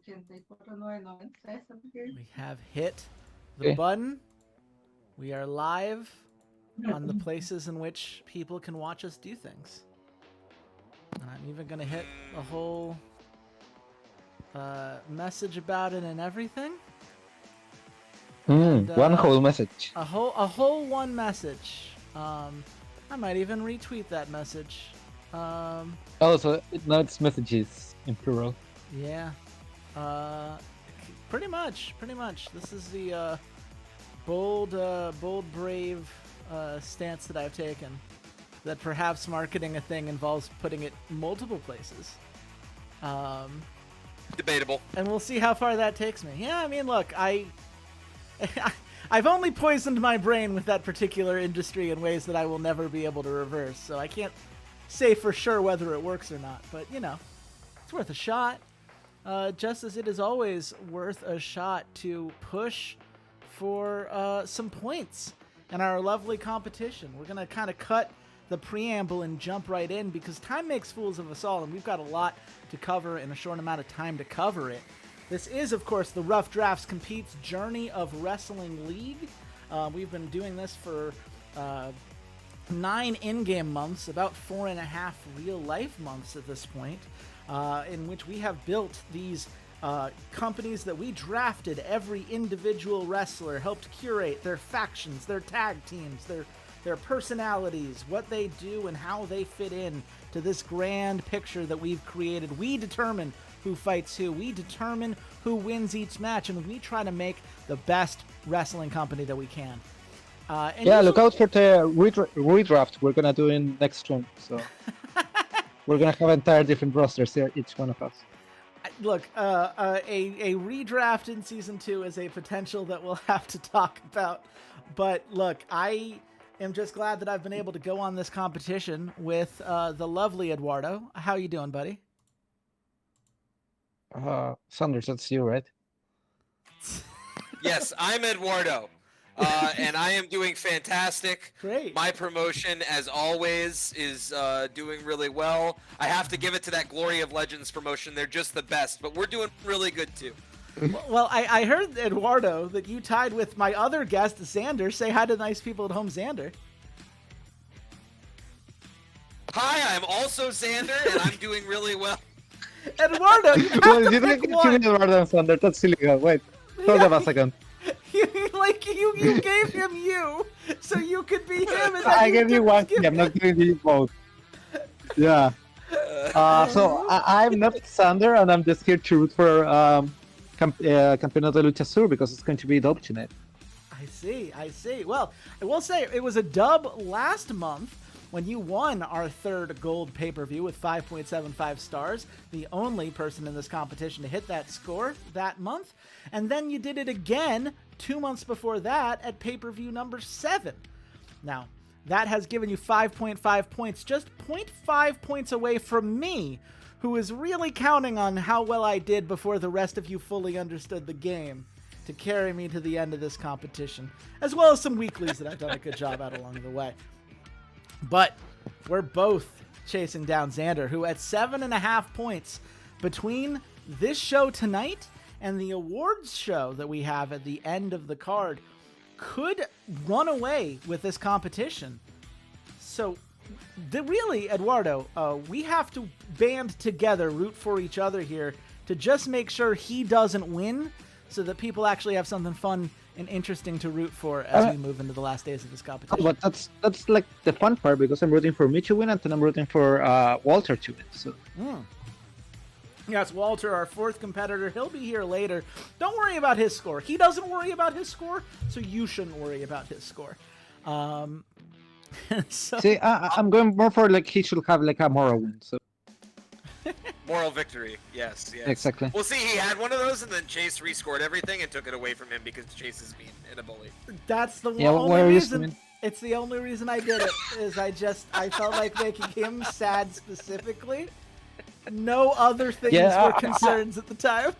We have hit the button. We are live on the places in which people can watch us do things. And I'm even going to hit a whole message about it and everything. And, one whole message. A whole one message. I might even retweet that message. So now it's messages in plural. Yeah. Pretty much. This is the bold, brave stance that I've taken. That perhaps marketing a thing involves putting it multiple places. Debatable. And we'll see how far that takes me. Yeah, I mean, look, I've only poisoned my brain with that particular industry in ways that I will never be able to reverse, so I can't say for sure whether it works or not. But, you know, it's worth a shot. Just as it is always worth a shot to push for some points in our lovely competition. We're going to kind of cut the preamble and jump right in because time makes fools of us all, and we've got a lot to cover in a short amount of time to cover it. This is, of course, the Rough Drafts Competes Journey of Wrestling League. We've been doing this for 9 in-game months, about 4.5 real-life months at this point, in which we have built these companies that we drafted every individual wrestler, helped curate their factions, their tag teams, their personalities, what they do, and how they fit in to this grand picture that we've created. We determine who fights who. We determine who wins each match, and we try to make the best wrestling company that we can. Look out for the redraft we're gonna do in next stream. So we're gonna have entire different rosters here, each one of us. Look, a redraft in Season 2 is a potential that we'll have to talk about. But look, I am just glad that I've been able to go on this competition with the lovely Eduardo. How you doing, buddy? Xander, that's you, right? Yes, I'm Eduardo, and I am doing fantastic. Great. My promotion, as always, is doing really well. I have to give it to that Glory of Legends promotion. They're just the best, but we're doing really good, too. Well, I heard, Eduardo, that you tied with my other guest, Xander. Say hi to the nice people at home, Xander. Hi, I'm also Xander, and I'm doing really well. Eduardo, you have to pick one. Eduardo and Xander, that's illegal. Wait, hold on a second. You gave him you, so you could be him. And I gave you one. I'm not giving you both. Yeah. So I'm not Xander, and I'm just here to root for Campeonato de Lucha Sur because it's going to be dominant. I see. Well, I will say it was a dub last month when you won our third gold pay-per-view with 5.75 stars, the only person in this competition to hit that score that month. And then you did it again 2 months before that at pay-per-view number 7. Now, that has given you 5.5 points, just 0.5 points away from me, who is really counting on how well I did before the rest of you fully understood the game to carry me to the end of this competition, as well as some weeklies that I've done a good job at along the way. But we're both chasing down Xander, who at 7.5 points between this show tonight and the awards show that we have at the end of the card could run away with this competition. So really, Eduardo, we have to band together, root for each other here to just make sure he doesn't win so that people actually have something fun and interesting to root for as we move into the last days of this competition. But that's like the fun part because I'm rooting for me to win and then I'm rooting for Walter to win. So. Yes, Walter, our fourth competitor. He'll be here later. Don't worry about his score. He doesn't worry about his score, so you shouldn't worry about his score. See, I'm going more for like he should have like a moral win. So. Moral victory, yes. Exactly. Well, see, he had one of those, and then Chase rescored everything and took it away from him because Chase is mean and a bully. That's the only reason. It's the only reason I did it. Is I felt like making him sad specifically. No other things were concerns at the time.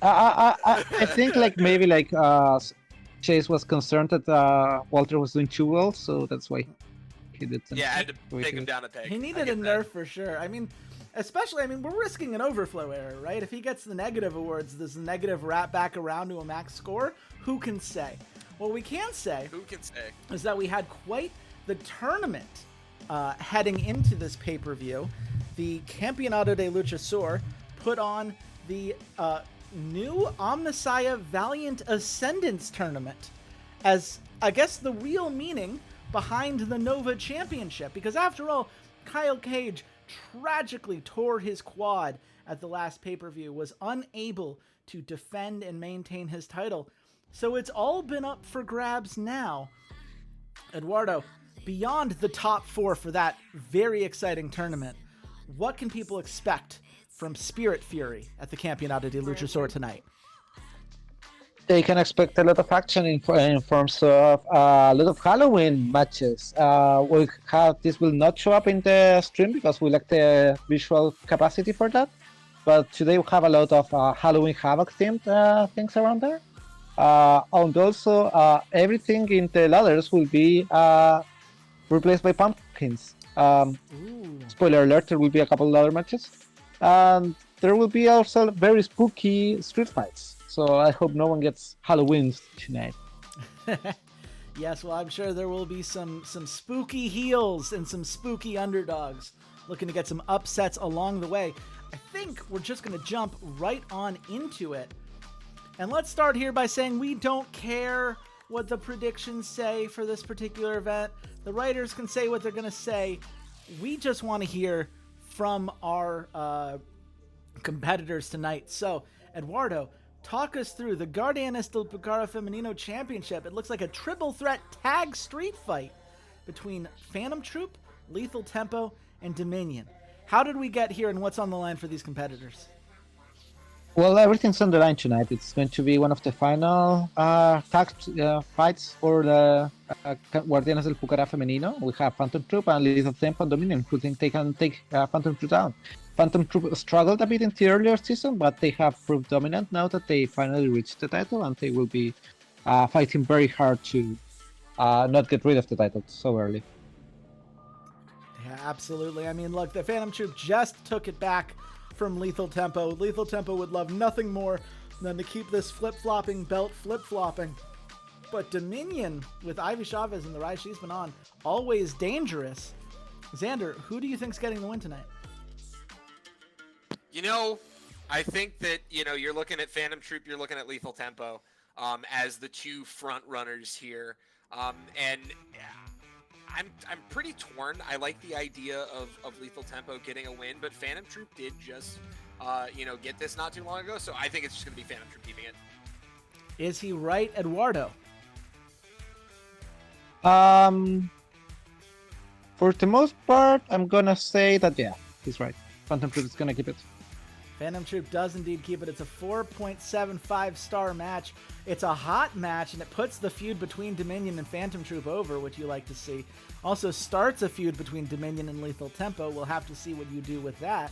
I think like maybe like Chase was concerned that Walter was doing too well, so that's why he did. Yeah, I had to take him down a peg. He needed a nerf for sure. I mean, Especially, I mean, we're risking an overflow error, right? If he gets the negative awards, does the negative wrap back around to a max score? Who can say? What we can say is that we had quite the tournament heading into this pay-per-view. The Campeonato de Luchasaur put on the new Omnissiah Valiant Ascendance tournament as, I guess, the real meaning behind the Nova Championship. Because after all, Kyle Cage tragically tore his quad at the last pay-per-view, was unable to defend and maintain his title. So it's all been up for grabs now. Eduardo, beyond the top 4 for that very exciting tournament, what can people expect from Spirit Fury at the Campeonato de Luchasaur tonight? They can expect a lot of action in forms of a lot of Halloween matches. This will not show up in the stream because we lack the visual capacity for that. But today we have a lot of Halloween Havoc themed things around there. And also everything in the ladders will be replaced by pumpkins. Spoiler alert, there will be a couple ladder matches. And there will be also very spooky street fights. So I hope no one gets Halloween tonight. Yes, well, I'm sure there will be some spooky heels and some spooky underdogs looking to get some upsets along the way. I think we're just going to jump right on into it. And let's start here by saying we don't care what the predictions say for this particular event. The writers can say what they're going to say. We just want to hear from our competitors tonight. So, Eduardo, talk us through the Guardianes del Pucara Femenino Championship. It looks like a triple threat tag street fight between Phantom Troop, Lethal Tempo, and Dominion. How did we get here and what's on the line for these competitors? Well, everything's on the line tonight. It's going to be one of the final tag fights for the Guardianes del Pucara Femenino. We have Phantom Troop and Lethal Tempo and Dominion, who think they can take Phantom Troop down. Phantom Troop struggled a bit in the earlier season, but they have proved dominant now that they finally reached the title, and they will be fighting very hard to not get rid of the title so early. Yeah, absolutely. I mean, look, the Phantom Troop just took it back from Lethal Tempo. Lethal Tempo would love nothing more than to keep this flip-flopping belt flip-flopping. But Dominion, with Ivy Chavez and the rise she's been on, always dangerous. Xander, who do you think's getting the win tonight? You know, I think that, you're looking at Phantom Troop, you're looking at Lethal Tempo as the two front runners here. And I'm pretty torn. I like the idea of Lethal Tempo getting a win, but Phantom Troop did just, get this not too long ago, so I think it's just going to be Phantom Troop keeping it. Is he right, Eduardo? For the most part, I'm going to say that, yeah, he's right. Phantom Troop is going to keep it. Phantom Troop does indeed keep it. It's a 4.75 star match. It's a hot match, and it puts the feud between Dominion and Phantom Troop over, which you like to see. Also starts a feud between Dominion and Lethal Tempo. We'll have to see what you do with that.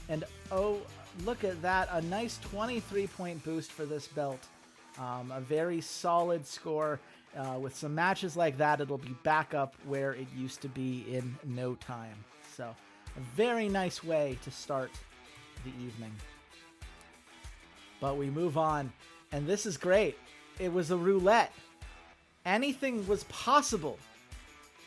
And oh, look at that. A nice 23-point boost for this belt. A very solid score. With some matches like that, it'll be back up where it used to be in no time. So a very nice way to start the evening. But we move on, and this is great. It was a roulette. Anything was possible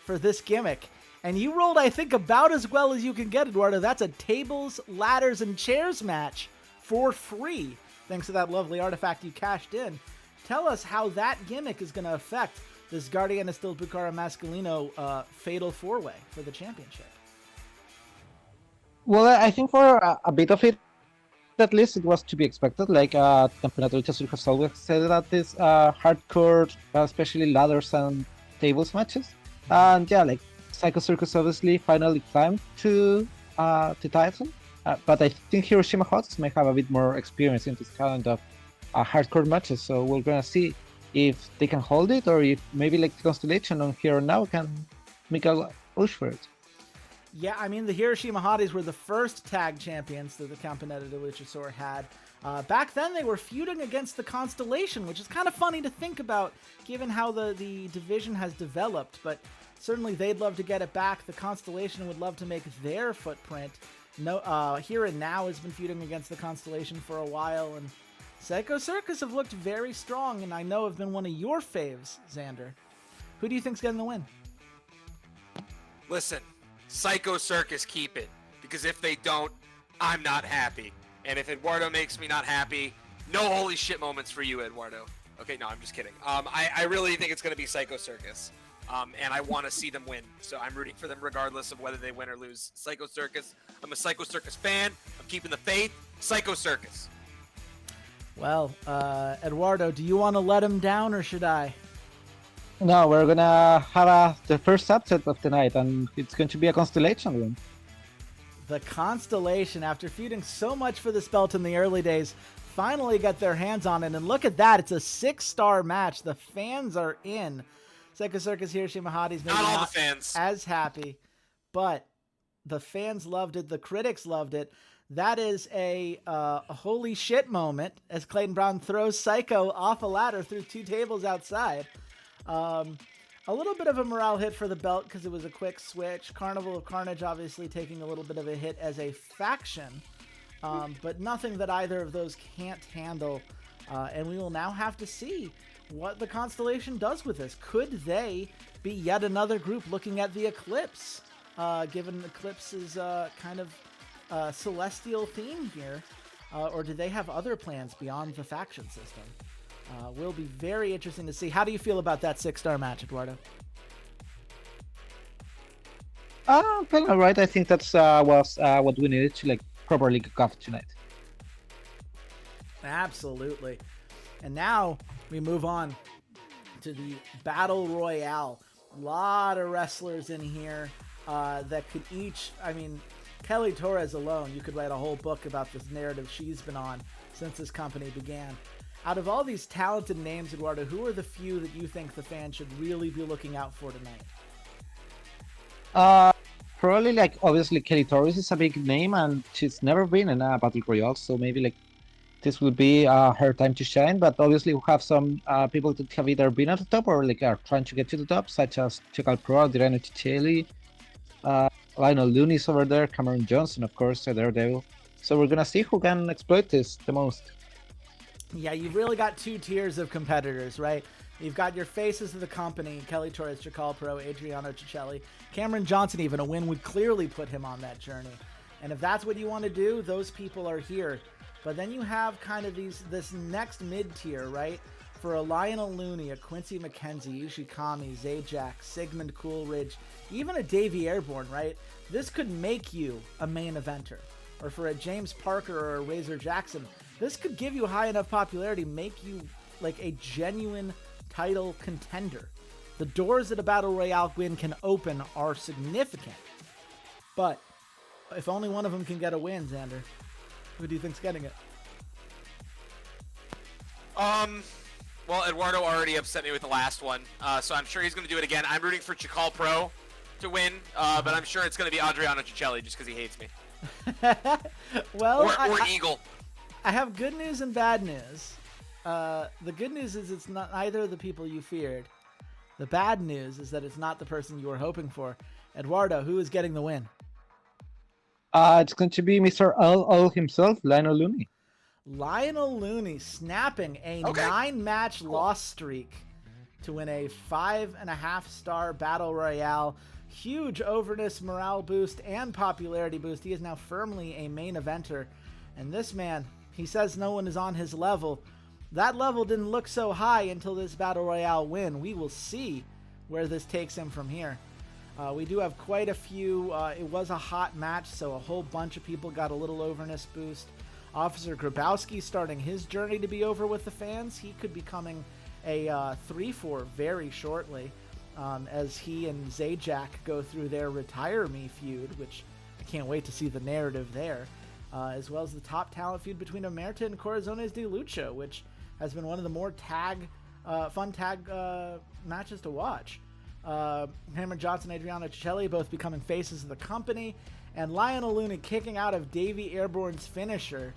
for this gimmick, and you rolled, I think, about as well as you can get, Eduardo. That's a tables, ladders, and chairs match for free, thanks to that lovely artifact you cashed in. Tell us how that gimmick is going to affect this Guardianes del Pucara Masculino fatal four-way for the championship. Well, I think for a bit of it, at least, it was to be expected. Like, Campeonato Luchasaur has always said that this hardcore, especially ladders and tables matches. And yeah, like, Psycho Circus obviously finally climbed to the title. But I think Hiroshima Hots may have a bit more experience in this kind of hardcore matches. So we're going to see if they can hold it, or if maybe like the Constellation on Here and Now can make a push for it. Yeah, I mean, the Hiroshima Hotties were the first tag champions that the Campeonato de Luchasaur had. Back then, they were feuding against the Constellation, which is kind of funny to think about, given how the division has developed. But certainly, they'd love to get it back. The Constellation would love to make their footprint. No, Here and Now has been feuding against the Constellation for a while, and Psycho Circus have looked very strong, and I know have been one of your faves, Xander. Who do you think's getting the win? Listen, Psycho Circus keep it, because if they don't, I'm not happy. And if Eduardo makes me not happy, no holy shit moments for you, Eduardo. Okay, no, I'm just kidding. I really think it's going to be Psycho Circus. And I want to see them win. So I'm rooting for them regardless of whether they win or lose. Psycho Circus. I'm a Psycho Circus fan. I'm keeping the faith. Psycho Circus. Well, Eduardo, do you want to let him down or should I? No, we're gonna have the first upset of the night, and it's going to be a Constellation win. The Constellation, after feuding so much for this belt in the early days, finally got their hands on it. And look at that. It's a 6-star match. The fans are in. Psycho Circus Hiroshima Hotties maybe Not all the fans. as happy, but the fans loved it. The critics loved it. That is a holy shit moment as Clayton Brown throws Psycho off a ladder through 2 tables outside. A little bit of a morale hit for the belt because it was a quick switch. Carnival of Carnage obviously taking a little bit of a hit as a faction, but nothing that either of those can't handle. And we will now have to see what the Constellation does with this. Could they be yet another group looking at the Eclipse, given Eclipse's kind of celestial theme here, or do they have other plans beyond the faction system? Will be very interesting to see. How do you feel about that 6-star match, Eduardo? Well, all right. I think that's was what we needed to properly kick off tonight. Absolutely. And now we move on to the Battle Royale. A lot of wrestlers in here that could each, Kelly Torres alone, you could write a whole book about this narrative she's been on since this company began. Out of all these talented names, Eduardo, who are the few that you think the fans should really be looking out for tonight? Probably obviously Kelly Torres is a big name and she's never been in a Battle Royale, so maybe this will be her time to shine. But obviously we have some people that have either been at the top or are trying to get to the top, such as Chacal Pro, Adriano Ciccelli, Lionel Looney's over there, Cameron Johnson, of course, Daredevil. So we're gonna see who can exploit this the most. Yeah, you've really got 2 tiers of competitors, right? You've got your faces of the company, Kelly Torres, Chacal Pro, Adriano Ciccelli. Cameron Johnson, even a win would clearly put him on that journey. And if that's what you want to do, those people are here. But then you have kind of this next mid-tier, right? For a Lionel Looney, a Quincy McKenzie, Ishikami, Zajac, Sigmund Coolidge, even a Davey Airborne, right? This could make you a main eventer. Or for a James Parker or a Razor Jackson, this could give you high enough popularity, make you a genuine title contender. The doors that a Battle Royale win can open are significant. But if only one of them can get a win, Xander, who do you think's getting it? Well, Eduardo already upset me with the last one, so I'm sure he's going to do it again. I'm rooting for Chacal Pro to win, but I'm sure it's going to be Adriano Ciccelli just because he hates me. Well, or Eagle. I have good news and bad news. The good news is it's not either of the people you feared. The bad news is that it's not the person you were hoping for. Eduardo, who is getting the win? It's going to be Mr. L himself, Lionel Looney. Lionel Looney snapping a 9-match loss streak to win a 5.5-star Battle Royale. Huge overness, morale boost, and popularity boost. He is now firmly a main eventer. And this man, he says no one is on his level. That level didn't look so high until this Battle Royale win. We will see where this takes him from here. We do have quite a few. It was a hot match, so a whole bunch of people got a little overness boost. Officer Grabowski starting his journey to be over with the fans. He could be coming a 3-4 very shortly as he and Zajac go through their Retire Me feud, which I can't wait to see the narrative there, as well as the top talent feud between Omerta and Corazones de Lucha, which has been one of the more fun tag matches to watch. Cameron Johnson and Adriano Ciccelli both becoming faces of the company, and Lionel Looney kicking out of Davey Airborne's finisher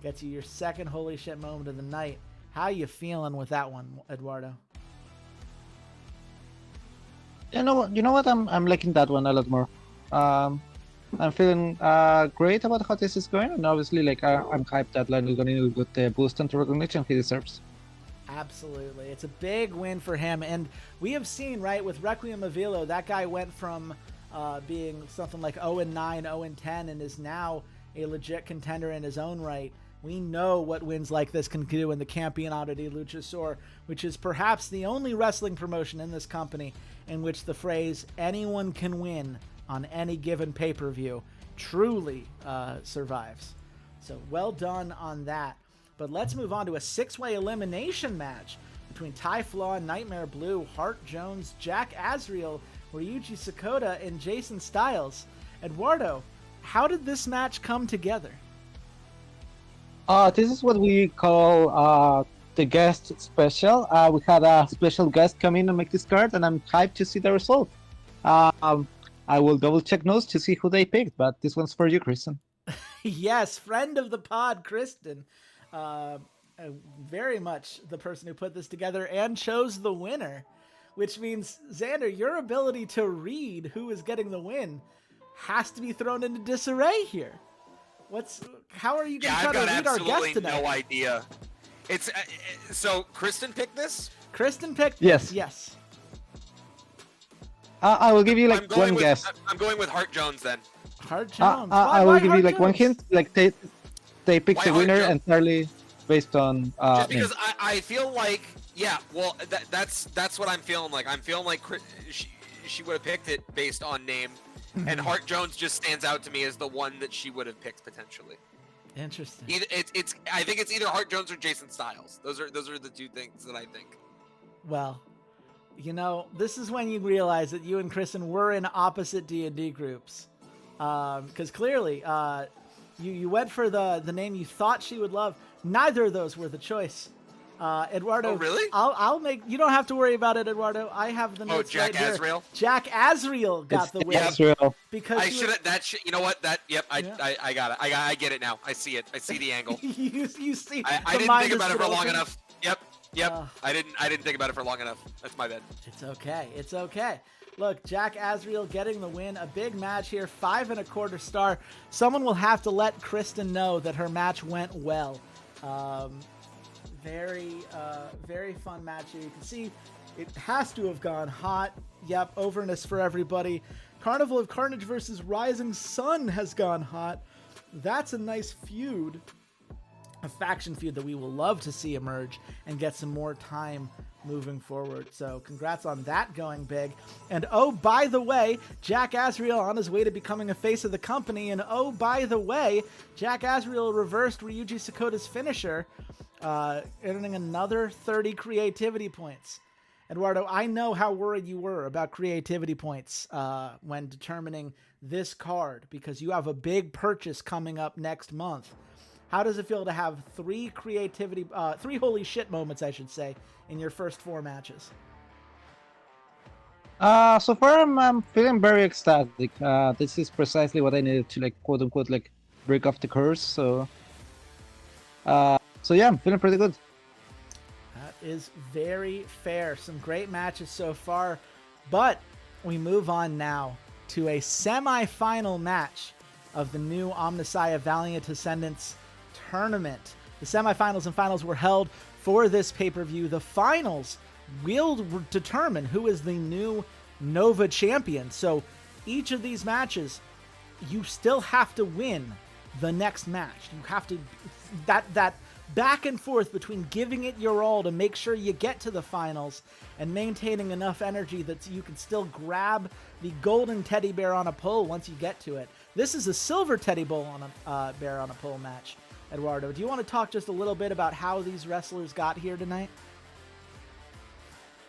gets you your second holy shit moment of the night. How you feeling with that one, Eduardo? You know what? I'm liking that one a lot more. I'm feeling great about how this is going, and obviously, like I'm hyped that Lionel Ganino will get the boost and recognition he deserves. Absolutely. It's a big win for him. And we have seen, right, with Requiem Avilo, that guy went from being something like 0-9, 0-10, and is now a legit contender in his own right. We know what wins like this can do in the Campeonato de Luchasaur, which is perhaps the only wrestling promotion in this company in which the phrase anyone can win on any given pay-per-view truly survives. So well done on that. But let's move on to a 6-way elimination match between Ty Flaw, Nightmare Blue, Hart Jones, Jack Azriel, Ryuji Sakota, and Jason Styles. Eduardo, how did this match come together? This is what we call the guest special. We had a special guest come in and make this card, and I'm hyped to see the result. I will double check notes to see who they picked, but this one's for you, Kristen. Yes, friend of the pod, Kristen. Very much the person who put this together and chose the winner, which means, Xander, your ability to read who is getting the win has to be thrown into disarray here. How are you going to try to read our guest tonight? I've got absolutely no idea. It's so Kristen picked this? Kristen picked Yes. this, yes. I will give you like one guess. I'm going with Hart Jones then. Hart Jones. I will give you like Jones? one hint. Like they picked the winner Jones? entirely based on Just because name. I feel like, yeah, well, that's what I'm feeling like. I'm feeling like she would have picked it based on name, and Hart Jones just stands out to me as the one that she would have picked potentially. Interesting. I think it's either Hart Jones or Jason Styles. Those are the two things that I think. Well, you know, this is when you realize that you and Kristen were in opposite D&D groups. Because clearly, you went for the name you thought she would love. Neither of those were the choice. Eduardo. Oh, really? I'll make. You don't have to worry about it, Eduardo. I have the notes Jack right here. Azriel? Jack Azriel got the win. Israel. Because I should have. You know what? I got it. I get it now. I see it. I see the angle. you see. I didn't think about it for long enough. Yep. I didn't think about it for long enough. That's my bad. It's okay. It's okay. Look, Jack Azriel getting the win. A big match here. 5 1/4 star. Someone will have to let Kristen know that her match went well. Very fun match here. You can see it has to have gone hot. Yep, overness for everybody. Carnival of Carnage versus Rising Sun has gone hot. That's a nice feud. A faction feud that we will love to see emerge and get some more time moving forward. So congrats on that going big. And oh, by the way, Jack Azriel on his way to becoming a face of the company. And oh, by the way, Jack Azriel reversed Ryuji Sakota's finisher, earning another 30 creativity points. Eduardo, I know how worried you were about creativity points when determining this card because you have a big purchase coming up next month. How does it feel to have 3 holy shit moments, I should say, in your first 4 matches? So far I'm feeling very ecstatic. This is precisely what I needed to like quote unquote like break off the curse. So yeah, I'm feeling pretty good. That is very fair. Some great matches so far, but we move on now to a semi-final match of the new Omnissiah Valiant Ascendants tournament. The semifinals and finals were held for this pay-per-view. The finals will determine who is the new Nova champion. So each of these matches, you still have to win the next match. You have to that back and forth between giving it your all to make sure you get to the finals and maintaining enough energy that you can still grab the golden teddy bear on a pole once you get to it. This is a silver teddy bear on a pole match. Eduardo, do you want to talk just a little bit about how these wrestlers got here tonight?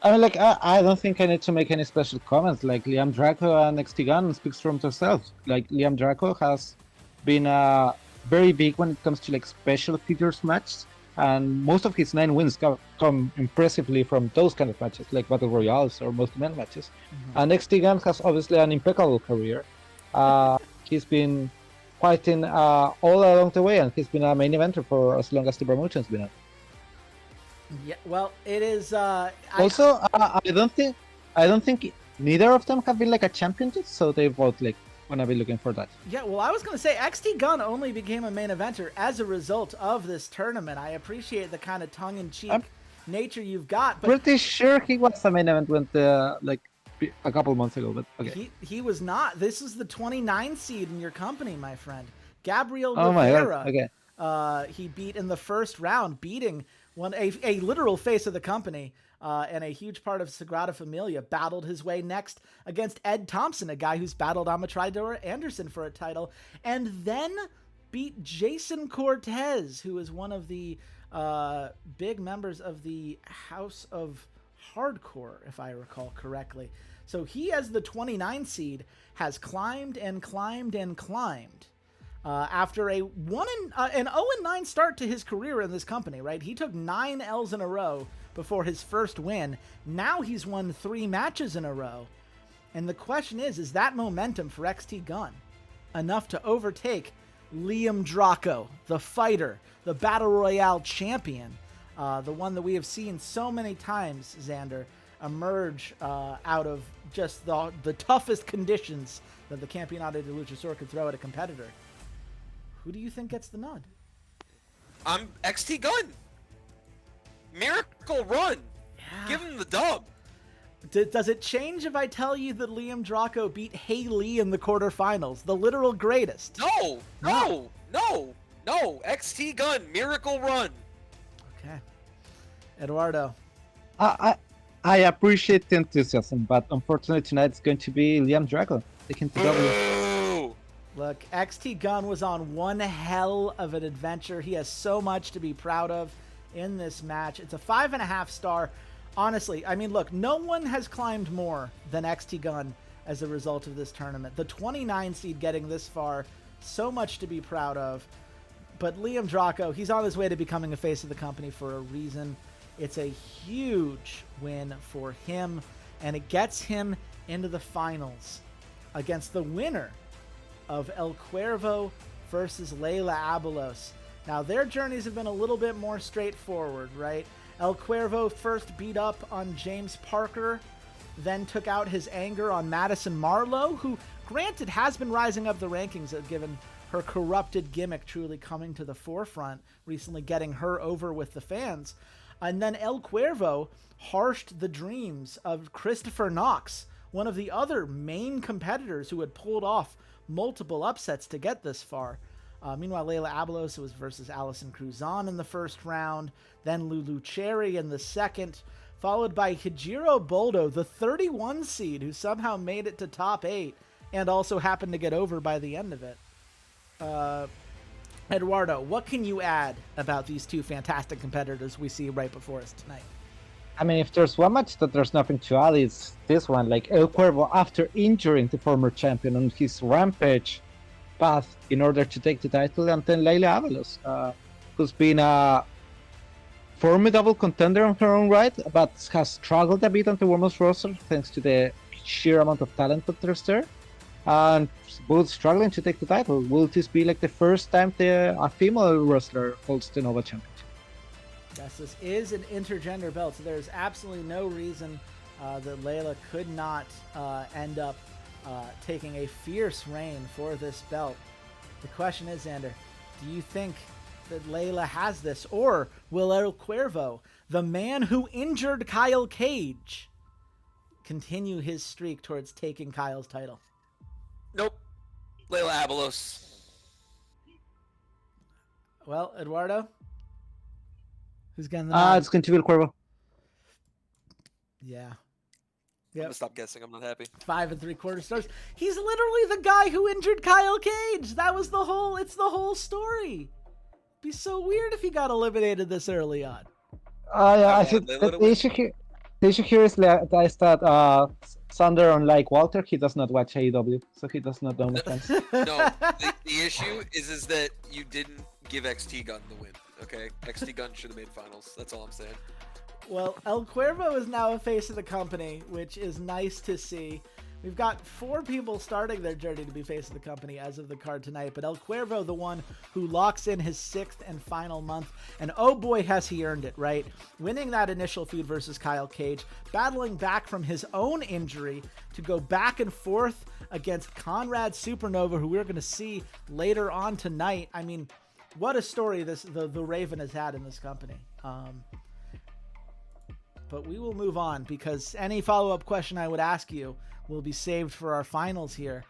I mean, like, I don't think I need to make any special comments. Like, Liam Draco and XT Gun speaks for themselves. Like, Liam Draco has been very big when it comes to, like, special figures matches. And most of his 9 wins come impressively from those kind of matches, like Battle Royales or multi-man matches. Mm-hmm. And XT Gun has obviously an impeccable career. He's been fighting all along the way, and he's been a main eventer for as long as the promotion's been on. Yeah, well, it is. I don't think neither of them have been like a champion yet, so they both like gonna be looking for that. Yeah, well, I was going to say XT Gun only became a main eventer as a result of this tournament. I appreciate the kind of tongue-in-cheek I'm nature you've got, but Pretty sure he was a main event when like a couple months ago, but okay. he was not. This is the 29 seed in your company, my friend. Gabriel Oh my Rivera. god. Okay. He beat in the first round, beating a literal face of the company and a huge part of Sagrada Familia. Battled his way next against Ed Thompson, a guy who's battled Amatridor Anderson for a title, and then beat Jason Cortez, who is one of the big members of the House of Hardcore, if I recall correctly. So he, as the 29 seed, has climbed and climbed and climbed. After an 0-9 start to his career in this company, right? He took 9 L's in a row before his first win. Now he's won 3 matches in a row. And the question is that momentum for XT Gun enough to overtake Liam Draco, the fighter, the Battle Royale champion, the one that we have seen so many times, Xander, emerge out of just the toughest conditions that the Campeonato de Luchasaur could throw at a competitor? Who do you think gets the nod? I'm XT Gun. Miracle Run. Yeah. Give him the dub. Does it change if I tell you that Liam Draco beat Haley in the quarterfinals, the literal greatest? No. XT Gun. Miracle Run. Okay. Eduardo. I appreciate the enthusiasm, but unfortunately tonight it's going to be Liam Drago taking the W. Boo. Look, XT Gun was on one hell of an adventure. He has so much to be proud of in this match. It's a 5.5 star. Honestly, I mean, look, no one has climbed more than XT Gun as a result of this tournament. The 29 seed getting this far, so much to be proud of. But Liam Draco, he's on his way to becoming a face of the company for a reason. It's a huge win for him, and it gets him into the finals against the winner of El Cuervo versus Leila Abelos. Now, their journeys have been a little bit more straightforward, right? El Cuervo first beat up on James Parker, then took out his anger on Madison Marlowe, who, granted, has been rising up the rankings given her corrupted gimmick truly coming to the forefront, recently getting her over with the fans. And then El Cuervo harshed the dreams of Christopher Knox, one of the other main competitors who had pulled off multiple upsets to get this far. Meanwhile, Leila Abelos was versus Allison Cruzan in the first round, then Lulu Cherry in the second, followed by Hijiro Boldo, the 31 seed, who somehow made it to top 8 and also happened to get over by the end of it. Eduardo, what can you add about these two fantastic competitors we see right before us tonight? I mean, if there's one match that there's nothing to add, it's this one. Like El Cuervo, after injuring the former champion on his rampage path in order to take the title, and then Leila Abelos, who's been a formidable contender on her own right, but has struggled a bit on the women's roster thanks to the sheer amount of talent that there's there, and both struggling to take the title. Will this be like the first time a female wrestler holds the Nova Championship? Yes, this is an intergender belt, so there's absolutely no reason that Leila could not end up taking a fierce reign for this belt. The question is, Xander, do you think that Leila has this, or will El Cuervo, the man who injured Kyle Cage, continue his streak towards taking Kyle's title? Nope. Leila Abelos. Well, Eduardo? Who's getting the nod? It's going to be El Cuervo. Yeah. I'm gonna stop guessing. I'm not happy. 5 3/4 stars. He's literally the guy who injured Kyle Cage. That was it's the whole story. It'd be so weird if he got eliminated this early on. Yeah, I think the issue here is that Xander, unlike Walter, he does not watch AEW, so he does not know the fans. No, the issue is that you didn't give XT Gun the win. Okay, XT Gun should have made finals. That's all I'm saying. Well, El Cuervo is now a face of the company, which is nice to see. We've got 4 people starting their journey to be face of the company as of the card tonight, but El Cuervo, the one who locks in his 6th and final month, and oh boy has he earned it, right? Winning that initial feud versus Kyle Cage, battling back from his own injury to go back and forth against Conrad Supernova, who we're going to see later on tonight. I mean, what a story the Raven has had in this company. But we will move on because any follow-up question I would ask you will be saved for our finals here.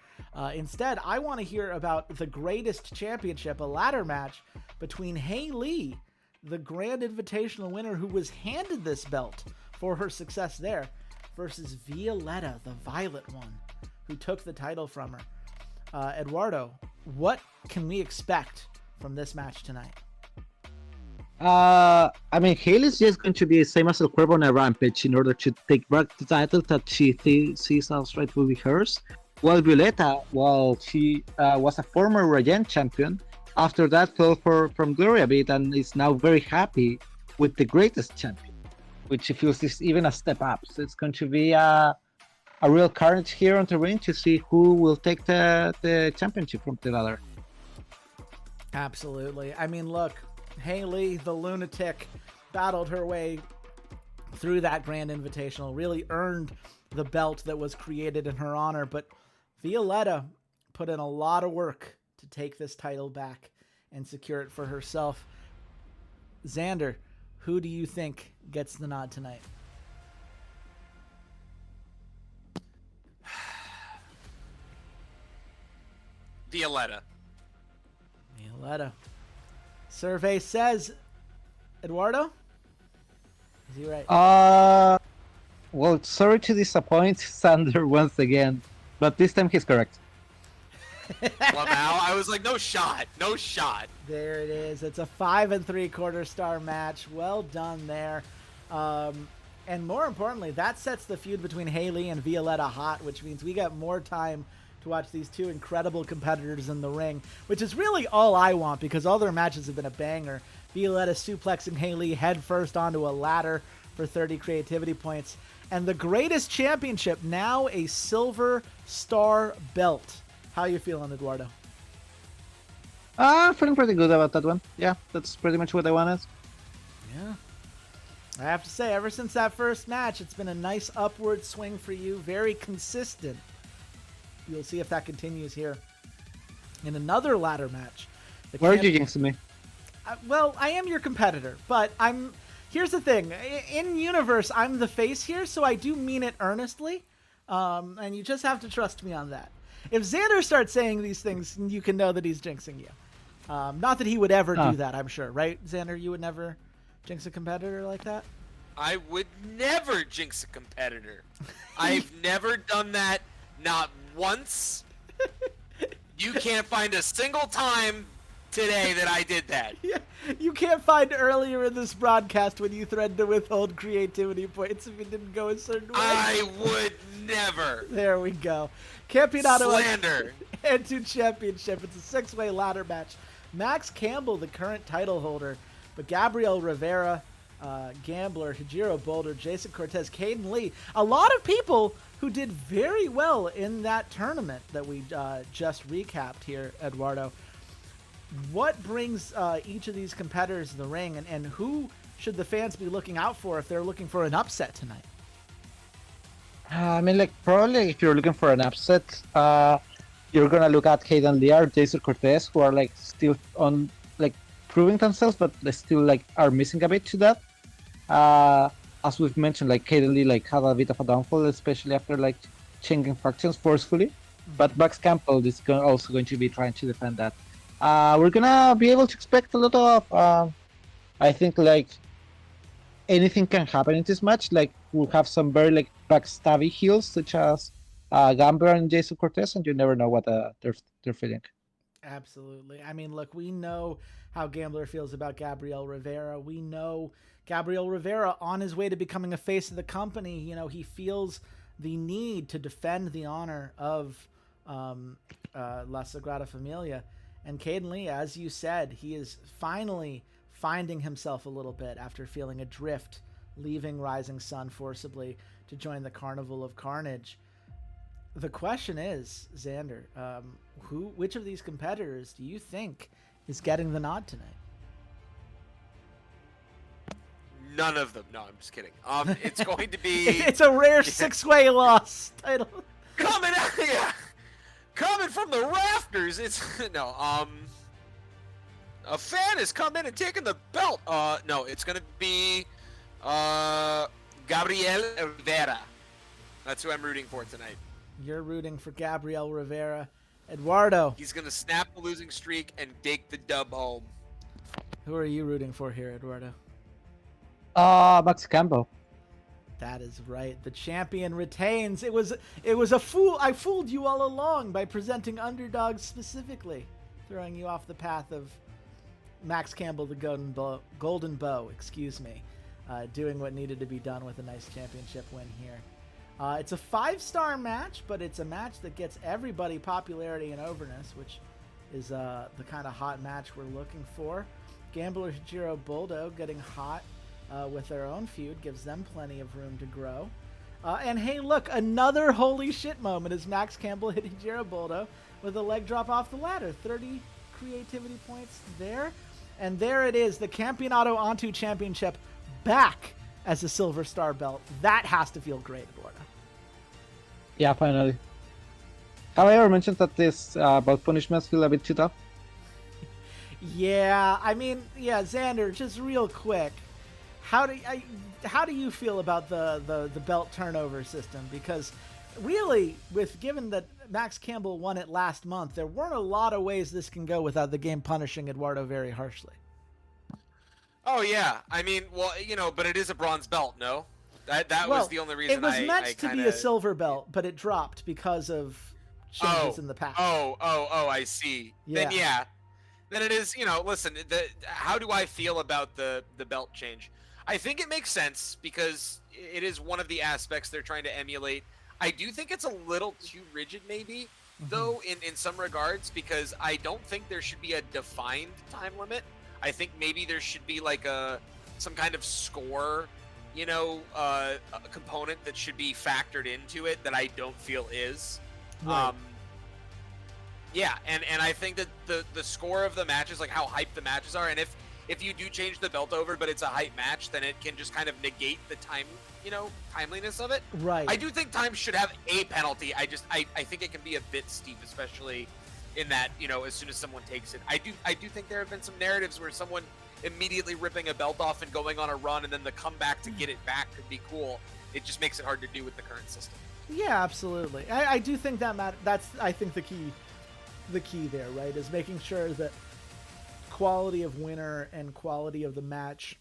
Instead, I want to hear about the greatest championship, a ladder match between Hae Lee, the Grand Invitational winner who was handed this belt for her success there, versus Violetta, the Violet one, who took the title from her. Eduardo, what can we expect from this match tonight? I mean, Haley's just going to be the same as El Cuervo on a rampage in order to take back the title that she sees as rightfully hers. While Violetta, she was a former Regent champion, after that fell from glory a bit and is now very happy with the greatest champion, which she feels is even a step up. So it's going to be a real carnage here on the ring to see who will take the championship from the ladder. Absolutely. I mean, look, Hae Lee, the lunatic, battled her way through that Grand Invitational, really earned the belt that was created in her honor, but Violetta put in a lot of work to take this title back and secure it for herself. Xander, who do you think gets the nod tonight? Violetta. Violetta. Survey says Eduardo? Is he right? Well, sorry to disappoint Xander once again, but this time he's correct. Lamau, I was like, no shot. There it is. It's a 5 3/4 star match. Well done there. And more importantly, that sets the feud between Hae Lee and Violetta hot, which means we get more time to watch these two incredible competitors in the ring, which is really all I want because all their matches have been a banger. Violetta suplexing Hae Lee head first onto a ladder for 30 creativity points. And the greatest championship, now a silver star belt. How you feeling, Eduardo? Feeling pretty good about that one. Yeah, that's pretty much what I wanted. Yeah. I have to say, ever since that first match, it's been a nice upward swing for you. Very consistent. You'll see if that continues here in another ladder match. Where are you jinxing me? Well, I am your competitor, but here's the thing. In universe, I'm the face here, so I do mean it earnestly. And you just have to trust me on that. If Xander starts saying these things, you can know that he's jinxing you. Not that he would ever do that, I'm sure. Right, Xander? You would never jinx a competitor like that? I would never jinx a competitor. I've never done that, not once. You can't find a single time today that I did that. Yeah, you can't find earlier in this broadcast when you threatened to withhold creativity points if it didn't go a certain way. I would never. There we go. Campeonato Slander. and 2 championship. It's a 6-way ladder match. Max Campbell, the current title holder, but Gabriel Rivera, Gambler, Hijiro Boulder, Jason Cortez, Caden Lee, a lot of people who did very well in that tournament that we just recapped here, Eduardo. What brings each of these competitors to the ring, and who should the fans be looking out for if they're looking for an upset tonight? I mean, like, probably if you're looking for an upset, you're gonna look at Caden Lee or Jason Cortez, who are like still on like proving themselves, but they still like are missing a bit to that. As we've mentioned, like Caden Lee like had a bit of a downfall, especially after like changing factions forcefully. But Max Campbell is also going to be trying to defend that. We're gonna be able to expect a lot of, I think, like anything can happen in this match. Like we'll have some very like backstabby heels, such as Gambler and Jason Cortez, and you never know what they're feeling. Absolutely. I mean, look, we know how Gambler feels about Gabriel Rivera. We know Gabriel Rivera on his way to becoming a face of the company. You know, he feels the need to defend the honor of La Sagrada Familia. And Caden Lee, as you said, he is finally finding himself a little bit after feeling adrift, leaving Rising Sun forcibly to join the Carnival of Carnage. the question is, Xander, which of these competitors do you think is getting the nod tonight? None of them. No, I'm just kidding. It's going to be. It's a rare six-way loss title. Coming out, yeah, coming from the rafters. It's no. A fan has come in and taken the belt. No, it's gonna be Gabriel Rivera. That's who I'm rooting for tonight. You're rooting for Gabriel Rivera. Eduardo. He's gonna snap the losing streak and take the dub home. Who are you rooting for here, Eduardo? Max Campbell. That is right. The champion retains. It was a fool. I fooled you all along by presenting underdogs specifically, throwing you off the path of Max Campbell, the Golden Bow, excuse me, doing what needed to be done with a nice championship win here. It's a 5-star match, but it's a match that gets everybody popularity and overness, which is the kind of hot match we're looking for. Gambler Hijiro Buldo getting hot with their own feud gives them plenty of room to grow. And hey, look, another holy shit moment as Max Campbell hit Hijiro Buldo with a leg drop off the ladder. 30 creativity points there. And there it is, the Campeonato Antu Championship back as a Silver Star belt. That has to feel great, Eduardo. Yeah, finally. Have I ever mentioned that this bout punishments feel a bit too tough? Yeah, I mean, yeah, Xander, just real quick. How do you feel about the belt turnover system? Because really, given that Max Campbell won it last month, there weren't a lot of ways this can go without the game punishing Eduardo very harshly. Oh yeah, I mean, well, but it is a bronze belt, no? That was the only reason. It was meant to be a silver belt, but it dropped because of changes in the past. Oh, I see. Yeah. Then it is. Listen. How do I feel about the belt change? I think it makes sense because it is one of the aspects they're trying to emulate. I do think it's a little too rigid, maybe, though, in some regards, because I don't think there should be a defined time limit. I think maybe there should be like some kind of score, a component that should be factored into it that I don't feel is. Right. Yeah, and I think that the score of the matches, like how hyped the matches are, and if you do change the belt over, but it's a hype match, then it can just kind of negate the timeliness of it. Right. I do think time should have a penalty. I think it can be a bit steep, especially in that, as soon as someone takes it. I do think there have been some narratives where someone immediately ripping a belt off and going on a run, and then the comeback to get it back could be cool. It just makes it hard to do with the current system. Yeah, absolutely. I do think that's I think the key there, right, is making sure that quality of winner and quality of the match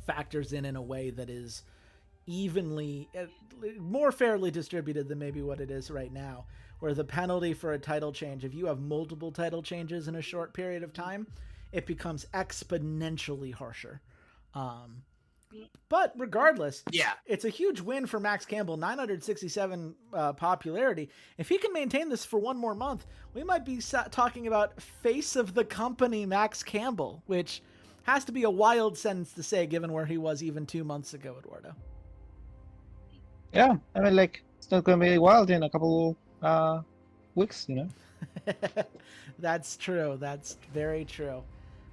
factors in a way that is evenly, more fairly distributed than maybe what it is right now, where the penalty for a title change, if you have multiple title changes in a short period of time, it becomes exponentially harsher. But regardless, yeah, it's a huge win for Max Campbell, 967 popularity. If he can maintain this for one more month, we might be talking about face of the company Max Campbell, which has to be a wild sentence to say given where he was even 2 months ago, Eduardo. Yeah, I mean, it's not going to be wild in a couple weeks, That's true. That's very true.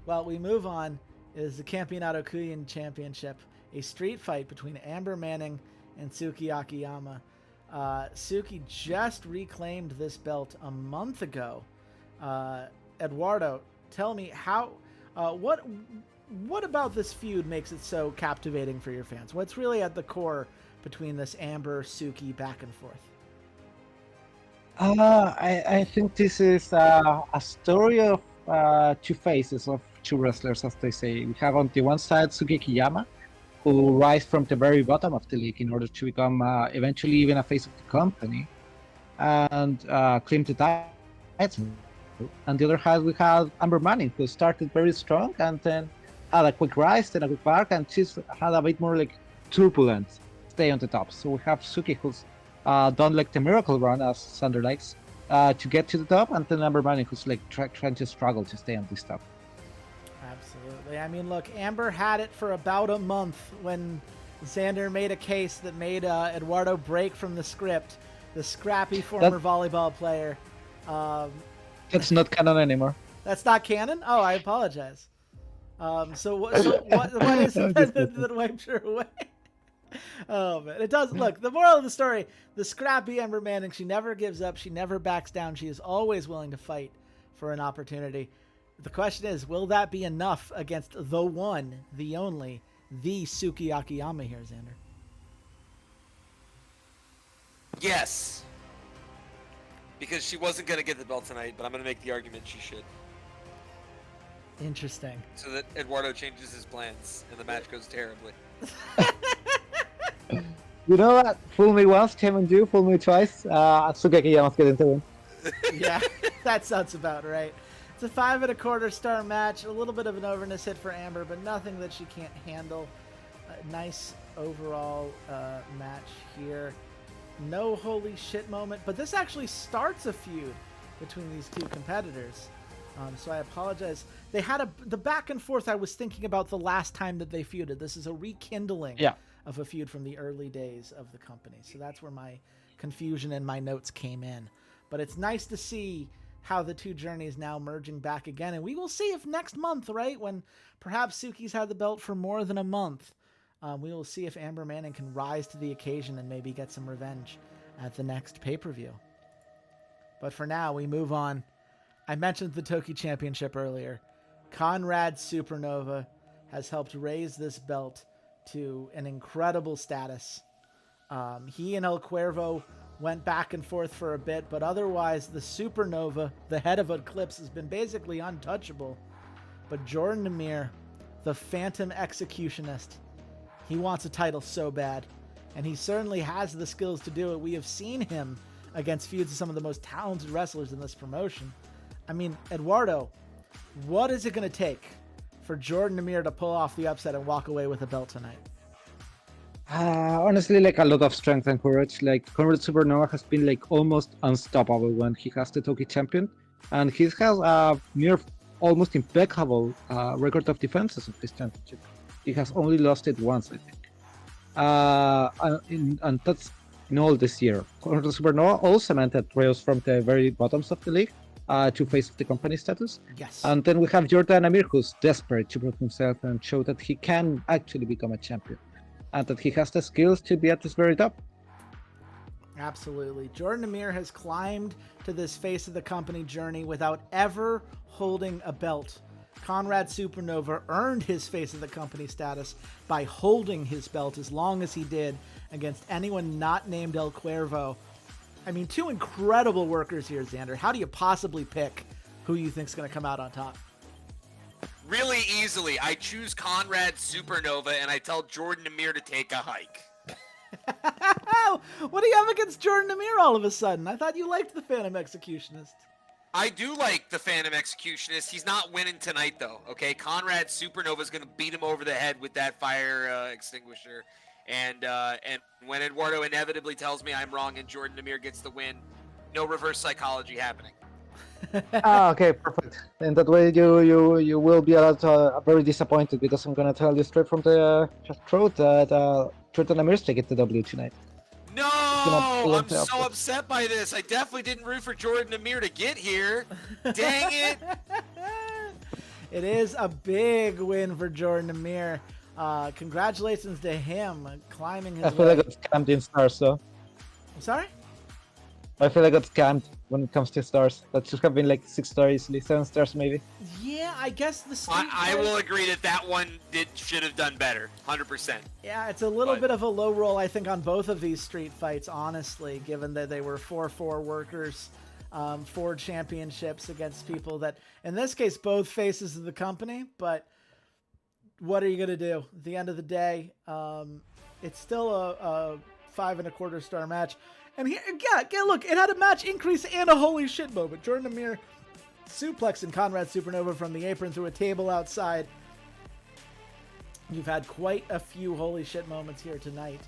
Well, we move on. Is the Campeonato Kuyin Championship, a street fight between Amber Manning and Suki Akiyama. Suki just reclaimed this belt a month ago. Eduardo, tell me what about this feud makes it so captivating for your fans? What's really at the core between this Amber Suki back and forth? I think this is a story of two faces of two wrestlers, as they say. We have on the one side Suki Akiyama, who rise from the very bottom of the league in order to become eventually even a face of the company and claim the title. On the other hand, we have Amber Manning, who started very strong and then had a quick rise, then a quick arc, and she's had a bit more turbulent stay on the top. So we have Suki, who's done the miracle run, as Xander likes, to get to the top, and then Amber Manning, who's trying to struggle to stay on this top. Absolutely. I mean, look, Amber had it for about a month when Xander made a case that made Eduardo break from the script the scrappy former volleyball player. That's not canon anymore. That's not canon? Oh, I apologize. So what is it that wipes her away? Oh man, it does. Look, the moral of the story: the scrappy Ember Manning. She never gives up. She never backs down. She is always willing to fight for an opportunity. The question is, will that be enough against the one, the only, the Suki Akiyama here, Xander? Yes. Because she wasn't going to get the belt tonight, but I'm going to make the argument she should. Interesting. So that Eduardo changes his plans and the match goes terribly. You know what? Fool me once, shame on you. Fool me twice. Suki Akiyama's getting to win. Yeah, that sounds about right. It's a 5 1/4 star match. A little bit of an overness hit for Amber, but nothing that she can't handle. A nice overall match here. No holy shit moment, but this actually starts a feud between these two competitors. So I apologize. They had the back and forth I was thinking about the last time that they feuded. This is a rekindling of a feud from the early days of the company. So that's where my confusion and my notes came in. But it's nice to see how the two journeys now merging back again. And we will see if next month, right, when perhaps Suki's had the belt for more than a month, we will see if Amber Manning can rise to the occasion and maybe get some revenge at the next pay-per-view. But for now, we move on. I mentioned the Toki Championship earlier. Conrad Supernova has helped raise this belt to an incredible status. He and El Cuervo went back and forth for a bit, but otherwise the Supernova, the head of Eclipse, has been basically untouchable. But Jordan Namir, the Phantom Executionist, he wants a title so bad, and he certainly has the skills to do it. We have seen him against feuds of some of the most talented wrestlers in this promotion. I mean, Eduardo, what is it going to take for Jordan Namir to pull off the upset and walk away with a belt tonight? Honestly, like a lot of strength and courage. Like Conrad Supernova has been like almost unstoppable when he has the Toki champion, and he has a near almost impeccable record of defenses of this championship. He has only lost it once, I think. And that's in all this year. Conrad Supernova also cemented Rios from the very bottoms of the league to face the company status. Yes. And then we have Jordan Amir, who's desperate to prove himself and show that he can actually become a champion, and that he has the skills to be at this very top. Absolutely. Jordan Amir has climbed to this face of the company journey without ever holding a belt. Conrad Supernova earned his face of the company status by holding his belt as long as he did against anyone not named El Cuervo. I mean, two incredible workers here, Xander. How do you possibly pick who you think's going to come out on top? Really easily. I choose Conrad Supernova and I tell Jordan Namir to take a hike. What do you have against Jordan Namir all of a sudden? I thought you liked the Phantom Executionist. I do like the Phantom Executionist. He's not winning tonight, though, okay? Conrad Supernova is going to beat him over the head with that fire extinguisher. And when Eduardo inevitably tells me I'm wrong and Jordan Namir gets the win, no reverse psychology happening. Okay, perfect. In that way, you will be very disappointed, because I'm gonna tell you straight from the throat that Jordan Amir's taking the W tonight. No, I'm so upset by this. I definitely didn't root for Jordan Namir to get here. Dang it. It is a big win for Jordan Namir. Congratulations to him climbing his I feel like I got scammed in stars, so. I'm sorry? I feel like I got scammed when it comes to stars. That should have been like 6 stars easily, 7 stars maybe. Yeah, I guess the I will agree that one should have done better, 100%. Yeah, it's a little bit of a low roll, I think, on both of these street fights, honestly, given that they were 4-4 workers, 4 championships against people that, in this case, both faces of the company. But what are you going to do? At the end of the day, it's still a 5 1/4 star match. And here, yeah, look, it had a match increase and a holy shit moment. Jordan Namir suplexing Conrad Supernova from the apron through a table outside. You've had quite a few holy shit moments here tonight.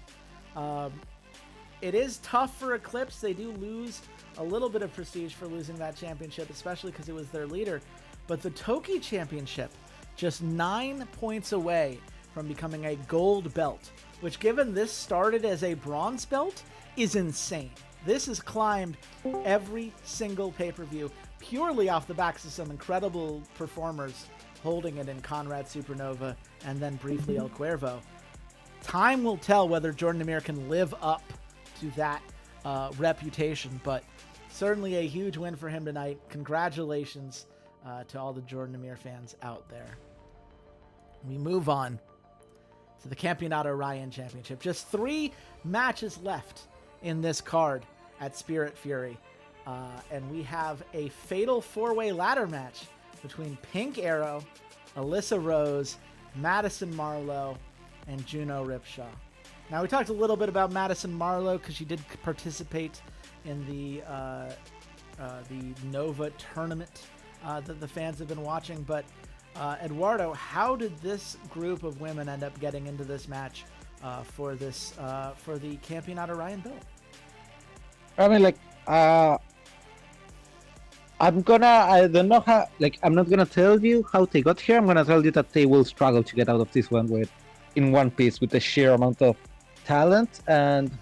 It is tough for Eclipse. They do lose a little bit of prestige for losing that championship, especially because it was their leader. But the Toki Championship, just 9 points away from becoming a gold belt, which, given this started as a bronze belt, is insane. This has climbed every single pay-per-view purely off the backs of some incredible performers holding it in Conrad Supernova and then briefly El Cuervo. Time will tell whether Jordan Amir can live up to that reputation, but certainly a huge win for him tonight. Congratulations to all the Jordan Amir fans out there. We move on to the Campeonato Ryan Championship. Just 3 matches left in this card at Spirit Fury. And we have a fatal 4-way ladder match between Pink Arrow, Alyssa Rose, Madison Marlowe, and Juno Ripshaw. Now, we talked a little bit about Madison Marlowe because she did participate in the Nova tournament that the fans have been watching. But Eduardo, how did this group of women end up getting into this match for the Campeonato Ryan belt? I mean, like, I don't know how, like, I'm not gonna tell you how they got here. I'm gonna tell you that they will struggle to get out of this one in one piece with the sheer amount of talent and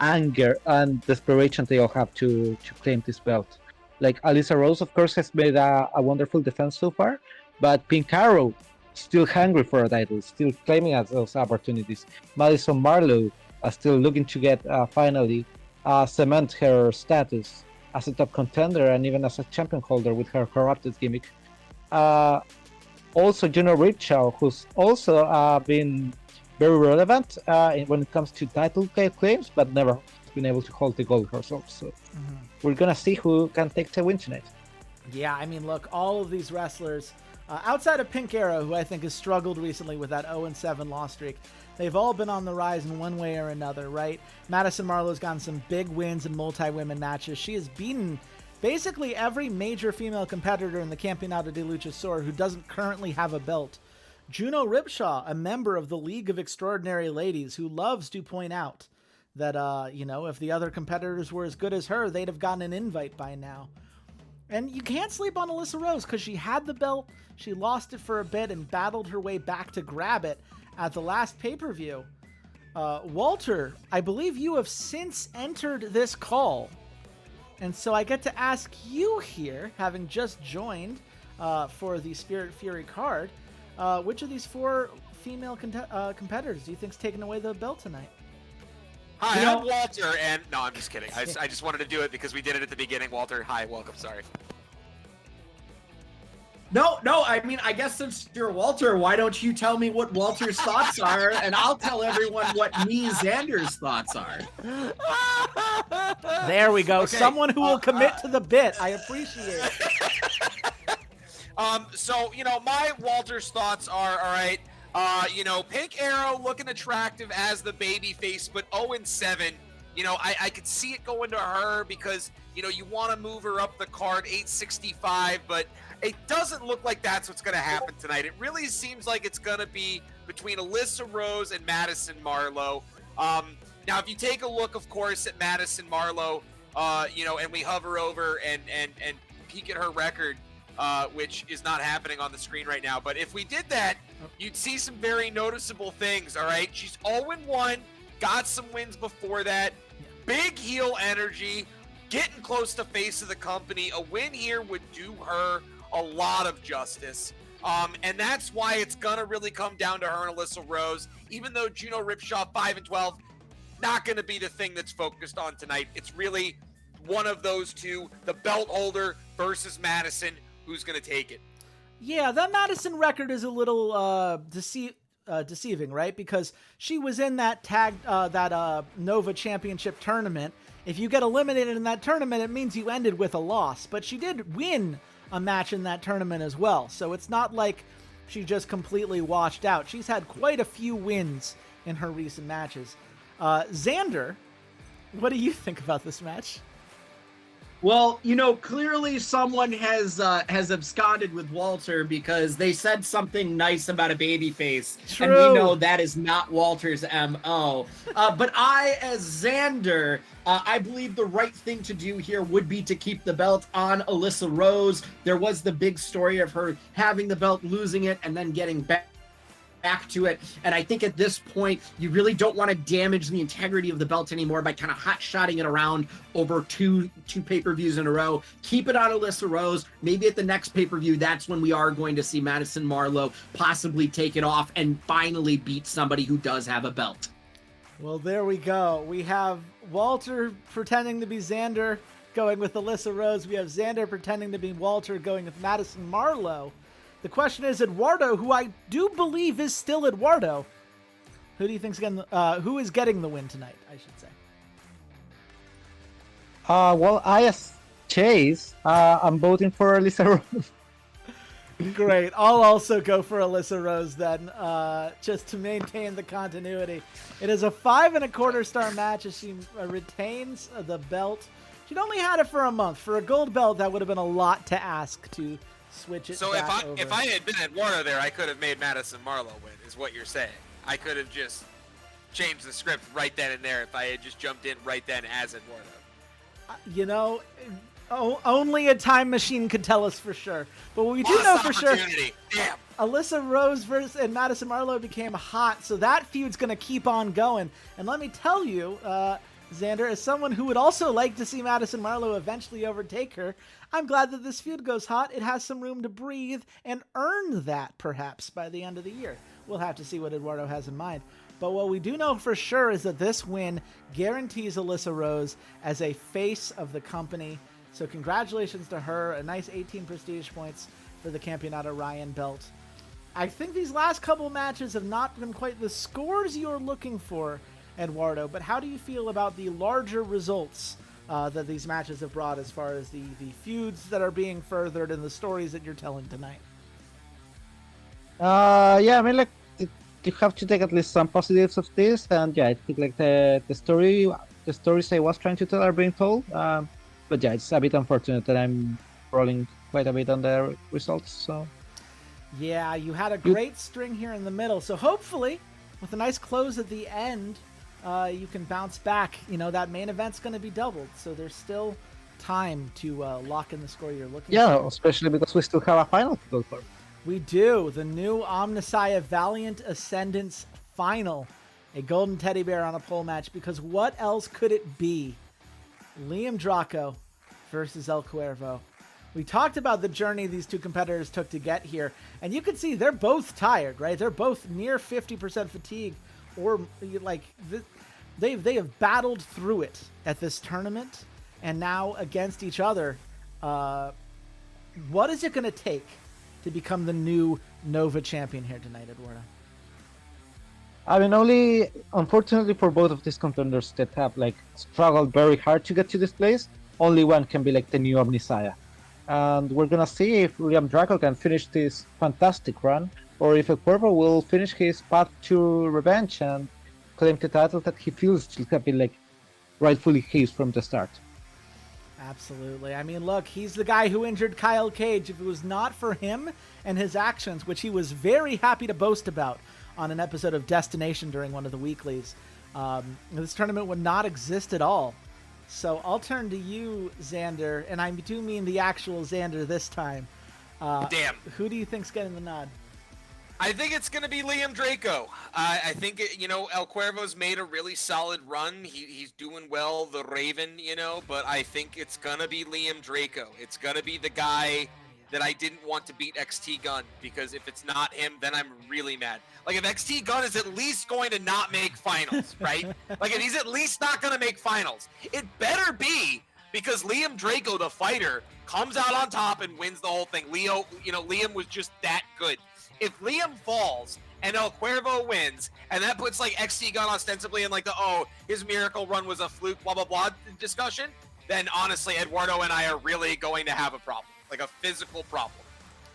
anger and desperation they all have to claim this belt. Like, Alyssa Rose, of course, has made a wonderful defense so far, but Pink Arrow still hungry for a title, still claiming those opportunities. Madison Marlowe still looking to get finally cement her status as a top contender and even as a champion holder with her corrupted gimmick. Also, Juno Ripshaw, who's also been very relevant when it comes to title claims, but never been able to hold the gold herself. So we're gonna see who can take the win tonight. Yeah, I mean, look, all of these wrestlers, outside of Pink Arrow, who I think has struggled recently with that 0-7 loss streak, they've all been on the rise in one way or another, right? Madison Marlowe's gotten some big wins in multi-women matches. She has beaten basically every major female competitor in the Campeonato de Luchasaur who doesn't currently have a belt. Juno Ripshaw, a member of the League of Extraordinary Ladies, who loves to point out that, if the other competitors were as good as her, they'd have gotten an invite by now. And you can't sleep on Alyssa Rose because she had the belt, she lost it for a bit, and battled her way back to grab it at the last pay-per-view. Walter, I believe you have since entered this call. And so I get to ask you here, having just joined for the Spirit Fury card, which of these 4 female competitors do you think's taking away the belt tonight? Hi, I'm Walter, and no, I'm just kidding. I just wanted to do it because we did it at the beginning. Walter, hi, welcome. Sorry. No, I mean, I guess since you're Walter, why don't you tell me what Walter's thoughts are, and I'll tell everyone what me, Xander's thoughts are. There we go. Okay, Someone who will commit to the bit. I appreciate it. So, my Walter's thoughts are, all right, Pink Arrow looking attractive as the baby face, but 0-7, I could see it going to her because, you want to move her up the card, 865, but it doesn't look like that's what's going to happen tonight. It really seems like it's going to be between Alyssa Rose and Madison Marlowe. Now, if you take a look, of course, at Madison Marlowe, and we hover over and peek at her record, which is not happening on the screen right now. But if we did that, you'd see some very noticeable things, all right? She's 0-1, got some wins before that, big heel energy, getting close to face of the company. A win here would do her a lot of justice. And that's why it's going to really come down to her and Alyssa Rose. Even though Juno Ripshaw, 5-12, not going to be the thing that's focused on tonight. It's really one of those two, the belt holder versus Madison. Who's going to take it? Yeah, that Madison record is a little deceiving, right? Because she was in that Nova Championship tournament. If you get eliminated in that tournament, it means you ended with a loss. But she did win a match in that tournament as well. So it's not like she just completely washed out. She's had quite a few wins in her recent matches. Xander, what do you think about this match? Well, clearly someone has absconded with Walter because they said something nice about a babyface, and we know that is not Walter's MO. But I, as Xander, I believe the right thing to do here would be to keep the belt on Alyssa Rose. There was the big story of her having the belt, losing it, and then getting back back to it. And I think at this point, you really don't want to damage the integrity of the belt anymore by kind of hot-shotting it around over two pay-per-views in a row. Keep it on Alyssa Rose. Maybe at the next pay-per-view, that's when we are going to see Madison Marlowe possibly take it off and finally beat somebody who does have a belt. Well, there we go. We have Walter pretending to be Xander, going with Alyssa Rose. We have Xander pretending to be Walter, going with Madison Marlowe. The question is, Eduardo, who I do believe is still Eduardo, who do you think's getting? Who is getting the win tonight? I should say. Well, I as Chase, I'm voting for Lisa Rose. Great. I'll also go for Alyssa Rose then, just to maintain the continuity. It is a 5 1/4 star match as she retains the belt. She'd only had it for a month. For a gold belt, that would have been a lot to ask to switch it. So back over. if I had been Eduardo there, I could have made Madison Marlowe win, is what you're saying. I could have just changed the script right then and there if I had just jumped in right then as Eduardo. You know, only a time machine could tell us for sure. But what we do know for sure, damn. Alyssa Rose and Madison Marlowe became hot, so that feud's going to keep on going. And let me tell you, Xander, as someone who would also like to see Madison Marlowe eventually overtake her, I'm glad that this feud goes hot. It has some room to breathe and earn that, perhaps, by the end of the year. We'll have to see what Eduardo has in mind. But what we do know for sure is that this win guarantees Alyssa Rose as a face of the company. So congratulations to her. A nice 18 prestige points for the Campeonato Ryan belt. I think these last couple matches have not been quite the scores you're looking for, Eduardo, but how do you feel about the larger results that these matches have brought as far as the feuds that are being furthered and the stories that you're telling tonight? Yeah, I mean, like, you have to take at least some positives of this, and yeah, I think like the stories I was trying to tell are being told. But yeah, it's a bit unfortunate that I'm rolling quite a bit on the results. So yeah, you had a great string here in the middle, so hopefully with a nice close at the end, you can bounce back. You know, that main event's going to be doubled, so there's still time to lock in the score you're looking for. Yeah, especially because we still have a final to go for. We do. The new Omnissiah Valiant Ascendance Final. A golden teddy bear on a pole match, because what else could it be? Liam Draco versus El Cuervo. We talked about the journey these two competitors took to get here, and you can see they're both tired, right? They're both near 50% fatigue, or like they have battled through it at this tournament, and now against each other. What is it going to take to become the new Nova champion here tonight, Eduardo? I mean, only unfortunately for both of these contenders that have like struggled very hard to get to this place, only one can be like the new Omnissiah. And we're gonna see if Liam Draco can finish this fantastic run, or if El Cuervo will finish his path to revenge and claim the title that he feels should have been like rightfully his from the start. Absolutely. I mean, look, he's the guy who injured Kyle Cage. If it was not for him and his actions, which he was very happy to boast about on an episode of Destination during one of the weeklies, this tournament would not exist at all. So I'll turn to you, Xander, and I do mean the actual Xander this time. Damn. Who do you think's getting the nod? I think it's going to be Liam Draco. I think, El Cuervo's made a really solid run. He's doing well, the Raven, but I think it's going to be Liam Draco. It's going to be the guy that I didn't want to beat XT Gun, because if it's not him, then I'm really mad. Like, if XT Gun is at least going to not make finals, right? Like, if he's at least not going to make finals, it better be because Liam Draco, the fighter, comes out on top and wins the whole thing. Liam was just that good. If Liam falls and El Cuervo wins, and that puts like XT Gun ostensibly in like his miracle run was a fluke, blah, blah, blah discussion, then honestly, Eduardo and I are really going to have a problem, like a physical problem.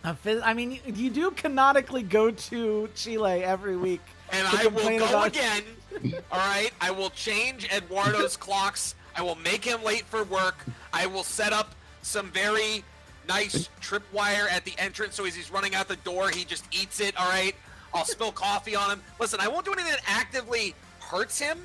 I mean, you do canonically go to Chile every week. And I will go again. All right. I will change Eduardo's clocks. I will make him late for work. I will set up some very nice tripwire at the entrance, so as he's running out the door, he just eats it. All right. I'll spill coffee on him. Listen, I won't do anything that actively hurts him.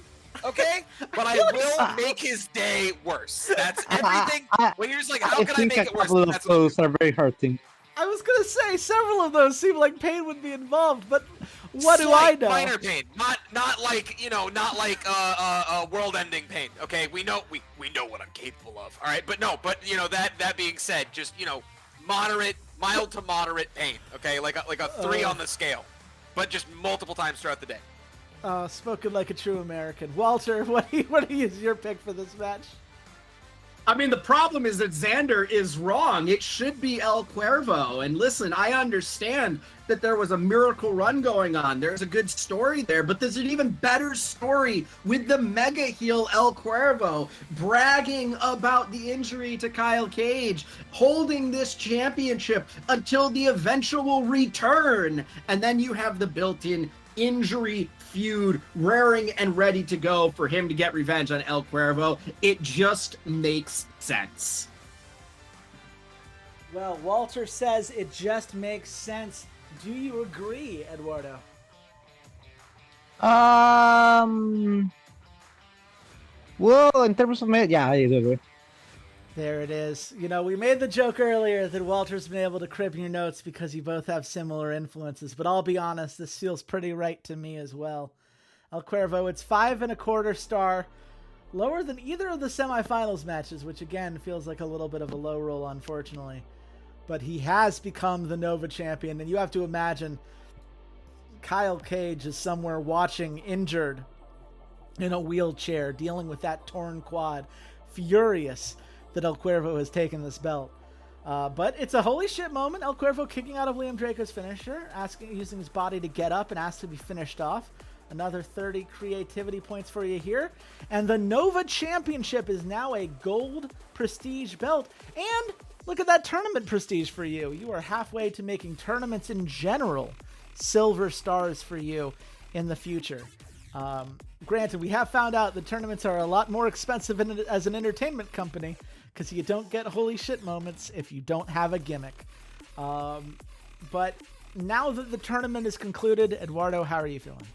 Okay, but I will make his day worse. That's everything. When you're just like, how can I make it worse? A couple of those are very hurting. I was going to say, several of those seem like pain would be involved, but What do I know? Minor pain, not like not like world-ending pain. Okay, we know what I'm capable of. All right, but that being said, just mild to moderate pain. Okay, like a 3 on the scale, but just multiple times throughout the day. Spoken like a true American. Walter, what is your pick for this match? I mean, the problem is that Xander is wrong. It should be El Cuervo. And listen, I understand that there was a miracle run going on. There's a good story there, but there's an even better story with the mega heel El Cuervo bragging about the injury to Kyle Cage, holding this championship until the eventual return. And then you have the built-in injury feud raring and ready to go for him to get revenge on El Cuervo. It just makes sense. Well, Walter says it just makes sense. Do you agree, Eduardo? Well, in terms of yeah, I do agree. There it is. We made the joke earlier that Walter's been able to crib your notes because you both have similar influences, but I'll be honest, this feels pretty right to me as well. El Cuervo, it's 5.25 star, lower than either of the semifinals matches, which again feels like a little bit of a low roll, unfortunately. But he has become the Nova champion, and you have to imagine Kyle Cage is somewhere watching, injured in a wheelchair, dealing with that torn quad, furious that El Cuervo has taken this belt. But it's a holy shit moment. El Cuervo kicking out of Liam Draco's finisher, using his body to get up and ask to be finished off. Another 30 creativity points for you here. And the Nova Championship is now a gold prestige belt. And look at that tournament prestige for you. You are halfway to making tournaments in general silver stars for you in the future. Granted, we have found out the tournaments are a lot more expensive as an entertainment company because you don't get holy shit moments if you don't have a gimmick. But now that the tournament is concluded, Eduardo, how are you feeling?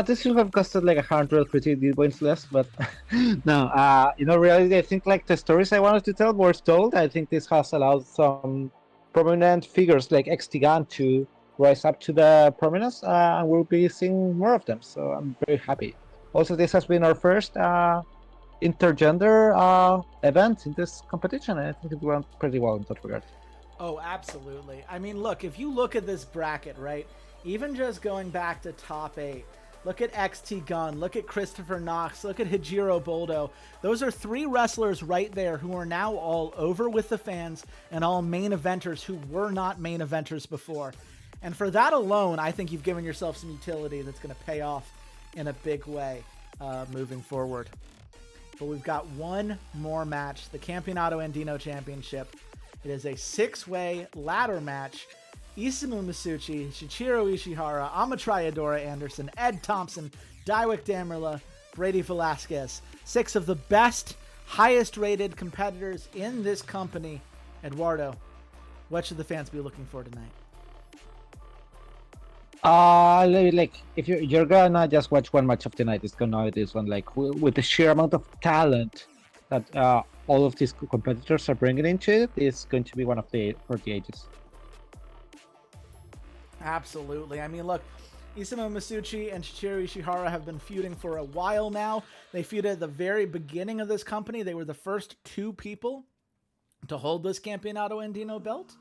This should have costed like 100 creativity points less, but no. Really, I think like the stories I wanted to tell were told. I think this has allowed some prominent figures like XT to rise up to the prominence, and we'll be seeing more of them. So I'm very happy. Also, this has been our first intergender event in this competition, and I think it went pretty well in that regard. Oh, absolutely. I mean, look, if you look at this bracket, right? Even just going back to top 8, look at XT Gun, look at Christopher Knox, look at Hijiro Boldo. Those are 3 wrestlers right there who are now all over with the fans and all main eventers who were not main eventers before. And for that alone, I think you've given yourself some utility that's going to pay off in a big way moving forward. But we've got one more match, the Campeonato Andino Championship. It is a 6-way ladder match. Isamu Masucci, Shichiro Ishihara, Amatrayadora Anderson, Ed Thompson, Daiwick Damerla, Brady Velasquez. 6 of the best, highest-rated competitors in this company. Eduardo, what should the fans be looking for tonight? Like if you're gonna just watch one match of the night, it's gonna be this one. Like with the sheer amount of talent that all of these competitors are bringing into it, it's going to be one of the for the ages. Absolutely. I mean, look, Isamu Masucci and Shichiro Ishihara have been feuding for a while now. They feuded at the very beginning of this company. They were the first 2 people to hold this Campeonato Andino belt.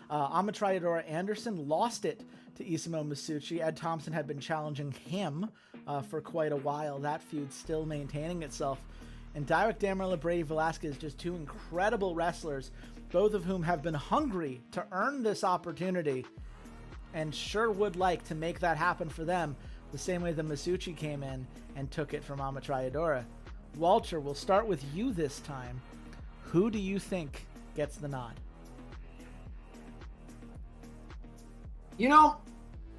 Amatrayadora Anderson lost it to Isamu Masucci. Ed Thompson had been challenging him for quite a while. That feud still maintaining itself. And Daiwick Damerla, Brady Velasquez, just 2 incredible wrestlers, both of whom have been hungry to earn this opportunity and sure would like to make that happen for them the same way that Masucci came in and took it from Amatrayadora. Walter, we'll start with you this time. Who do you think gets the nod?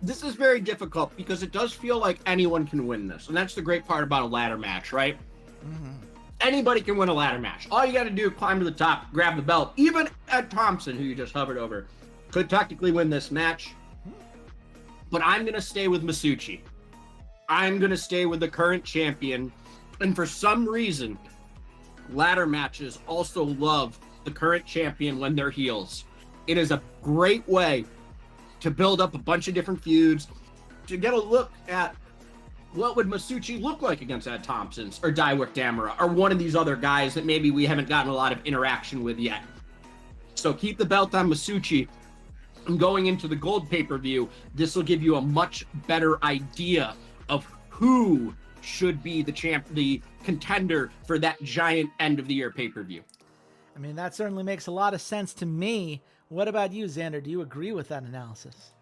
This is very difficult because it does feel like anyone can win this. And that's the great part about a ladder match, right? Mm-hmm. Anybody can win a ladder match. All you got to do is climb to the top, grab the belt. Even Ed Thompson, who you just hovered over, could technically win this match. But I'm going to stay with Masucci. I'm going to stay with the current champion. And for some reason, ladder matches also love the current champion when they're heels. It is a great way to build up a bunch of different feuds, to get a look at what would Masucci look like against Ed Thompson's or Daiwick Damara or one of these other guys that maybe we haven't gotten a lot of interaction with yet. So keep the belt on Masucci. And going into the gold pay-per-view, this will give you a much better idea of who should be the contender for that giant end of the year pay-per-view. I mean, that certainly makes a lot of sense to me. What about you, Xander? Do you agree with that analysis?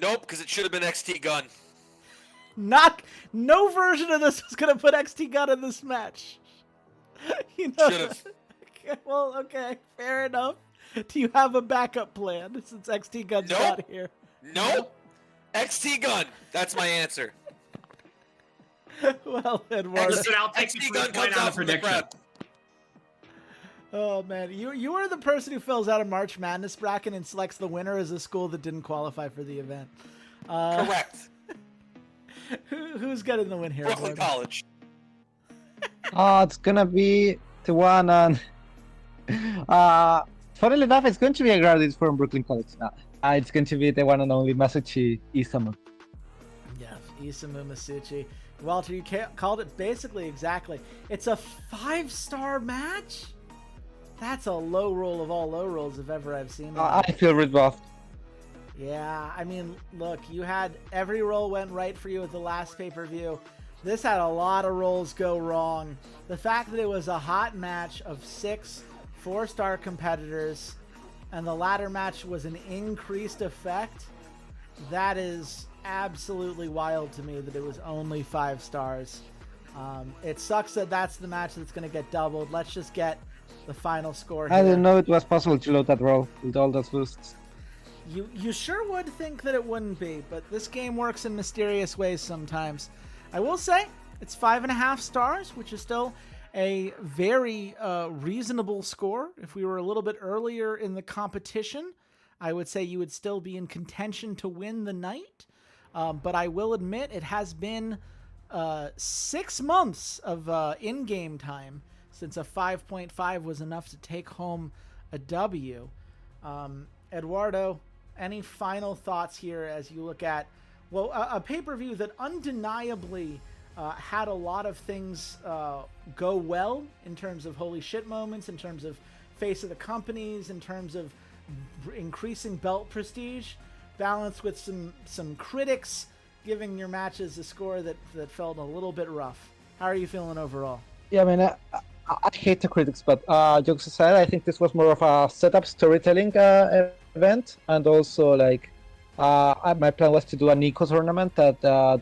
Nope, because it should have been XT Gun. No version of this is gonna put XT Gun in this match. Should have. Well, okay, fair enough. Do you have a backup plan since XT Gun's not here? Nope. XT Gun. That's my answer. Well, Eduardo. Listen, I'll take XT the Gun first point comes on the out from the prediction. crowd. Oh man, you are the person who fills out a March Madness bracket and selects the winner as a school that didn't qualify for the event. Correct. Who's getting the win here? Brooklyn Eduardo? College. It's gonna be the one on. Funnily enough, it's going to be a graduate from Brooklyn College. It's going to be the one and only Masucci Isamu. Yeah, Isamu Masucci. Walter, you called it basically exactly. It's a 5-star match? That's a low roll of all low rolls if ever I've seen one. I feel rebuffed. Yeah, I mean, look, you had every roll went right for you at the last pay-per-view. This had a lot of rolls go wrong. The fact that it was a hot match of 6 4-star competitors and the ladder match was an increased effect, that is absolutely wild to me that it was only 5 stars. It sucks that that's the match that's going to get doubled. Let's just get the final score here. I didn't know it was possible to load that roll with all those boosts. You sure would think that it wouldn't be, but this game works in mysterious ways sometimes. I will say it's 5.5 stars, which is still a very reasonable score. If we were a little bit earlier in the competition, I would say you would still be in contention to win the night. But I will admit it has been 6 months of in-game time since a 5.5 was enough to take home a W. Eduardo, any final thoughts here as you look at, well, a pay-per-view that undeniably had a lot of things go well in terms of holy shit moments, in terms of face of the companies, in terms of increasing belt prestige, balanced with some critics giving your matches a score that felt a little bit rough. How are you feeling overall? Yeah, I mean, I hate the critics, but jokes aside, I think this was more of a setup storytelling event, and also like my plan was to do a Nico tournament that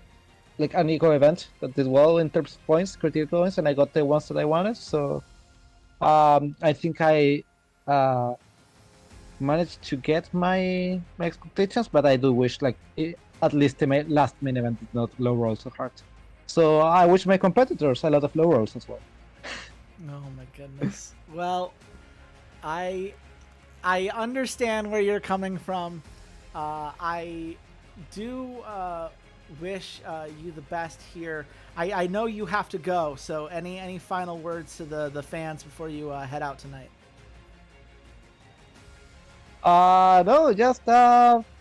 like an Nico event that did well in terms of points, critical points, and I got the ones that I wanted. So I think I managed to get my expectations, but I do wish like at least the last main event did not low roll so hard. So I wish my competitors a lot of low rolls as well. Oh my goodness. Well, I understand where you're coming from. I do wish you the best here. I know you have to go, so any final words to the fans before you head out tonight? No, just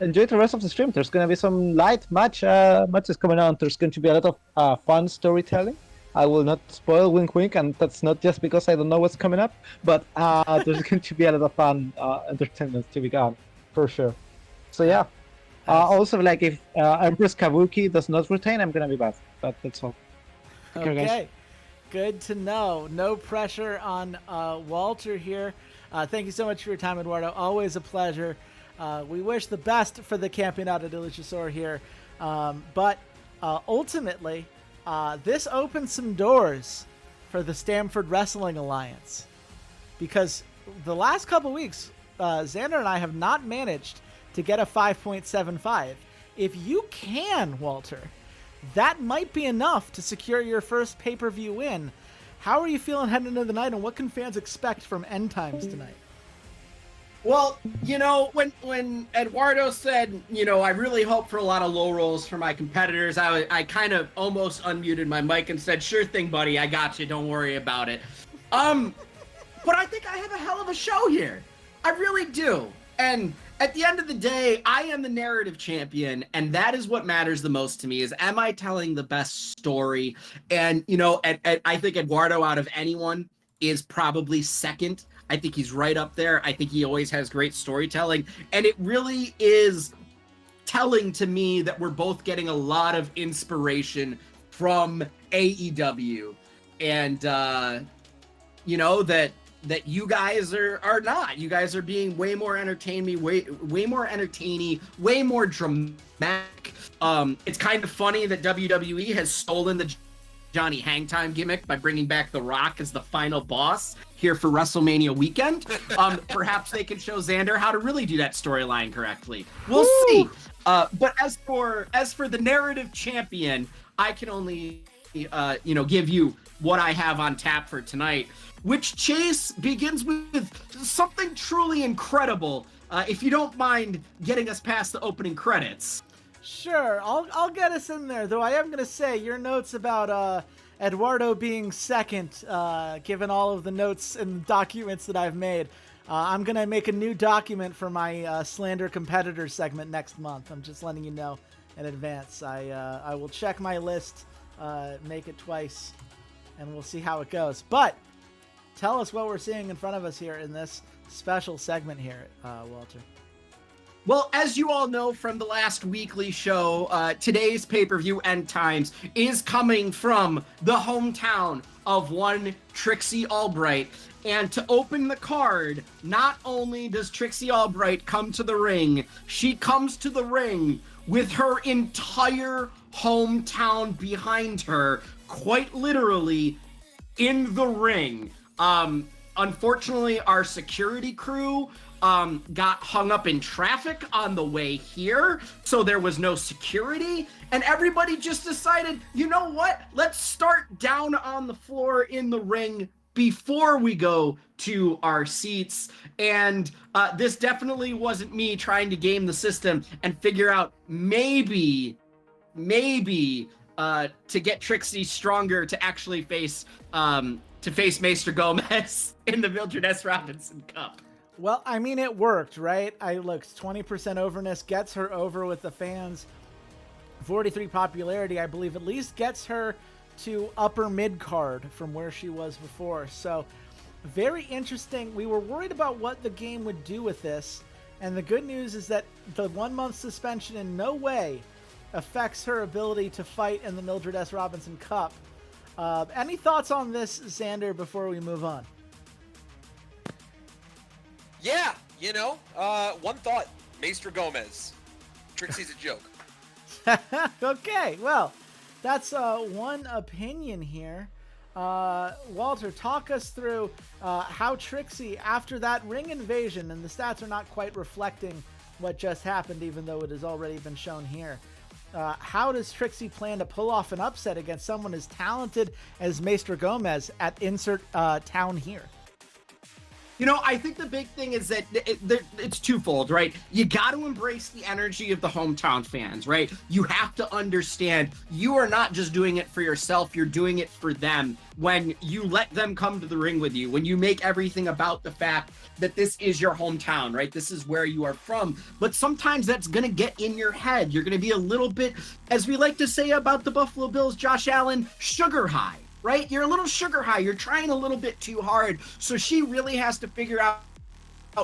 enjoy the rest of the stream. There's gonna be some light matches coming on. There's going to be a lot of fun storytelling. I will not spoil, wink wink, and that's not just because I don't know what's coming up, but there's going to be a lot of fun entertainment to be gone, for sure. So yeah. Also, like if Empress Kabuki does not retain, I'm gonna be bad. But that's all. Okay, good to know. No pressure on Walter here. Thank you so much for your time, Eduardo. Always a pleasure. We wish the best for the Campeonato de Luchasaur here. But ultimately, this opens some doors for the Stamford Wrestling Alliance. Because the last couple weeks, Xander and I have not managed to get a 5.75. If you can, Walter, that might be enough to secure your first pay-per-view win. How are you feeling heading into the night, and what can fans expect from End Times tonight? Well, you know, when Eduardo said, you know, I really hope for a lot of low rolls for my competitors, I kind of almost unmuted my mic and said, sure thing, buddy, I got you, don't worry about it. But I think I have a hell of a show here. I really do. And At the end of the day, I am the narrative champion, and that is what matters the most to me, is am I telling the best story? And, you know, I think Eduardo, out of anyone, is probably second. I think he's right up there. I think he always has great storytelling, and it really is telling to me that we're both getting a lot of inspiration from AEW. And, you know, that you guys are not. You guys are being way more entertaining, way more entertaining, way more dramatic. It's kind of funny that WWE has stolen the Johnny Hangtime gimmick by bringing back The Rock as the final boss here for WrestleMania weekend. Perhaps they can show Xander how to really do that storyline correctly. We'll see. But as for the narrative champion, I can only give you what I have on tap for tonight, which, Chase, begins with something truly incredible. If you don't mind getting us past the opening credits. Sure, I'll get us in there, though I am going to say your notes about Eduardo being second, given all of the notes and documents that I've made. I'm going to make a new document for my Slander Competitor segment next month. I'm just letting you know in advance. I will check my list, make it twice, and we'll see how it goes. But tell us what we're seeing in front of us here in this special segment here, Walter. Well, as you all know from the last weekly show, today's pay-per-view End Times is coming from the hometown of one Trixie Albright. And to open the card, not only does Trixie Albright come to the ring, she comes to the ring with her entire hometown behind her, quite literally in the ring. Unfortunately, our security crew got hung up in traffic on the way here, so there was no security, and everybody just decided, you know what? Let's start down on the floor in the ring before we go to our seats. And this definitely wasn't me trying to game the system and figure out maybe to get Trixie stronger to actually face Maester Gomez in the Mildred S. Robinson Cup. Well, I mean, it worked, right? 20% overness gets her over with the fans. 43 popularity, I believe, at least gets her to upper mid card from where she was before. So very interesting. We were worried about what the game would do with this. And the good news is that the 1 month suspension in no way affects her ability to fight in the Mildred S. Robinson Cup. Any thoughts on this, Xander, before we move on? Yeah, one thought. Maester Gomez. Trixie's a joke. Okay, well, that's one opinion here. Walter, talk us through how Trixie, after that ring invasion, and the stats are not quite reflecting what just happened, even though it has already been shown here. How does Trixie plan to pull off an upset against someone as talented as Maester Gomez at insert town here? I think the big thing is that it's twofold, right? You got to embrace the energy of the hometown fans, right? You have to understand you are not just doing it for yourself, you're doing it for them. When you let them come to the ring with you, when you make everything about the fact that this is your hometown, right? This is where you are from. But sometimes that's going to get in your head. You're going to be a little bit, as we like to say about the Buffalo Bills, Josh Allen, sugar high. Right? You're a little sugar high. You're trying a little bit too hard. So she really has to figure out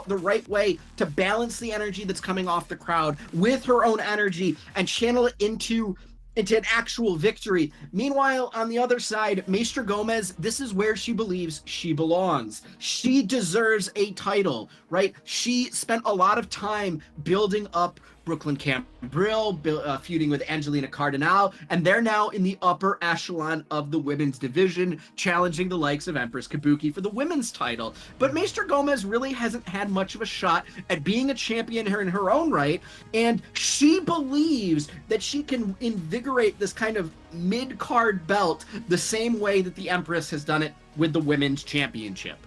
the right way to balance the energy that's coming off the crowd with her own energy and channel it into an actual victory. Meanwhile, on the other side, Maester Gomez, this is where she believes she belongs. She deserves a title, right? She spent a lot of time building up Brooklyn Cambril, feuding with Angelina Cardinal, and they're now in the upper echelon of the women's division, challenging the likes of Empress Kabuki for the women's title. But Maester Gomez really hasn't had much of a shot at being a champion in her own right, and she believes that she can invigorate this kind of mid-card belt the same way that the Empress has done it with the women's championship.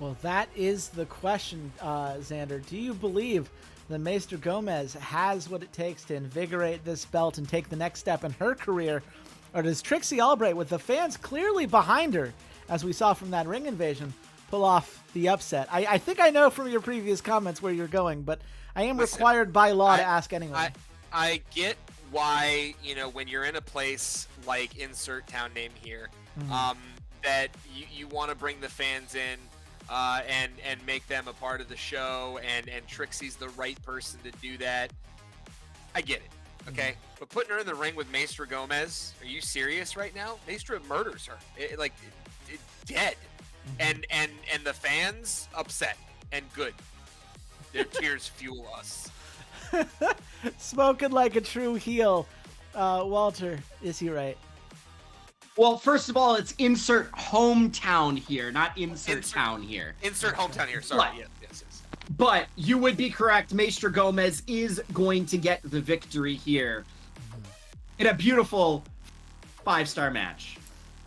Well, that is the question, Xander. Do you believe that Maester Gomez has what it takes to invigorate this belt and take the next step in her career? Or does Trixie Albright, with the fans clearly behind her, as we saw from that ring invasion, pull off the upset? I think I know from your previous comments where you're going, but I am Listen, required by law to ask anyway. I get why, when you're in a place like insert town name here, that you want to bring the fans in and make them a part of the show, and Trixie's the right person to do that. I get it, okay? But putting her in the ring with Maestra Gomez, are you serious right now? Maestra murders her, dead, and the fans upset and good. Their tears fuel us. Spoken like a true heel. Walter, is he right? Well, first of all, it's insert hometown here, not insert town here. Insert hometown here. Sorry. But, Yes. But you would be correct. Maestra Gomez is going to get the victory here in a beautiful 5-star match.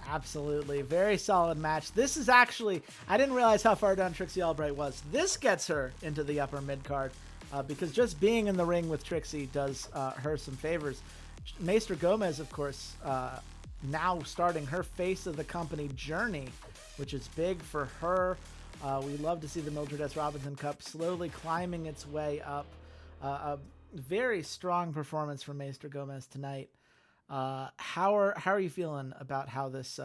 Absolutely. Very solid match. This is actually, I didn't realize how far down Trixie Albright was. This gets her into the upper mid card because just being in the ring with Trixie does her some favors. Maestra Gomez, of course, now starting her face of the company journey, which is big for her. We love to see the Mildred S. Robinson Cup slowly climbing its way up. A very strong performance from Maestra Gomez tonight. How are you feeling about how this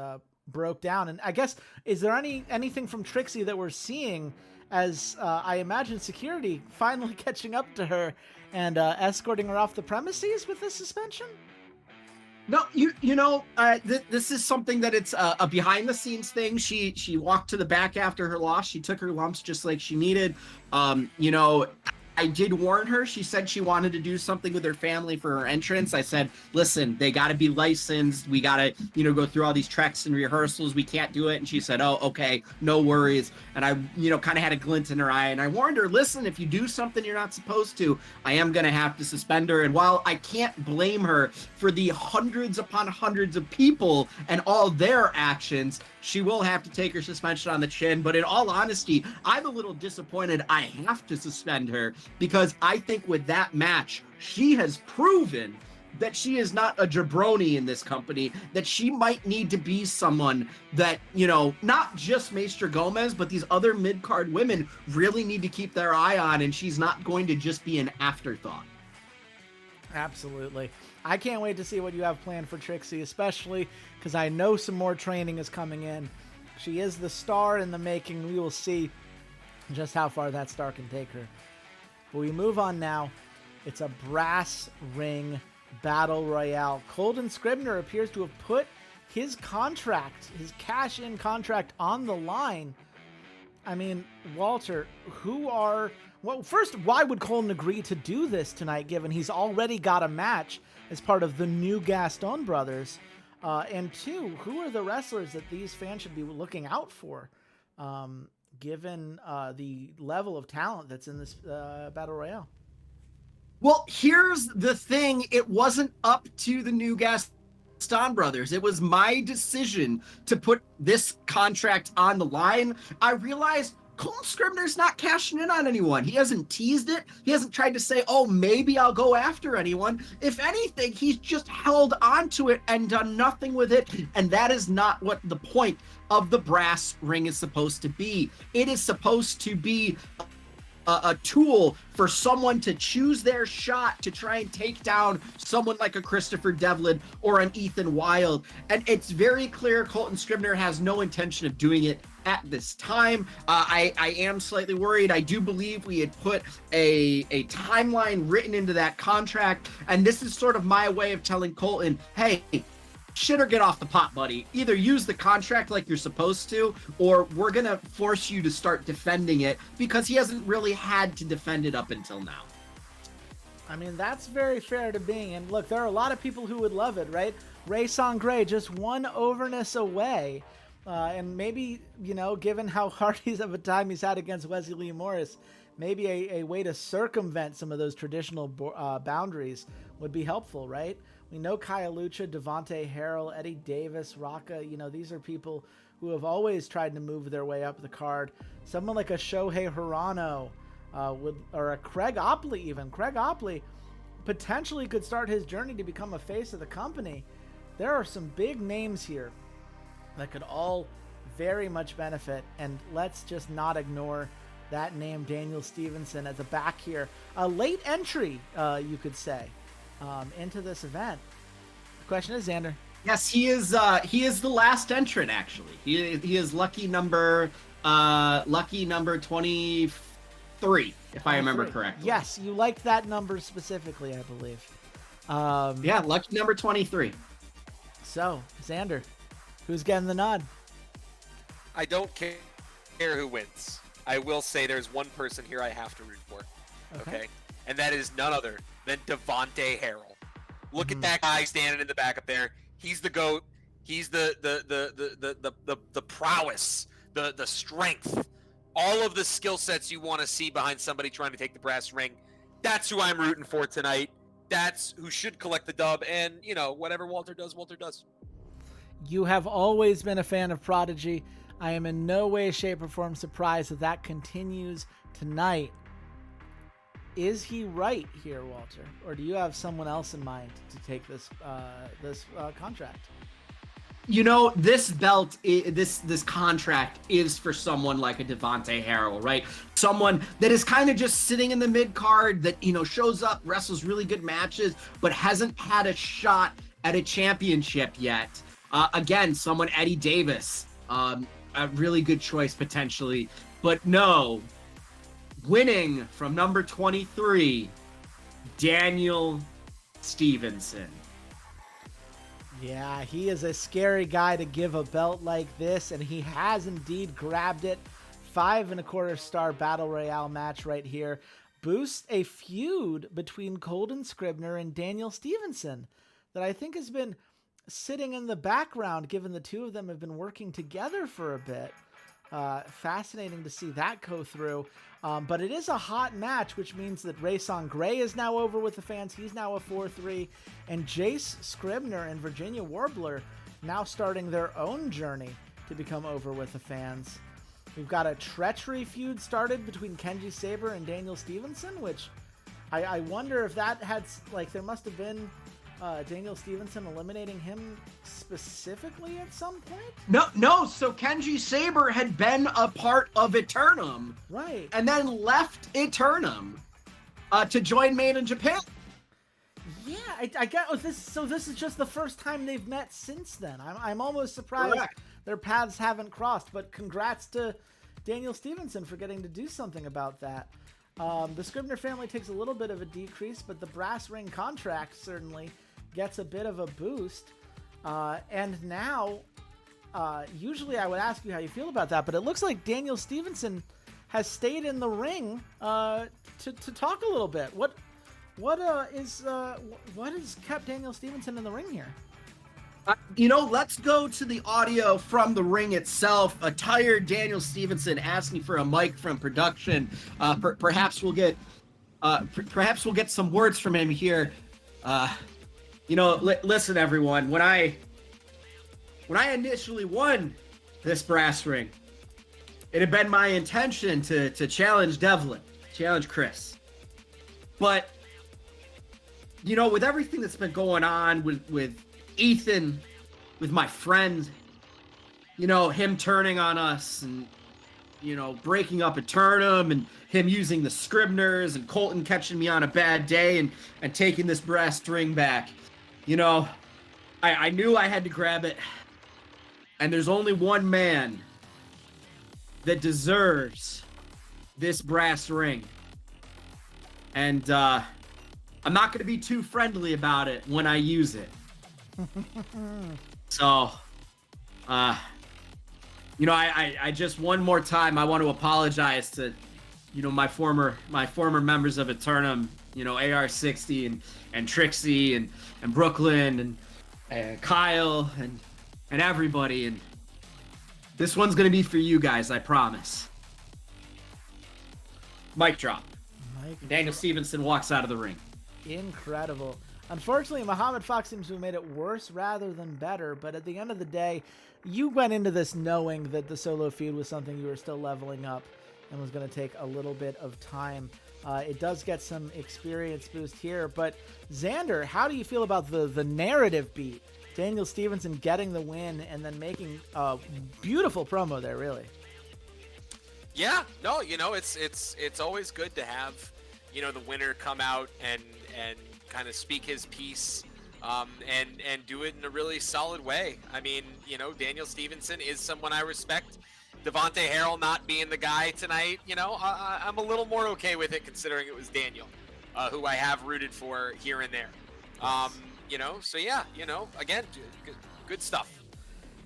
broke down? And I guess, is there anything from Trixie that we're seeing as I imagine security finally catching up to her and escorting her off the premises with this suspension? No, this is something that it's a behind the scenes thing. She walked to the back after her loss. She took her lumps just like she needed. I did warn her. She said she wanted to do something with her family for her entrance. I said, listen, they got to be licensed. We got to, go through all these treks and rehearsals. We can't do it. And she said, oh, okay, no worries. And I, kind of had a glint in her eye. And I warned her, listen, if you do something you're not supposed to, I am going to have to suspend her. And while I can't blame her for the hundreds upon hundreds of people and all their actions, she will have to take her suspension on the chin. But in all honesty, I'm a little disappointed I have to suspend her, because I think with that match, she has proven that she is not a jabroni in this company, that she might need to be someone that, not just Maestra Gomez, but these other mid-card women really need to keep their eye on, and she's not going to just be an afterthought. Absolutely. I can't wait to see what you have planned for Trixie, especially because I know some more training is coming in. She is the star in the making. We will see just how far that star can take her. But we move on now. It's a brass ring battle royale. Colton Scribner appears to have put his contract, his cash-in contract, on the line. I mean, Walter, first, why would Colton agree to do this tonight, given he's already got a match as part of the new Gaston brothers? And two, who are the wrestlers that these fans should be looking out for, given the level of talent that's in this battle royale? Well, here's the thing. It wasn't up to the new Gaston brothers. It was my decision to put this contract on the line. I realized Colton Scribner's not cashing in on anyone. He hasn't teased it. He hasn't tried to say, oh, maybe I'll go after anyone. If anything, he's just held onto it and done nothing with it. And that is not what the point of the brass ring is supposed to be. It is supposed to be a tool for someone to choose their shot to try and take down someone like a Christopher Devlin or an Ethan Wilde. And it's very clear Colton Scribner has no intention of doing it at this time. I am slightly worried. I do believe we had put a timeline written into that contract, and this is sort of my way of telling Colton, hey, shit or get off the pot, buddy. Either use the contract like you're supposed to, or we're gonna force you to start defending it, because he hasn't really had to defend it up until now. I mean, that's very fair to being. And look, there are a lot of people who would love it, right? Ray Sangre just one overness away. And maybe, given how hard of a time he's had against Wesley Lee Morris, maybe a way to circumvent some of those traditional boundaries would be helpful, right? We know Kaya Lucha, Devontae Harrell, Eddie Davis, Raka. These are people who have always tried to move their way up the card. Someone like a Shohei Hirano, or a Craig Opley even. Craig Opley potentially could start his journey to become a face of the company. There are some big names here that could all very much benefit. And let's just not ignore that name, Daniel Stevenson, at the back here. A late entry, you could say, into this event. The question is, Xander. Yes, he is the last entrant, actually. He is lucky number 23, if I remember correctly. Yes, you liked that number specifically, I believe. Yeah, lucky number 23. So, Xander, who's getting the nod? I don't care who wins. I will say there's one person here I have to root for. Okay? And that is none other than Devontae Harrell. Look at that guy standing in the back up there. He's the GOAT. He's the prowess, the strength, all of the skill sets you want to see behind somebody trying to take the brass ring. That's who I'm rooting for tonight. That's who should collect the dub. And, you know, whatever Walter does, Walter does. You have always been a fan of Prodigy. I am in no way, shape, or form surprised that that continues tonight. Is he right here, Walter? Or do you have someone else in mind to take this contract? You know, this belt, this contract is for someone like a Devontae Harrell, right? Someone that is kind of just sitting in the mid card that, you know, shows up, wrestles really good matches, but hasn't had a shot at a championship yet. Again, someone Eddie Davis, a really good choice potentially, but no, winning from number 23, Daniel Stevenson. Yeah, he is a scary guy to give a belt like this, and he has indeed grabbed it. 5 1/4 star battle royale match right here. Boosts a feud between Colden Scribner and Daniel Stevenson that I think has been sitting in the background, given the two of them have been working together for a bit. Fascinating to see that go through. But it is a hot match, which means that Rayson Gray is now over with the fans. He's now a 4-3. And Jace Scribner and Virginia Warbler now starting their own journey to become over with the fans. We've got a treachery feud started between Kenji Saber and Daniel Stevenson, which I wonder if that had, like, there must have been Daniel Stevenson eliminating him specifically at some point? No. So Kenji Saber had been a part of Eternum, right, and then left Eternum to join Made in Japan. Yeah, I get this. So this is just the first time they've met since then. I'm almost surprised their paths haven't crossed. But congrats to Daniel Stevenson for getting to do something about that. The Scribner family takes a little bit of a decrease, but the brass ring contract certainly gets a bit of a boost. And now, usually I would ask you how you feel about that, but it looks like Daniel Stevenson has stayed in the ring to talk a little bit. What has kept Daniel Stevenson in the ring here? Let's go to the audio from the ring itself. A tired Daniel Stevenson asking for a mic from production. Perhaps we'll get some words from him here. Listen, everyone. When I initially won this brass ring, it had been my intention to challenge Devlin, challenge Chris. But with everything that's been going on with Ethan, with my friend, him turning on us and, breaking up Eternum and him using the Scribners and Colton catching me on a bad day and taking this brass ring back. I knew I had to grab it. And there's only one man that deserves this brass ring. And I'm not going to be too friendly about it when I use it. So, I just one more time I want to apologize to, my former members of Eternum, AR60 and Trixie and Brooklyn and Kyle and everybody. And this one's gonna be for you guys, I promise. Mic drop. Daniel Stevenson walks out of the ring. Incredible. Unfortunately, Muhammad Fox seems to have made it worse rather than better, but at the end of the day, you went into this knowing that the solo feud was something you were still leveling up and was going to take a little bit of time. It does get some experience boost here, but Xander, how do you feel about the narrative beat Daniel Stevenson getting the win and then making a beautiful promo there, really. Yeah, no, it's always good to have, the winner come out and kind of speak his piece, and do it in a really solid way. I mean, Daniel Stevenson is someone I respect. Devontae Harrell not being the guy tonight, I'm a little more okay with it considering it was Daniel, who I have rooted for here and there. So yeah, again, good stuff.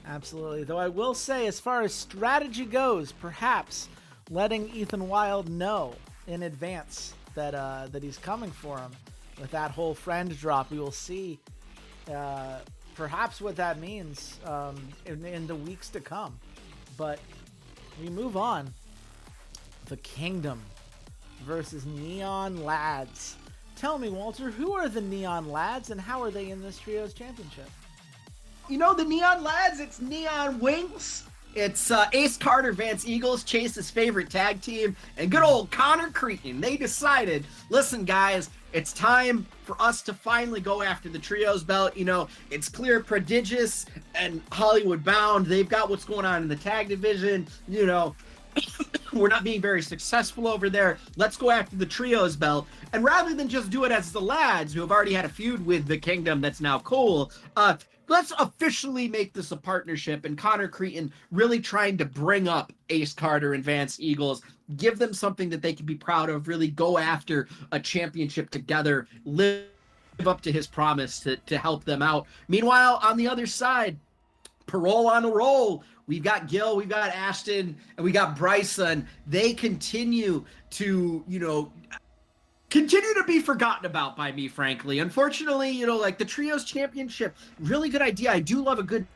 Absolutely. Though I will say, as far as strategy goes, perhaps letting Ethan Wild know in advance that he's coming for him with that whole friend drop. We will see perhaps what that means in the weeks to come. But we move on. The Kingdom versus Neon Lads. Tell me, Walter, who are the Neon Lads and how are they in this Trios Championship? The Neon Lads, it's Neon Wings. It's Ace Carter, Vance Eagles, Chase's favorite tag team, and good old Connor Cretan. They decided, listen, guys, it's time for us to finally go after the Trios belt. It's clear Prodigious and Hollywood Bound. They've got what's going on in the tag division. We're not being very successful over there. Let's go after the Trios belt. And rather than just do it as the Lads, who have already had a feud with the Kingdom that's now cool, let's officially make this a partnership. And Connor Cretan really trying to bring up Ace Carter and Vance Eagles, give them something that they can be proud of, really go after a championship together, live up to his promise to help them out. Meanwhile, on the other side, Parole on a roll. We've got Gil, we've got Ashton, and we got Bryson. They continue to, continue to be forgotten about by me, frankly. Unfortunately, like the Trios Championship, really good idea. I do love a good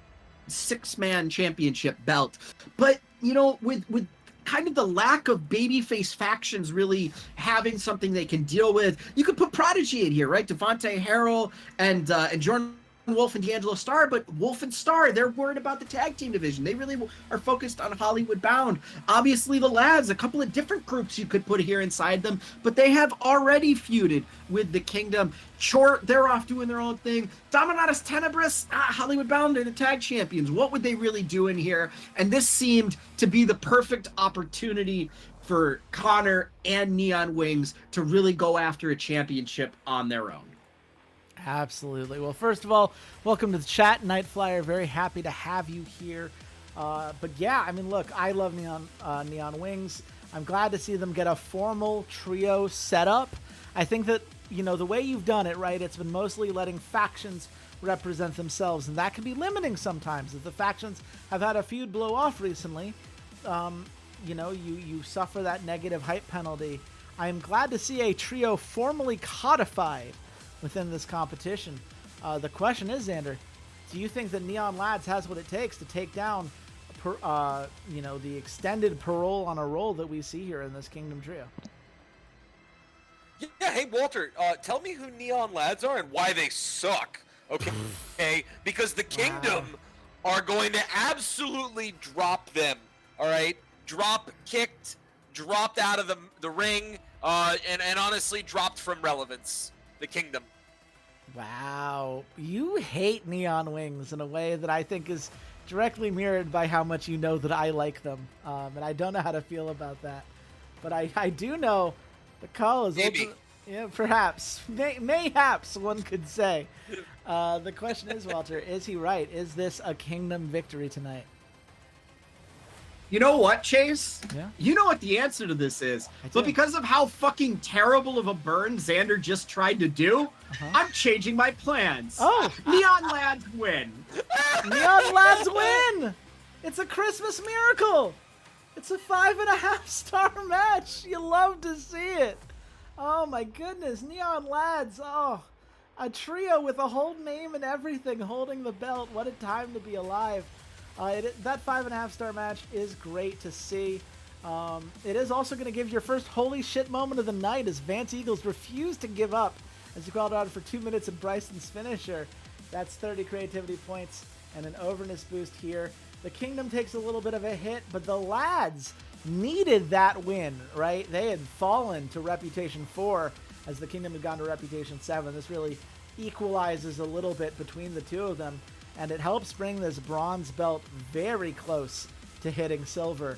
6-man championship belt. But, with kind of the lack of babyface factions really having something they can deal with, you could put Prodigy in here, right? Devontae Harrell and Jordan Wolf and D'Angelo Starr, but Wolf and Starr, they're worried about the tag team division. They really are focused on Hollywood Bound. Obviously, the Lads, a couple of different groups you could put here inside them, but they have already feuded with the Kingdom. Sure, they're off doing their own thing. Dominatus Tenebris, Hollywood Bound, and the tag champions. What would they really do in here? And this seemed to be the perfect opportunity for Connor and Neon Wings to really go after a championship on their own. Absolutely. Well, first of all, welcome to the chat, Night Flyer. Very happy to have you here. But yeah, I mean, look, I love Neon Wings. I'm glad to see them get a formal trio setup. I think that, the way you've done it, right, it's been mostly letting factions represent themselves, and that can be limiting sometimes. If the factions have had a feud blow off recently, you suffer that negative hype penalty. I am glad to see a trio formally codified within this competition. The question is, Xander, do you think that Neon Lads has what it takes to take down, the extended Parole on a roll that we see here in this Kingdom trio? Yeah, hey Walter, tell me who Neon Lads are and why they suck. Okay, because the Kingdom are going to absolutely drop them. All right, kicked, dropped out of the ring, and honestly dropped from relevance. The Kingdom. Wow, you hate Neon Wings in a way that I think is directly mirrored by how much you know that I like them, and I don't know how to feel about that. But I do know the call is maybe. Yeah, perhaps, mayhaps one could say. The question is, Walter, is he right? Is this a Kingdom victory tonight? You know what, Chase? Yeah. You know what the answer to this is. But because of how fucking terrible of a burn Xander just tried to do, I'm changing my plans. Oh! Neon Lads win. Neon Lads win! It's a Christmas miracle! It's a 5.5-star match! You love to see it! Oh my goodness, Neon Lads, oh. A trio with a whole name and everything holding the belt. What a time to be alive. That 5.5-star match is great to see. It is also going to give your first holy shit moment of the night as Vance Eagles refuse to give up as you called out for 2 minutes in Bryson's finisher. That's 30 creativity points and an overness boost here. The Kingdom takes a little bit of a hit, but the Lads needed that win, right? They had fallen to Reputation 4 as the Kingdom had gone to Reputation 7. This really equalizes a little bit between the two of them. and it helps bring this bronze belt very close to hitting silver.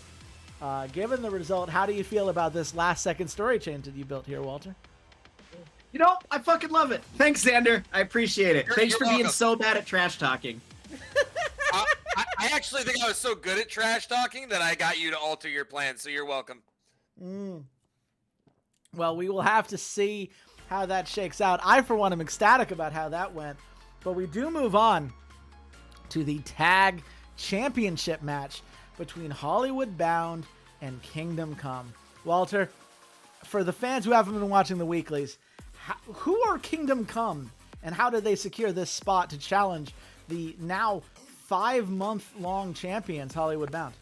Given the result, how do you feel about this last-second story change that you built here, Walter? You know, I fucking love it. Thanks, Xander. I appreciate it. Thanks you're for being welcome. so bad at trash talking. I actually think I was so good at trash talking that I got you to alter your plans, so you're welcome. Well, we will have to see how that shakes out. I, for one, am ecstatic about how that went. But we do move on to the tag championship match between Hollywood Bound and Kingdom Come. Walter, for the fans who haven't been watching the weeklies, who are Kingdom Come and how did they secure this spot to challenge the now 5-month-long champions, Hollywood Bound?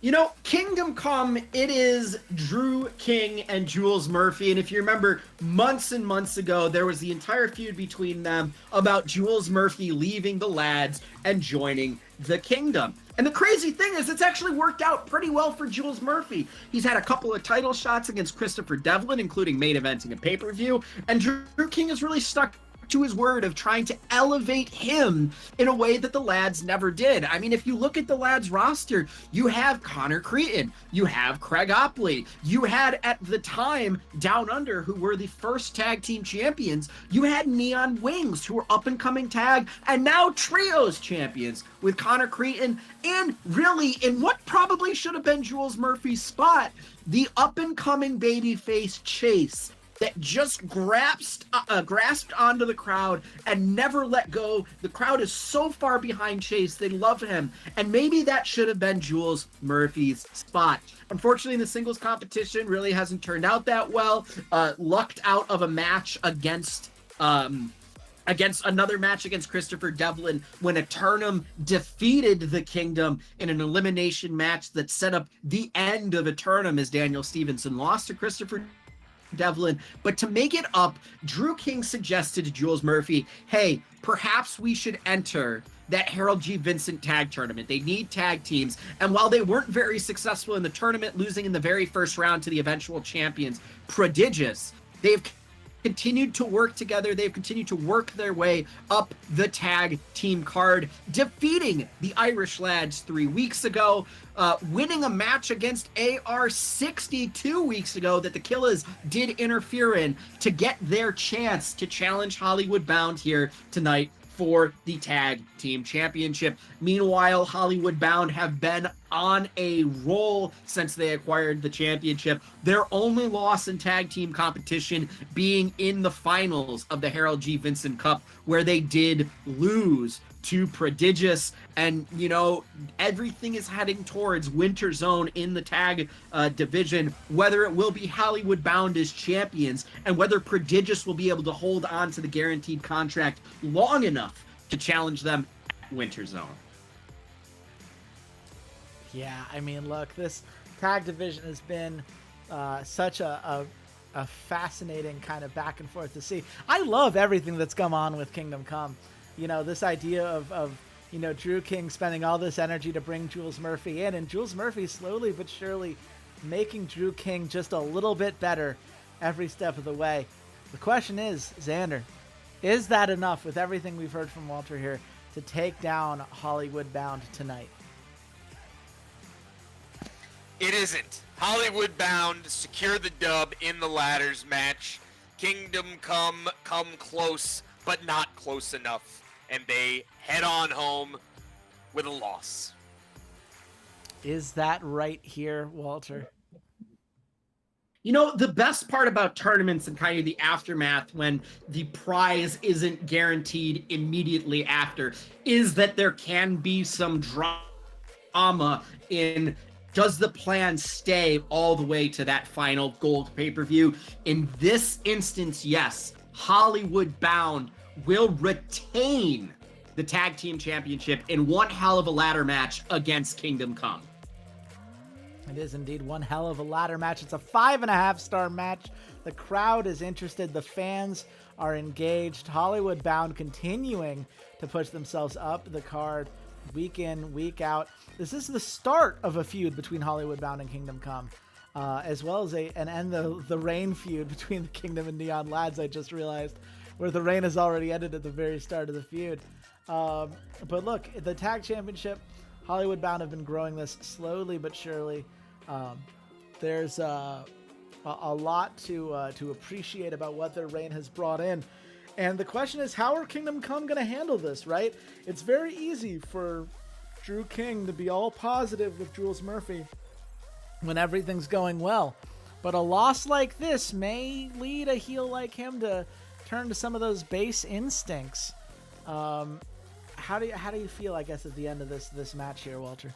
You know, Kingdom Come, it is Drew King and Jules Murphy. And if you remember, months and months ago, there was the entire feud between them about Jules Murphy leaving the lads and joining the Kingdom. And the crazy thing is, it's actually worked out pretty well for Jules Murphy. He's had a couple of title shots against Christopher Devlin, including main eventing a pay-per-view. And Drew King has really stuck to his word of trying to elevate him in a way that the lads never did. I mean, if you look at the lads roster, you have Connor Cretin, you have Craig Opley, you had at the time Down Under, who were the first tag team champions, you had Neon Wings, who were up and coming tag, and now trios champions with Connor Cretin, and really in what probably should have been Jules Murphy's spot, the up and coming babyface Chase, that just grasped onto the crowd and never let go. The crowd is so far behind Chase. They love him. And maybe that should have been Jules Murphy's spot. Unfortunately, the singles competition really hasn't turned out that well. Lucked out of a match against another match against Christopher Devlin when Eternum defeated the Kingdom in an elimination match that set up the end of Eternum as Daniel Stevenson lost to Christopher Devlin. But to make it up, Drew King suggested to Jules Murphy, hey, perhaps we should enter that Harold G. Vincent tag tournament. They need tag teams. And while they weren't very successful in the tournament, losing in the very first round to the eventual champions, Prodigious, they've continued to work together. They've continued to work their way up the tag team card, defeating the Irish Lads 3 weeks ago, winning a match against AR 62 weeks ago that the Killers did interfere in to get their chance to challenge Hollywood Bound here tonight for the tag team championship. Meanwhile, Hollywood Bound have been on a roll since they acquired the championship. Their only loss in tag team competition being in the finals of the Harold G. Vincent Cup, where they did lose to Prodigious. And, you know, everything is heading towards Winter Zone in the tag division, whether it will be Hollywood Bound as champions and whether Prodigious will be able to hold on to the guaranteed contract long enough to challenge them at Winter Zone. Yeah, I mean, look, this tag division has been such a fascinating kind of back and forth to see. I love everything that's come on with Kingdom Come. You know, this idea of you know, Drew King spending all this energy to bring Jules Murphy in, and Jules Murphy slowly but surely making Drew King just a little bit better every step of the way. The question is, Xander, is that enough with everything we've heard from Walter here to take down Hollywood Bound tonight? It isn't. Hollywood Bound secure the dub in the ladders match. Kingdom Come close, but not close enough. And they head on home with a loss. Is that right here, Walter? You know, the best part about tournaments and kind of the aftermath when the prize isn't guaranteed immediately after is that there can be some drama in, does the plan stay all the way to that final gold pay-per-view? In this instance, yes, Hollywood Bound will retain the tag team championship in one hell of a ladder match against Kingdom Come. It is indeed one hell of a ladder match. It's a 5.5-star match. The crowd is interested. The fans are engaged. Hollywood Bound continuing to push themselves up the card week in, week out. This is the start of a feud between Hollywood Bound and Kingdom Come, as well as the Reign feud between the Kingdom and Neon Lads, I just realized, where the Reign has already ended at the very start of the feud. But look, the tag championship, Hollywood Bound have been growing this slowly but surely. There's a lot to appreciate about what their reign has brought in. And the question is, how are Kingdom Come going to handle this, right? It's very easy for Drew King to be all positive with Jules Murphy when everything's going well. But a loss like this may lead a heel like him to turn to some of those base instincts. How do you feel, I guess, at the end of this match here, Walter?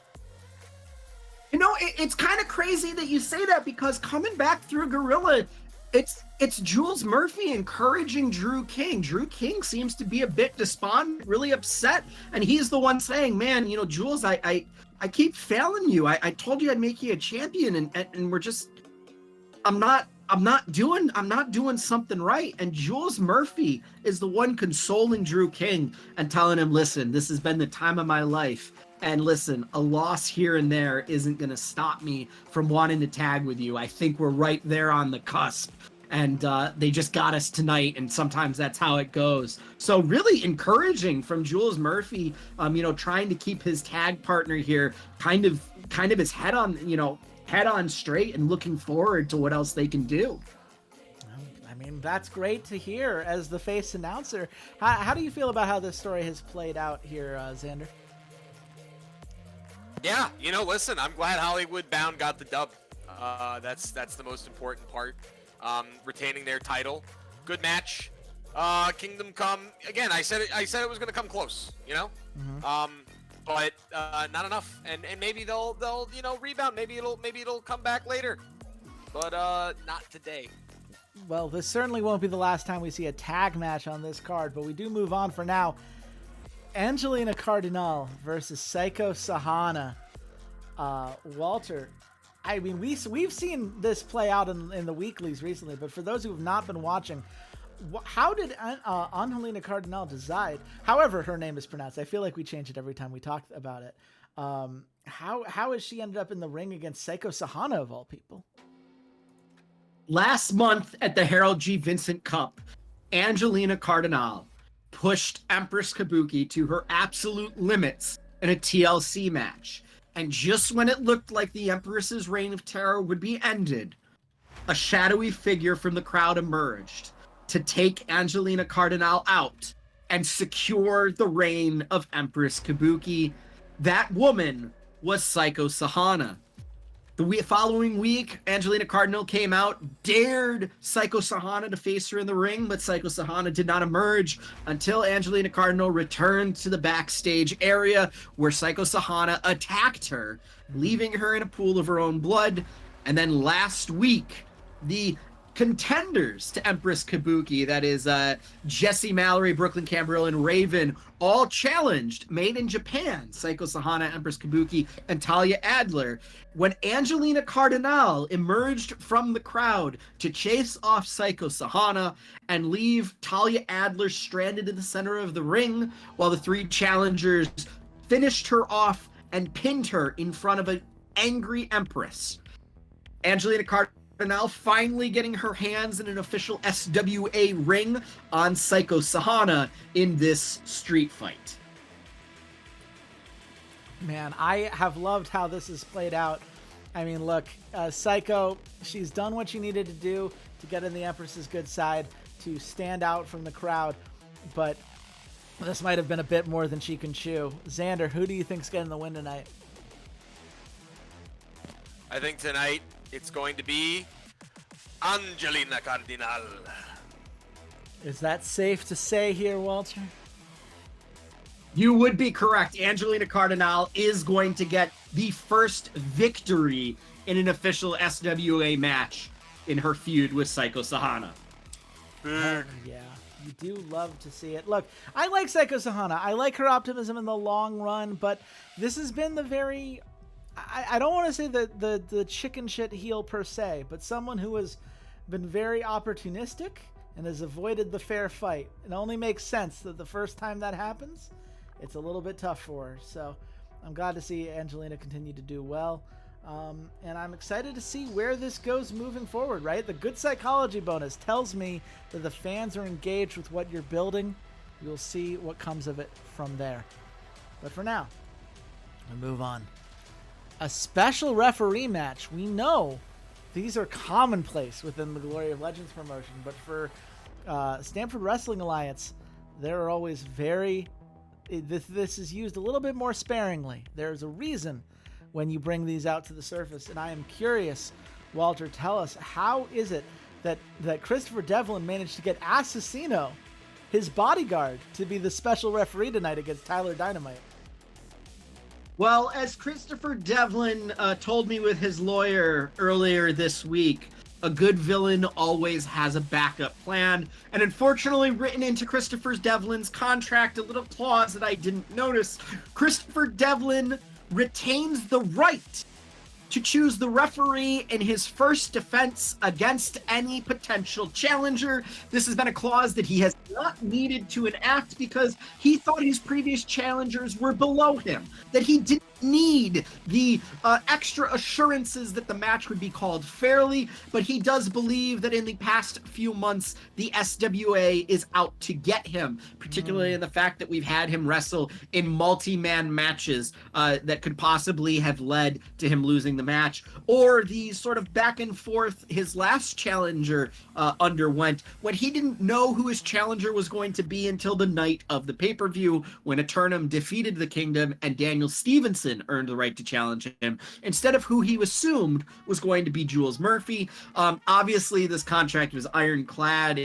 You know, it's kind of crazy that you say that, because coming back through Gorilla, it's Jules Murphy encouraging Drew King. Drew King seems to be a bit despondent, really upset, and he's the one saying, "Man, you know, Jules, I keep failing you. I told you I'd make you a champion, and we're just, I'm not doing something right." And Jules Murphy is the one consoling Drew King and telling him, "Listen, this has been the time of my life. And listen, a loss here and there isn't going to stop me from wanting to tag with you. I think we're right there on the cusp. And they just got us tonight, and sometimes that's how it goes." So really encouraging from Jules Murphy, trying to keep his tag partner here kind of his head on straight and looking forward to what else they can do. I mean, that's great to hear as the face announcer. How do you feel about how this story has played out here, Xander? Yeah, listen, I'm glad Hollywood Bound got the dub. That's the most important part. Retaining their title, good match. Kingdom Come again. I said it was going to come close, but not enough. And maybe they'll rebound. Maybe it'll come back later, but not today. Well, this certainly won't be the last time we see a tag match on this card, but we do move on for now. Angelina Cardinal versus Psycho Sahana. Walter, I mean, we've seen this play out in the weeklies recently, but for those who have not been watching, how did Angelina Cardinal decide? However her name is pronounced. I feel like we change it every time we talk about it. How has she ended up in the ring against Psycho Sahana, of all people? Last month at the Harold G. Vincent Cup, Angelina Cardinal pushed Empress Kabuki to her absolute limits in a TLC match. And just when it looked like the Empress's reign of terror would be ended, a shadowy figure from the crowd emerged to take Angelina Cardinal out and secure the reign of Empress Kabuki. That woman was Psycho Sahana. The following week, Angelina Cardinal came out, dared Psycho Sahana to face her in the ring, but Psycho Sahana did not emerge until Angelina Cardinal returned to the backstage area where Psycho Sahana attacked her, leaving her in a pool of her own blood. And then last week, the contenders to Empress Kabuki, that is Jessie Mallory, Brooklyn Cambrille, and Raven, all challenged Made in Japan, Psycho Sahana, Empress Kabuki, and Talia Adler. When Angelina Cardinal emerged from the crowd to chase off Psycho Sahana and leave Talia Adler stranded in the center of the ring, while the three challengers finished her off and pinned her in front of an angry Empress. Angelina Cardinal finally getting her hands in an official SWA ring on Psycho Sahana in this street fight. Man, I have loved how this has played out. I mean, look, Psycho, she's done what she needed to do to get in the Empress's good side, to stand out from the crowd, but this might have been a bit more than she can chew. Xander, who do you think's getting the win tonight? I think tonight it's going to be Angelina Cardinal. Is that safe to say here, Walter? You would be correct. Angelina Cardinal is going to get the first victory in an official SWA match in her feud with Psycho Sahana. Oh, yeah, you do love to see it. Look, I like Psycho Sahana. I like her optimism in the long run, but this has been the very... I don't want to say the chicken shit heel per se, but someone who has been very opportunistic and has avoided the fair fight. It only makes sense that the first time that happens, it's a little bit tough for her. So I'm glad to see Angelina continue to do well. And I'm excited to see where this goes moving forward, right? The good psychology bonus tells me that the fans are engaged with what you're building. We'll see what comes of it from there. But for now, we'll move on. A special referee match. We know these are commonplace within the Glory of Legends promotion, but for Stanford Wrestling Alliance, they're always this is used a little bit more sparingly. There's a reason when you bring these out to the surface, and I am curious, Walter, tell us, how is it that Christopher Devlin managed to get Assassino, his bodyguard, to be the special referee tonight against Tyler Dynamite? Well, as Christopher Devlin told me with his lawyer earlier this week, a good villain always has a backup plan. And unfortunately, written into Christopher Devlin's contract, a little clause that I didn't notice, Christopher Devlin retains the right to choose the referee in his first defense against any potential challenger. This has been a clause that he has not needed to enact because he thought his previous challengers were below him, that he didn't need the extra assurances that the match would be called fairly, but he does believe that in the past few months, the SWA is out to get him, particularly in the fact that we've had him wrestle in multi-man matches that could possibly have led to him losing the match, or the sort of back and forth his last challenger underwent when he didn't know who his challenger was going to be until the night of the pay-per-view, when Eternum defeated the Kingdom and Daniel Stevenson earned the right to challenge him instead of who he assumed was going to be Jules Murphy. Obviously, this contract was ironclad.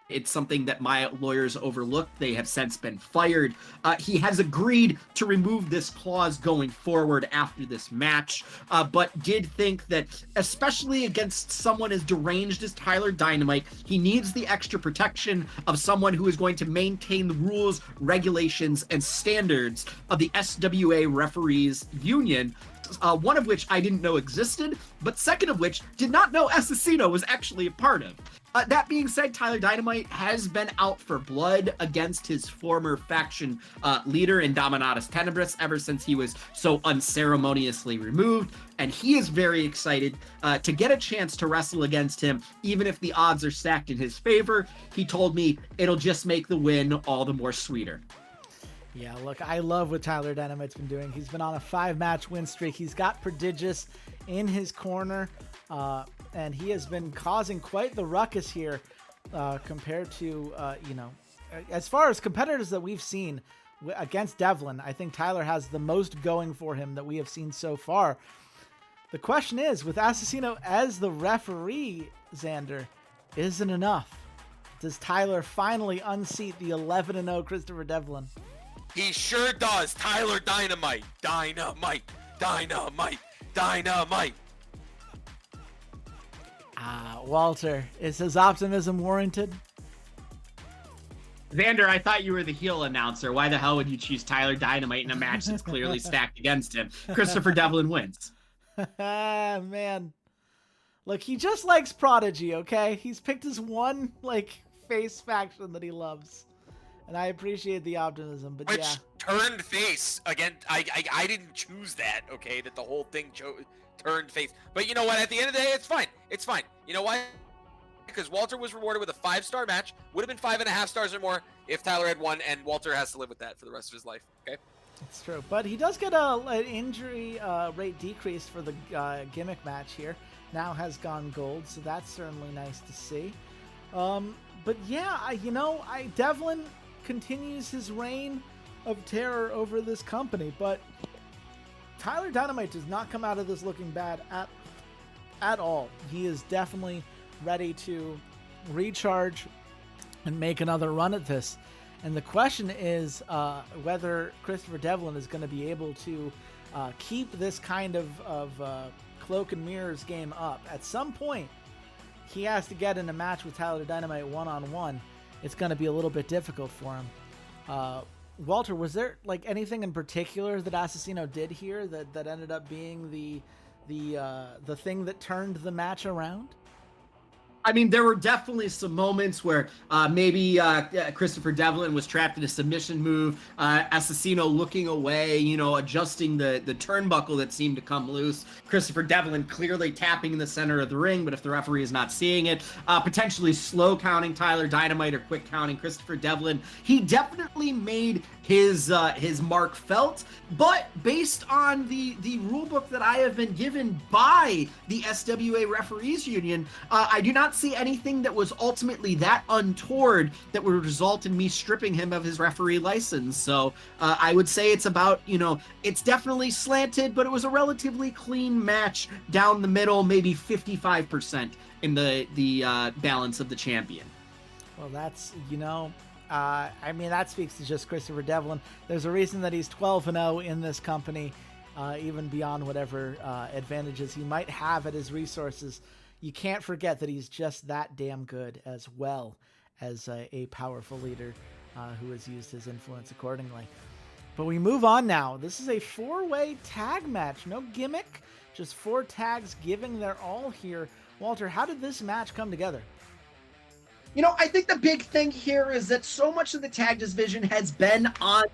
It's something that my lawyers overlooked. They have since been fired. He has agreed to remove this clause going forward after this match, but did think that, especially against someone as deranged as Tyler Dynamite, he needs the extra protection of someone who is going to maintain the rules, regulations, and standards of the SWA Referees Union, one of which I didn't know existed, but second of which did not know Assassino was actually a part of. That being said, Tyler Dynamite has been out for blood against his former faction leader Indominatus Tenebris ever since he was so unceremoniously removed, and he is very excited to get a chance to wrestle against him, even if the odds are stacked in his favor. He told me it'll just make the win all the more sweeter. Yeah, look, I love what Tyler Dynamite's been doing. He's been on a 5-match win streak. He's got Prodigious in his corner, and he has been causing quite the ruckus here compared to, as far as competitors that we've seen against Devlin, I think Tyler has the most going for him that we have seen so far. The question is, with Assassino as the referee, Xander, isn't enough. Does Tyler finally unseat the 11-0 Christopher Devlin? He sure does. Tyler Dynamite. Dynamite. Dynamite. Dynamite. Walter, is his optimism warranted? Xander, I thought you were the heel announcer. Why the hell would you choose Tyler Dynamite in a match that's clearly stacked against him? Christopher Devlin wins. Man. Look, he just likes Prodigy, okay? He's picked his one, face faction that he loves. And I appreciate the optimism, but Which yeah. turned face again. I didn't choose that. Okay, that the whole thing turned face. But you know what? At the end of the day, it's fine. It's fine. You know why? Because Walter was rewarded with a 5-star match. Would have been 5.5 stars or more if Tyler had won, and Walter has to live with that for the rest of his life. Okay. It's true, but he does get an injury rate decrease for the gimmick match here. Now has gone gold, so that's certainly nice to see. But yeah, Devlin continues his reign of terror over this company, but Tyler Dynamite does not come out of this looking bad at all. He is definitely ready to recharge and make another run at this. And the question is whether Christopher Devlin is going to be able to keep this kind of cloak and mirrors game up. At some point, he has to get in a match with Tyler Dynamite one-on-one. It's going to be a little bit difficult for him. Walter, was there anything in particular that Assassino did here that ended up being the thing that turned the match around? I mean, there were definitely some moments where maybe Christopher Devlin was trapped in a submission move, Assassino looking away, adjusting the turnbuckle that seemed to come loose. Christopher Devlin clearly tapping in the center of the ring, but if the referee is not seeing it, potentially slow counting Tyler Dynamite or quick counting Christopher Devlin. He definitely made his mark felt, but based on the rule book that I have been given by the SWA Referees Union, I do not see anything that was ultimately that untoward that would result in me stripping him of his referee license. So I would say it's about, it's definitely slanted, but it was a relatively clean match down the middle, maybe 55% in the balance of the champion. Well, that's, I mean, that speaks to just Christopher Devlin. There's a reason that he's 12-0 in this company, even beyond whatever advantages he might have at his resources. You can't forget that he's just that damn good, as well as a powerful leader who has used his influence accordingly. But we move on now. This is a 4-way tag match. No gimmick, just 4 tags giving their all here. Walter, how did this match come together? I think the big thing here is that so much of the tag division has been on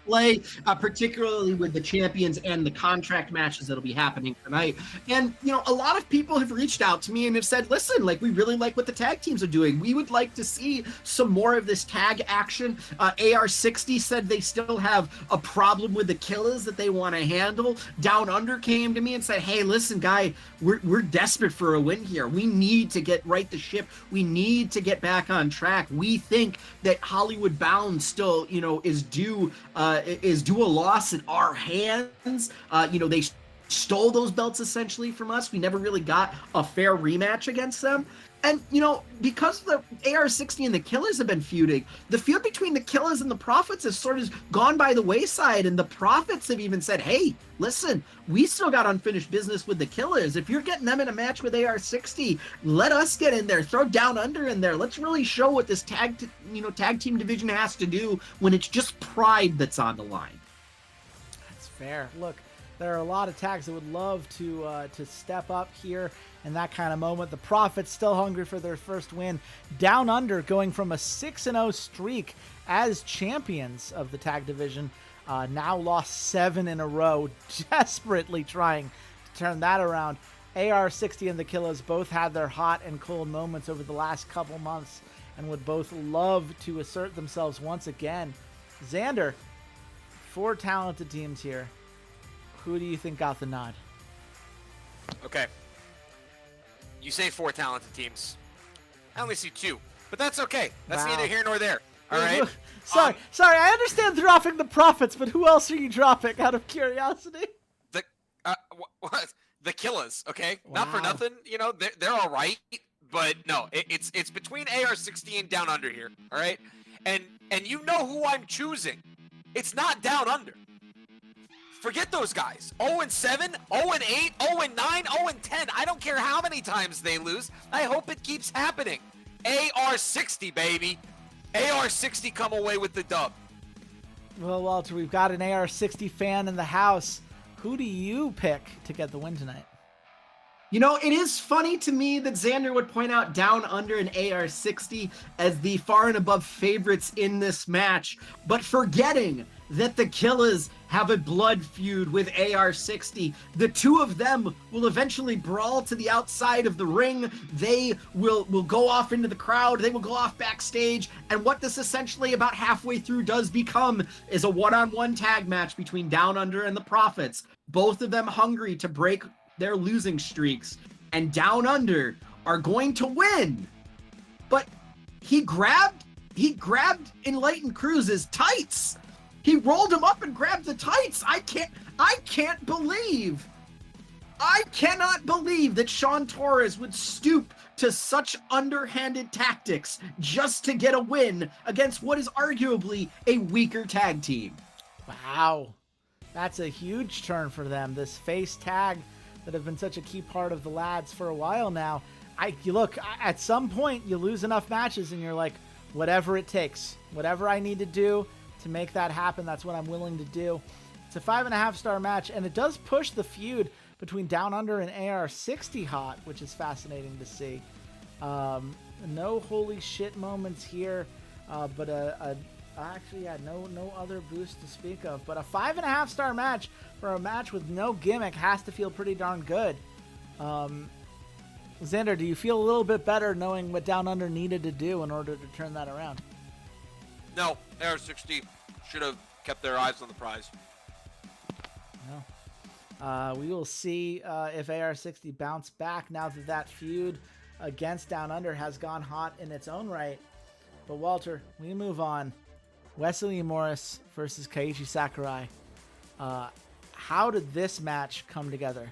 display, particularly with the champions and the contract matches that'll be happening tonight. And, a lot of people have reached out to me and have said, listen, we really like what the tag teams are doing. We would like to see some more of this tag action. AR60 said they still have a problem with the Killers that they want to handle. Down Under came to me and said, hey, listen, guy, we're desperate for a win here. We need to get right the ship. We need to get back on track. We think that Hollywood Bound still, is due a loss in our hands. They stole those belts essentially from us. We never really got a fair rematch against them. And, because the AR60 and the Killers have been feuding, the feud between the Killers and the Profits has sort of gone by the wayside. And the Profits have even said, hey, listen, we still got unfinished business with the Killers. If you're getting them in a match with AR60, let us get in there. Throw Down Under in there. Let's really show what this tag team division has to do when it's just pride that's on the line. That's fair. Look, there are a lot of tags that would love to step up here in that kind of moment. The Profits still hungry for their first win. Down Under going from a 6-0 streak as champions of the tag division, now lost 7 in a row, desperately trying to turn that around. AR60 and the Killers both had their hot and cold moments over the last couple months and would both love to assert themselves once again. Xander, 4 talented teams here. Who do you think got the nod? Okay. You say 4 talented teams. I only see 2, but that's okay. That's Wow. neither here nor there. All right. Sorry. I understand dropping the Profits, but who else are you dropping out of curiosity? The Killers. Okay. Not for Wow. nothing. They're all right, but no, it's between AR60 and Down Under here. All right. And you know who I'm choosing. It's not Down Under. Forget those guys. 0-7, 0-8, 0-9, 0-10. I don't care how many times they lose. I hope it keeps happening. AR60, baby. AR60 come away with the dub. Well, Walter, we've got an AR60 fan in the house. Who do you pick to get the win tonight? It is funny to me that Xander would point out Down Under and AR60 as the far and above favorites in this match, but forgetting that the Killers have a blood feud with AR60. The two of them will eventually brawl to the outside of the ring. They will go off into the crowd. They will go off backstage. And what this essentially about halfway through does become is a one-on-one tag match between Down Under and the Profits. Both of them hungry to break their losing streaks. And Down Under are going to win. But he grabbed Enlightened Cruz's tights. He rolled him up and grabbed the tights. I cannot believe that Sean Torres would stoop to such underhanded tactics just to get a win against what is arguably a weaker tag team. Wow. That's a huge turn for them. This face tag that have been such a key part of the lads for a while now. Look, at some point you lose enough matches and you're like, whatever it takes, whatever I need to do to make that happen, that's what I'm willing to do. It's a 5.5-star match, and it does push the feud between Down Under and AR60 hot, which is fascinating to see. No holy shit moments here, but actually, yeah, no other boost to speak of. But a 5.5 star match for a match with no gimmick has to feel pretty darn good. Xander, do you feel a little bit better knowing what Down Under needed to do in order to turn that around? No, AR60 should have kept their eyes on the prize. No. We will see if AR60 bounce back now that that feud against Down Under has gone hot in its own right. But Walter, we move on. Wesley Morris versus Keiichi Sakurai. How did this match come together?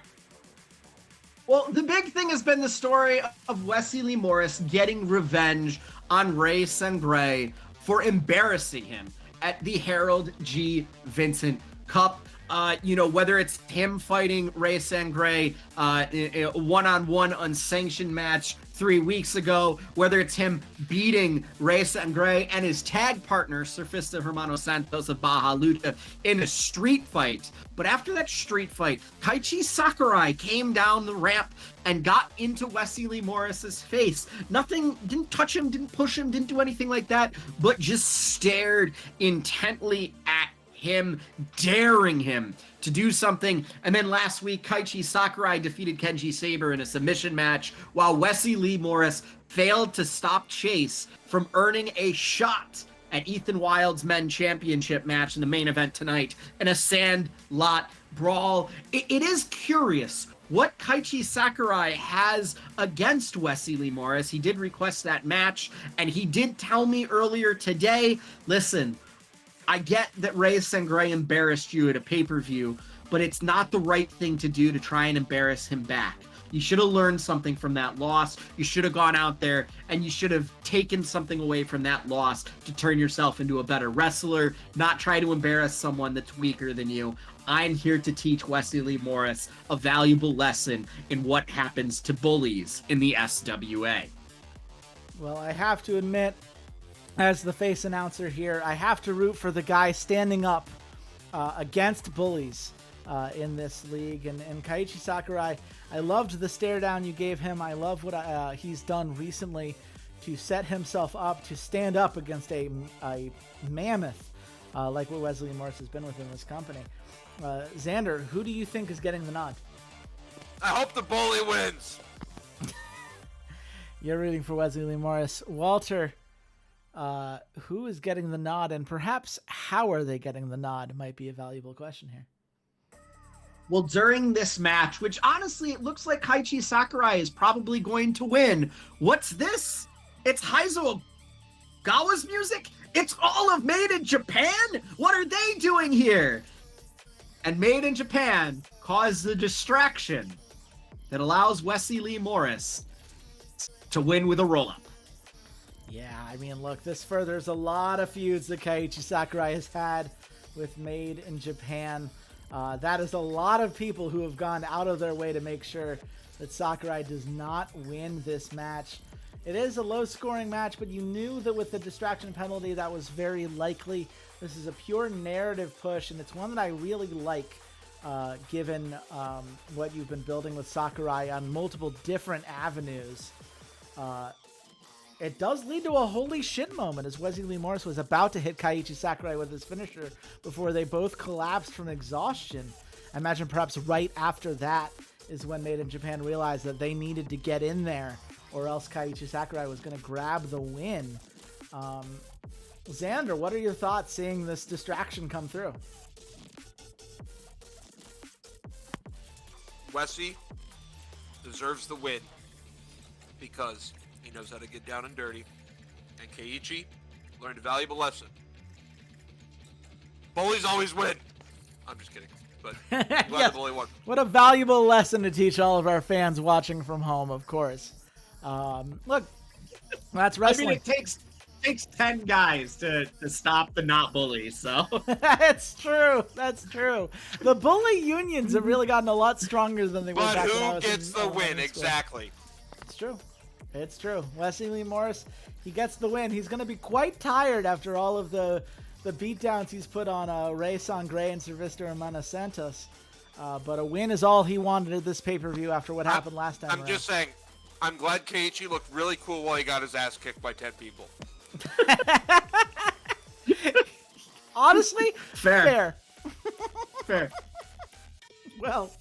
Well, the big thing has been the story of Wesley Morris getting revenge on Ray Sangre for embarrassing him at the Harold G. Vincent Cup. Whether it's him fighting Ray Sangre a one-on-one unsanctioned match 3 weeks ago, whether it's him beating Ray Sangre and his tag partner, Surfista Hermano Santos of Baja Lucha, in a street fight. But after that street fight, Keiichi Sakurai came down the ramp and got into Wesley Morris's face. Nothing, didn't touch him, didn't push him, didn't do anything like that, but just stared intently at him, daring him to do something. And then last week, Keiichi Sakurai defeated Kenji Saber in a submission match, while Wesley Morris failed to stop Chase from earning a shot at Ethan Wilde's Men Championship match in the main event tonight in a sandlot brawl. It is curious what Keiichi Sakurai has against Wesley Morris. He did request that match, and he did tell me earlier today, listen, I get that Ray Sangre embarrassed you at a pay-per-view, but it's not the right thing to do to try and embarrass him back. You should have learned something from that loss. You should have gone out there and you should have taken something away from that loss to turn yourself into a better wrestler, not try to embarrass someone that's weaker than you. I'm here to teach Wesley Morris a valuable lesson in what happens to bullies in the SWA. Well, I have to admit, as the face announcer here, I have to root for the guy standing up against bullies in this league. And Keiichi Sakurai, I loved the stare down you gave him. I love what he's done recently to set himself up to stand up against a mammoth like what Wesley Morris has been within this company. Xander, who do you think is getting the nod? I hope the bully wins. You're rooting for Wesley Morris. Walter, who is getting the nod, and perhaps how are they getting the nod might be a valuable question here. Well, during this match, which honestly, it looks like Keiichi Sakurai is probably going to win. What's this? It's Heizo Ogawa's music? It's all of Made in Japan? What are they doing here? And Made in Japan caused the distraction that allows Wesley Morris to win with a roll-up. Yeah, I mean, look, this furthers a lot of feuds that Keiichi Sakurai has had with Made in Japan. That is a lot of people who have gone out of their way to make sure that Sakurai does not win this match. It is a low-scoring match, but you knew that with the distraction penalty, that was very likely. This is a pure narrative push, and it's one that I really like, given what you've been building with Sakurai on multiple different avenues. It does lead to a holy shit moment as Wesley Morris was about to hit Keiichi Sakurai with his finisher before they both collapsed from exhaustion. I imagine perhaps right after that is when Made in Japan realized that they needed to get in there or else Keiichi Sakurai was going to grab the win. Xander, what are your thoughts seeing this distraction come through? Wesley deserves the win because he knows how to get down and dirty. And Keiichi learned a valuable lesson. Bullies always win. I'm just kidding. But I'm glad Yes. the bully won. What a valuable lesson to teach all of our fans watching from home, of course. Look, that's wrestling. I mean, it takes 10 guys to stop the not bullies, so. That's true. That's true. The bully unions have really gotten a lot stronger than they were But back when I who was gets in the elementary win? school. Exactly. It's true. It's true. Wesley Morris, he gets the win. He's going to be quite tired after all of the beatdowns he's put on Ray Sangre and Sylvester Hermana Santos. But a win is all he wanted at this pay-per-view after what happened last time I'm around. just saying, I'm glad Keiichi looked really cool while he got his ass kicked by 10 people. Honestly, Fair. Well,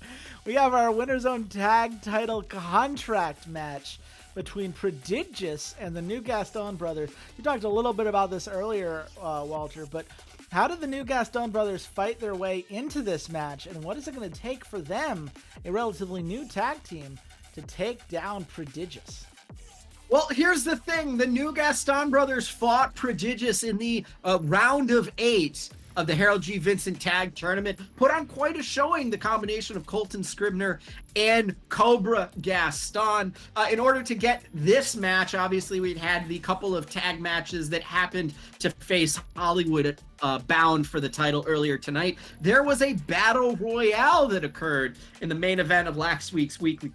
we have our Winner's Own Tag Title contract match between Prodigious and the New Gaston brothers. You talked a little bit about this earlier, Walter, but how did the New Gaston brothers fight their way into this match, and what is it going to take for them, a relatively new tag team, to take down Prodigious? Well, here's the thing. The New Gaston brothers fought Prodigious in the round of 8 of the Harold G. Vincent Tag Tournament. Put on quite a showing, the combination of Colton Scribner and Cobra Gaston. In order to get this match, obviously we'd had the couple of tag matches that happened to face Hollywood bound for the title earlier tonight. There was a battle royale that occurred in the main event of last week's weekly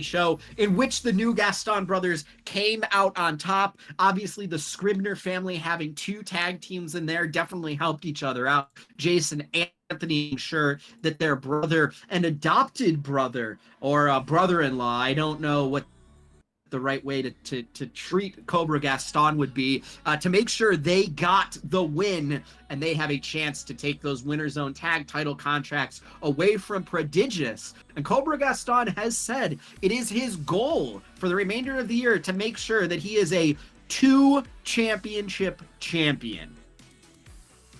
show, in which the New Gaston brothers came out on top. Obviously, the Scribner family having 2 tag teams in there definitely helped each other out. Jason and Anthony sure that their brother, an adopted brother or a brother-in-law, I don't know what the right way to treat Cobra Gaston would be, to make sure they got the win and they have a chance to take those Winner's Own Tag Title contracts away from Prodigious. And Cobra Gaston has said it is his goal for the remainder of the year to make sure that he is a 2 championship champion.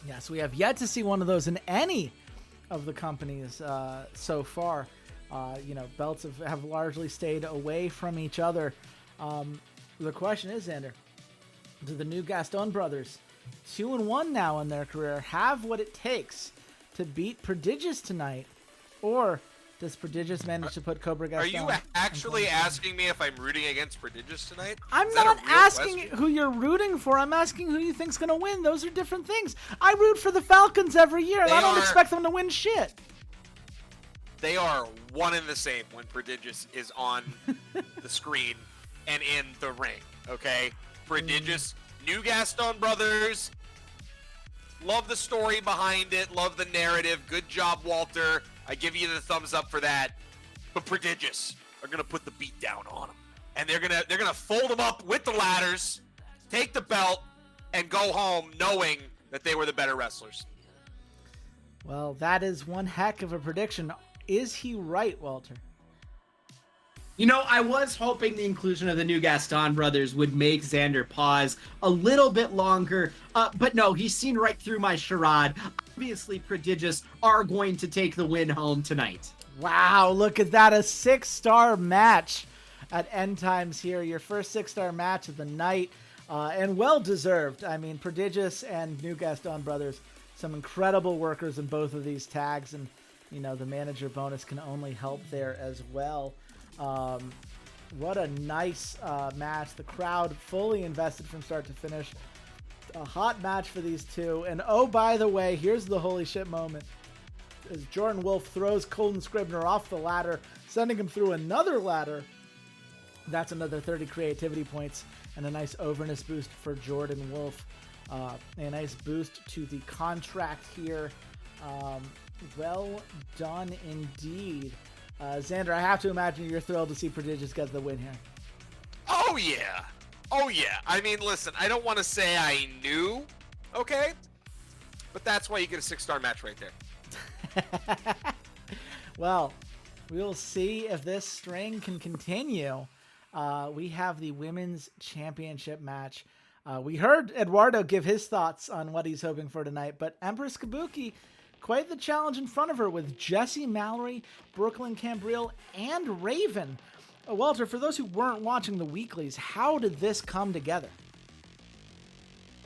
Yes, we have yet to see one of those in any of the companies so far. Belts have largely stayed away from each other. The question is, Xander, do the New Gaston brothers, 2-1 now in their career, have what it takes to beat Prodigious tonight? Or does Prodigious manage to put Cobra Gaston? Are you actually asking me if I'm rooting against Prodigious tonight? I'm not asking who you're rooting for. I'm asking who you think's going to win. Those are different things. I root for the Falcons every year, and I don't expect them to win shit. They are one and the same when Prodigious is on the screen and in the ring, okay? Prodigious, New Gaston brothers, love the story behind it, love the narrative. Good job, Walter. I give you the thumbs up for that. But Prodigious are going to put the beat down on them. And they're gonna fold them up with the ladders, take the belt, and go home knowing that they were the better wrestlers. Well, that is one heck of a prediction. Is he right, Walter? I was hoping the inclusion of the New Gaston brothers would make Xander pause a little bit longer, but no, he's seen right through my charade. Obviously, Prodigious are going to take the win home tonight. Wow, look at that. A 6-star match at End Times here. Your first 6-star match of the night, and well-deserved. I mean, Prodigious and New Gaston brothers, some incredible workers in both of these tags, and the manager bonus can only help there as well. What a nice match. The crowd fully invested from start to finish. A hot match for these two. And oh, by the way, here's the holy shit moment. As Jordan Wolf throws Colton Scribner off the ladder, sending him through another ladder. That's another 30 creativity points and a nice overness boost for Jordan Wolf. A nice boost to the contract here. Well done indeed. Xander, I have to imagine you're thrilled to see Prodigious get the win here. Oh, yeah. I mean, listen, I don't want to say I knew, okay? But that's why you get a 6-star match right there. Well, we'll see if this string can continue. We have the Women's Championship match. We heard Eduardo give his thoughts on what he's hoping for tonight, but Empress Kabuki, quite the challenge in front of her with Jessie Mallory, Brooklyn Cambrille, and Raven. Walter, for those who weren't watching the weeklies, how did this come together?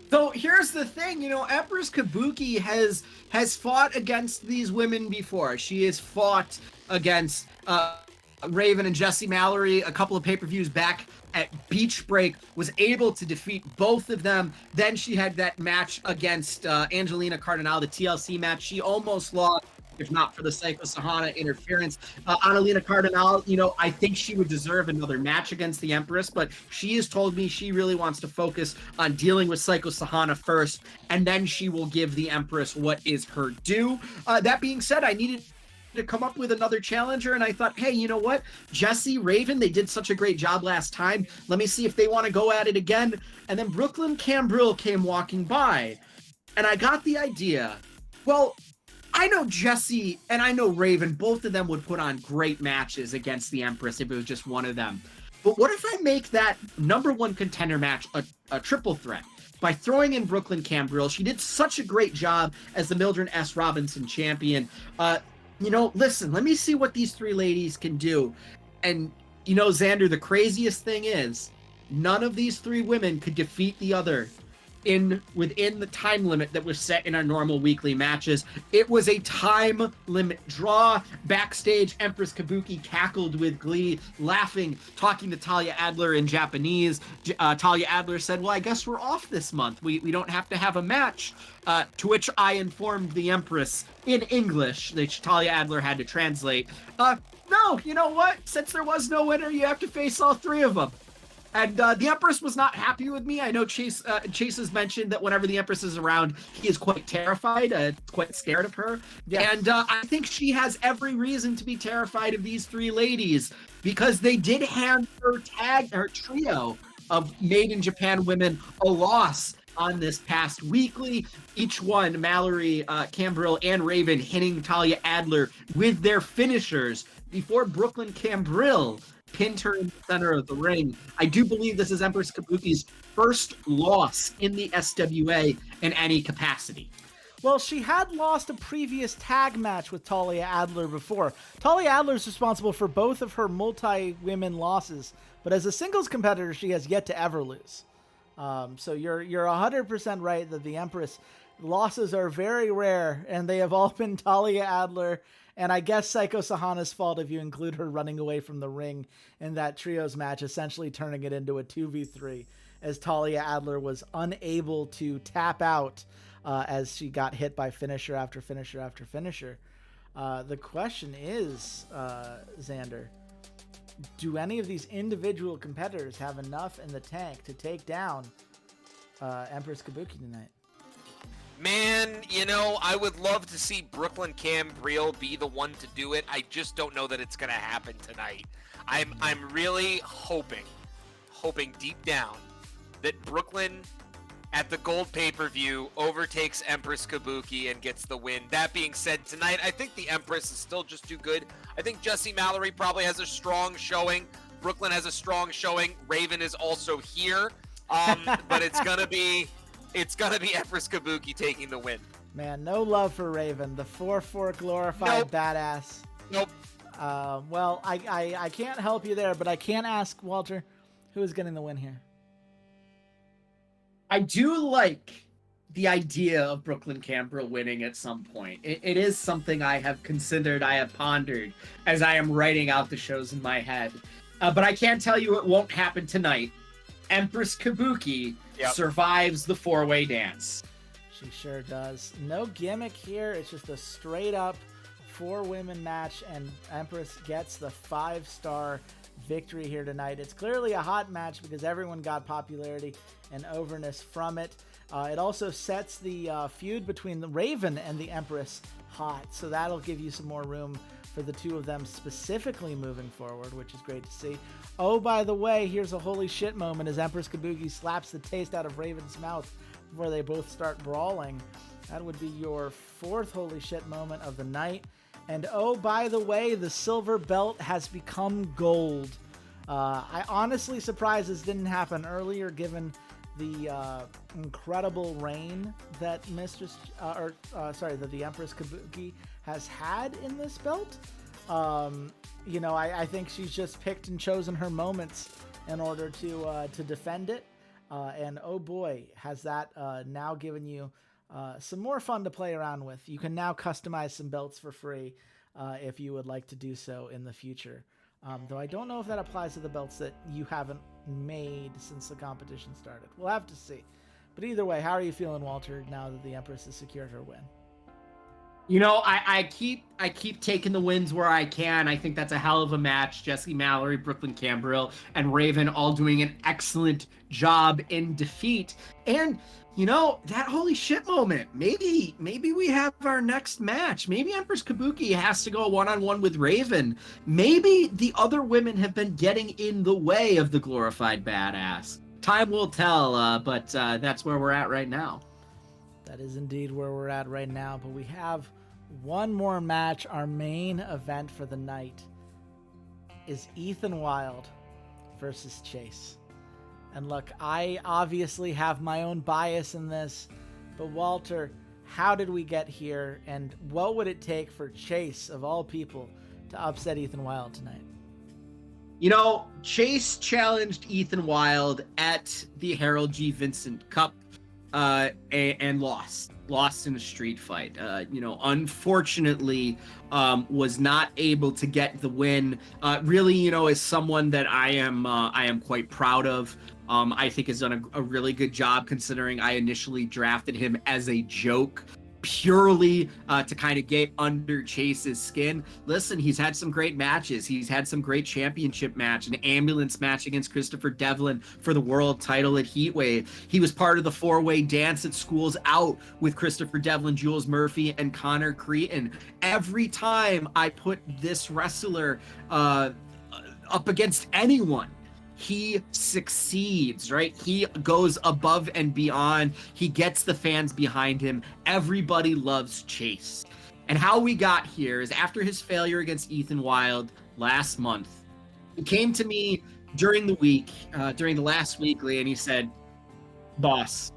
So here's the thing, Empress Kabuki has fought against these women before. She has fought against Raven and Jessie Mallory a couple of pay-per-views back at Beach Break, was able to defeat both of them. Then she had that match against Angelina Cardinale, the TLC match. She almost lost, if not for the Psycho Sahana interference. Angelina Cardinale, I think she would deserve another match against the Empress, but she has told me she really wants to focus on dealing with Psycho Sahana first, and then she will give the Empress what is her due. That being said, I needed to come up with another challenger, and I thought, hey, you know what? Jesse, Raven, they did such a great job last time. Let me see if they want to go at it again. And then Brooklyn Cambril came walking by, and I got the idea. Well, I know Jesse and I know Raven, both of them would put on great matches against the Empress if it was just one of them. But what if I make that number one contender match a triple threat? By throwing in Brooklyn Cambril, she did such a great job as the Mildred S. Robinson champion. Listen, let me see what these three ladies can do. And, Xander, the craziest thing is, none of these three women could defeat the other within the time limit that was set in our normal weekly matches. It was a time limit draw. Backstage, Empress Kabuki cackled with glee, laughing, talking to Talia Adler in Japanese. Talia Adler said, well, I guess we're off this month. We don't have to have a match. To which I informed the Empress in English that Talia Adler had to translate. No, you know what? Since there was no winner, you have to face all three of them. And the Empress was not happy with me. I know Chase has mentioned that whenever the Empress is around, he is quite terrified, quite scared of her. Yeah. And I think she has every reason to be terrified of these three ladies because they did hand her trio of Made in Japan women a loss on this past weekly. Each one, Mallory, Cambril, and Raven, hitting Talia Adler with their finishers before Brooklyn Cambril pinned her in the center of the ring. I do believe this is Empress Kabuki's first loss in the SWA in any capacity. Well, she had lost a previous tag match with Talia Adler before. Talia Adler is responsible for both of her multi-women losses, but as a singles competitor, she has yet to ever lose. So you're 100% right that the Empress losses are very rare, and they have all been Talia Adler. And I guess Psycho Sahana's fault if you include her running away from the ring in that trios match, essentially turning it into a 2v3, as Talia Adler was unable to tap out as she got hit by finisher after finisher after finisher. The question is, Xander, do any of these individual competitors have enough in the tank to take down Empress Kabuki tonight? Man, I would love to see Brooklyn Cambril be the one to do it. I just don't know that it's going to happen tonight. I'm really hoping deep down that Brooklyn at the Gold pay-per-view overtakes Empress Kabuki and gets the win. That being said, tonight I think the Empress is still just too good. I think Jessie Mallory probably has a strong showing. Brooklyn has a strong showing. Raven is also here. But it's gonna be Empress Kabuki taking the win. Man, no love for Raven, the 4-4 glorified badass. Nope. Well, I can't help you there, but I can ask Walter, who is getting the win here? I do like the idea of Brooklyn Cambril winning at some point. It is something I have considered, I have pondered as I am writing out the shows in my head. But I can tell you it won't happen tonight. Empress Kabuki survives the four-way dance. She sure does. No gimmick here. It's just a straight-up 4-women match, and Empress gets the 5-star victory here tonight. It's clearly a hot match because everyone got popularity and overness from it. It also sets the feud between the Raven and the Empress hot, so that'll give you some more room for the two of them specifically moving forward, which is great to see. Oh, by the way, here's a holy shit moment as Empress Kabuki slaps the taste out of Raven's mouth before they both start brawling. That would be your 4th holy shit moment of the night. And oh, by the way, the silver belt has become gold. I honestly surprised this didn't happen earlier, given the incredible reign that that the Empress Kabuki has had in this belt. I think she's just picked and chosen her moments in order to defend it. And oh boy, has that now given you some more fun to play around with. You can now customize some belts for free if you would like to do so in the future. Though I don't know if that applies to the belts that you haven't made since the competition started. We'll have to see. But either way, how are you feeling, Walter, now that the Empress has secured her win? You know, I keep taking the wins where I can. I think that's a hell of a match. Jesse Mallory, Brooklyn Cambril, and Raven all doing an excellent job in defeat. And you know, that holy shit moment. Maybe we have our next match. Maybe Empress Kabuki has to go one-on-one with Raven. Maybe the other women have been getting in the way of the glorified badass. Time will tell, but that's where we're at right now. That is indeed where we're at right now, but we have one more match. Our main event for the night is Ethan Wild versus Chase. And look, I obviously have my own bias in this, but Walter, how did we get here, and what would it take for Chase, of all people, to upset Ethan Wild tonight? You know, Chase challenged Ethan Wild at the Harold G. Vincent Cup and lost in a street fight. You know, unfortunately, was not able to get the win. Really, you know, is someone that I am quite proud of. I think has done a really good job, considering I initially drafted him as a joke, purely to kind of get under Chase's skin. Listen, he's had some great matches. He's had some great championship match, an ambulance match against Christopher Devlin for the world title at Heatwave. He was part of the four-way dance at Schools Out with Christopher Devlin, Jules Murphy, and Connor Cretin. Every time I put this wrestler up against anyone, he succeeds, right? He goes above and beyond. He gets the fans behind him. Everybody loves Chase. And how we got here is after his failure against Ethan Wild last month, he came to me during the week, during the last weekly, and he said, boss,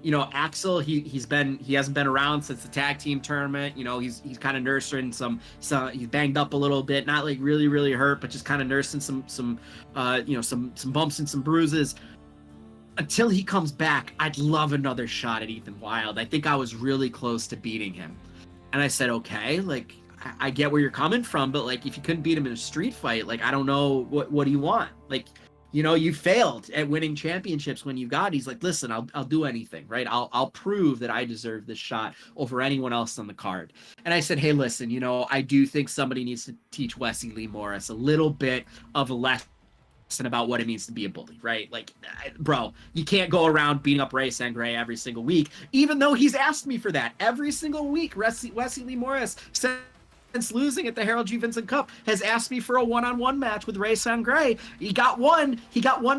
you know, Axel, he hasn't been around since the tag team tournament. You know, he's kind of nursing some he's banged up a little bit, not like really hurt, but just kind of nursing some bumps and some bruises. Until he comes back, I'd love another shot at Ethan Wild. I think I was really close to beating him. And I said, okay, like I get where you're coming from, but like if you couldn't beat him in a street fight, like I don't know what do you want? Like, you know, you failed at winning championships when you got. He's like, listen, I'll do anything, right? I'll prove that I deserve this shot over anyone else on the card. And I said, hey, listen, you know, I do think somebody needs to teach Wesley Lee Morris a little bit of a lesson about what it means to be a bully, right? Like, bro, you can't go around beating up Ray Sangre every single week, even though he's asked me for that every single week. Wesley Lee Morris said, since losing at the Harold G. Vincent Cup, has asked me for a one-on-one match with Ray Sangre. He got one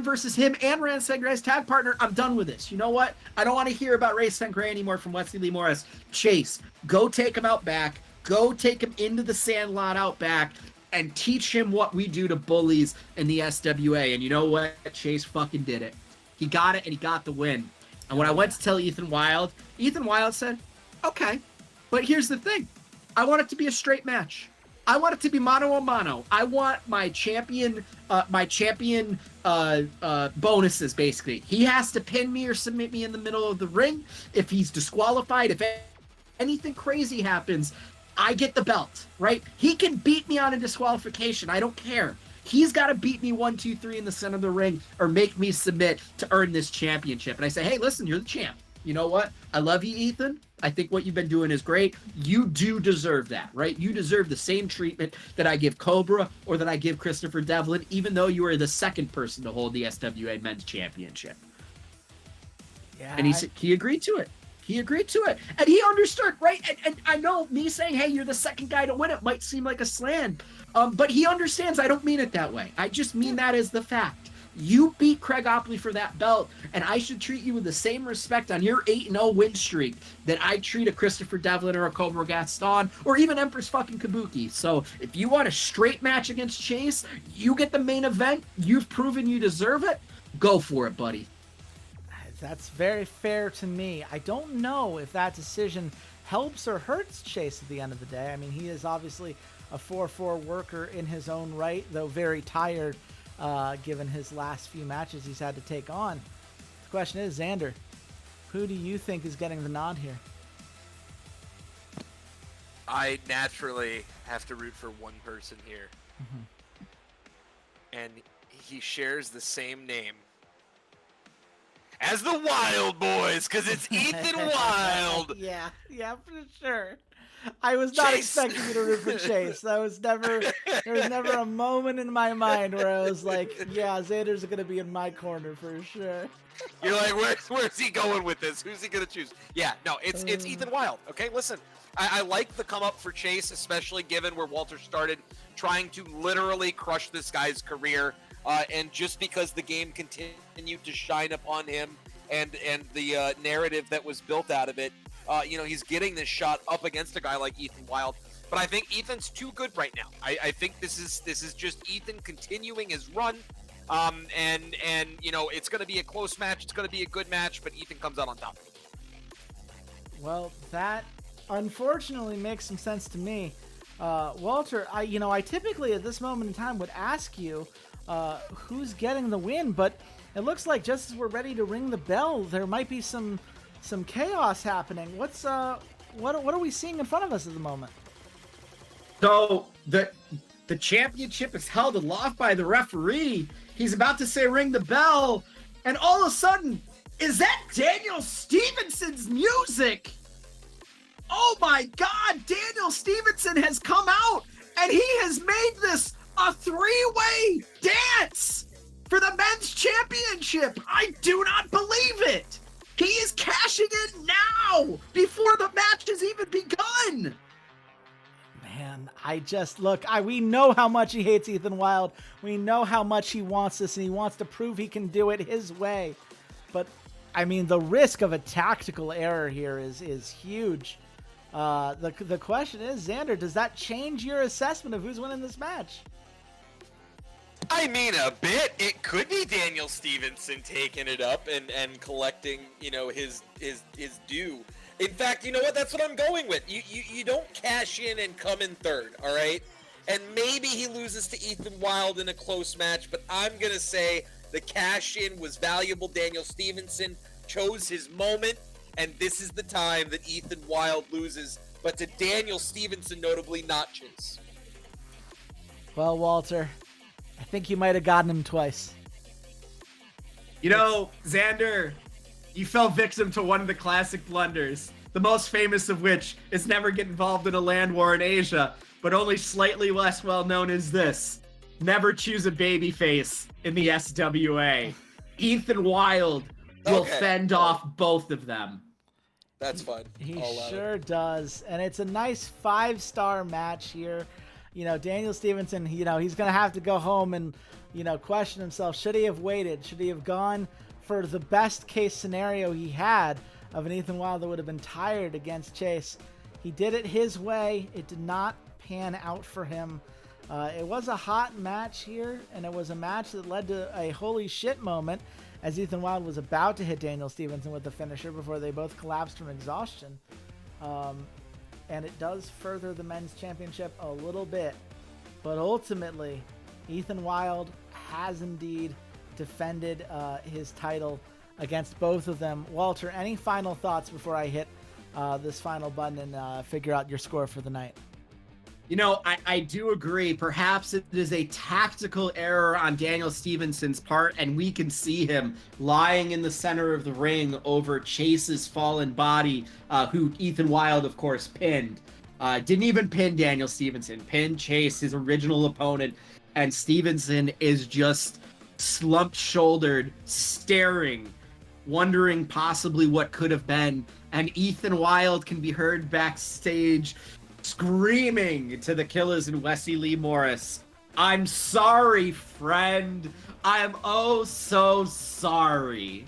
versus him and Ray Sangre's tag partner. I'm done with this. You know what? I don't want to hear about Ray Sangre anymore from Wesley Lee Morris. Chase, go take him out back. Go take him into the sandlot out back and teach him what we do to bullies in the SWA. And you know what? Chase fucking did it. He got it, and he got the win. And when I went to tell Ethan Wild said, okay, but here's the thing. I want it to be a straight match. I want it to be mano a mano. I want my champion bonuses, basically. He has to pin me or submit me in the middle of the ring. If he's disqualified, if anything crazy happens, I get the belt, right? He can beat me on a disqualification. I don't care. He's got to beat me 1, 2, 3 in the center of the ring or make me submit to earn this championship. And I say, hey, listen, you're the champ. You know what? I love you, Ethan. I think what you've been doing is great. You do deserve that, right? You deserve the same treatment that I give Cobra or that I give Christopher Devlin, even though you are the second person to hold the SWA Men's Championship. Yeah, and he agreed to it. He agreed to it. And he understood, right? And I know me saying, hey, you're the second guy to win it might seem like a slam. But he understands I don't mean it that way. I just mean that as the fact. You beat Craig Opley for that belt, and I should treat you with the same respect on your 8-0 win streak that I treat a Christopher Devlin or a Cobra Gaston or even Empress fucking Kabuki. So if you want a straight match against Chase, you get the main event. You've proven you deserve it. Go for it, buddy. That's very fair to me. I don't know if that decision helps or hurts Chase at the end of the day. I mean, he is obviously a 4-4 worker in his own right, though very tired given his last few matches he's had to take on. The question is, Xander, who do you think is getting the nod here? I naturally have to root for one person here. Mm-hmm. And he shares the same name as the Wild Boys, because it's Ethan Wild. Yeah, for sure. I was not Chase. expecting you to root for Chase. There was never a moment in my mind where I was like, yeah, Xander's gonna be in my corner for sure. You're like, where's he going with this? Who's he gonna choose? Yeah, no, it's Ethan Wild. Okay, listen, I like the come up for Chase, especially given where Walter started, trying to literally crush this guy's career, and just because the game continued to shine upon him and the narrative that was built out of it, he's getting this shot up against a guy like Ethan Wild. But I think Ethan's too good right now. I think this is just Ethan continuing his run. And it's going to be a close match. It's going to be a good match, but Ethan comes out on top. Well, that unfortunately makes some sense to me. Walter, I typically at this moment in time would ask you who's getting the win, but it looks like just as we're ready to ring the bell, there might be some chaos happening. What are we seeing in front of us at the moment? So the championship is held aloft by the referee. He's about to say ring the bell, and all of a sudden, is that Daniel Stevenson's music? Oh my God, Daniel Stevenson has come out, and he has made this a three-way dance for the men's championship. I do not believe it. He is cashing in now, before the match has even begun. Man, we know how much he hates Ethan Wild. We know how much he wants this, and he wants to prove he can do it his way. But, I mean, the risk of a tactical error here is huge. The question is, Xander, does that change your assessment of who's winning this match? I mean, a bit. It could be Daniel Stevenson taking it up and collecting, his due. In fact, you know what? That's what I'm going with. You don't cash in and come in third, all right? And maybe he loses to Ethan Wild in a close match, but I'm going to say the cash in was valuable. Daniel Stevenson chose his moment, and this is the time that Ethan Wild loses, but to Daniel Stevenson, notably, not Chase. Well, Walter, I think you might have gotten him twice. Xander, you fell victim to one of the classic blunders, the most famous of which is never get involved in a land war in Asia, but only slightly less well known as this: never choose a babyface in the SWA. Ethan Wild will fend off both of them. That's fun. He sure does. And it's a nice 5-star match here. Daniel Stevenson, he's going to have to go home and, question himself. Should he have waited? Should he have gone for the best case scenario he had of an Ethan Wild that would have been tired against Chase? He did it his way. It did not pan out for him. It was a hot match here, and it was a match that led to a holy shit moment as Ethan Wild was about to hit Daniel Stevenson with the finisher before they both collapsed from exhaustion. And it does further the men's championship a little bit. But ultimately, Ethan Wild has indeed defended his title against both of them. Walter, any final thoughts before I hit this final button and figure out your score for the night? I do agree. Perhaps it is a tactical error on Daniel Stevenson's part, and we can see him lying in the center of the ring over Chase's fallen body, who Ethan Wild, of course, pinned. Didn't even pin Daniel Stevenson, pinned Chase, his original opponent, and Stevenson is just slumped-shouldered, staring, wondering possibly what could have been, and Ethan Wild can be heard backstage screaming to the Killers and Wesley Lee Morris, "I'm sorry, friend. I'm oh so sorry."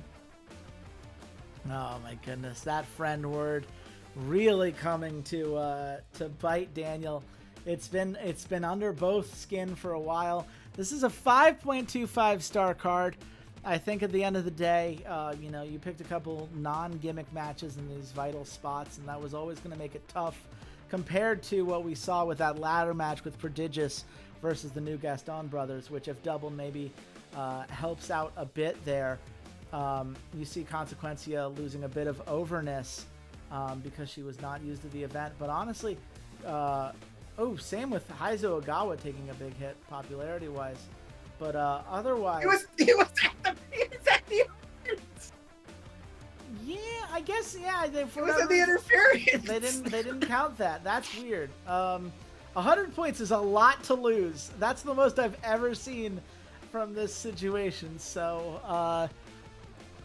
Oh my goodness, that friend word really coming to bite Daniel. It's been under both skin for a while. This is a 5.25 star card. I think at the end of the day, you picked a couple non-gimmick matches in these vital spots, and that was always going to make it tough compared to what we saw with that ladder match with Prodigious versus the new Gaston brothers, which if doubled maybe helps out a bit there. You see Consequencia losing a bit of overness because she was not used at the event. But honestly, same with Heizo Ogawa taking a big hit popularity-wise. But otherwise... He was at the event. Yeah, I guess guess yeah. They, It was in the interference. They didn't count that. That's weird. 100 points is a lot to lose. That's the most I've ever seen from this situation. So,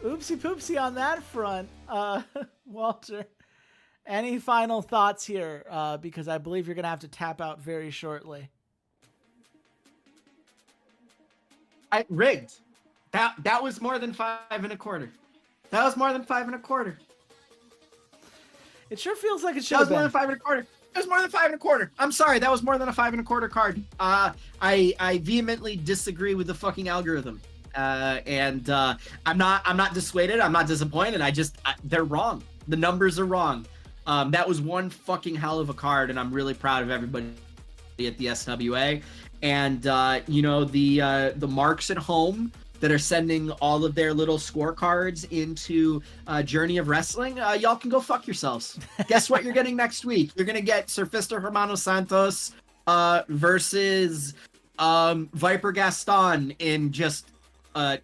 oopsie poopsie on that front. Walter, any final thoughts here? Because I believe you're gonna have to tap out very shortly. I rigged. That was more than 5.25. That was more than 5.25. It sure feels like it should That was have more been. than 5.25. It was more than 5.25. I'm sorry, that was more than a 5.25 card. I vehemently disagree with the fucking algorithm. And I'm not dissuaded. I'm not disappointed. They're wrong. The numbers are wrong. That was one fucking hell of a card, and I'm really proud of everybody at the SWA. And the marks at home that are sending all of their little scorecards into Journey of Wrestling, y'all can go fuck yourselves. Guess what you're getting next week? You're gonna get Surfister Hermano Santos versus Viper Gaston in just 10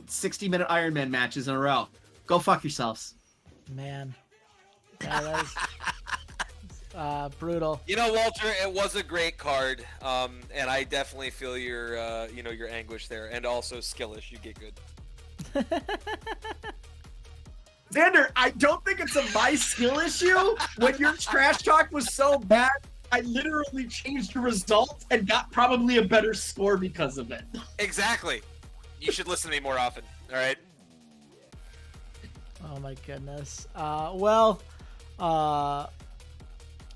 60-minute Iron Man matches in a row. Go fuck yourselves. Man, yeah, that is brutal. You know, Walter, it was a great card, and I definitely feel your your anguish there, and also Skillish, you get good. Xander, I don't think it's my skill issue. When your trash talk was so bad, I literally changed the result and got probably a better score because of it. Exactly. You should listen to me more often. All right. Oh my goodness.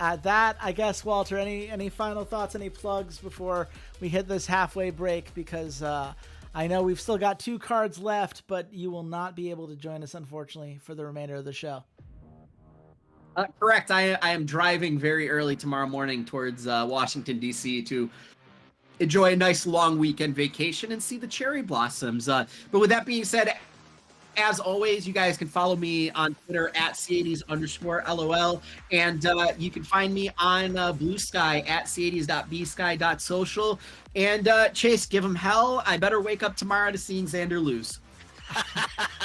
At that, I guess, Walter, any final thoughts, any plugs before we hit this halfway break? Because I know we've still got 2 cards left, but you will not be able to join us, unfortunately, for the remainder of the show. Correct. I am driving very early tomorrow morning towards Washington, D.C. to enjoy a nice long weekend vacation and see the cherry blossoms. But with that being said, as always, you guys can follow me on Twitter at C80s_LOL. And you can find me on Blue Sky at C80s.bsky.social. And Chase, give him hell. I better wake up tomorrow to seeing Xander lose.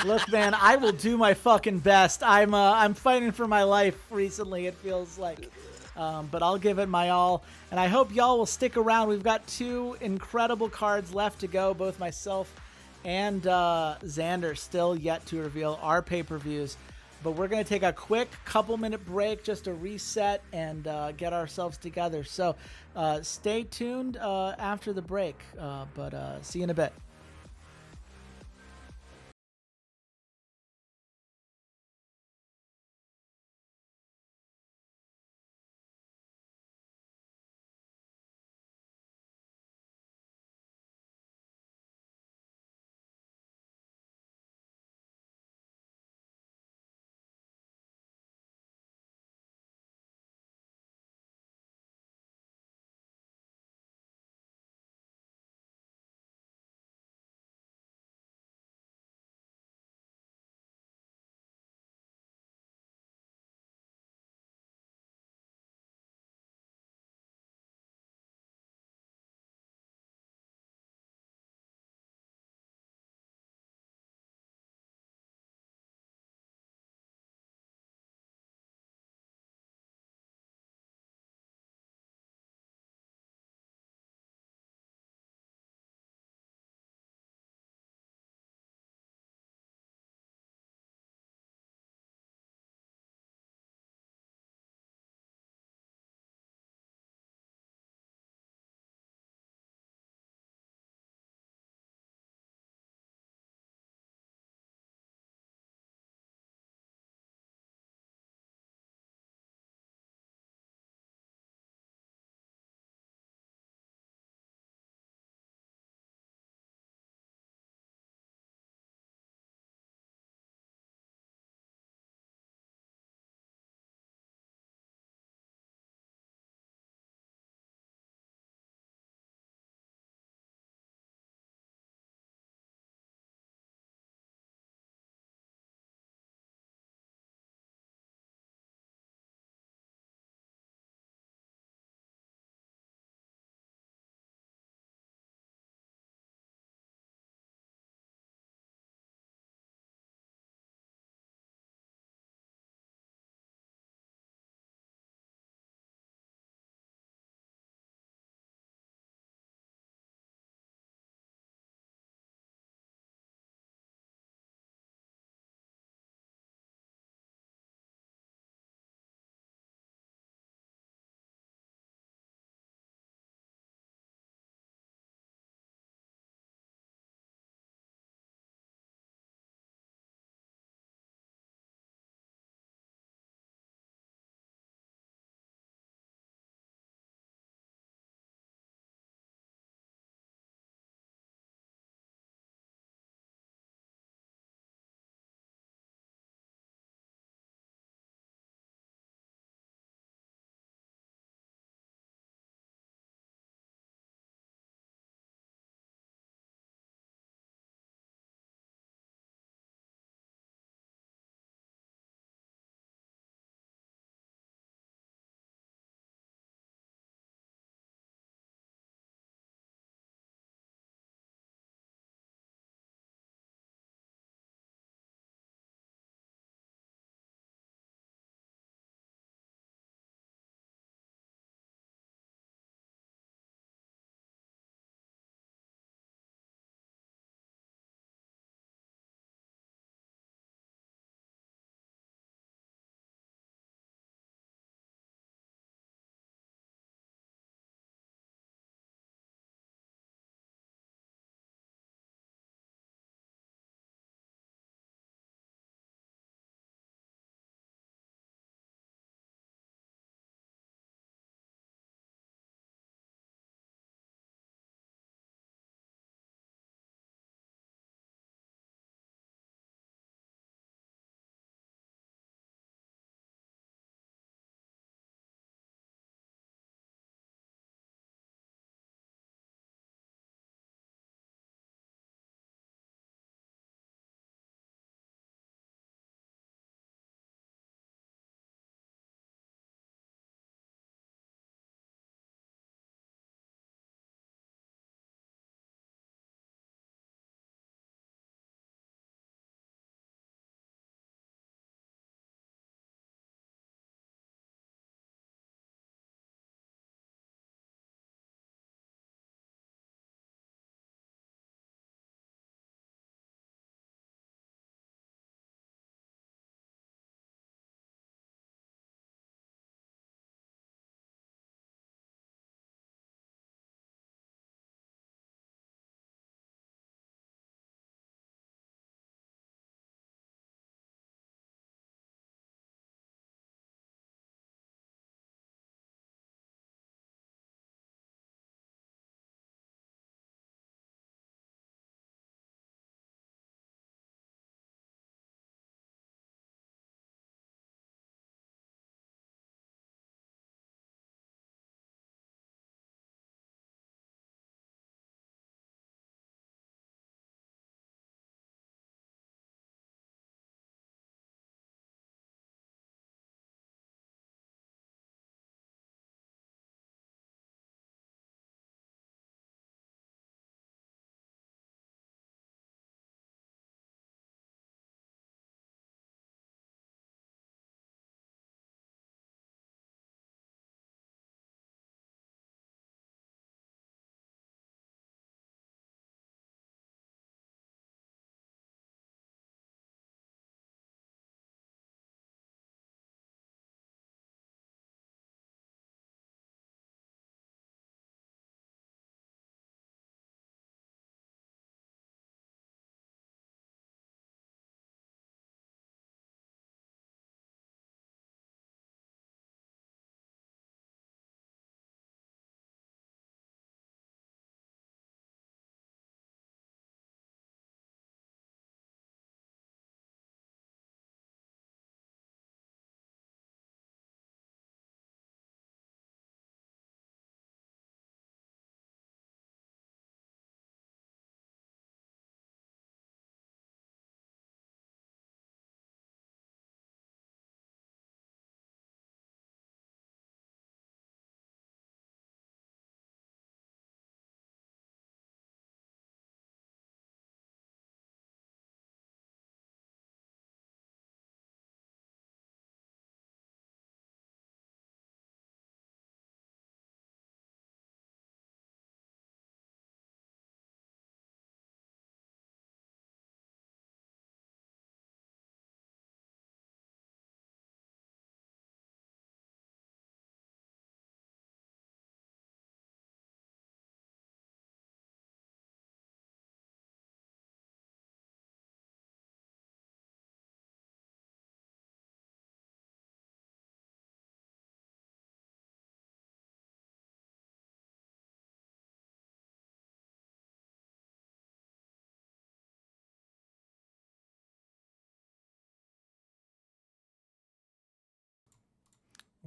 Look, man, I will do my fucking best. I'm fighting for my life recently, it feels like. But I'll give it my all. And I hope y'all will stick around. We've got 2 incredible cards left to go, both myself and Xander still yet to reveal our pay-per-views. But we're going to take a quick couple-minute break just to reset and get ourselves together. So stay tuned after the break. But see you in a bit.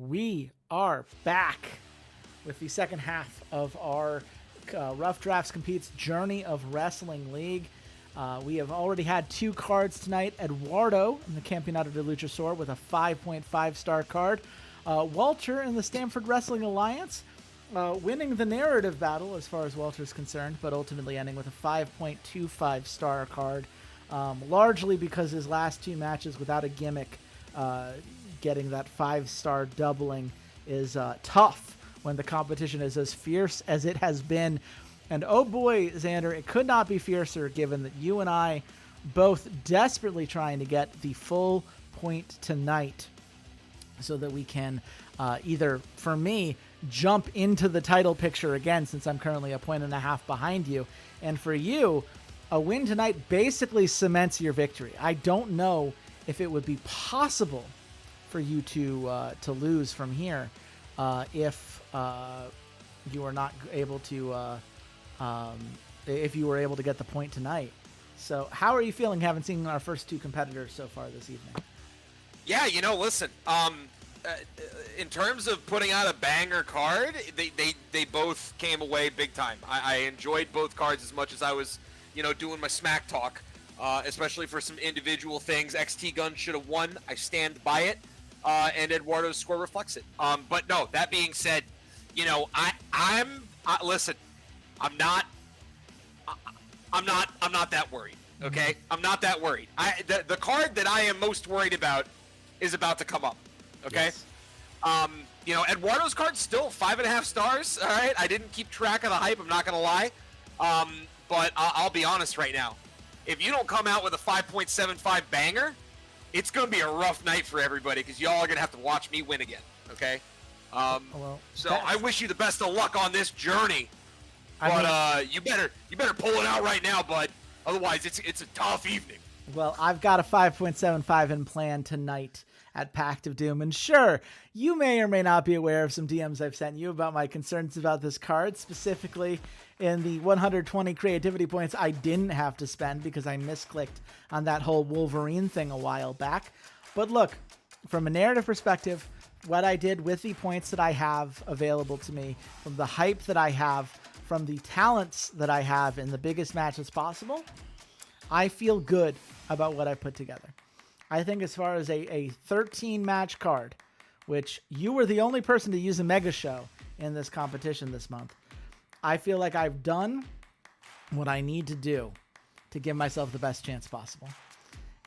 We are back with the second half of our Rough Drafts Competes Journey of Wrestling League. We have already had 2 cards tonight. Eduardo in the Campeonato de Luchasaur with a 5.5 star card. Walter in the Stamford Wrestling Alliance winning the narrative battle as far as Walter's concerned, but ultimately ending with a 5.25 star card, largely because his last 2 matches without a gimmick, getting that 5-star doubling is tough when the competition is as fierce as it has been. And oh boy, Xander, it could not be fiercer given that you and I both desperately trying to get the full point tonight so that we can either, for me, jump into the title picture again since I'm currently a 1.5 behind you. And for you, a win tonight basically cements your victory. I don't know if it would be possible for you to lose from here if you were not able to if you were able to get the point tonight. So how are you feeling having seen our first 2 competitors so far this evening? Yeah, listen, in terms of putting out a banger card, they both came away big time. I enjoyed both cards as much as I was, doing my smack talk, especially for some individual things. XT Gun should have won. I stand by it, and Eduardo's score reflects it. But no, that being said, listen, I'm not that worried. Okay, I'm not that worried. The card that I am most worried about is about to come up. Okay, yes. Eduardo's card's still 5.5 stars. All right, I didn't keep track of the hype. I'm not gonna lie, but I'll be honest right now. If you don't come out with a 5.75 banger, it's gonna be a rough night for everybody because y'all are gonna have to watch me win again. Okay, so I wish you the best of luck on this journey. But you better pull it out right now, bud. Otherwise, it's a tough evening. Well, I've got a 5.75 in plan tonight at Pact of Doom. And sure, you may or may not be aware of some DMs I've sent you about my concerns about this card, specifically in the 120 creativity points I didn't have to spend because I misclicked on that whole Wolverine thing a while back. But look, from a narrative perspective, what I did with the points that I have available to me, from the hype that I have, from the talents that I have in the biggest matches possible, I feel good about what I put together. I think as far as a 13-match card, which you were the only person to use a mega show in this competition this month, I feel like I've done what I need to do to give myself the best chance possible.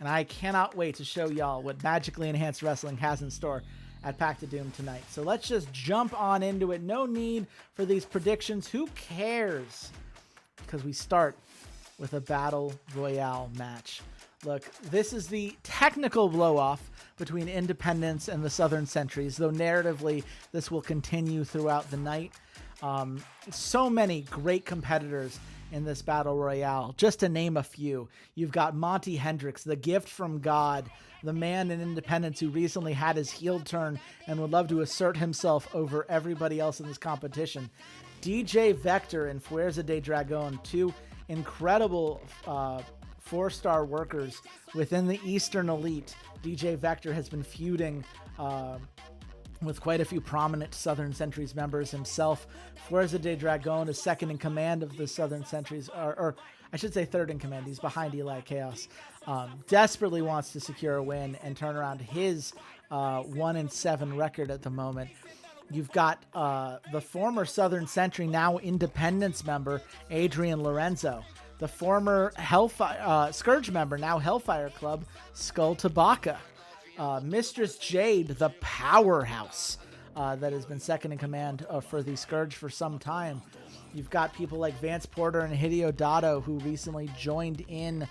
And I cannot wait to show y'all what Magically Enhanced Wrestling has in store at Pact of Doom tonight. So let's just jump on into it. No need for these predictions. Who cares? Because we start with a Battle Royale match. Look, this is the technical blow-off between Independence and the Southern Sentries, though narratively this will continue throughout the night. So many great competitors in this Battle Royale. Just to name a few, you've got Monty Hendricks, the gift from God, the man in Independence who recently had his heel turn and would love to assert himself over everybody else in this competition. DJ Vector and Fuerza de Dragon, 2 incredible 4-star workers within the Eastern Elite. DJ Vector has been feuding with quite a few prominent Southern Sentries members himself. Fuerza de Dragon is second in command of the Southern Sentries, or I should say third in command. He's behind Eli Chaos. Desperately wants to secure a win and turn around his 1-7 record at the moment. You've got the former Southern Sentry, now Independence member, Adrian Lorenzo. The former Scourge member, now Hellfire Club, Skull Tabaka. Mistress Jade, the powerhouse that has been second in command for the Scourge for some time. You've got people like Vance Porter and Hideo Dado who recently joined in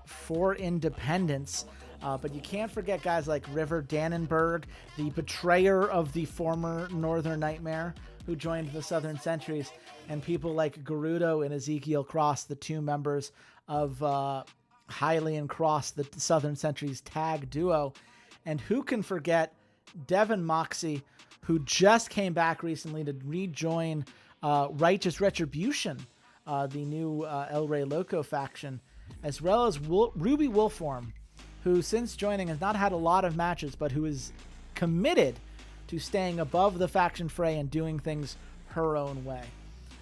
for Independence. But you can't forget guys like River Dannenberg, the betrayer of the former Northern Nightmare, who joined the Southern Sentries, and people like Gerudo and Ezekiel Cross, the 2 members of Hiley and Cross, the Southern Sentries tag duo. And who can forget Devin Moxie, who just came back recently to rejoin Righteous Retribution, the new El Rey Loco faction, as well as Ruby Wolfform, who since joining has not had a lot of matches, but who is committed to staying above the faction fray and doing things her own way.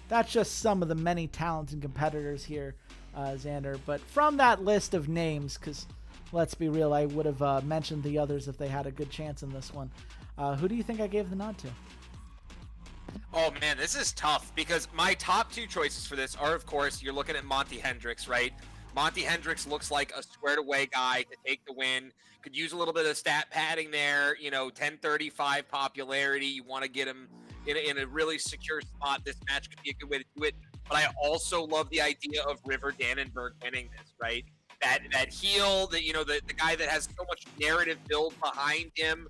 That's just some of the many talented competitors here, Xander. But from that list of names, because let's be real, I would have mentioned the others if they had a good chance in this one. Who do you think I gave the nod to? Oh man, this is tough because my top two choices for this are, of course, you're looking at Monty Hendricks, right? Monty Hendricks looks like a squared away guy to take the win. Could use a little bit of stat padding there, 1035 popularity. You want to get him in a really secure spot. This match could be a good way to do it. But I also love the idea of River Dannenberg winning this, right? That heel, the guy that has so much narrative build behind him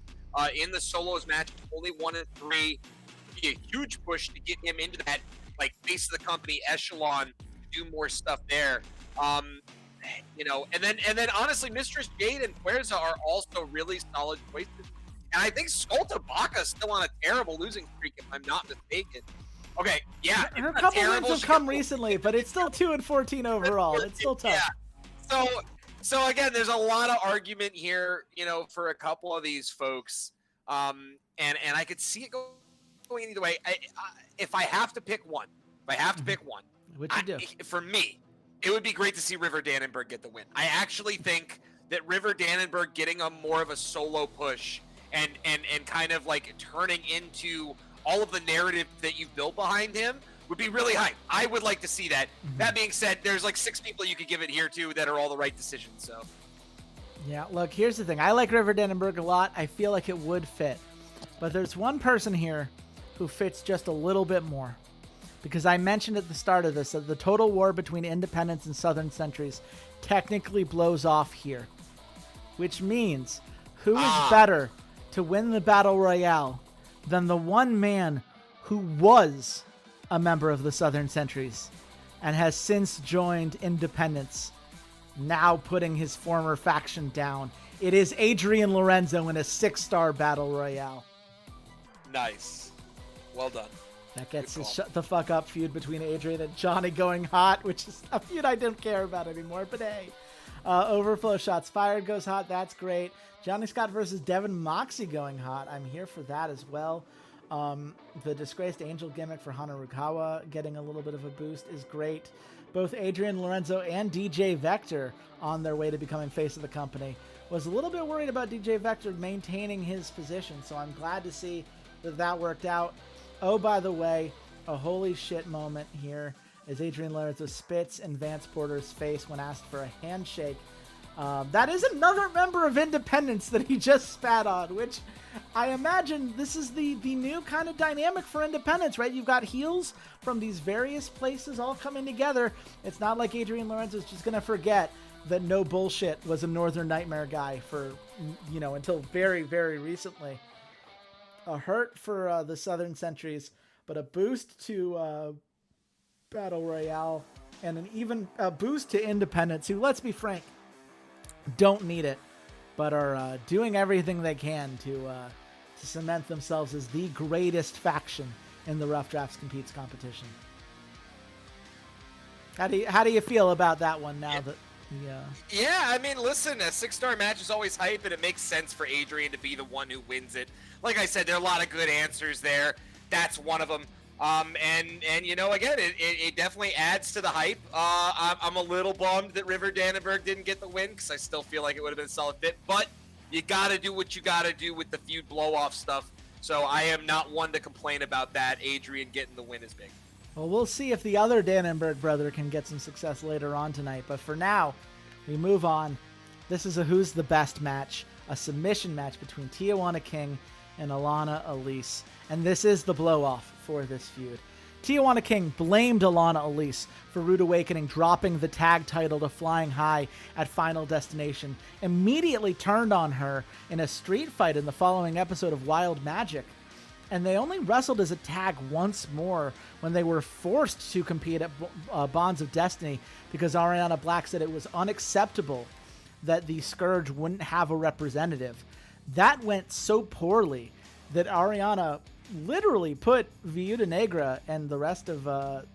in the solos match, only 1 and 3. Be a huge push to get him into that face of the company echelon to do more stuff there. And then honestly, Mistress Jade and Fuerza are also really solid choices. And I think Skolta Baca's still on a terrible losing streak, if I'm not mistaken. Okay, yeah. Her couple wins have come recently, but it's still 2-14 overall. It's still tough. Yeah. So again, there's a lot of argument here, for a couple of these folks. And I could see it going either way. If I have to pick one, What'd you do? For me, it would be great to see River Dannenberg get the win. I actually think that River Dannenberg getting a more of a solo push and kind of turning into all of the narrative that you've built behind him would be really hype. I would like to see that. Mm-hmm. That being said, there's 6 people you could give it here to that are all the right decisions. So, yeah, look, here's the thing. I like River Dannenberg a lot. I feel like it would fit. But there's one person here who fits just a little bit more. Because I mentioned at the start of this that the total war between independents and Southern Sentries technically blows off here. Which means, who is better to win the Battle Royale than the one man who was a member of the Southern Sentries and has since joined independents, now putting his former faction down. It is Adrian Lorenzo in a 6-star Battle Royale. Nice. Well done. That gets the shut the fuck up feud between Adrian and Johnny going hot, which is a feud I don't care about anymore, but hey. Overflow shots fired goes hot. That's great. Johnny Scott versus Devin Moxie going hot. I'm here for that as well. The disgraced angel gimmick for Hanarukawa getting a little bit of a boost is great. Both Adrian Lorenzo and DJ Vector on their way to becoming face of the company. Was a little bit worried about DJ Vector maintaining his position, so I'm glad to see that worked out. Oh, by the way, a holy shit moment here as Adrian Lorenzo spits in Vance Porter's face when asked for a handshake. That is another member of Independence that he just spat on, which I imagine this is the new kind of dynamic for Independence, right? You've got heels from these various places all coming together. It's not like Adrian Lorenzo's just going to forget that No Bullshit was a Northern Nightmare guy for, until very, very recently. A hurt for the Southern Sentries, but a boost to Battle Royale and an even a boost to Independence, who, let's be frank, don't need it, but are doing everything they can to cement themselves as the greatest faction in the Rough Drafts Competes competition. How do you feel about that one now that? Yeah, I mean, listen, a 6-star match is always hype, and it makes sense for Adrian to be the one who wins it. Like I said, there are a lot of good answers there. That's one of them. Again, it definitely adds to the hype. I'm a little bummed that River Dannenberg didn't get the win because I still feel like it would have been a solid fit. But you got to do what you got to do with the feud blow-off stuff. So I am not one to complain about that. Adrian getting the win is big. Well, we'll see if the other Dannenberg brother can get some success later on tonight. But for now, we move on. This is a Who's the Best match, a submission match between Tijuana King and Alana Elise. And this is the blow-off for this feud. Tijuana King blamed Alana Elise for Rude Awakening dropping the tag title to Flying High at Final Destination, immediately turned on her in a street fight in the following episode of Wild Magic. And they only wrestled as a tag once more when they were forced to compete at Bonds of Destiny because Ariana Black said it was unacceptable that the Scourge wouldn't have a representative. That went so poorly that Ariana literally put Viuda Negra and the rest of the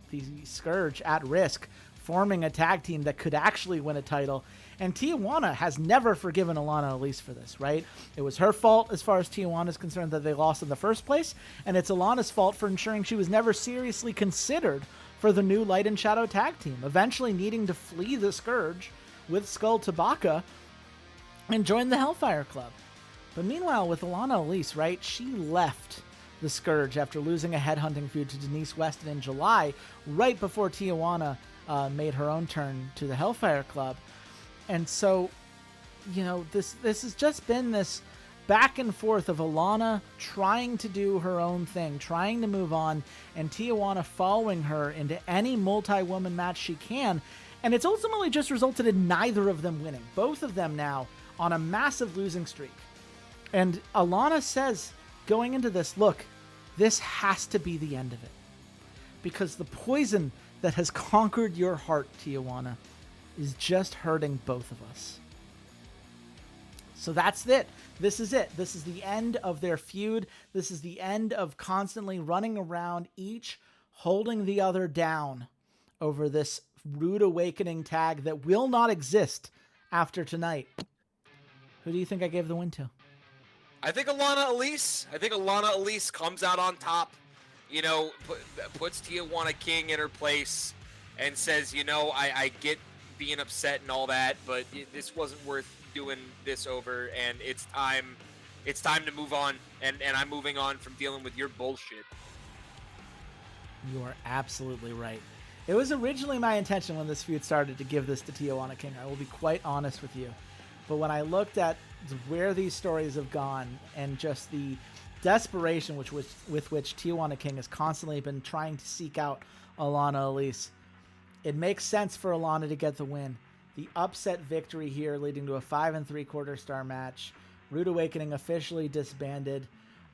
Scourge at risk, forming a tag team that could actually win a title. And Tijuana has never forgiven Alana Elise for this, right? It was her fault as far as Tijuana is concerned that they lost in the first place, and it's Alana's fault for ensuring she was never seriously considered for the new Light and Shadow tag team, eventually needing to flee the Scourge with Skull Tabaka and join the Hellfire Club. But meanwhile, with Alana Elise, right, she left the Scourge after losing a headhunting feud to Denise Weston in July, right before Tijuana made her own turn to the Hellfire Club. And so, you know, this has just been this back and forth of Alana trying to do her own thing, trying to move on, and Tijuana following her into any multi-woman match she can. And it's ultimately just resulted in neither of them winning. Both of them now on a massive losing streak. And Alana says, going into this, look, this has to be the end of it. Because the poison that has conquered your heart, Tijuana, is just hurting both of us. So that's it. This is it. This is the end of their feud. This is the end of constantly running around, each holding the other down over this Rude Awakening tag that will not exist after tonight. Who do you think I gave the win to? I think Alana Elise. I think Alana Elise comes out on top, you know, puts Tijuana King in her place and says, you know, I get being upset and all that, but this wasn't worth doing this over, and it's time to move on, and I'm moving on from dealing with your bullshit. You are absolutely right. It was originally my intention when this feud started to give this to Tijuana King. I will be quite honest with you. But when I looked at where these stories have gone and just the desperation with which Tijuana King has constantly been trying to seek out Alana Elise, it makes sense for Alana to get the win. The upset victory here leading to a 5 3/4 star match. Rude Awakening officially disbanded.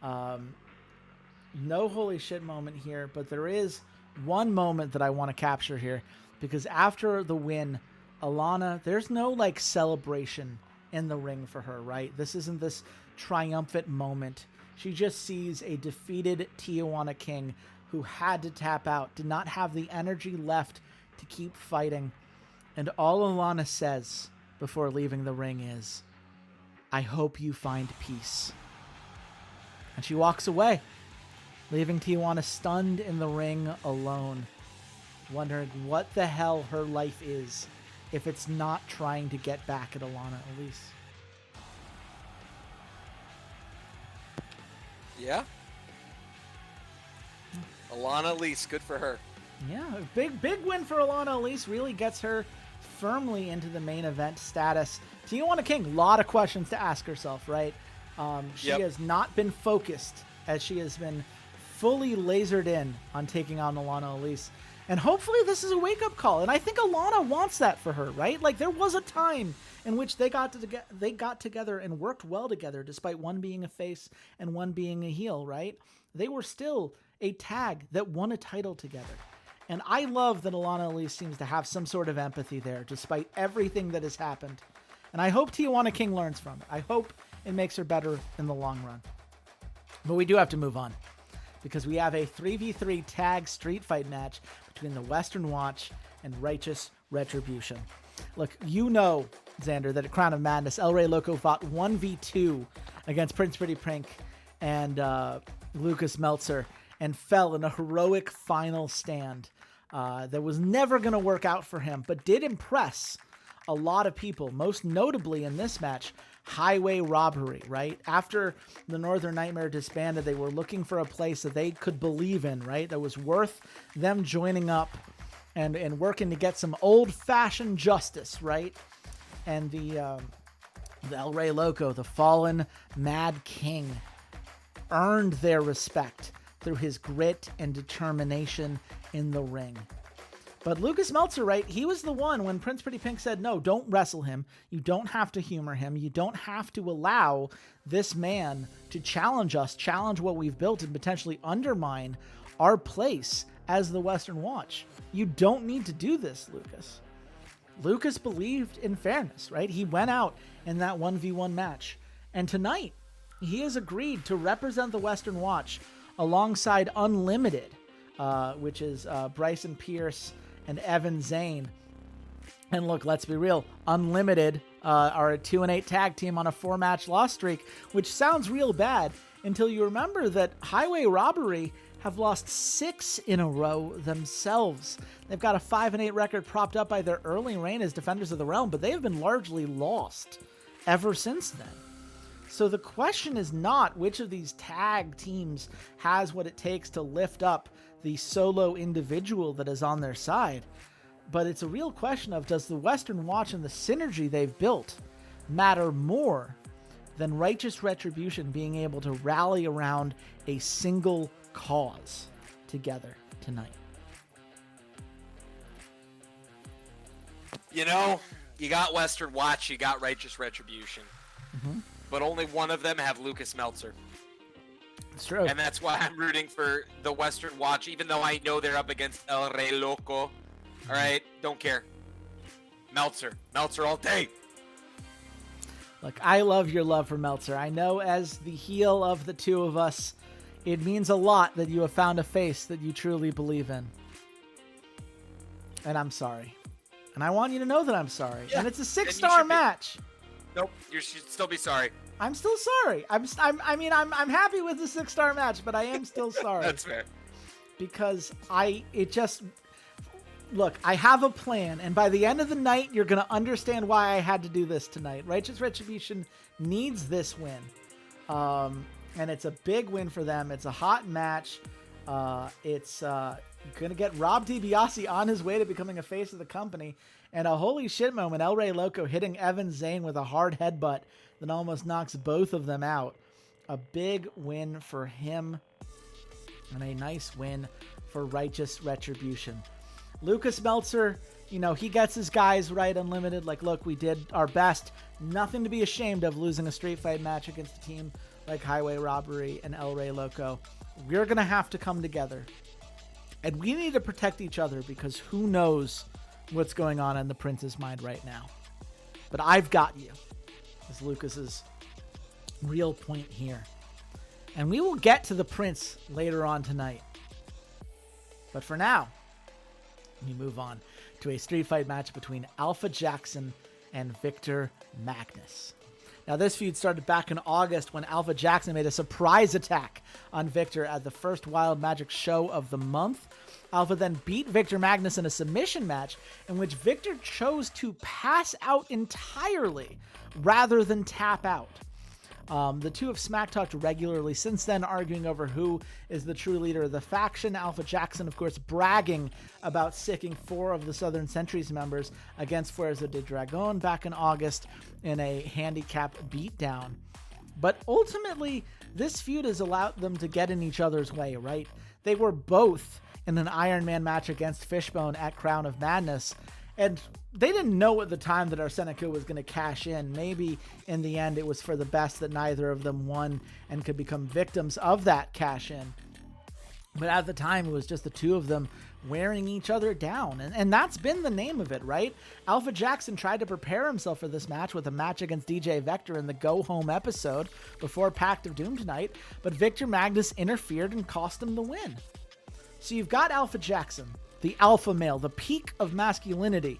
No holy shit moment here, but there is one moment that I want to capture here, because after the win, Alana, there's no like celebration in the ring for her, right? This isn't this triumphant moment. She just sees a defeated Tijuana King who had to tap out, did not have the energy left to keep fighting. And all Alana says before leaving the ring is, "I hope you find peace." And she walks away, leaving Tijuana stunned in the ring alone, wondering what the hell her life is if it's not trying to get back at Alana Elise. Yeah. Alana Elise, good for her. Yeah, a big win for Alana Elise. Really gets her firmly into the main event status. Tijuana King, a lot of questions to ask herself, right? She has not been focused, as she has been fully lasered in on taking on Alana Elise. And hopefully this is a wake-up call. And I think Alana wants that for her, right? Like, there was a time in which they got together and worked well together, despite one being a face and one being a heel, right? They were still a tag that won a title together. And I love that Alana Elise seems to have some sort of empathy there, despite everything that has happened. And I hope Tijuana King learns from it. I hope it makes her better in the long run. But we do have to move on, because we have a 3v3 tag street fight match between the Western Watch and Righteous Retribution. Look, you know, Xander, that at Crown of Madness, El Rey Loco fought 1v2 against Prince Pretty Pink and Lucas Meltzer and fell in a heroic final stand that was never going to work out for him, but did impress a lot of people, most notably in this match, Highway Robbery, right? After the Northern Nightmare disbanded, they were looking for a place that they could believe in, right? That was worth them joining up and working to get some old-fashioned justice, right? And the El Rey Loco, the fallen Mad King, earned their respect through his grit and determination in the ring. But Lucas Meltzer, right, he was the one when Prince Pretty Pink said, no, don't wrestle him. You don't have to humor him. You don't have to allow this man to challenge us, challenge what we've built, and potentially undermine our place as the Western Watch. You don't need to do this, Lucas. Lucas believed in fairness, right? He went out in that 1v1 match. And tonight, he has agreed to represent the Western Watch alongside Unlimited, which is Bryson Pierce and Evan Zane. And look, let's be real. Unlimited are a 2-8 tag team on a 4-match loss streak, which sounds real bad until you remember that Highway Robbery have lost 6 in a row themselves. They've got a 5-8 record propped up by their early reign as Defenders of the Realm, but they have been largely lost ever since then. So the question is not which of these tag teams has what it takes to lift up the solo individual that is on their side, but it's a real question of, does the Western Watch and the synergy they've built matter more than Righteous Retribution being able to rally around a single cause together tonight? You know, you got Western Watch, you got Righteous Retribution, but only one of them have Lucas Meltzer. It's true. And that's why I'm rooting for the Western Watch, even though I know they're up against El Rey Loco. All right, don't care. Meltzer all day. Look, I love your love for Meltzer. I know as the heel of the two of us, it means a lot that you have found a face that you truly believe in. And I'm sorry. And I want you to know that I'm sorry. Yeah, and it's a 6-star match. Nope, you should still be sorry. I'm still sorry. I'm happy with the 6-star match, but I am still sorry. That's fair. Because look, I have a plan, and by the end of the night, you're going to understand why I had to do this tonight. Righteous Retribution needs this win. And it's a big win for them. It's a hot match. It's going to get Rob DiBiase on his way to becoming a face of the company. And a holy shit moment, El Rey Loco hitting Evan Zane with a hard headbutt that almost knocks both of them out. A big win for him. And a nice win for Righteous Retribution. Lucas Meltzer, he gets his guys right, Unlimited. Like, look, we did our best. Nothing to be ashamed of losing a street fight match against a team like Highway Robbery and El Rey Loco. We're going to have to come together. And we need to protect each other because who knows what's going on in the Prince's mind right now. But I've got you, is Lucas's real point here. And we will get to the Prince later on tonight. But for now, we move on to a street fight match between Alpha Jackson and Victor Magnus. Now, this feud started back in August when Alpha Jackson made a surprise attack on Victor at the first Wild Magic show of the month. Alpha then beat Victor Magnus in a submission match in which Victor chose to pass out entirely rather than tap out. The two have smack-talked regularly since then, arguing over who is the true leader of the faction. Alpha Jackson, of course, bragging about sicking 4 of the Southern Sentries members against Fuerza de Dragon back in August in a handicap beatdown. But ultimately, this feud has allowed them to get in each other's way, right? They were both in an Iron Man match against Fishbone at Crown of Madness, and they didn't know at the time that Arsenico was going to cash in. Maybe in the end it was for the best that neither of them won and could become victims of that cash in. But at the time, it was just the two of them wearing each other down. And that's been the name of it, right? Alpha Jackson tried to prepare himself for this match with a match against DJ Vector in the Go Home episode before Pact of Doom tonight. But Victor Magnus interfered and cost him the win. So you've got Alpha Jackson, the alpha male, the peak of masculinity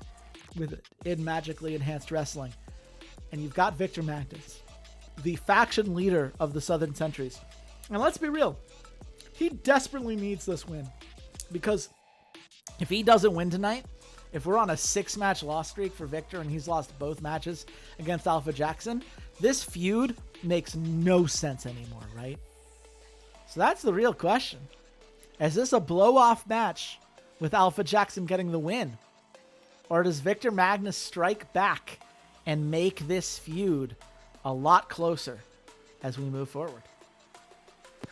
in magically enhanced wrestling. And you've got Victor Magnus, the faction leader of the Southern Sentries. And let's be real, he desperately needs this win. Because if he doesn't win tonight, if we're on a 6-match loss streak for Victor and he's lost both matches against Alpha Jackson, this feud makes no sense anymore, right? So that's the real question. Is this a blow-off match with Alpha Jackson getting the win? Or does Victor Magnus strike back and make this feud a lot closer as we move forward?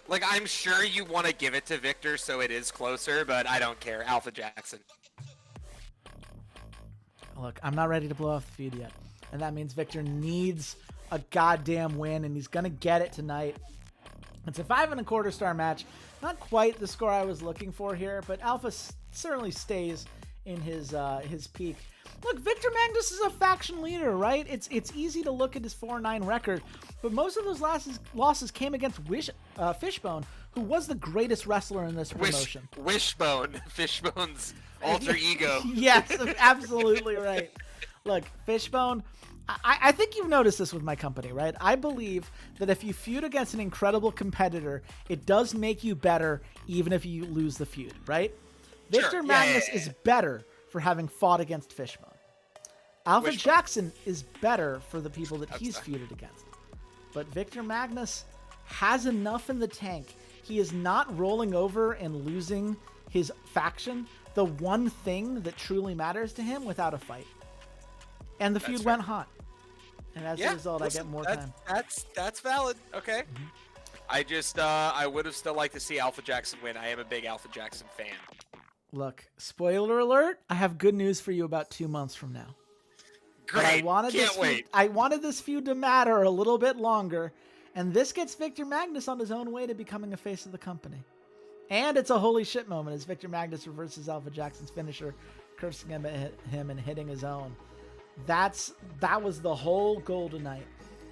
Like, I'm sure you want to give it to Victor so it is closer, but I don't care. Alpha Jackson. Look, I'm not ready to blow off the feud yet. And that means Victor needs a goddamn win, and he's going to get it tonight. It's a 5 1/4 star match. Not quite the score I was looking for here, but Alpha certainly stays in his peak. Look, Victor Magnus is a faction leader, right? It's easy to look at his 4-9 record, but most of those losses came against Fishbone, who was the greatest wrestler in this promotion. Wishbone. Fishbone's alter ego. Yes, absolutely right. Look, Fishbone, I think you've noticed this with my company, right? I believe that if you feud against an incredible competitor, it does make you better even if you lose the feud, right? Sure. Victor Magnus is better for having fought against Fishbone. Alpha Wishbone. Jackson is better for the people that he's feuded against. But Victor Magnus has enough in the tank. He is not rolling over and losing his faction, the one thing that truly matters to him, without a fight. And the feud went hot. And as a result, I get more time. That's valid. Okay. I would have still liked to see Alpha Jackson win. I am a big Alpha Jackson fan. Look, spoiler alert, I have good news for you about 2 months from now. Great. Can't wait. I wanted this feud to matter a little bit longer, and this gets Victor Magnus on his own way to becoming a face of the company. And it's a holy shit moment as Victor Magnus reverses Alpha Jackson's finisher, cursing him and hitting his own. That was the whole goal tonight.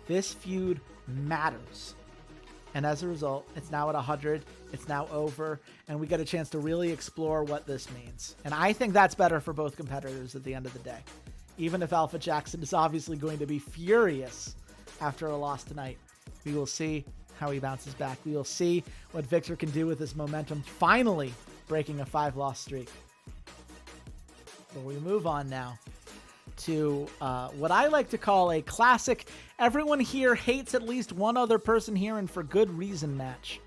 This feud matters. And as a result, it's now at 100. It's now over. And we get a chance to really explore what this means. And I think that's better for both competitors at the end of the day. Even if Alpha Jackson is obviously going to be furious after a loss tonight, we will see how he bounces back. We will see what Victor can do with his momentum, finally breaking a 5-loss streak. But we move on now to what I like to call a classic everyone here hates at least one other person here and for good reason match.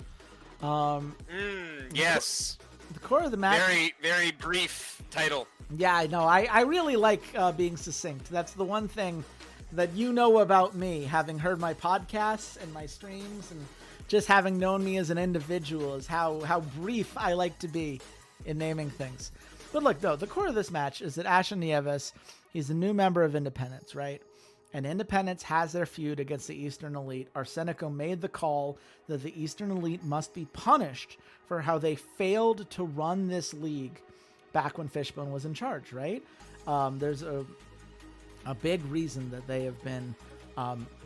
Yes. The core of the match. Very, very brief title. Yeah, I know. I really like being succinct. That's the one thing that you know about me, having heard my podcasts and my streams and just having known me as an individual, is how brief I like to be in naming things. But look, though, the core of this match is that Ashen Nieves, he's a new member of Independence, right? And Independence has their feud against the Eastern Elite. Arsenico made the call that the Eastern Elite must be punished for how they failed to run this league back when Fishbone was in charge, right? There's a big reason that they have been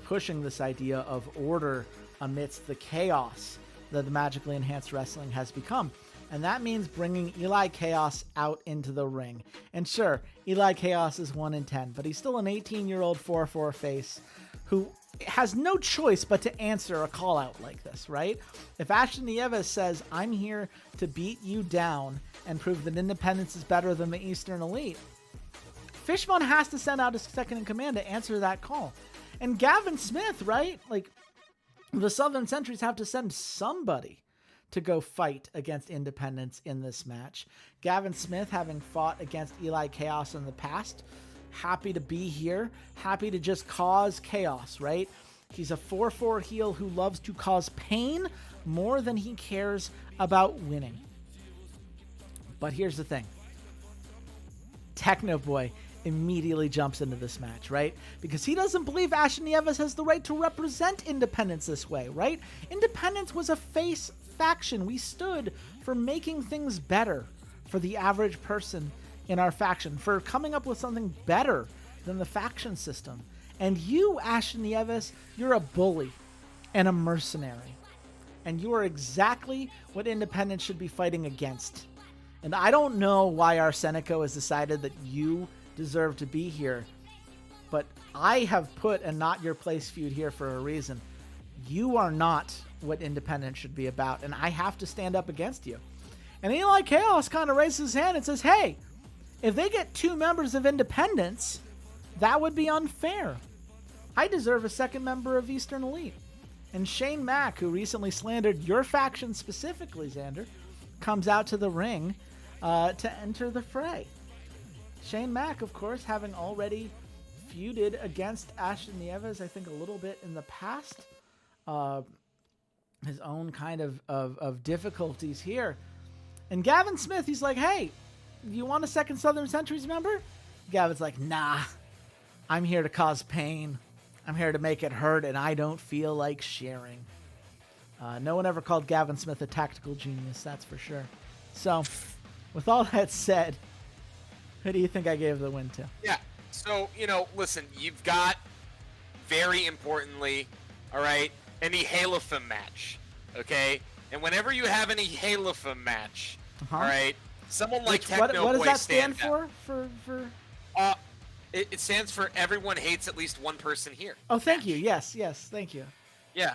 pushing this idea of order amidst the chaos that the magically enhanced wrestling has become. And that means bringing Eli Chaos out into the ring. And sure, Eli Chaos is 1 in 10, but he's still an 18-year-old 4-4 face who has no choice but to answer a call out like this, right? If Ashen Nieves says, I'm here to beat you down and prove that Independence is better than the Eastern Elite, Fishbone has to send out his second in command to answer that call. And Gavin Smith, right? Like, the Southern Sentries have to send somebody to go fight against Independence in this match. Gavin Smith, having fought against Eli Chaos in the past, happy to be here, happy to just cause chaos, right? He's a 4-4 heel who loves to cause pain more than he cares about winning. But here's the thing. Techno Boy immediately jumps into this match, right? Because he doesn't believe Ashen Nieves has the right to represent Independence this way, right? Independence was a face faction. We stood for making things better for the average person in our faction, for coming up with something better than the faction system. And you, Ashen Nieves, you're a bully and a mercenary. And you are exactly what Independence should be fighting against. And I don't know why Arsenico has decided that you deserve to be here, but I have put a not your place feud here for a reason. You are not what Independence should be about, and I have to stand up against you. And Eli Chaos kind of raises his hand and says, hey, if they get 2 members of Independence, that would be unfair. I deserve a second member of Eastern Elite. And Shane Mack, who recently slandered your faction specifically, Xander, comes out to the ring to enter the fray. Shane Mack, of course, having already feuded against Ashen Nieves, I think, a little bit in the past. His own kind of difficulties here. And Gavin Smith, he's like, hey, you want a second Southern Sentries member? Gavin's like, nah, I'm here to cause pain. I'm here to make it hurt, and I don't feel like sharing. No one ever called Gavin Smith a tactical genius, that's for sure. So, with all that said, who do you think I gave the win to? Yeah, so, listen, you've got, very importantly, all right, an Ehalifim match, okay? And whenever you have an Ehalifim match, all right, someone like Techno what does Boy that stand for? For It stands for everyone hates at least one person here. Oh, thank you. Yes, thank you. Yeah.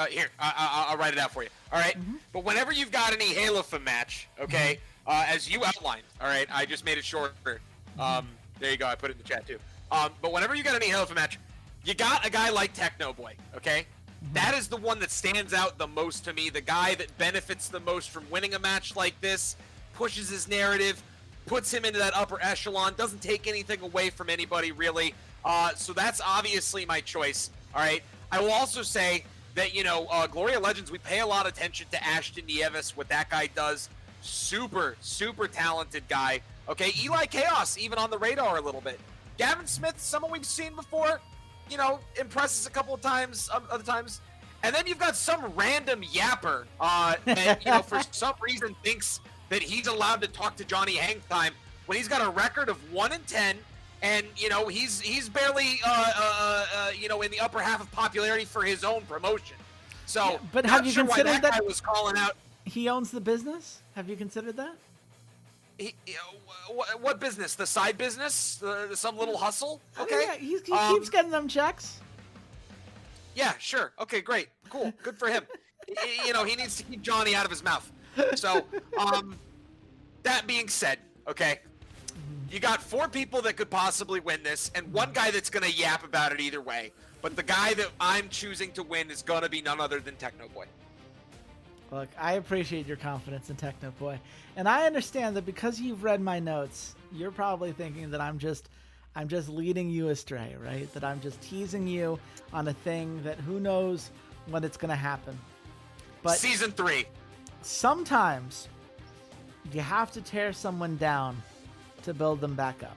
Here, I'll write it out for you. All right. But whenever you've got any Halofim match, okay, as you outlined, all right, I just made it shorter. There you go. I put it in the chat too. But whenever you got any Halofim match, you got a guy like Techno Boy, okay? That is the one that stands out the most to me. The guy that benefits the most from winning a match like this, pushes his narrative, puts him into that upper echelon, doesn't take anything away from anybody really. So that's obviously my choice. All right. I will also say that, Gloria Legends, we pay a lot of attention to Ashton Nieves, what that guy does. Super, super talented guy. Okay, Eli Chaos, even on the radar a little bit. Gavin Smith, someone we've seen before, impresses a couple of times, other times. And then you've got some random yapper that, for some reason thinks that he's allowed to talk to Johnny Hangtime when he's got a record of 1-10. And, he's barely, in the upper half of popularity for his own promotion. So, yeah, but have you considered that guy was calling out? He owns the business? Have you considered that? What business? The side business? Some little hustle? Okay. Yeah, he keeps getting them checks. Yeah, sure. Okay, great. Cool. Good for him. He needs to keep Johnny out of his mouth. So, that being said, okay, you got 4 people that could possibly win this, and one guy that's going to yap about it either way. But the guy that I'm choosing to win is going to be none other than Techno Boy. Look, I appreciate your confidence in Techno Boy. And I understand that because you've read my notes, you're probably thinking that I'm just leading you astray, right? That I'm just teasing you on a thing that who knows when it's going to happen. But Season 3. Sometimes you have to tear someone down to build them back up.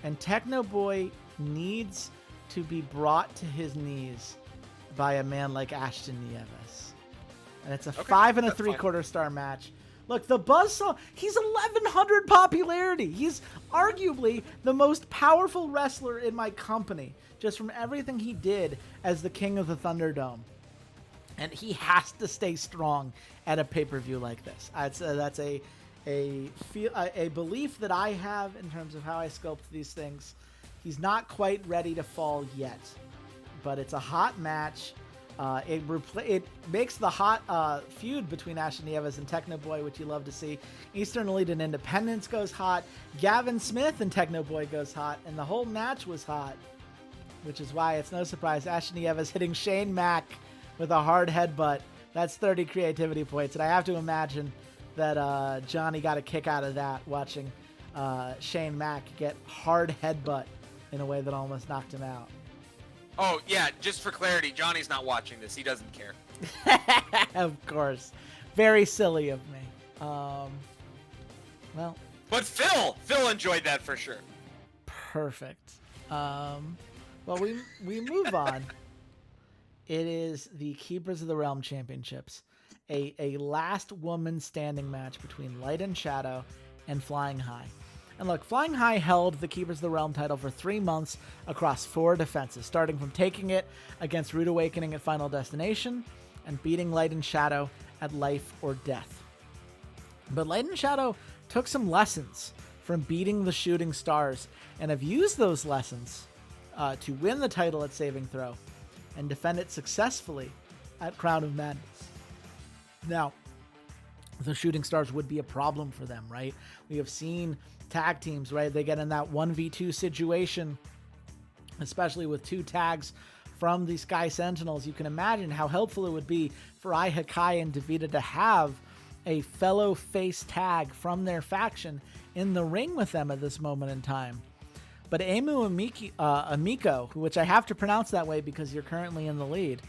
And Techno Boy needs to be brought to his knees by a man like Ashton Nieves. And it's a 5 3/4 star match. Look, the buzzsaw, he's 1,100 popularity. He's arguably the most powerful wrestler in my company, just from everything he did as the king of the Thunderdome. And he has to stay strong at a pay-per-view like this. That's a belief that I have in terms of how I sculpt these things. He's not quite ready to fall yet, but it's a hot match. It makes the hot feud between Ashton Nieves and Techno Boy, which you love to see. Eastern Elite and Independence goes hot. Gavin Smith and Techno Boy goes hot, and the whole match was hot, which is why it's no surprise Ashton Nieves hitting Shane Mack with a hard headbutt. That's 30 creativity points, and I have to imagine that Johnny got a kick out of that, watching Shane Mack get hard headbutt in a way that almost knocked him out. Oh, yeah, just for clarity, Johnny's not watching this. He doesn't care. Of course. Very silly of me. Well. But Phil enjoyed that for sure. Perfect. Well, we move on. It is the Keepers of the Realm Championships. A last woman standing match between Light and Shadow and Flying High. And look, Flying High held the Keepers of the Realm title for 3 months across 4 defenses, starting from taking it against Rude Awakening at Final Destination and beating Light and Shadow at Life or Death. But Light and Shadow took some lessons from beating the Shooting Stars and have used those lessons to win the title at Saving Throw and defend it successfully at Crown of Madness. Now, the Shooting Stars would be a problem for them, right? We have seen tag teams, right? They get in that 1v2 situation, especially with 2 tags from the Sky Sentinels. You can imagine how helpful it would be for Ai Hakai and Davida to have a fellow face tag from their faction in the ring with them at this moment in time. But Emu Amiko, which I have to pronounce that way because you're currently in the lead,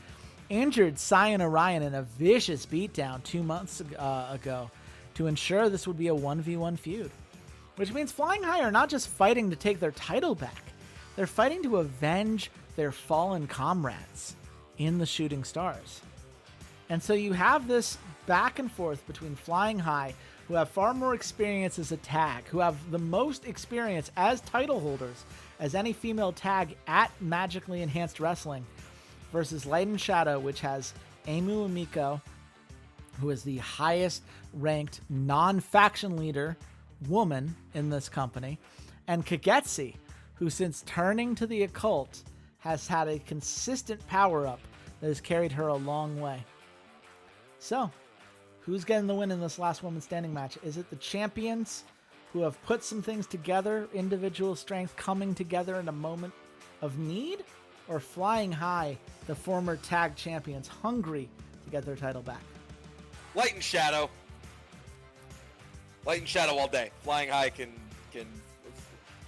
injured Cyan Orion in a vicious beatdown 2 months ago to ensure this would be a 1v1 feud. Which means Flying High are not just fighting to take their title back, they're fighting to avenge their fallen comrades in the Shooting Stars. And so you have this back and forth between Flying High, who have far more experience as a tag, who have the most experience as title holders as any female tag at Magically Enhanced Wrestling, versus Light and Shadow, which has Emu Amiko, who is the highest ranked non-faction leader woman in this company, and Kagetsi, who since turning to the occult has had a consistent power-up that has carried her a long way. So, who's getting the win in this last woman standing match? Is it the champions who have put some things together, individual strength coming together in a moment of need? Or Flying High, the former tag champions, hungry to get their title back? Light and shadow. Light and shadow all day. Flying High can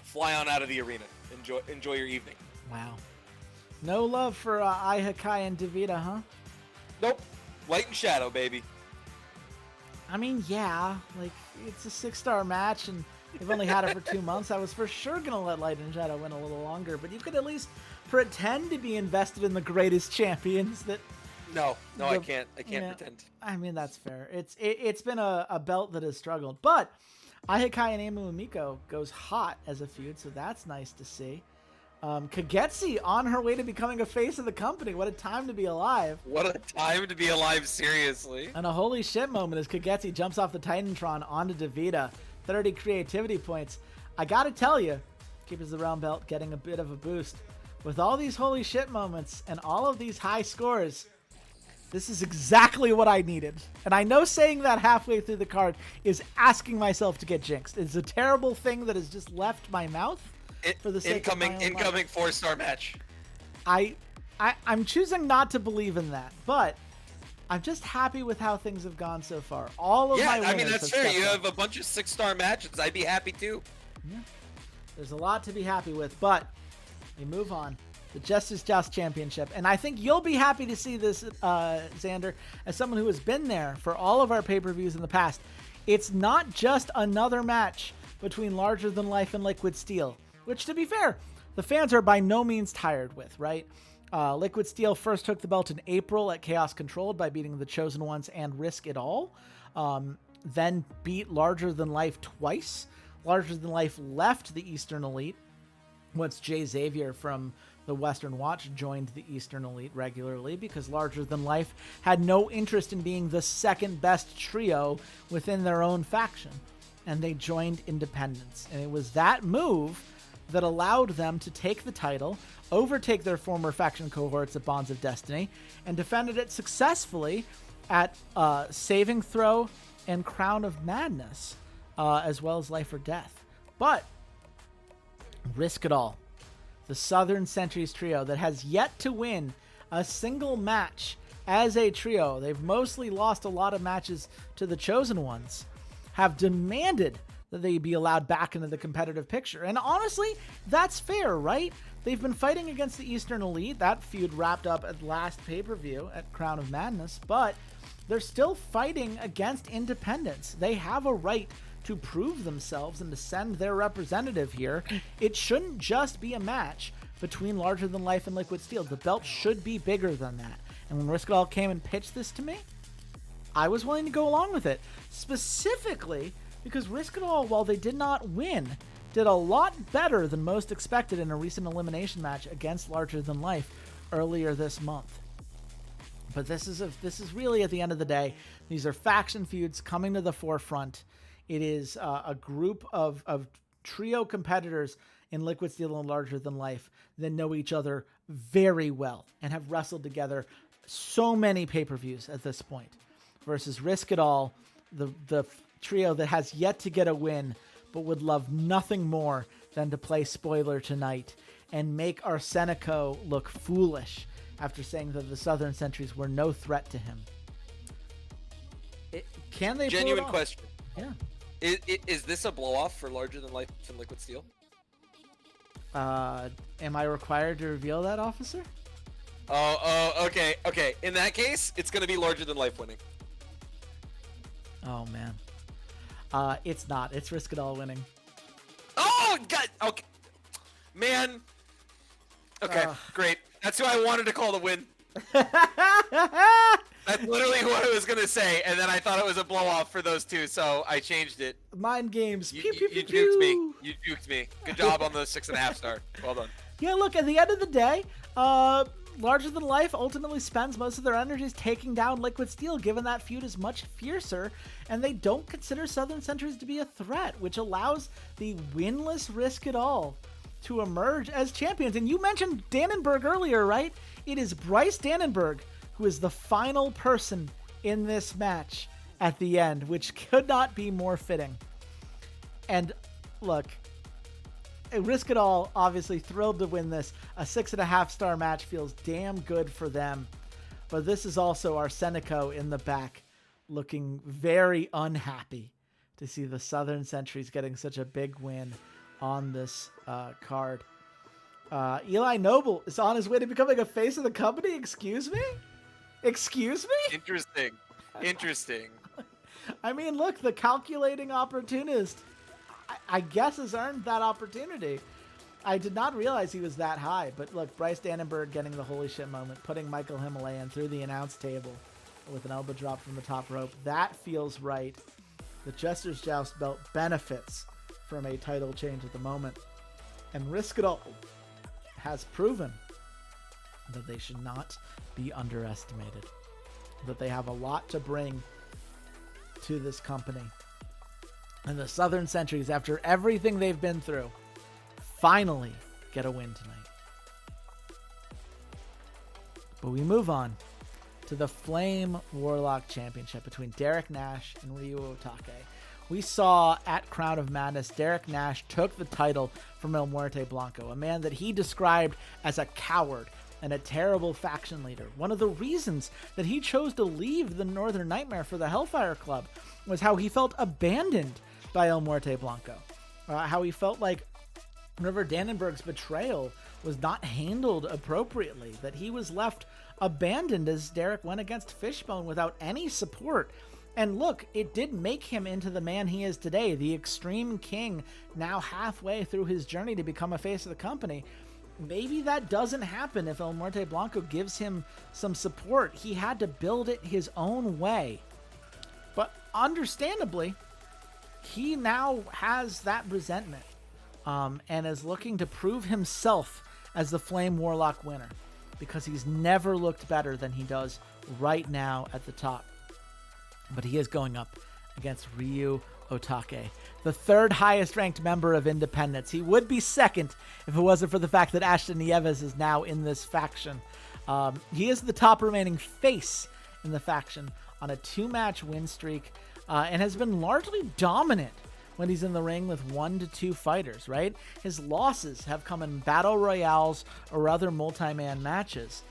fly on out of the arena. Enjoy your evening. Wow. No love for Ai Hakai and Davida, huh? Nope. Light and shadow, baby. I mean, yeah, like, it's a 6-star match, and they've only had it for 2 months. I was for sure going to let Light and Shadow win a little longer, but you could at least pretend to be invested in the greatest champions that... No, I can't. I can't pretend. I mean, that's fair. It's been a belt that has struggled, but Ai Hakai and Emu Umiko goes hot as a feud, so that's nice to see. Kagetsi on her way to becoming a face of the company. What a time to be alive. What a time to be alive, seriously. And a holy shit moment as Kagetsi jumps off the Titantron onto Davida. 30 creativity points. I gotta tell you, Keepers of the Realm belt getting a bit of a boost. With all these holy shit moments and all of these high scores, this is exactly what I needed. And I know saying that halfway through the card is asking myself to get jinxed. It's a terrible thing that has just left my mouth. For the sake incoming 4-star match. I'm choosing not to believe in that, but I'm just happy with how things have gone so far. All of my winners. I mean, that's fair. You have a bunch of 6-star matches. I'd be happy too. Yeah. There's a lot to be happy with, but we move on. The Justice Joust Championship. And I think you'll be happy to see this, Xander, as someone who has been there for all of our pay-per-views in the past. It's not just another match between Larger Than Life and Liquid Steel, which, to be fair, the fans are by no means tired with, right? Liquid Steel first took the belt in April at Chaos Controlled by beating the Chosen Ones and Risk It All. Then beat Larger Than Life twice. Larger Than Life left the Eastern Elite once Jay Xavier from the Western Watch joined the Eastern Elite regularly because Larger Than Life had no interest in being the second best trio within their own faction. And they joined Independence. And it was that move that allowed them to take the title, overtake their former faction cohorts at Bonds of Destiny, and defended it successfully at Saving Throw and Crown of Madness, as well as Life or Death. But Risk It All, the Southern Centuries trio that has yet to win a single match as a trio, they've mostly lost a lot of matches to the Chosen Ones, have demanded that they be allowed back into the competitive picture. And honestly, that's fair, right? They've been fighting against the Eastern Elite. That feud wrapped up at last pay-per-view at Crown of Madness, but they're still fighting against Independence. They have a right to prove themselves and to send their representative here. It shouldn't just be a match between Larger Than Life and Liquid Steel. The belt should be bigger than that. And when Risk It All came and pitched this to me, I was willing to go along with it. Specifically because Risk It All, while they did not win, did a lot better than most expected in a recent elimination match against Larger Than Life earlier this month. But this is really, at the end of the day, these are faction feuds coming to the forefront. It is a group of trio competitors in Liquid Steel and Larger Than Life that know each other very well and have wrestled together so many pay-per-views at this point. Versus Risk It All, the trio that has yet to get a win, but would love nothing more than to play spoiler tonight and make Arsenico look foolish after saying that the Southern Centuries were no threat to him. Can they Genuine pull it off? question. Yeah. Is this a blow-off for Larger Than Life and Liquid Steel? Am I required to reveal that, officer? Oh, okay. In that case, it's going to be Larger Than Life winning. Oh, man. It's not. It's Risk It All winning. Oh, God. Okay. Man. Okay, great. That's who I wanted to call the win. That's literally what I was going to say, and then I thought it was a blow-off for those two, so I changed it. Mind games. You Pew, pew, pew, juked me. pew. You juked me. Good job on the 6.5 star. Well done. Yeah, look, at the end of the day, Larger Than Life ultimately spends most of their energies taking down Liquid Steel, given that feud is much fiercer, and they don't consider Southern Sentries to be a threat, which allows the winless Risk It All to emerge as champions. And you mentioned Dannenberg earlier, right? It is Bryce Dannenberg who is the final person in this match at the end, which could not be more fitting. And look, Risk It All, obviously thrilled to win this. A 6.5-star match feels damn good for them. But this is also Arsenico in the back, looking very unhappy to see the Southern Sentries getting such a big win on this card. Eli Noble is on his way to becoming a face of the company. Excuse me? Excuse me? Interesting. I mean, look, the calculating opportunist, I guess, has earned that opportunity. I did not realize he was that high, but look, Bryce Dannenberg getting the holy shit moment, putting Michael Himalayan through the announce table with an elbow drop from the top rope. That feels right. The Jester's Joust belt benefits from a title change at the moment. And Risk It All has proven that they should not be underestimated, that they have a lot to bring to this company. And the Southern Sentries, after everything they've been through, finally get a win tonight. But we move on to the Flame Warlock Championship between Derek Nash and Ryu Otake. We saw at Crown of Madness, Derek Nash took the title from El Muerte Blanco, a man that he described as a coward and a terrible faction leader. One of the reasons that he chose to leave the Northern Nightmare for the Hellfire Club was how he felt abandoned by El Muerte Blanco. How he felt like River Dannenberg's betrayal was not handled appropriately, that he was left abandoned as Derek went against Fishbone without any support. And look, it did make him into the man he is today, the Extreme King, now halfway through his journey to become a face of the company. Maybe that doesn't happen if El Muerte Blanco gives him some support. He had to build it his own way. But understandably, he now has that resentment and is looking to prove himself as the Flame Warlock winner, because he's never looked better than he does right now at the top. But he is going up against Ryu Otake, the third highest ranked member of Independence. He would be second if it wasn't for the fact that Ashton Nieves is now in this faction. He is the top remaining face in the faction on a 2-match win streak and has been largely dominant when he's in the ring with 1 to 2 fighters, right? His losses have come in battle royales or other multi-man matches.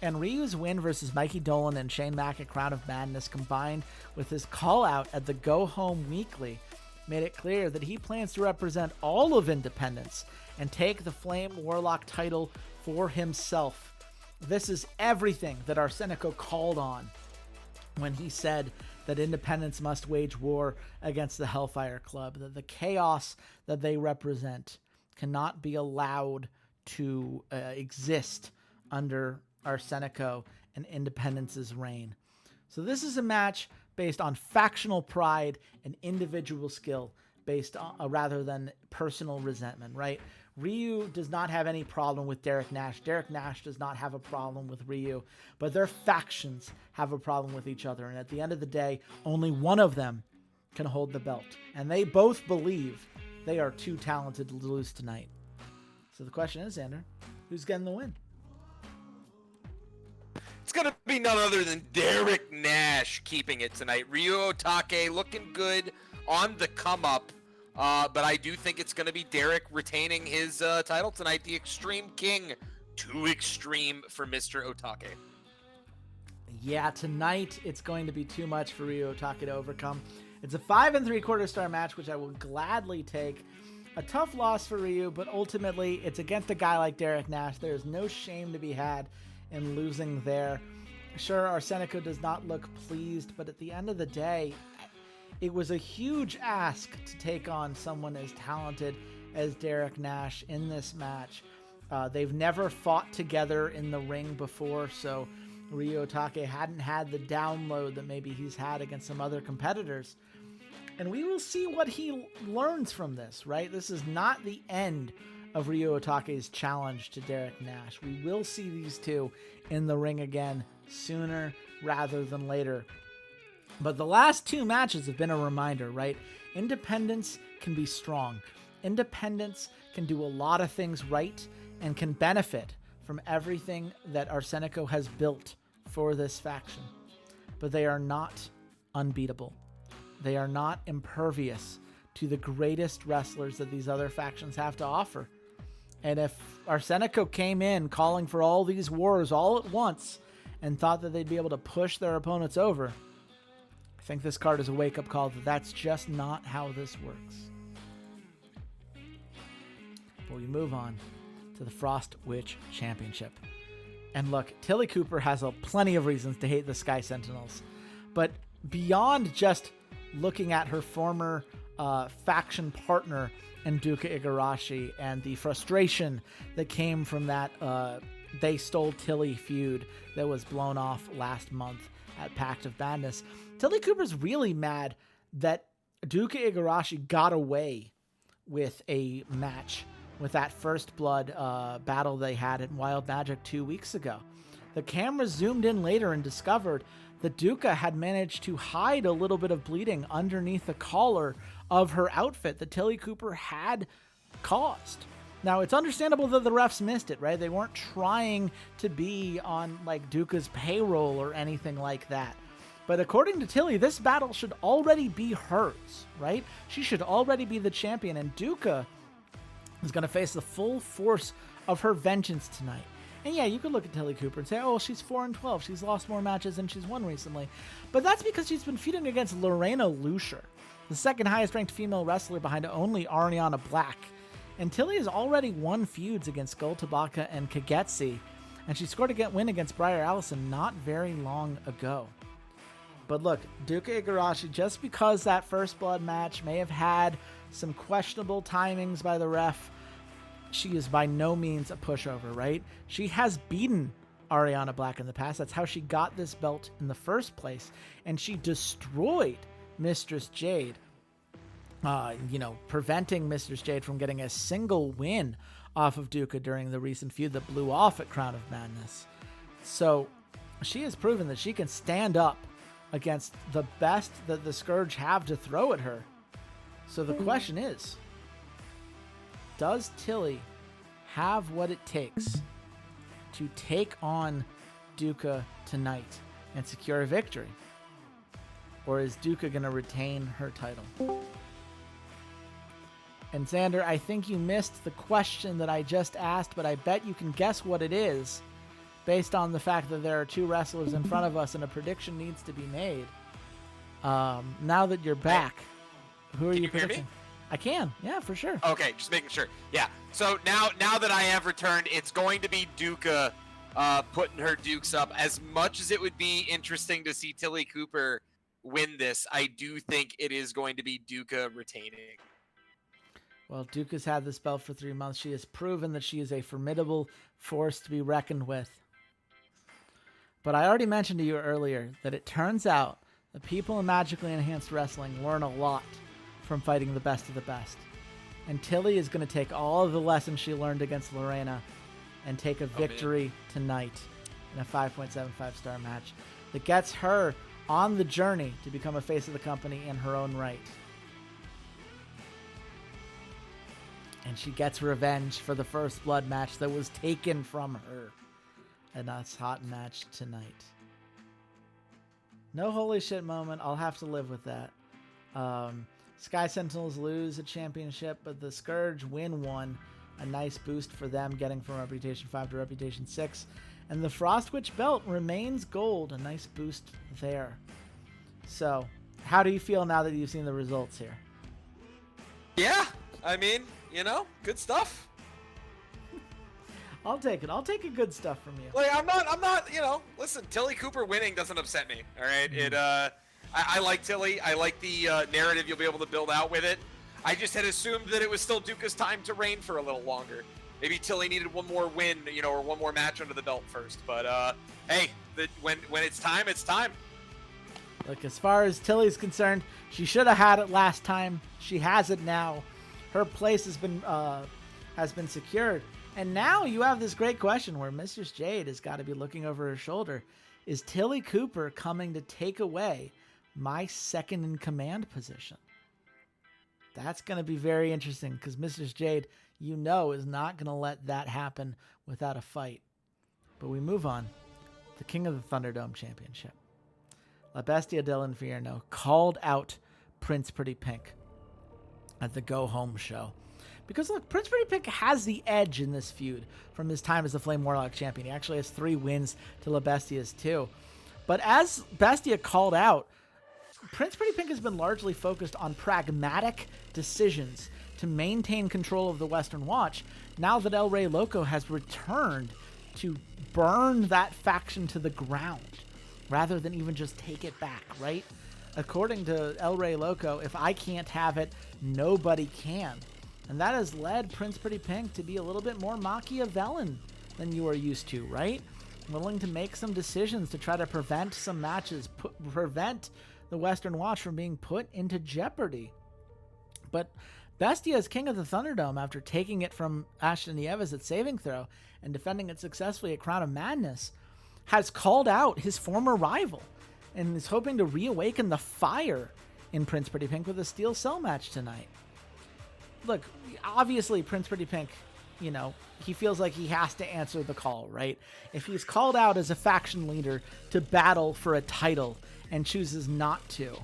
And Ryu's win versus Mikey Dolan and Shane Mack at Crown of Madness, combined with his call-out at the Go Home Weekly, made it clear that he plans to represent all of Independence and take the Flame Warlock title for himself. This is everything that Arsenico called on when he said that Independence must wage war against the Hellfire Club, that the chaos that they represent cannot be allowed to exist under Arsenico and Independence's reign. So this is a match based on factional pride and individual skill, based on rather than personal resentment, right? Ryu does not have any problem with Derek Nash. Derek Nash does not have a problem with Ryu, but their factions have a problem with each other. And at the end of the day, only one of them can hold the belt. And they both believe they are too talented to lose tonight. So the question is, Xander, who's getting the win? It's going to be none other than Derek Nash keeping it tonight. Ryu Otake looking good on the come up. But I do think it's going to be Derek retaining his title tonight. The Extreme King. Too extreme for Mr. Otake. Yeah, tonight it's going to be too much for Ryu Otake to overcome. It's a 5 3/4-star match, which I will gladly take. A tough loss for Ryu, but ultimately it's against a guy like Derek Nash. There's no shame to be had in losing there. Sure, Arsenico does not look pleased, but at the end of the day, it was a huge ask to take on someone as talented as Derek Nash in this match. They've never fought together in the ring before, so Ryu Otake hadn't had the download that maybe he's had against some other competitors. And we will see what he learns from this, right? This is not the end of Ryu Otake's challenge to Derek Nash. We will see these two in the ring again sooner rather than later. But the last two matches have been a reminder, right? Independence can be strong. Independence can do a lot of things right and can benefit from everything that Arsenico has built for this faction. But they are not unbeatable. They are not impervious to the greatest wrestlers that these other factions have to offer. And if Arsenico came in calling for all these wars all at once and thought that they'd be able to push their opponents over, I think this card is a wake-up call that that's just not how this works. But we move on to the Frost Witch Championship. And look, Tilly Cooper has plenty of reasons to hate the Sky Sentinels. But beyond just looking at her former faction partner in Duka Igarashi and the frustration that came from that they stole Tilly feud that was blown off last month at Pact of Madness, Tilly Cooper's really mad that Duka Igarashi got away with a match with that First Blood battle they had in Wild Magic 2 weeks ago. The camera zoomed in later and discovered that Duka had managed to hide a little bit of bleeding underneath the collar of her outfit that Tilly Cooper had caused. Now, it's understandable that the refs missed it, right? They weren't trying to be on, like, Duka's payroll or anything like that. But according to Tilly, this battle should already be hers, right? She should already be the champion, and Duka is going to face the full force of her vengeance tonight. And yeah, you could look at Tilly Cooper and say, oh, she's 4-12. She's lost more matches than she's won recently. But that's because she's been feuding against Lorena Lucier, the second highest ranked female wrestler behind only Ariana Black. And Tilly has already won feuds against Gol Tabaka and Kagetsi, and she scored a win against Briar Allison not very long ago. But look, Duka Igarashi, just because that First Blood match may have had some questionable timings by the ref, she is by no means a pushover, right? She has beaten Ariana Black in the past. That's how she got this belt in the first place. And she destroyed Mistress Jade, preventing Mistress Jade from getting a single win off of Duka during the recent feud that blew off at Crown of Madness. So she has proven that she can stand up against the best that the Scourge have to throw at her. So the question is, does Tilly have what it takes to take on Duka tonight and secure a victory? Or is Duka going to retain her title? And Xander, I think you missed the question that I just asked, but I bet you can guess what it is based on the fact that there are two wrestlers in front of us and a prediction needs to be made. Now that you're back, who are you predicting? I can, yeah, for sure. Okay, just making sure. Yeah. So now that I have returned, it's going to be Duka putting her dukes up. As much as it would be interesting to see Tilly Cooper win this, I do think it is going to be Duka retaining. Well, Duka's had this belt for 3 months. She has proven that she is a formidable force to be reckoned with. But I already mentioned to you earlier that it turns out that people in Magically Enhanced Wrestling learn a lot from fighting the best of the best. And Tilly is going to take all of the lessons she learned against Lorena and take a victory tonight in a 5.75 star match that gets her on the journey to become a face of the company in her own right. And she gets revenge for the First Blood match that was taken from her. And that's hot match tonight. No holy shit moment. I'll have to live with that. Sky Sentinels lose a championship, but the Scourge win one. A nice boost for them, getting from Reputation 5 to Reputation 6. And the Frost Witch belt remains gold. A nice boost there. So, how do you feel now that you've seen the results here? Yeah, I mean, good stuff. I'll take it. I'll take a good stuff from you. Like, I'm not, listen, Tilly Cooper winning doesn't upset me, all right? Mm-hmm. I like Tilly. I like the narrative you'll be able to build out with it. I just had assumed that it was still Duka's time to reign for a little longer. Maybe Tilly needed one more win, or one more match under the belt first. But, hey, when it's time, it's time. Look, as far as Tilly's concerned, she should have had it last time. She has it now. Her place has been has been secured. And now you have this great question where Mrs. Jade has got to be looking over her shoulder. Is Tilly Cooper coming to take away my second in command position? That's going to be very interesting because Mrs. Jade, is not going to let that happen without a fight. But we move on. The King of the Thunderdome Championship. La Bestia del Infierno called out Prince Pretty Pink at the Go Home show. Because, look, Prince Pretty Pink has the edge in this feud from his time as the Flame Warlock champion. He actually has 3 wins to La Bestia's 2. But as Bestia called out, Prince Pretty Pink has been largely focused on pragmatic decisions to maintain control of the Western Watch now that El Rey Loco has returned to burn that faction to the ground rather than even just take it back, right? According to El Rey Loco, if I can't have it, nobody can. And that has led Prince Pretty Pink to be a little bit more Machiavellian than you are used to, right? Willing to make some decisions to try to prevent some matches, prevent the Western Watch from being put into jeopardy. But Bestia is King of the Thunderdome after taking it from Ashton Nieves at Saving Throw and defending it successfully at Crown of Madness, has called out his former rival and is hoping to reawaken the fire in Prince Pretty Pink with a Steel Cell match tonight. Look, obviously Prince Pretty Pink, he feels like he has to answer the call, right? If he's called out as a faction leader to battle for a title and chooses not to,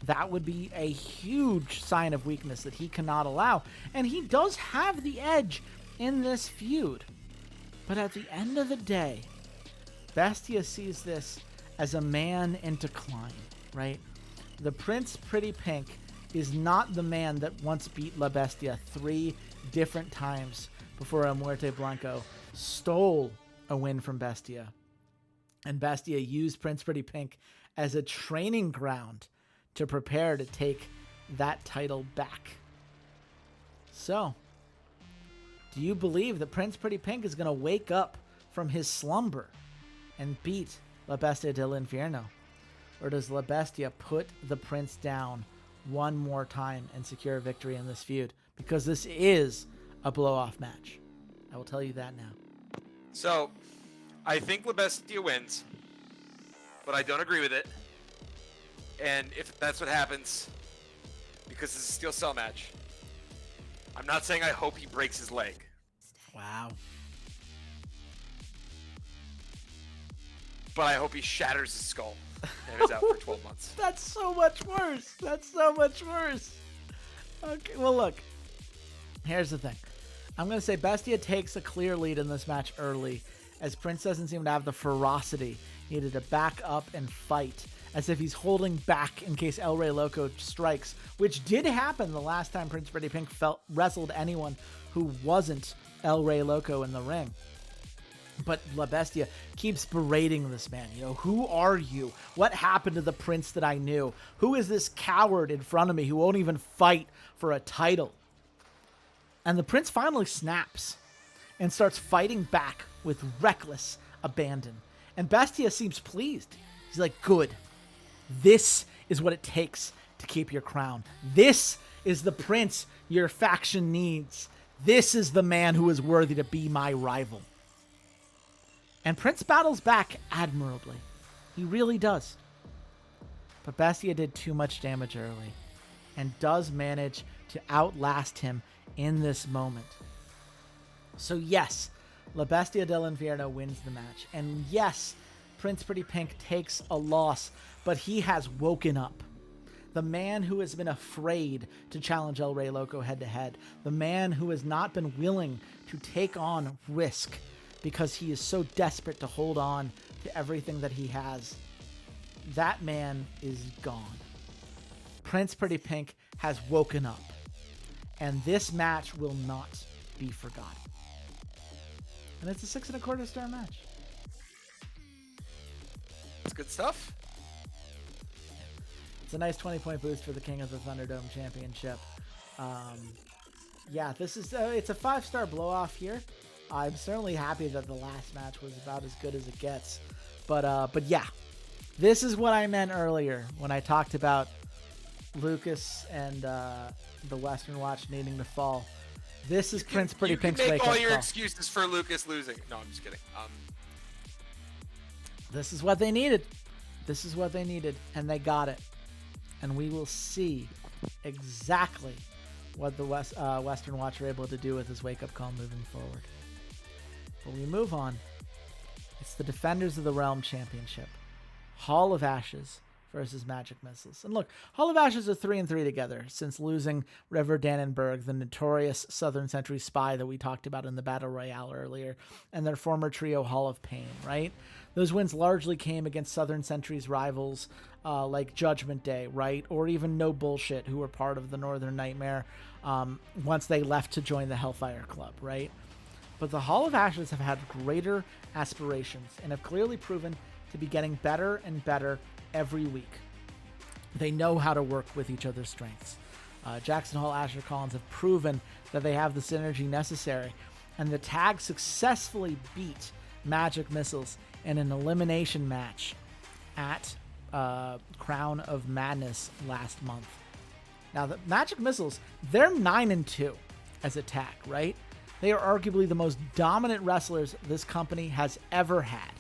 that would be a huge sign of weakness that he cannot allow. And he does have the edge in this feud. But at the end of the day, Bestia sees this as a man in decline, right? The Prince Pretty Pink is not the man that once beat La Bestia 3 different times before El Muerte Blanco stole a win from Bestia. And Bestia used Prince Pretty Pink as a training ground to prepare to take that title back. So, do you believe that Prince Pretty Pink is going to wake up from his slumber and beat La Bestia del Infierno? Or does La Bestia put the Prince down one more time and secure a victory in this feud? Because this is a blow-off match. I will tell you that now. So, I think La Bestia wins, but I don't agree with it. And if that's what happens, because it's a Steel Cell match, I'm not saying I hope he breaks his leg. Wow. But I hope he shatters his skull and is out for 12 months. That's so much worse. That's so much worse. Okay, well, look. Here's the thing. I'm going to say Bestia takes a clear lead in this match early, as Prince doesn't seem to have the ferocity needed to back up and fight, as if he's holding back in case El Rey Loco strikes, which did happen the last time Prince Pretty Pink wrestled anyone who wasn't El Rey Loco in the ring. But La Bestia keeps berating this man. Who are you? What happened to the Prince that I knew? Who is this coward in front of me who won't even fight for a title? And the Prince finally snaps and starts fighting back with reckless abandon. And Bestia seems pleased. He's like, good. This is what it takes to keep your crown. This is the Prince your faction needs. This is the man who is worthy to be my rival. And Prince battles back admirably. He really does. But Bestia did too much damage early and does manage to outlast him in this moment. So yes, La Bestia del Infierno wins the match. And yes, Prince Pretty Pink takes a loss, but he has woken up. The man who has been afraid to challenge El Rey Loco head-to-head. The man who has not been willing to take on risk because he is so desperate to hold on to everything that he has. That man is gone. Prince Pretty Pink has woken up. And this match will not be forgotten. And it's a 6.25 star match. That's good stuff. It's a nice 20-point boost for the King of the Thunderdome Championship. Yeah, this is it's a 5-star blow-off here. I'm certainly happy that the last match was about as good as it gets. But yeah, this is what I meant earlier when I talked about Lucas and the Western Watch needing to fall. This is Prince Pretty Pink's You can wake make all up your call. excuses for Lucas losing. No, I'm just kidding. This is what they needed. This is what they needed, and they got it. And we will see exactly what the Western Watch are able to do with this wake-up call moving forward. But we move on. It's the Defenders of the Realm Championship. Hall of Ashes versus Magic Missiles. And look, Hall of Ashes are 3-3 together since losing River Dannenberg, the notorious Southern Century spy that we talked about in the Battle Royale earlier, and their former trio Hall of Pain, right? Those wins largely came against Southern Century's rivals like Judgment Day, right? Or even No Bullshit, who were part of the Northern Nightmare once they left to join the Hellfire Club, right? But the Hall of Ashes have had greater aspirations and have clearly proven to be getting better and better every week. They know how to work with each other's strengths. Jackson Hall, Asher Collins have proven that they have the synergy necessary, and the tag successfully beat Magic Missiles in an elimination match at Crown of Madness last month. Now, the Magic Missiles, they're 9-2 as a tag, right? They are arguably the most dominant wrestlers this company has ever had,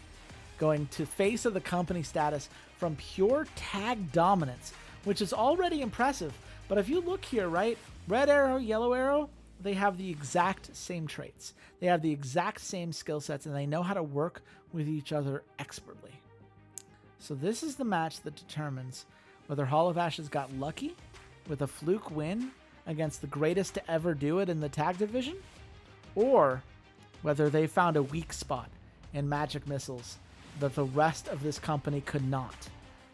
going to face of the company status from pure tag dominance, which is already impressive. But if you look here, right, Red Arrow, Yellow Arrow, they have the exact same traits. They have the exact same skill sets, and they know how to work with each other expertly. So this is the match that determines whether Hall of Ashes got lucky with a fluke win against the greatest to ever do it in the tag division, or whether they found a weak spot in Magic Missiles that the rest of this company could not,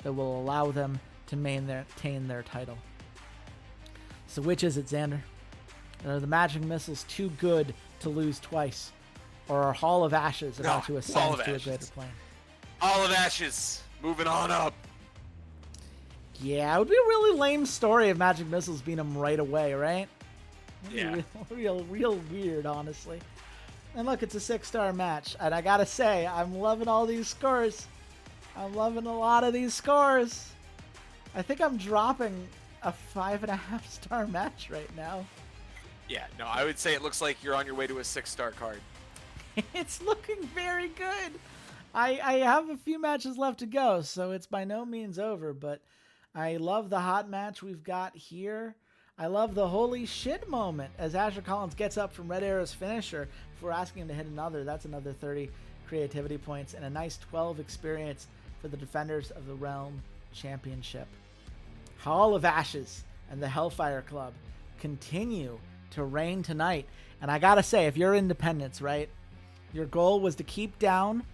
that will allow them to maintain their title. So which is it, Xander? Are the Magic Missiles too good to lose twice? Or are Hall of Ashes about to ascend to a greater plane? Hall of Ashes, moving on up. Yeah, it would be a really lame story if Magic Missiles beat them right away, right? Yeah. Real weird, honestly. And look, it's a 6-star match. And I gotta say, I'm loving all these scores. I'm loving a lot of these scores. I think I'm dropping a 5.5-star match right now. Yeah, no, I would say it looks like you're on your way to a 6-star card. It's looking very good. I have a few matches left to go, so it's by no means over, but I love the hot match we've got here. I love the holy shit moment as Asher Collins gets up from Red Arrow's finisher before asking him to hit another. That's another 30 creativity points and a nice 12 experience for the Defenders of the Realm Championship. Hall of Ashes and the Hellfire Club continue to reign tonight. And I gotta say, if you're Independence, right, your goal was to keep down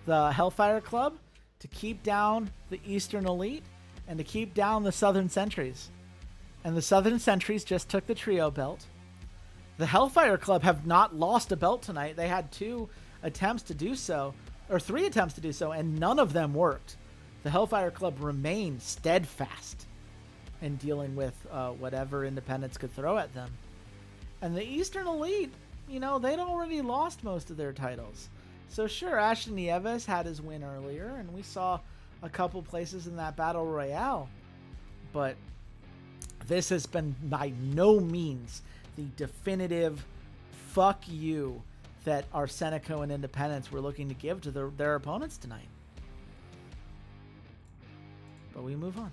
the Hellfire Club, to keep down the Eastern Elite, and to keep down the Southern Sentries. And the Southern Sentries just took the trio belt. The Hellfire Club have not lost a belt tonight. They had 2 attempts to do so, or 3 attempts to do so, and none of them worked. The Hellfire Club remained steadfast in dealing with whatever Independence could throw at them. And the Eastern Elite, you know, they'd already lost most of their titles. So sure, Ashton Nieves had his win earlier, and we saw a couple places in that Battle Royale. But this has been by no means the definitive fuck you that Arsenico and Independence were looking to give to their opponents tonight. But we move on.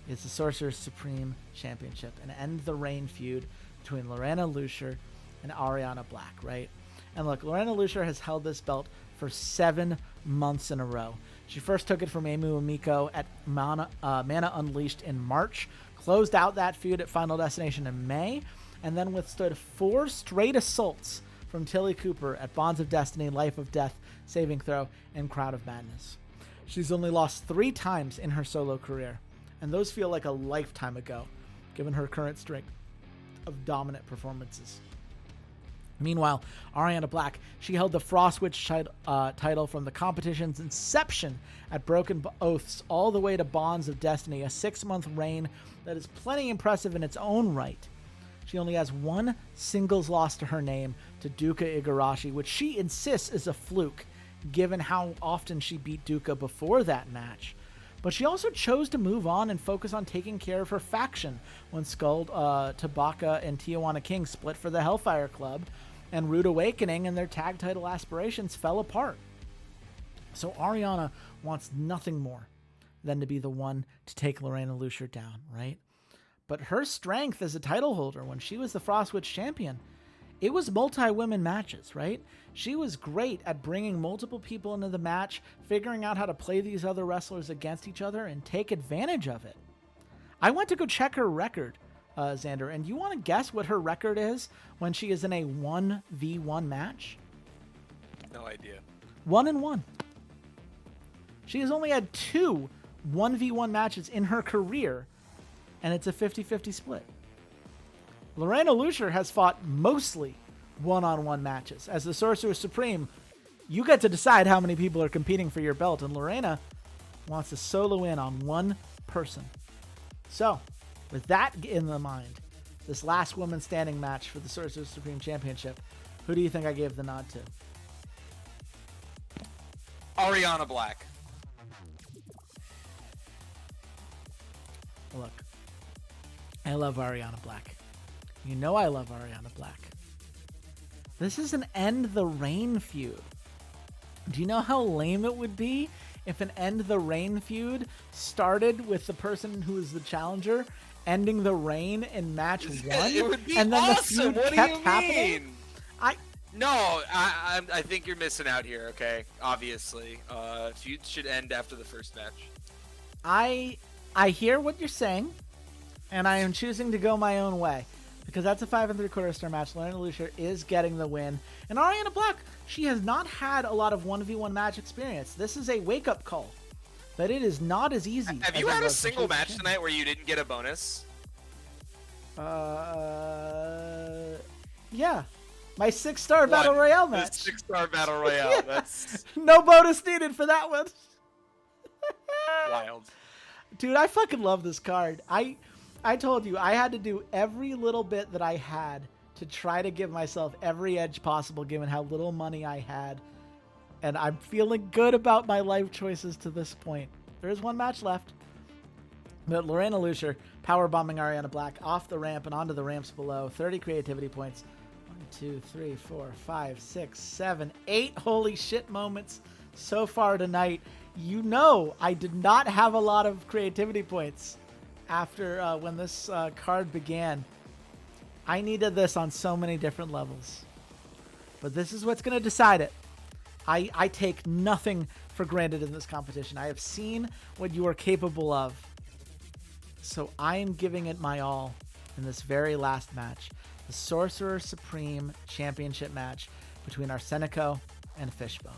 It's the Sorcerer's Supreme Championship, an end the reign feud between Lorena Lucier and Ariana Black, right? And look, Lorena Lucier has held this belt for 7 months in a row. She first took it from Emu Amiko at Mana Unleashed in March, closed out that feud at Final Destination in May, and then withstood 4 straight assaults from Tilly Cooper at Bonds of Destiny, Life of Death, Saving Throw, and Crowd of Madness. She's only lost 3 times in her solo career, and those feel like a lifetime ago, given her current streak of dominant performances. Meanwhile, Ariana Black, she held the Frostwitch title from the competition's inception at Broken Oaths all the way to Bonds of Destiny, a 6-month reign that is plenty impressive in its own right. She only has 1 singles loss to her name, to Duka Igarashi, which she insists is a fluke, given how often she beat Duka before that match. But she also chose to move on and focus on taking care of her faction when Skull, Tabaka, and Tijuana King split for the Hellfire Club, and Rude Awakening and their tag title aspirations fell apart. So Ariana wants nothing more than to be the one to take Lorena Lucier down, right? But her strength as a title holder when she was the Frostwitch champion, it was multi-women matches, right? She was great at bringing multiple people into the match, figuring out how to play these other wrestlers against each other and take advantage of it. I went to go check her record, Xander, and you want to guess what her record is when she is in a 1v1 match? No idea. 1-1. She has only had 2 1v1 matches in her career, and it's a 50-50 split. Lorena Lucier has fought mostly one-on-one matches. As the Sorcerer Supreme, you get to decide how many people are competing for your belt, and Lorena wants to solo in on one person. So, with that in the mind, this last woman standing match for the Sorcerer Supreme Championship, who do you think I gave the nod to? Ariana Black. Look, I love Ariana Black. You know I love Ariana Black. This is an End the Reign feud. Do you know how lame it would be if an End the Reign feud started with the person who is the challenger ending the reign in match 1? It would be and then awesome. The feud what do kept you mean? happening? I think you're missing out here. Okay, obviously, feud should end after the first match. I hear what you're saying, and I am choosing to go my own way. Because that's a 5 3/4 star match. Lorena Lucier is getting the win. And Ariana Black, she has not had a lot of 1v1 match experience. This is a wake-up call. That it is not as easy. Have you had a single match tonight where you didn't get a bonus? Yeah. My 6-star Battle Royale match. The 6-star Battle Royale. Yeah. That's no bonus needed for that one. wild. Dude, I fucking love this card. I told you, I had to do every little bit that I had to try to give myself every edge possible given how little money I had. And I'm feeling good about my life choices to this point. There is one match left. But Lorena Lucier powerbombing Ariana Black off the ramp and onto the ramps below. 30 creativity points. 1, 2, 3, 4, 5, 6, 7, 8 holy shit moments so far tonight. You know I did not have a lot of creativity points after when this card began. I needed this on so many different levels. But this is what's going to decide it. I take nothing for granted in this competition. I have seen what you are capable of. So I am giving it my all in this very last match. The Sorcerer Supreme Championship match between Arsenico and Fishbone.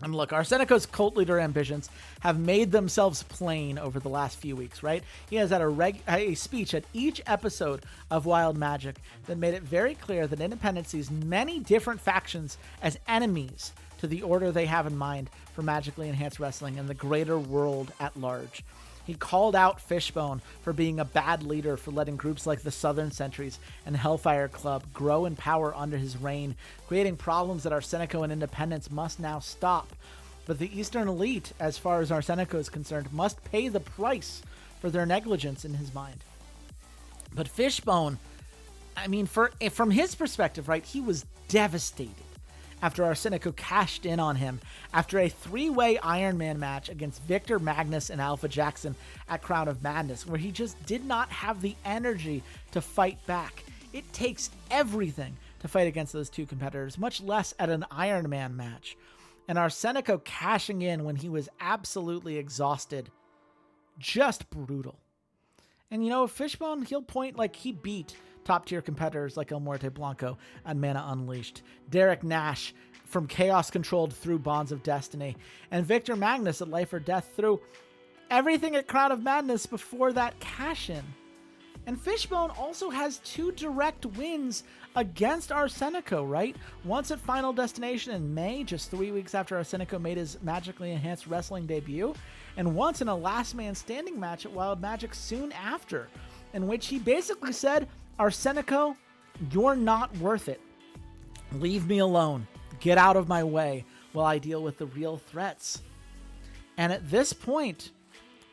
And look, Arsenico's cult leader ambitions have made themselves plain over the last few weeks, right? He has had a speech at each episode of Wild Magic that made it very clear that Independent sees many different factions as enemies to the order they have in mind for magically enhanced wrestling and the greater world at large. He called out Fishbone for being a bad leader for letting groups like the Southern Sentries and Hellfire Club grow in power under his reign, creating problems that Arsenico and Independence must now stop. But the Eastern Elite, as far as Arsenico is concerned, must pay the price for their negligence in his mind. But Fishbone, I mean, from his perspective, right, he was devastated after Arsenico cashed in on him after a 3-way Iron Man match against Victor Magnus and Alpha Jackson at Crown of Madness, where he just did not have the energy to fight back. It takes everything to fight against those two competitors, much less at an Iron Man match. And Arsenico cashing in when he was absolutely exhausted, just brutal. And you know, Fishbone, he'll point like he beat top-tier competitors like El Muerte Blanco and Mana Unleashed, Derek Nash from Chaos Controlled through Bonds of Destiny, and Victor Magnus at Life or Death through everything at Crown of Madness before that cash-in. And Fishbone also has 2 direct wins against Arsenico, right? Once at Final Destination in May, just 3 weeks after Arsenico made his magically enhanced wrestling debut, and once in a last man standing match at Wild Magic soon after, in which he basically said, Arsenico, you're not worth it. Leave me alone. Get out of my way while I deal with the real threats. And at this point,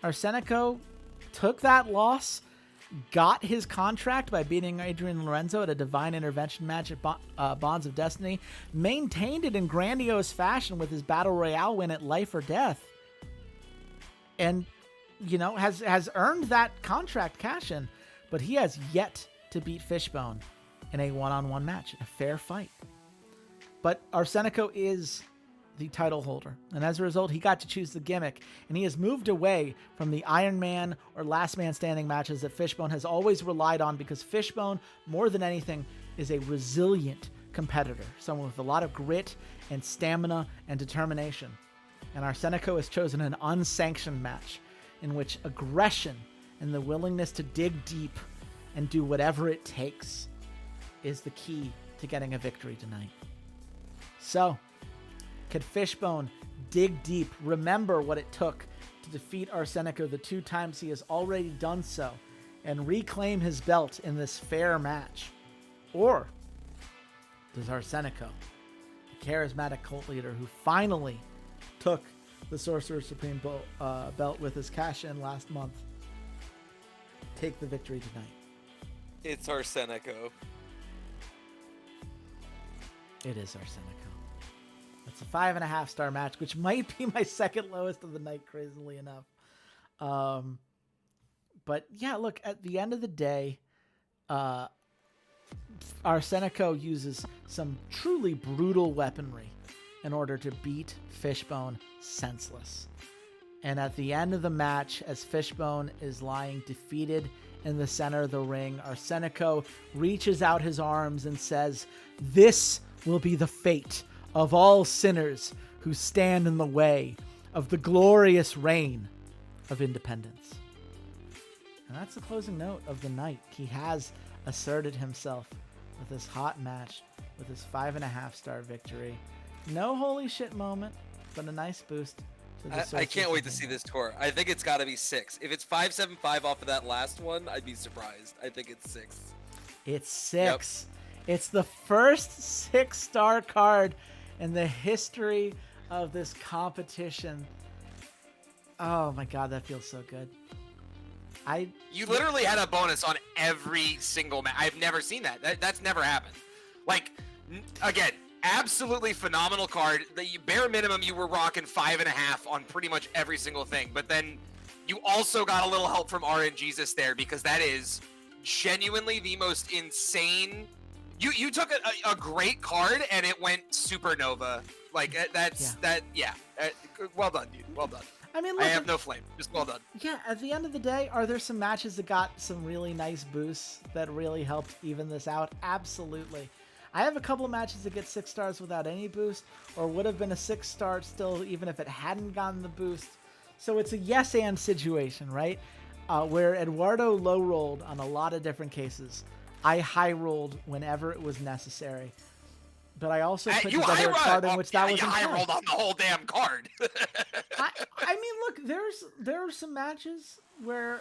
Arsenicko took that loss, got his contract by beating Adrian Lorenzo at a divine intervention match at Bonds of Destiny, maintained it in grandiose fashion with his Battle Royale win at Life or Death, and, has earned that contract cash-in, but he has yet to beat Fishbone in a one-on-one match, in a fair fight. But Arsenicko is the title holder, and as a result, he got to choose the gimmick, and he has moved away from the Iron Man or Last Man Standing matches that Fishbone has always relied on, because Fishbone, more than anything, is a resilient competitor, someone with a lot of grit and stamina and determination. And Arsenicko has chosen an unsanctioned match in which aggression and the willingness to dig deep and do whatever it takes is the key to getting a victory tonight. So, could Fishbone dig deep, remember what it took to defeat Arsenicko the 2 times he has already done so, and reclaim his belt in this fair match? Or does Arsenicko, the charismatic cult leader who finally took the Sorcerer Supreme belt with his cash-in last month, take the victory tonight? It's Arsenicko. It is Arsenicko. It's a 5.5-star match, which might be my second lowest of the night, crazily enough. But yeah, look, at the end of the day, Arsenicko uses some truly brutal weaponry in order to beat Fishbone senseless. And at the end of the match, as Fishbone is lying defeated in the center of the ring, Arsenicko reaches out his arms and says, "This will be the fate of all sinners who stand in the way of the glorious reign of independence." And that's the closing note of the night. He has asserted himself with this hot match, with his 5.5-star victory. No holy shit moment, but a nice boost to the I can't wait to see this tour. I think it's got to be 6. If it's 5.75 off of that last one, I'd be surprised. I think it's 6. It's 6. Yep. It's the first 6-star card in the history of this competition. Oh my god, that feels so good. You literally had a bonus on every single match. I've never seen that. That's never happened. Like, again, absolutely phenomenal card. The bare minimum, you were rocking 5.5 on pretty much every single thing. But then you also got a little help from RNGesus there, because that is genuinely the most insane. You took a great card and it went supernova. Like, well done, dude. Well done. I mean, look, I have no flame. Just well done. Yeah, at the end of the day, are there some matches that got some really nice boosts that really helped even this out? Absolutely. I have a couple of matches that get 6 stars without any boost, or would have been a 6-star still even if it hadn't gotten the boost. So it's a yes and situation, right? Where Eduardo low rolled on a lot of different cases. I high rolled whenever it was necessary. But I also put together a card in which that was high rolled on the whole damn card. I mean, look, there are some matches where,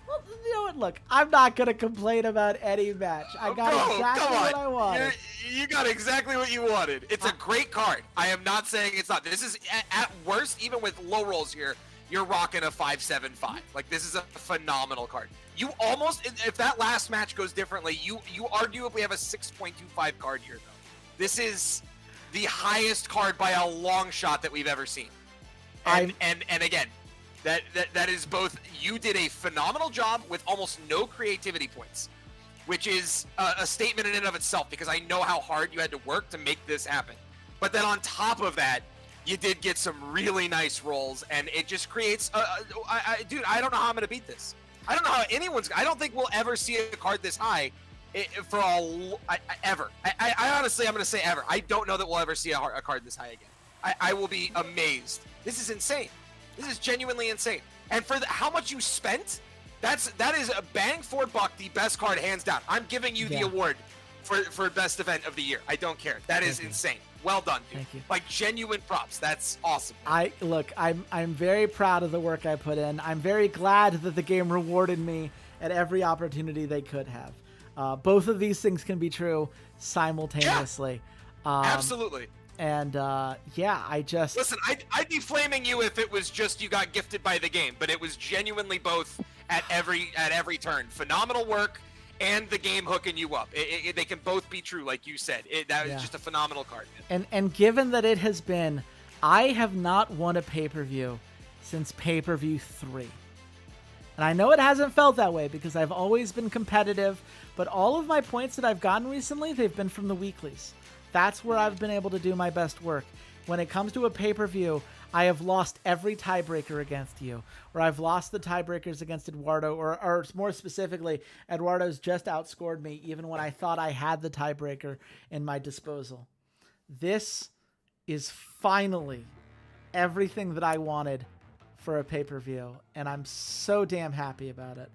well, you know what? Look, I'm not gonna complain about any match. I got exactly what I wanted. You got exactly what you wanted. It's a great card. I am not saying it's not. This is at worst, even with low rolls here, you're rocking a 5.75. Like, this is a phenomenal card. You almost, if that last match goes differently, you arguably have a 6.25 card here, though. This is the highest card by a long shot that we've ever seen. And again, that is both, you did a phenomenal job with almost no creativity points, which is a statement in and of itself, because I know how hard you had to work to make this happen. But then on top of that, you did get some really nice rolls, and it just creates dude, I don't know how I'm going to beat this. I don't know how I don't think we'll ever see a card this high ever. I honestly, I'm going to say ever. I don't know that we'll ever see a card this high again. I will be amazed. This is insane. This is genuinely insane. And for how much you spent, that is a bang for buck, the best card hands down. I'm giving you the award for best event of the year. I don't care. That is insane. Well done, dude. Thank you. Like, genuine props. That's awesome. I'm very proud of the work I put in. I'm very glad that the game rewarded me at every opportunity they could have. Both of these things can be true simultaneously. Absolutely. And yeah, I just listen. I'd be flaming you if it was just you got gifted by the game, but it was genuinely both at every turn. Phenomenal work and the game hooking you up. They can both be true, like you said. That was just a phenomenal card, man. And given that it has been, I have not won a pay-per-view since pay-per-view 3. And I know it hasn't felt that way because I've always been competitive, but all of my points that I've gotten recently, they've been from the weeklies. That's where I've been able to do my best work. When it comes to a pay-per-view, I have lost every tiebreaker against you, or I've lost the tiebreakers against Eduardo, or more specifically, Eduardo's just outscored me even when I thought I had the tiebreaker in my disposal. This is finally everything that I wanted for a pay-per-view, and I'm so damn happy about it.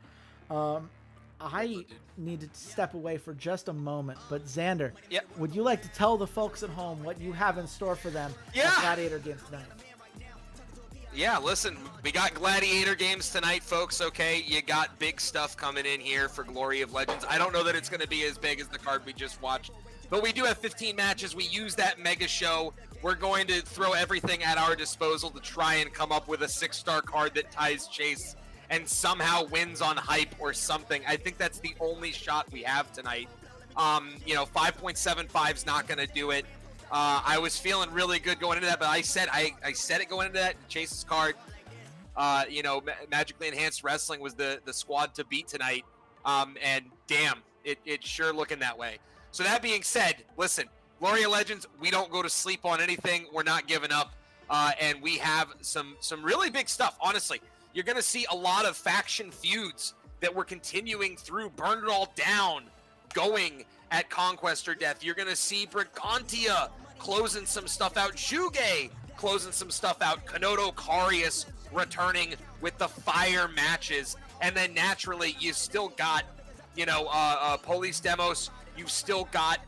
I need to step away for just a moment, but Xander, would you like to tell the folks at home what you have in store for them at Gladiator Games tonight? Yeah, listen, we got Gladiator Games tonight, folks, okay? You got big stuff coming in here for Glory of Legends. I don't know that it's going to be as big as the card we just watched, but we do have 15 matches. We use that mega show. We're going to throw everything at our disposal to try and come up with a 6-star card that ties Chase and somehow wins on hype or something. I think that's the only shot we have tonight. 5.75 is not going to do it. I was feeling really good going into that, but I said it going into that. Chase's card, Magically Enhanced Wrestling was the squad to beat tonight. And damn, it's sure looking that way. So that being said, listen, Glory of Legends, we don't go to sleep on anything. We're not giving up. And we have some really big stuff, honestly. You're going to see a lot of faction feuds that we're continuing through. Burn It All Down going at Conquest or Death. You're going to see Brigantia closing some stuff out. Juge closing some stuff out. Kanoto Karius returning with the fire matches. And then naturally, you still got, Police Demos. You've still got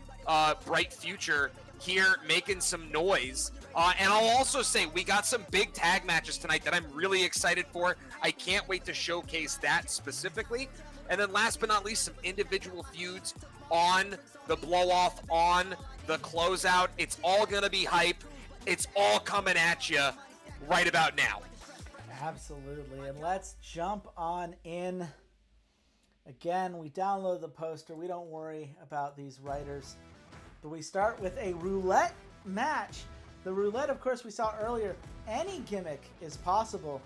Bright Future here making some noise. And I'll also say we got some big tag matches tonight that I'm really excited for. I can't wait to showcase that specifically. And then last but not least, some individual feuds on the blow-off, on the closeout. It's all going to be hype. It's all coming at you right about now. Absolutely. And let's jump on in. Again, we download the poster. We don't worry about these writers. But we start with a roulette match. The roulette, of course, we saw earlier. Any gimmick is possible.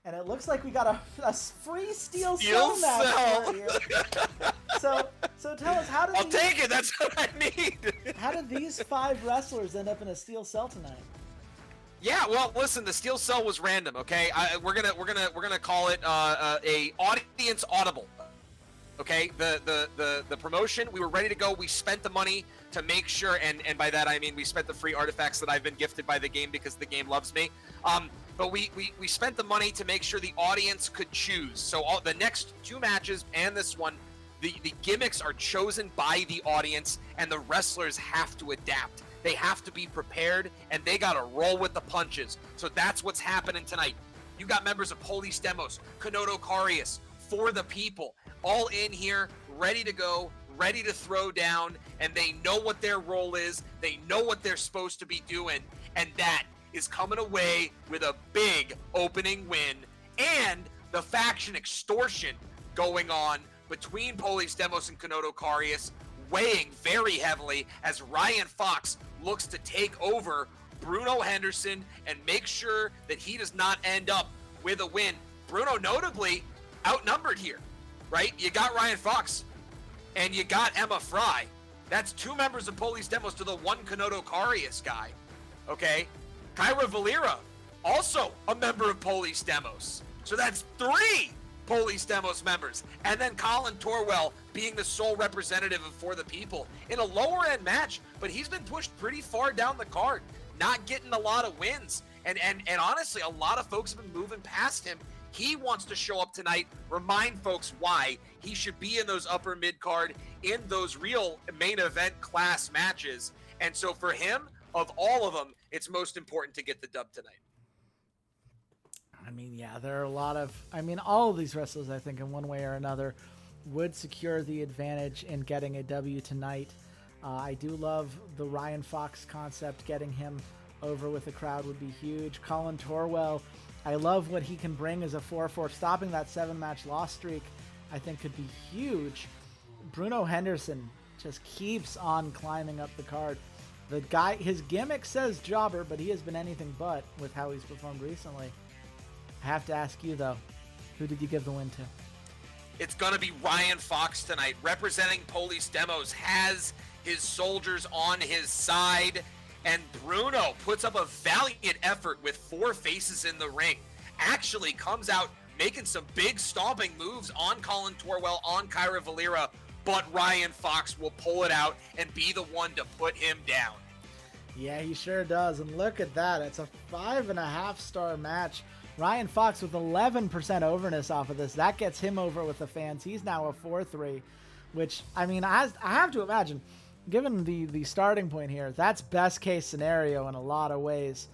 And it looks like we got a free Steel Cell match for here. So tell us, how did I'll take it. That's what I need. How did these 5 wrestlers end up in a Steel Cell tonight? Yeah, well, listen, the Steel Cell was random. Okay, we're gonna call it a audience audible. Okay, the promotion, we were ready to go. We spent the money to make sure, and by that I mean we spent the free artifacts that I've been gifted by the game because the game loves me. But we spent the money to make sure the audience could choose. So all the next 2 matches and this one, the gimmicks are chosen by the audience, and the wrestlers have to adapt. They have to be prepared, and they got to roll with the punches. So that's what's happening tonight. You got members of Police Demos, Kanoto Karius, For the People, all in here, ready to go, ready to throw down, and they know what their role is. They know what they're supposed to be doing, and that is coming away with a big opening win, and the faction extortion going on between Police Demos and Kanoto Karius, weighing very heavily as Ryan Fox looks to take over Bruno Henderson and make sure that he does not end up with a win. Bruno notably outnumbered here, right? You got Ryan Fox and you got Emma Fry. That's 2 members of Police Demos to the 1 Kanoto Karius guy, okay? Kyra Valera, also a member of Police Demos. So that's 3 Police Demos members. And then Colin Torwell being the sole representative of For the People in a lower end match, but he's been pushed pretty far down the card, not getting a lot of wins. And honestly, a lot of folks have been moving past him. He wants to show up tonight, remind folks why he should be in those upper mid card, in those real main event class matches. And so for him, of all of them, it's most important to get the dub tonight. I mean, yeah, there are a lot of... all of these wrestlers, I think, in one way or another, would secure the advantage in getting a W tonight. I do love the Ryan Fox concept. Getting him over with the crowd would be huge. Colin Torwell, I love what he can bring as a 4-4. Stopping that 7-match loss streak, I think, could be huge. Bruno Henderson just keeps on climbing up the card. The guy, his gimmick says jobber, but he has been anything but with how he's performed recently. I have to ask you, though, who did you give the win to? It's going to be Ryan Fox tonight. Representing Police Demos, has his soldiers on his side. And Bruno puts up a valiant effort with 4 faces in the ring. Actually comes out making some big stomping moves on Colin Torwell, on Kyra Valera. But Ryan Fox will pull it out and be the one to put him down. Yeah, he sure does. And look at that. It's a 5.5-star match. Ryan Fox with 11% overness off of this. That gets him over with the fans. He's now a 4-3, which, I mean, I have to imagine, given the starting point here, that's best case scenario in a lot of ways.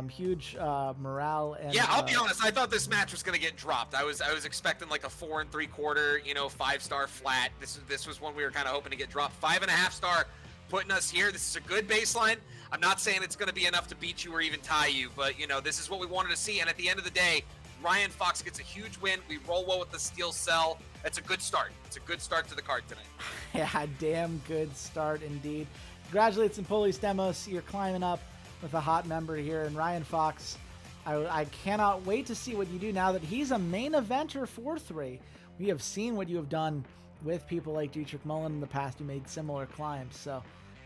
Huge morale. And, yeah, I'll be honest. I thought this match was going to get dropped. I was expecting like a 4 3/4, 5-star flat. This was one we were kind of hoping to get dropped. 5.5-star, putting us here. This is a good baseline. I'm not saying it's going to be enough to beat you or even tie you, but this is what we wanted to see. And at the end of the day, Ryan Fox gets a huge win. We roll well with the steel cell. That's a good start. It's a good start to the card tonight. Yeah, damn good start indeed. Congratulations, Police Demos. You're climbing up with a hot member here. And Ryan Fox, I cannot wait to see what you do now that he's a main eventer 4-3. We have seen what you have done with people like Dietrich Mullen in the past who made similar climbs. So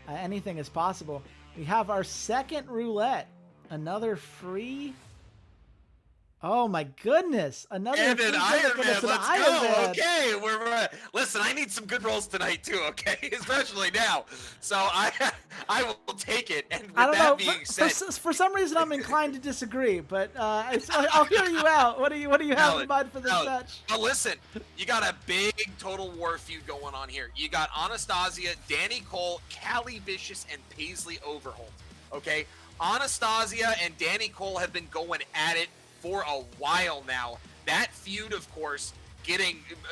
anything is possible. We have our second roulette. Another free... Oh my goodness! Another and an Iron Man. Let's go. Okay, listen. I need some good rolls tonight too. Okay, especially now. So I will take it. And with that being said, for some reason I'm inclined to disagree, but I'll hear you out. What do you have in mind for this match? Well, listen, you got a big Total War feud going on here. You got Anastasia, Danny Cole, Callie Vicious, and Paisley Overholt. Okay, Anastasia and Danny Cole have been going at it for a while now. That feud, of course,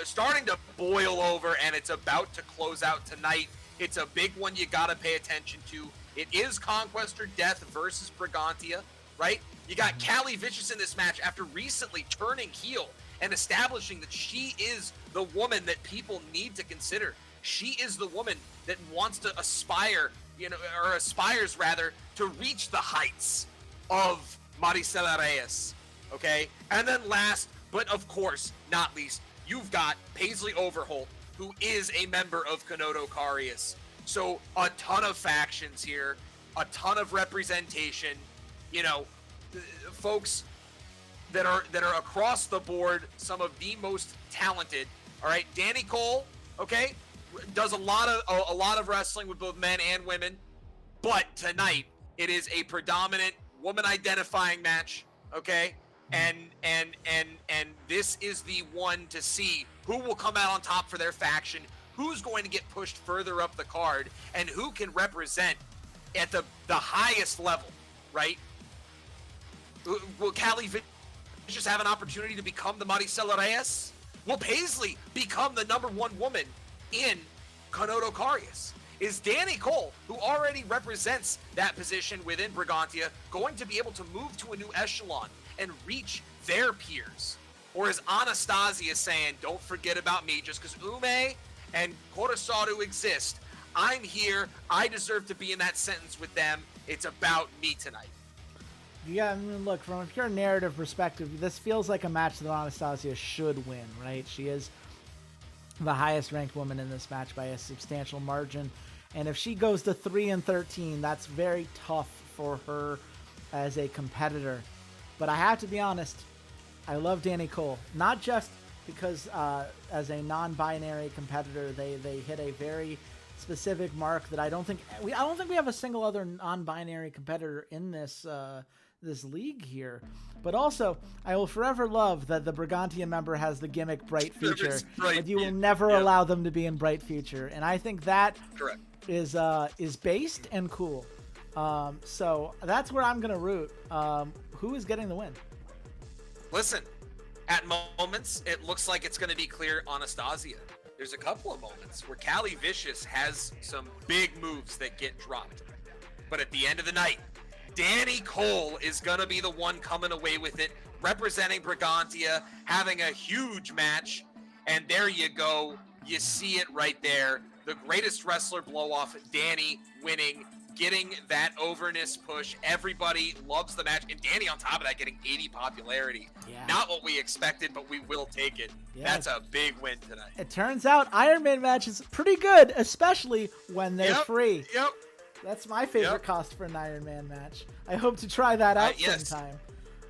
starting to boil over, and it's about to close out tonight. It's a big one you got to pay attention to. It is Conquest or Death versus Brigantia, right? You got Callie Vicious in this match after recently turning heel and establishing that she is the woman that people need to consider. She is the woman that wants to aspires rather, to reach the heights of Maricela Reyes. Okay, and then last, but of course not least, you've got Paisley Overholt, who is a member of Kanoto Karius. So a ton of factions here, a ton of representation. Folks that are across the board, some of the most talented. All right, Danny Cole, okay, does a lot of wrestling with both men and women, but tonight it is a predominant woman identifying match. Okay. And this is the one to see who will come out on top for their faction, who's going to get pushed further up the card, and who can represent at the highest level, right? Will Callie Vicious have an opportunity to become the Maricela Reyes? Will Paisley become the #1 woman in Kanoto Karius? Is Danny Cole, who already represents that position within Brigantia, going to be able to move to a new echelon and reach their peers? Or is Anastasia saying, don't forget about me, just because Ume and Kurosaru exist, I'm here, I deserve to be in that sentence with them, it's about me tonight. Yeah, I mean, look, from a pure narrative perspective, this feels like a match that Anastasia should win, right? She is the highest ranked woman in this match by a substantial margin, and if she goes to 3-13, that's very tough for her as a competitor. But I have to be honest, I love Danny Cole, not just because as a non-binary competitor, they hit a very specific mark that I don't think we have a single other non-binary competitor in this this league here. But also, I will forever love that the Brigantia member has the gimmick Bright Future, but you will never allow them to be in Bright Future, and I think that is based and cool. So that's where I'm gonna root. Who is getting the win? Listen, at moments it looks like it's going to be clear Anastasia. there's a couple of moments where Cali Vicious has some big moves that get dropped. But at the end of the night, Danny Cole is going to be the one coming away with it, representing Brigantia, having a huge match. And there you go. You see it right there. The greatest wrestler blow off, Danny winning, getting that overness push. Everybody loves the match. And Danny, on top of that, getting 80 popularity. Yeah. Not what we expected, but we will take it. Yeah. That's a big win tonight. It turns out Iron Man matches pretty good, especially when they're free. Yep. That's my favorite cost for an Iron Man match. I hope to try that out yes. sometime.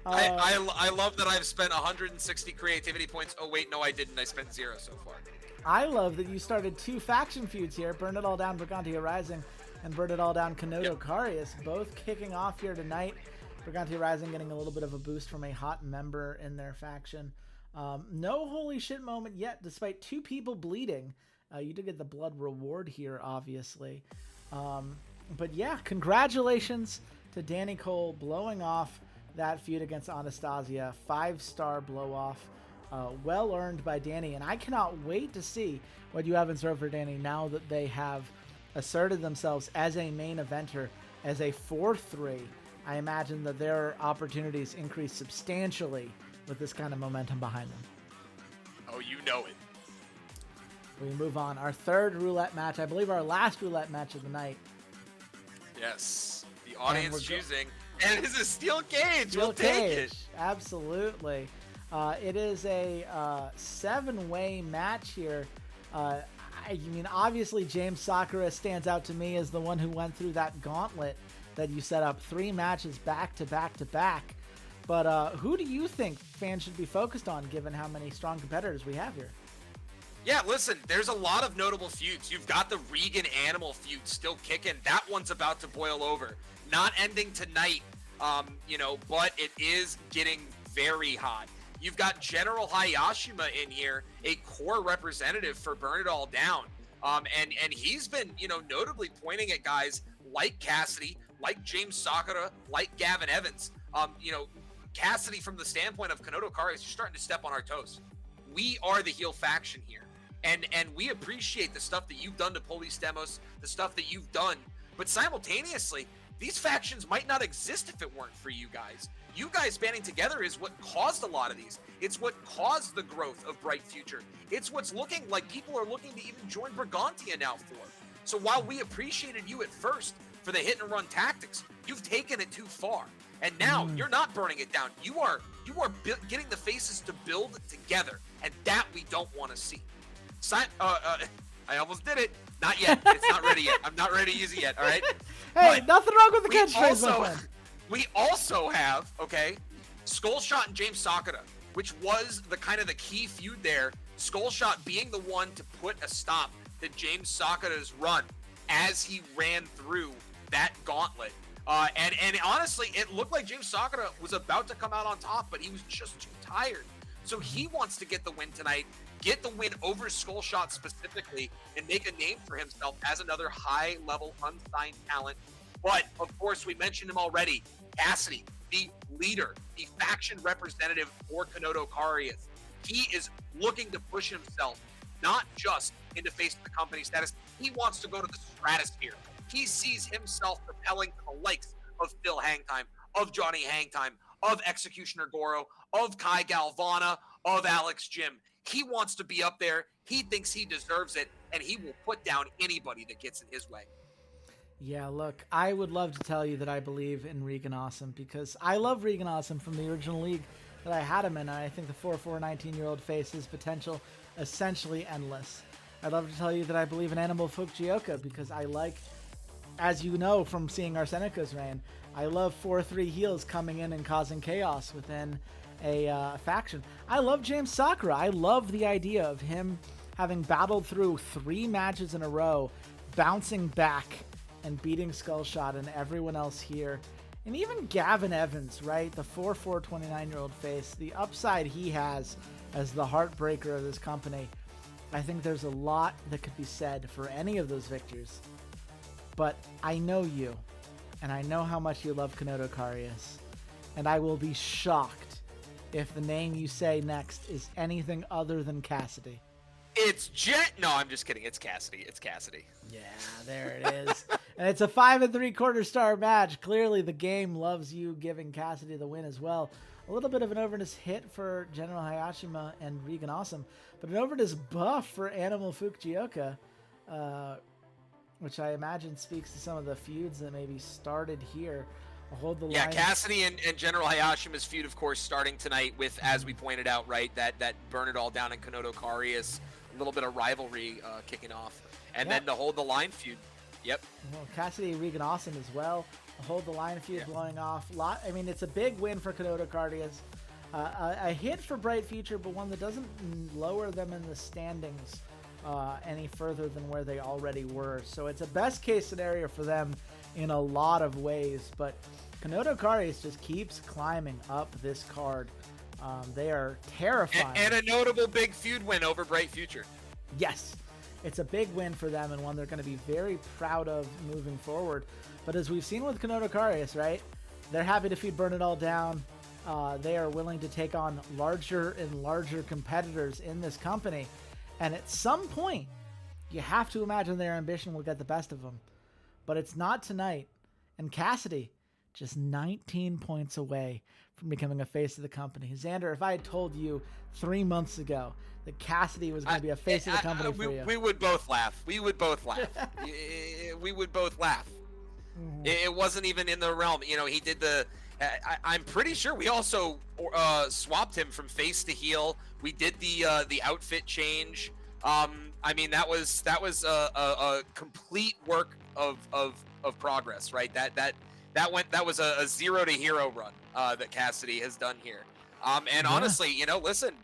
I love that I've spent 160 creativity points. Oh, wait, no, I didn't. I spent 0 so far. I love that you started 2 faction feuds here. Burn It All Down, Brigantia Rising, and Burn It All Down, Konodo Karius, both kicking off here tonight. Brigantia Rising getting a little bit of a boost from a hot member in their faction. No holy shit moment yet, despite 2 people bleeding. You did get the blood reward here, obviously. But yeah, congratulations to Danny Cole blowing off that feud against Anastasia. 5-star blow off. Well earned by Danny, and I cannot wait to see what you have in store for Danny now that they have asserted themselves as a main eventer, as a 4-3. I imagine that their opportunities increase substantially with this kind of momentum behind them. Oh, you know it. We move on. Our 3rd roulette match, I believe our last roulette match of the night. Yes, the audience choosing, and it's a steel cage. We'll take it. Absolutely. It is a 7-way match here. I mean, obviously, James Sakura stands out to me as the one who went through that gauntlet that you set up 3 matches back to back to back. But who do you think fans should be focused on, given how many strong competitors we have here? Yeah, listen, there's a lot of notable feuds. You've got the Regan Animal feud still kicking. That one's about to boil over. Not ending tonight, but it is getting very hot. You've got General Hayashima in here, a core representative for Burn It All Down. And he's been, notably pointing at guys like Cassidy, like James Sakura, like Gavin Evans. Cassidy, from the standpoint of Konodo Karius, you're starting to step on our toes. We are the heel faction here. And we appreciate the stuff that you've done to Police Demos, the stuff that you've done. But simultaneously, these factions might not exist if it weren't for you guys. You guys banding together is what caused a lot of these. It's what caused the growth of Bright Future. It's what's looking like people are looking to even join Brigantia now for. So while we appreciated you at first for the hit and run tactics, you've taken it too far. And now you're not burning it down. You are getting the faces to build together, and that we don't want to see. I almost did it. Not yet. It's not ready yet. I'm not ready to use it yet. All right. Hey, nothing wrong with the catchphrase, my friend. We also have, Skullshot and James Sakura, which was the key feud there. Skullshot being the one to put a stop to James Sakura's run as he ran through that gauntlet. And honestly, it looked like James Sakura was about to come out on top, but he was just too tired. So he wants to get the win tonight, get the win over Skullshot specifically, and make a name for himself as another high-level unsigned talent. But, of course, we mentioned him already. Cassidy, the leader, the faction representative for Konodo Karius. He is looking to push himself, not just into face of the company status. He wants to go to the stratosphere. He sees himself propelling to the likes of Phil Hangtime, of Johnny Hangtime, of Executioner Goro, of Kai Galvana, of Alex Jim. He wants to be up there. He thinks he deserves it, and he will put down anybody that gets in his way. Yeah, look, I would love to tell you that I believe in Regan Awesome, because I love Regan Awesome from the original league that I had him in, and I think the 4'4", 19-year-old face's potential essentially endless. I'd love to tell you that I believe in Animal Fukuoka, because I like, as you know from seeing Arsenicos reign, I love 4-3 heels coming in and causing chaos within a faction. I love James Sakura. I love the idea of him having battled through 3 matches in a row, bouncing back and beating Skullshot and everyone else here. And even Gavin Evans, right? The 4'4", 29-year-old face, the upside he has as the heartbreaker of this company. I think there's a lot that could be said for any of those victors. But I know you, and I know how much you love Konodo Karius, and I will be shocked if the name you say next is anything other than Cassidy. It's Jet. No, I'm just kidding. It's Cassidy. It's Cassidy. Yeah, there it is. And it's a 5 3/4 star match. Clearly, the game loves you giving Cassidy the win as well. A little bit of an overness hit for General Hayashima and Regan Awesome, but an overness buff for Animal Fukuoka, which I imagine speaks to some of the feuds that maybe started here. I'll hold the line. Yeah, Cassidy and General Hayashima's feud, of course, starting tonight with, as we pointed out, right, that Burn It All Down and Konodo Karius, a little bit of rivalry kicking off. And then the Hold the Line feud. Yep. Well, Cassidy and Regan Awesome as well. The Hold the Line feud blowing off. I mean, it's a big win for Konodo Karius. A hit for Bright Future, but one that doesn't lower them in the standings any further than where they already were. So it's a best case scenario for them in a lot of ways, but Konodo Karius just keeps climbing up this card. They are terrifying. And a notable big feud win over Bright Future. Yes, it's a big win for them and one they're going to be very proud of moving forward. But as we've seen with Konodo Karius, right, they're happy to feed Burn It All Down. They are willing to take on larger and larger competitors in this company. And at some point, you have to imagine their ambition will get the best of them. But it's not tonight. And Cassidy, just 19 points away from becoming a face of the company. Xander, if I had told you 3 months ago that Cassidy was going to be a face of the company for you. We would both laugh. We would both laugh. We would both laugh. Mm-hmm. It wasn't even in the realm. You know, he did the... I'm pretty sure we also swapped him from face to heel. We did the outfit change. I mean, that was a complete work of progress, right? That was a 0 to hero run that Cassidy has done here. And honestly, you know, listen,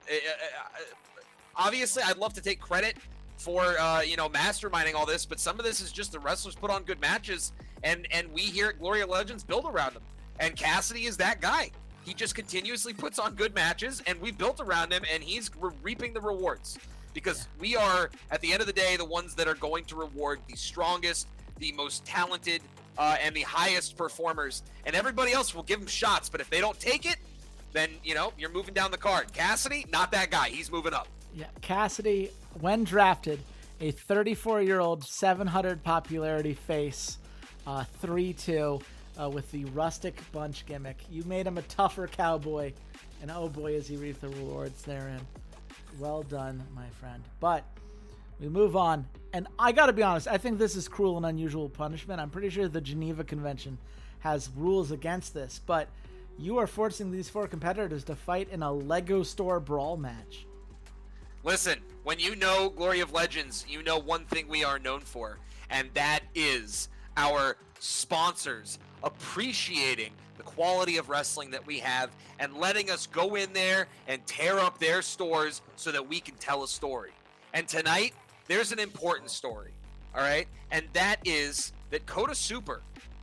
obviously I'd love to take credit for you know, masterminding all this, but some of this is just the wrestlers put on good matches, and we here at Glory of Legends build around them. And Cassidy is that guy. He just continuously puts on good matches, and we built around him, and he's reaping the rewards. Because we are, at the end of the day, the ones that are going to reward the strongest, the most talented, and the highest performers. And everybody else will give them shots, but if they don't take it, then, you know, you're moving down the card. Cassidy, not that guy. He's moving up. Yeah, Cassidy, when drafted, a 34-year-old, 700 popularity face, 3-2. With the rustic bunch gimmick. You made him a tougher cowboy, and oh boy, is he reaped the rewards therein. Well done, my friend. But we move on, and I gotta be honest, I think this is cruel and unusual punishment. I'm pretty sure the Geneva Convention has rules against this, but you are forcing these 4 competitors to fight in a Lego store brawl match. Listen, when you know Glory of Legends, you know one thing we are known for, and that is our sponsors appreciating the quality of wrestling that we have and letting us go in there and tear up their stores so that we can tell a story. And tonight, there's an important story, all right? And that is that Coda Super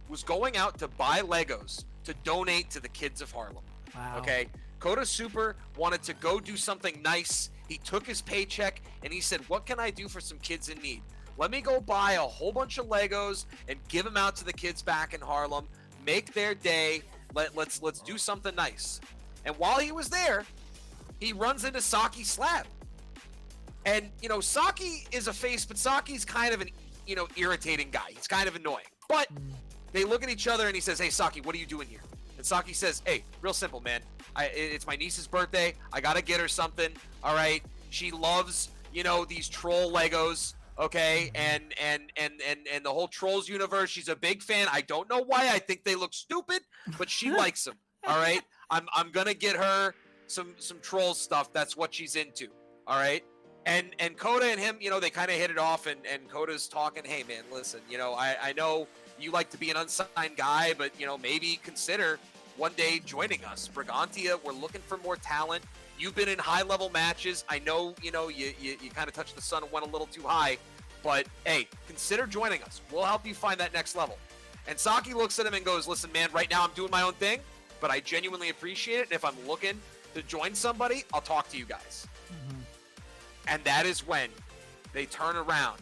was going out to buy Legos to donate to the kids of Harlem. Wow. Okay? Coda Super wanted to go do something nice. He took his paycheck and he said, what can I do for some kids in need? Let me go buy a whole bunch of Legos and give them out to the kids back in Harlem. Make their day. Let's do something nice. And while he was there, he runs into Saki Slab. And, you know, Saki is a face, but Saki's kind of an, you know, irritating guy. He's kind of annoying. But they look at each other and he says, hey, Saki, what are you doing here? And Saki says, hey, real simple, man. It's my niece's birthday. I got to get her something. All right. She loves, you know, these troll Legos. Okay, and the whole Trolls universe, she's a big fan. I don't know why. I think they look stupid, but she likes them. All right, I'm gonna get her some Trolls stuff. That's what she's into. All right, and Coda and him, you know, they kind of hit it off, and Coda's talking. Hey man, listen, you know, I know you like to be an unsigned guy, but you know, maybe consider one day joining us. Brigantia, we're looking for more talent. You've been in high-level matches. I know, you know, you kind of touched the sun and went a little too high, but hey, consider joining us. We'll help you find that next level. And Saki looks at him and goes, listen, man, right now I'm doing my own thing, but I genuinely appreciate it. And if I'm looking to join somebody, I'll talk to you guys. Mm-hmm. And that is when they turn around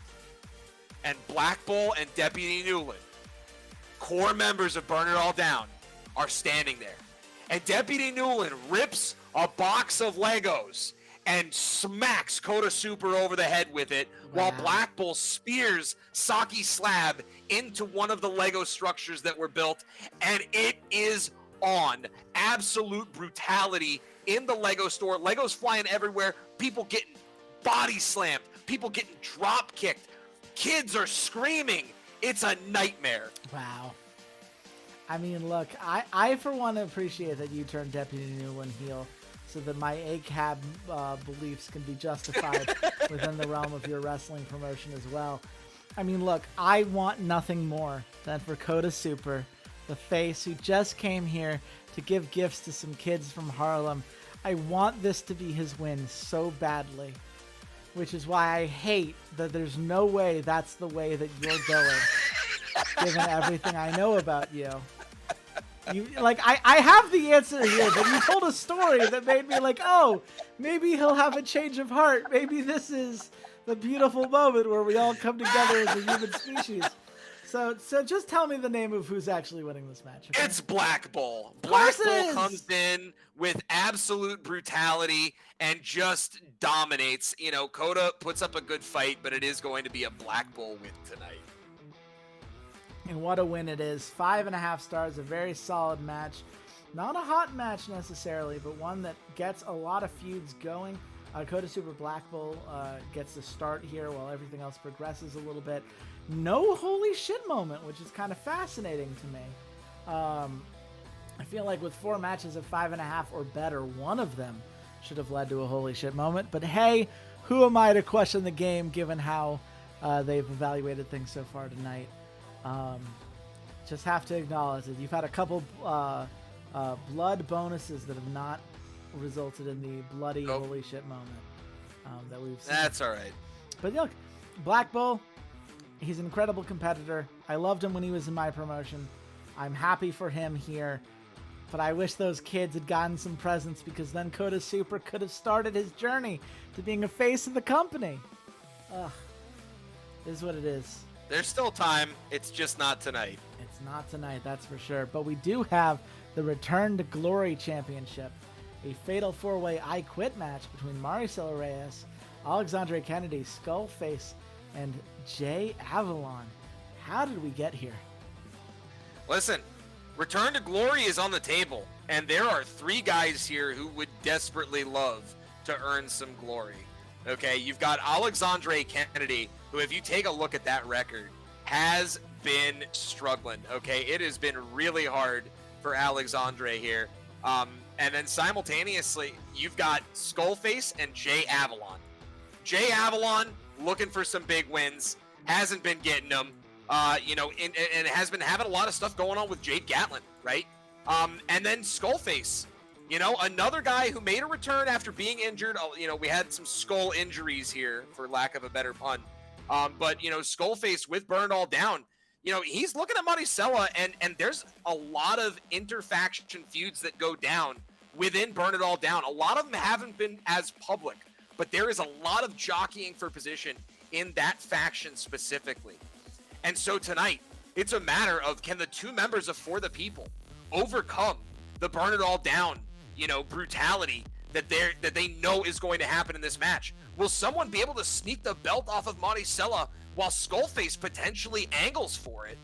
and Black Bull and Deputy Newland, core members of Burn It All Down, are standing there. And Deputy Newland rips a box of Legos and smacks Kota Super over the head with it, while Wow. Black Bull spears Saki Slab into one of the Lego structures that were built, and it is on. Absolute brutality in the Lego store. Legos flying everywhere, people getting body slammed, people getting drop kicked, kids are screaming. It's a nightmare. Wow. I mean, look, I for one appreciate that you turned Deputy Newland heel so that my ACAB beliefs can be justified within the realm of your wrestling promotion as well. I mean, look, I want nothing more than for Kota Super, the face who just came here to give gifts to some kids from Harlem. I want this to be his win so badly, which is why I hate that there's no way that's the way that you're going, given everything I know about you. You like I have the answer here, but you told a story that made me like, oh, maybe he'll have a change of heart. Maybe this is the beautiful moment where we all come together as a human species. So just tell me the name of who's actually winning this match. Okay? It's Black Bull. Of Black course it Bull is. comes in with absolute brutality and just dominates. You know, Kota puts up a good fight, but it is going to be a Black Bull win tonight. And what a win it is. 5.5 stars, a very solid match. Not a hot match necessarily, but one that gets a lot of feuds going. Kota Super Black Bull gets the start here while everything else progresses a little bit. No holy shit moment, which is kind of fascinating to me. I feel like with 4 matches of 5.5 or better, one of them should have led to a holy shit moment. But hey, who am I to question the game given how they've evaluated things so far tonight? Just have to acknowledge that you've had a couple blood bonuses that have not resulted in the bloody holy shit moment that we've seen. That's all right. But look, Black Bull, he's an incredible competitor. I loved him when he was in my promotion. I'm happy for him here. But I wish those kids had gotten some presents because then Kota Super could have started his journey to being a face of the company. Ugh. It is what it is. There's still time. It's just not tonight. It's not tonight, that's for sure. But we do have the Return to Glory Championship, a fatal 4-way I Quit match between Maricela Reyes, Alexandre Kennedy, Skullface, and Jay Avalon. How did we get here? Listen, Return to Glory is on the table, and there are 3 guys here who would desperately love to earn some glory. Okay, you've got Alexandre Kennedy, who, if you take a look at that record, has been struggling. Okay, it has been really hard for Alexandre here. And then simultaneously, you've got Skullface and Jay Avalon. Jay Avalon looking for some big wins, hasn't been getting them. And has been having a lot of stuff going on with Jade Gatlin, right? And then Skullface, another guy who made a return after being injured. We had some skull injuries here, for lack of a better pun. But Skullface with Burn It All Down, he's looking at Maricela, and there's a lot of interfaction feuds that go down within Burn It All Down. A lot of them haven't been as public, but there is a lot of jockeying for position in that faction specifically. And so tonight, it's a matter of, can the 2 members of For the People overcome the Burn It All Down, brutality that they know is going to happen in this match? Will someone be able to sneak the belt off of Maricela while Skullface potentially angles for it?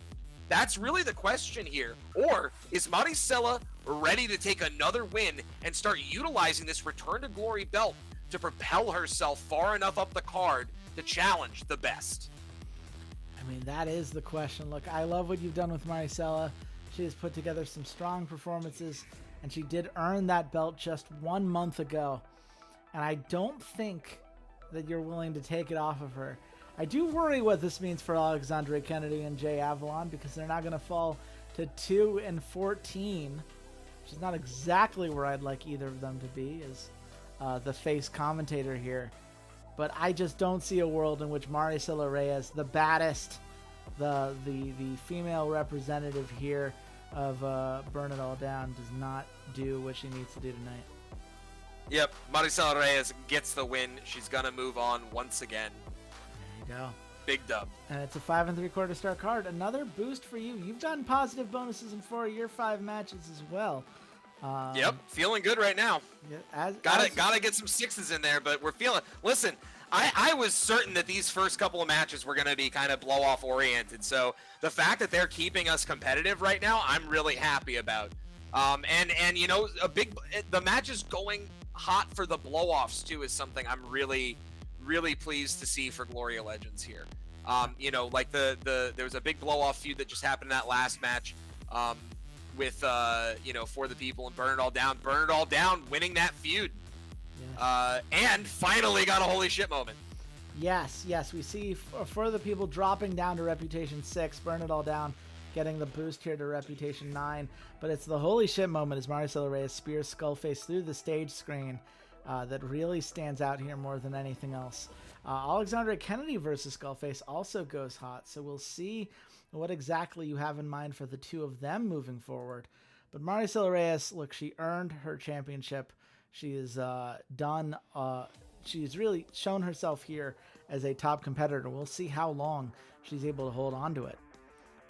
That's really the question here. Or is Maricela ready to take another win and start utilizing this Return to Glory belt to propel herself far enough up the card to challenge the best? I mean, that is the question. Look, I love what you've done with Maricela. She has put together some strong performances, and she did earn that belt just 1 month ago. And I don't think that you're willing to take it off of her. I do worry what this means for Alexandre Kennedy and Jay Avalon, because they're not going to fall to 2-14, which is not exactly where I'd like either of them to be as the face commentator here. But I just don't see a world in which Maricela Reyes, the baddest, the female representative here of Burn It All Down, does not do what she needs to do tonight. Yep, Maricela Reyes gets the win. She's going to move on once again. There you go. Big dub. And it's a 5 3/4 star card. Another boost for you. You've gotten positive bonuses in 4 of your 5 matches as well. Yep, feeling good right now. Yeah, Gotta get some sixes in there, but we're feeling. Listen, I was certain that these first couple of matches were gonna be kind of blow off oriented. So the fact that they're keeping us competitive right now, I'm really happy about. And you know, the match is going hot for the blow offs too is something I'm really pleased to see for Gloria Legends here. You know, like there was a big blow off feud that just happened in that last match. With you know, For the People and Burn It All Down winning that feud. Yeah. And finally got a holy shit moment. Yes, we see For the People dropping down to Reputation 6, Burn It All Down getting the boost here to Reputation 9, but it's the holy shit moment as Maricela Reyes spears Skullface through the stage screen that really stands out here more than anything else. Alexandra Kennedy versus Skullface also goes hot, so we'll see what exactly you have in mind for the two of them moving forward. But Maricela Reyes, look, she earned her championship. She is done. She's really shown herself here as a top competitor. We'll see how long she's able to hold on to it.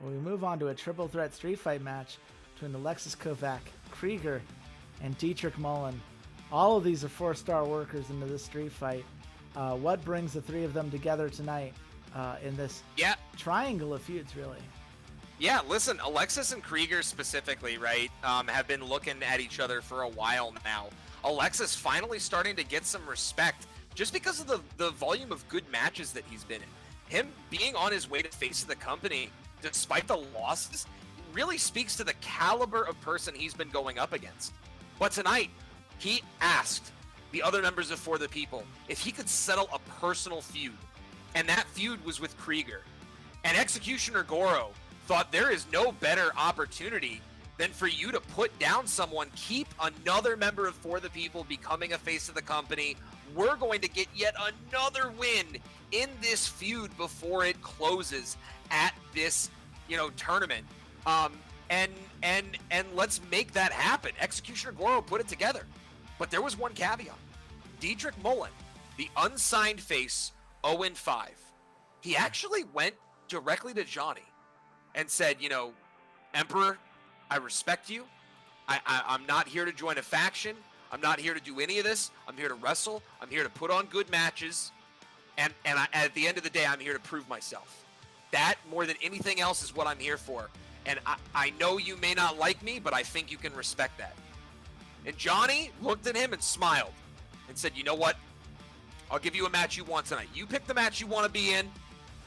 But we move on to a triple threat street fight match between Alexis Kovac, Krieger, and Dietrich Mullen. All of these are 4-star workers into this street fight. What brings the three of them together tonight in this triangle of feuds, really? Yeah, listen, Alexis and Krieger specifically, right, have been looking at each other for a while now. Alexis finally starting to get some respect just because of the volume of good matches that he's been in. Him being on his way to face of the company, despite the losses, really speaks to the caliber of person he's been going up against. But tonight, he asked the other members of For the People if he could settle a personal feud. And that feud was with Krieger. And Executioner Goro thought there is no better opportunity than for you to put down someone, keep another member of For the People becoming a face of the company. We're going to get yet another win in this feud before it closes at this, you know, tournament. And let's make that happen. Executioner Goro put it together. But there was one caveat. Dietrich Mullen, the unsigned face, 0-5. He actually went directly to Johnny and said, you know, Emperor, I respect you. I'm not here to join a faction. I'm not here to do any of this. I'm here to wrestle. I'm here to put on good matches. And at the end of the day, I'm here to prove myself. That, more than anything else, is what I'm here for. And I know you may not like me, but I think you can respect that. And Johnny looked at him and smiled and said, you know what? I'll give you a match you want tonight. You pick the match you want to be in,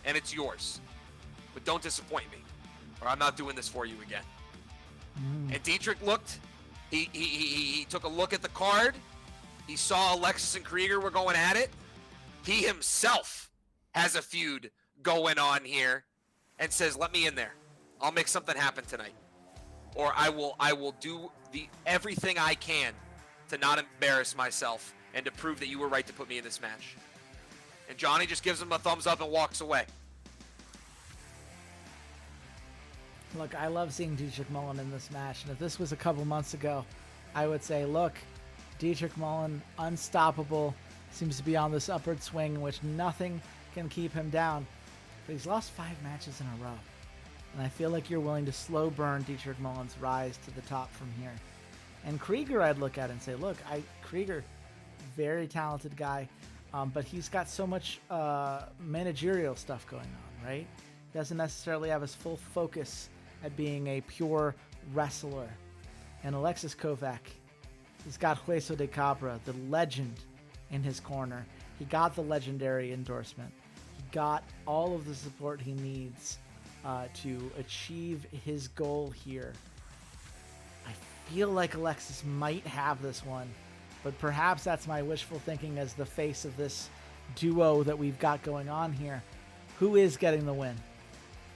and it's yours. But don't disappoint me, or I'm not doing this for you again. And Dietrich looked. He took a look at the card. He saw Alexis and Krieger were going at it. He himself has a feud going on here and says, let me in there. I'll make something happen tonight. Or I will do everything I can to not embarrass myself and to prove that you were right to put me in this match. And Johnny just gives him a thumbs up and walks away. Look, I love seeing Dietrich Mullen in this match, and if this was a couple months ago, I would say, look, Dietrich Mullen, unstoppable, seems to be on this upward swing in which nothing can keep him down. But he's lost 5 matches in a row, and I feel like you're willing to slow burn Dietrich Mullen's rise to the top from here. And Krieger, I'd look at and say, look, Krieger, very talented guy, but he's got so much managerial stuff going on, right? He doesn't necessarily have his full focus at being a pure wrestler. And Alexis Kovac, he's got Hueso de Cabra, the legend, in his corner. He got the legendary endorsement. He got all of the support he needs to achieve his goal here. I feel like Alexis might have this one, but perhaps that's my wishful thinking as the face of this duo that we've got going on here. Who is getting the win?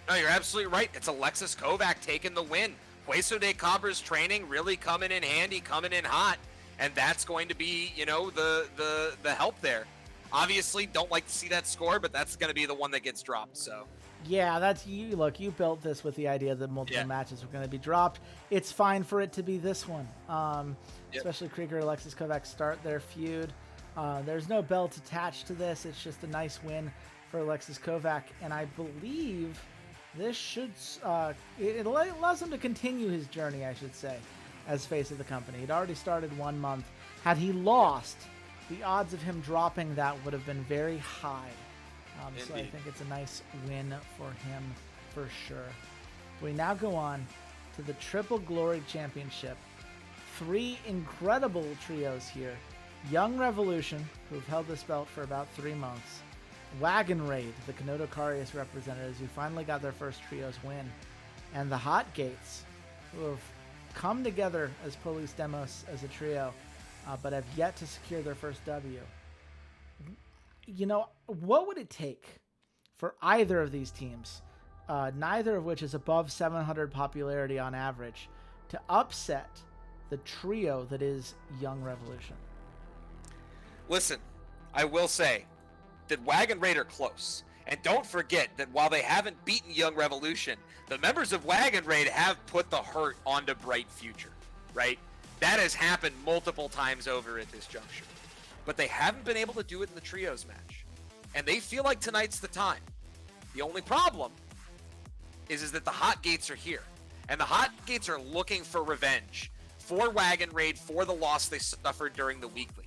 No, you're absolutely right. It's Alexis Kovac taking the win. Hueso de Cabra's training really coming in handy, coming in hot, and that's going to be, you know, the help there. Obviously, don't like to see that score, but that's going to be the one that gets dropped. So, yeah, that's you. Look, you built this with the idea that multiple matches were going to be dropped. It's fine for it to be this one, especially Krieger and Alexis Kovac start their feud. There's no belt attached to this. It's just a nice win for Alexis Kovac, and I believe this should it allows him to continue his journey, I should say. as face of the company. He'd already started 1 month. Had he lost, the odds of him dropping that would have been very high. So I think it's a nice win for him for sure. We now go on to the Triple Glory Championship. 3 incredible trios here. Young Revolution, who've held this belt for about 3 months. Wagon Raid, the Kanoto Karius representatives, who finally got their first trios win. And the Hot Gates, who have come together as Police Demos as a trio, but have yet to secure their first W. You know, what would it take for either of these teams, neither of which is above 700 popularity on average, to upset the trio that is Young Revolution? Listen, I will say that Wagon Raid are close. And don't forget that while they haven't beaten Young Revolution, the members of Wagon Raid have put the hurt onto Bright Future, right? That has happened multiple times over at this juncture. But they haven't been able to do it in the trios match. And they feel like tonight's the time. The only problem is that the Hot Gates are here. And the Hot Gates are looking for revenge for Wagon Raid for the loss they suffered during the weekly.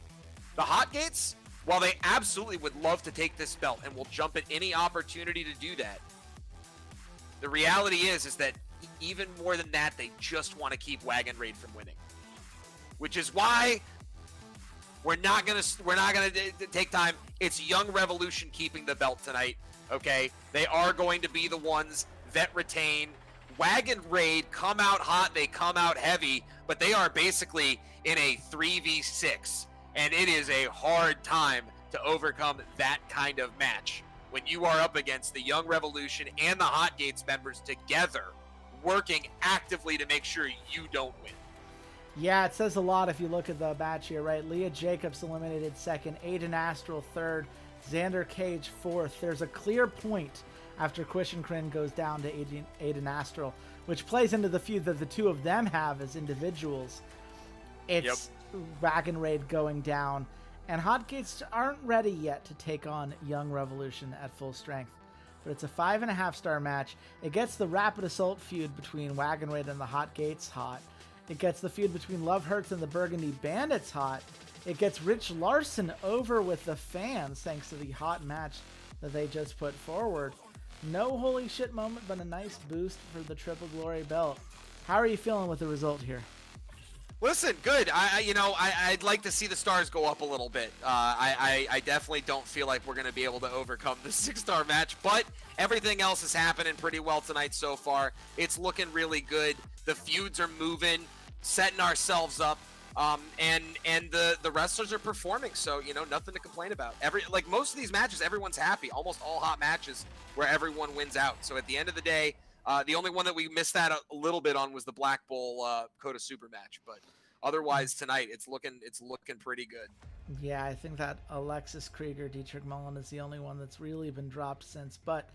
The Hot Gates, while they absolutely would love to take this belt and will jump at any opportunity to do that, the reality is that even more than that, they just want to keep Wagon Raid from winning. Which is why we're not gonna take time. It's Young Revolution keeping the belt tonight. Okay, they are going to be the ones that retain. Wagon Raid come out hot, they come out heavy, but they are basically in a 3v6, and it is a hard time to overcome that kind of match when you are up against the Young Revolution and the Hot Gates members together, working actively to make sure you don't win. Yeah, it says a lot if you look at the match here, right? Leah Jacobs eliminated second, Aiden Astral third, Xander Cage fourth. There's a clear point after Quish and Kryn goes down to Aiden Astral, which plays into the feud that the two of them have as individuals. It's Wagon Raid going down, and Hot Gates aren't ready yet to take on Young Revolution at full strength. But it's a 5.5-star match. It gets the Rapid Assault feud between Wagon Raid and the Hot Gates hot. It gets the feud between Love Hurts and the Burgundy Bandits hot. It gets Rich Larson over with the fans thanks to the hot match that they just put forward. No holy shit moment, but a nice boost for the Triple Glory belt. How are you feeling with the result here? Listen, good. I'd like to see the stars go up a little bit. I definitely don't feel like we're going to be able to overcome the 6-star match, but everything else is happening pretty well tonight so far. It's looking really good. The feuds are moving, setting ourselves up, and the wrestlers are performing. So nothing to complain about. Most of these matches, everyone's happy. Almost all hot matches where everyone wins out. So at the end of the day, the only one that we missed that a little bit on was the Black Bull Coda Super match, but otherwise tonight it's looking pretty good. Yeah, I think that Alexis Krieger, Dietrich Mullen is the only one that's really been dropped since, but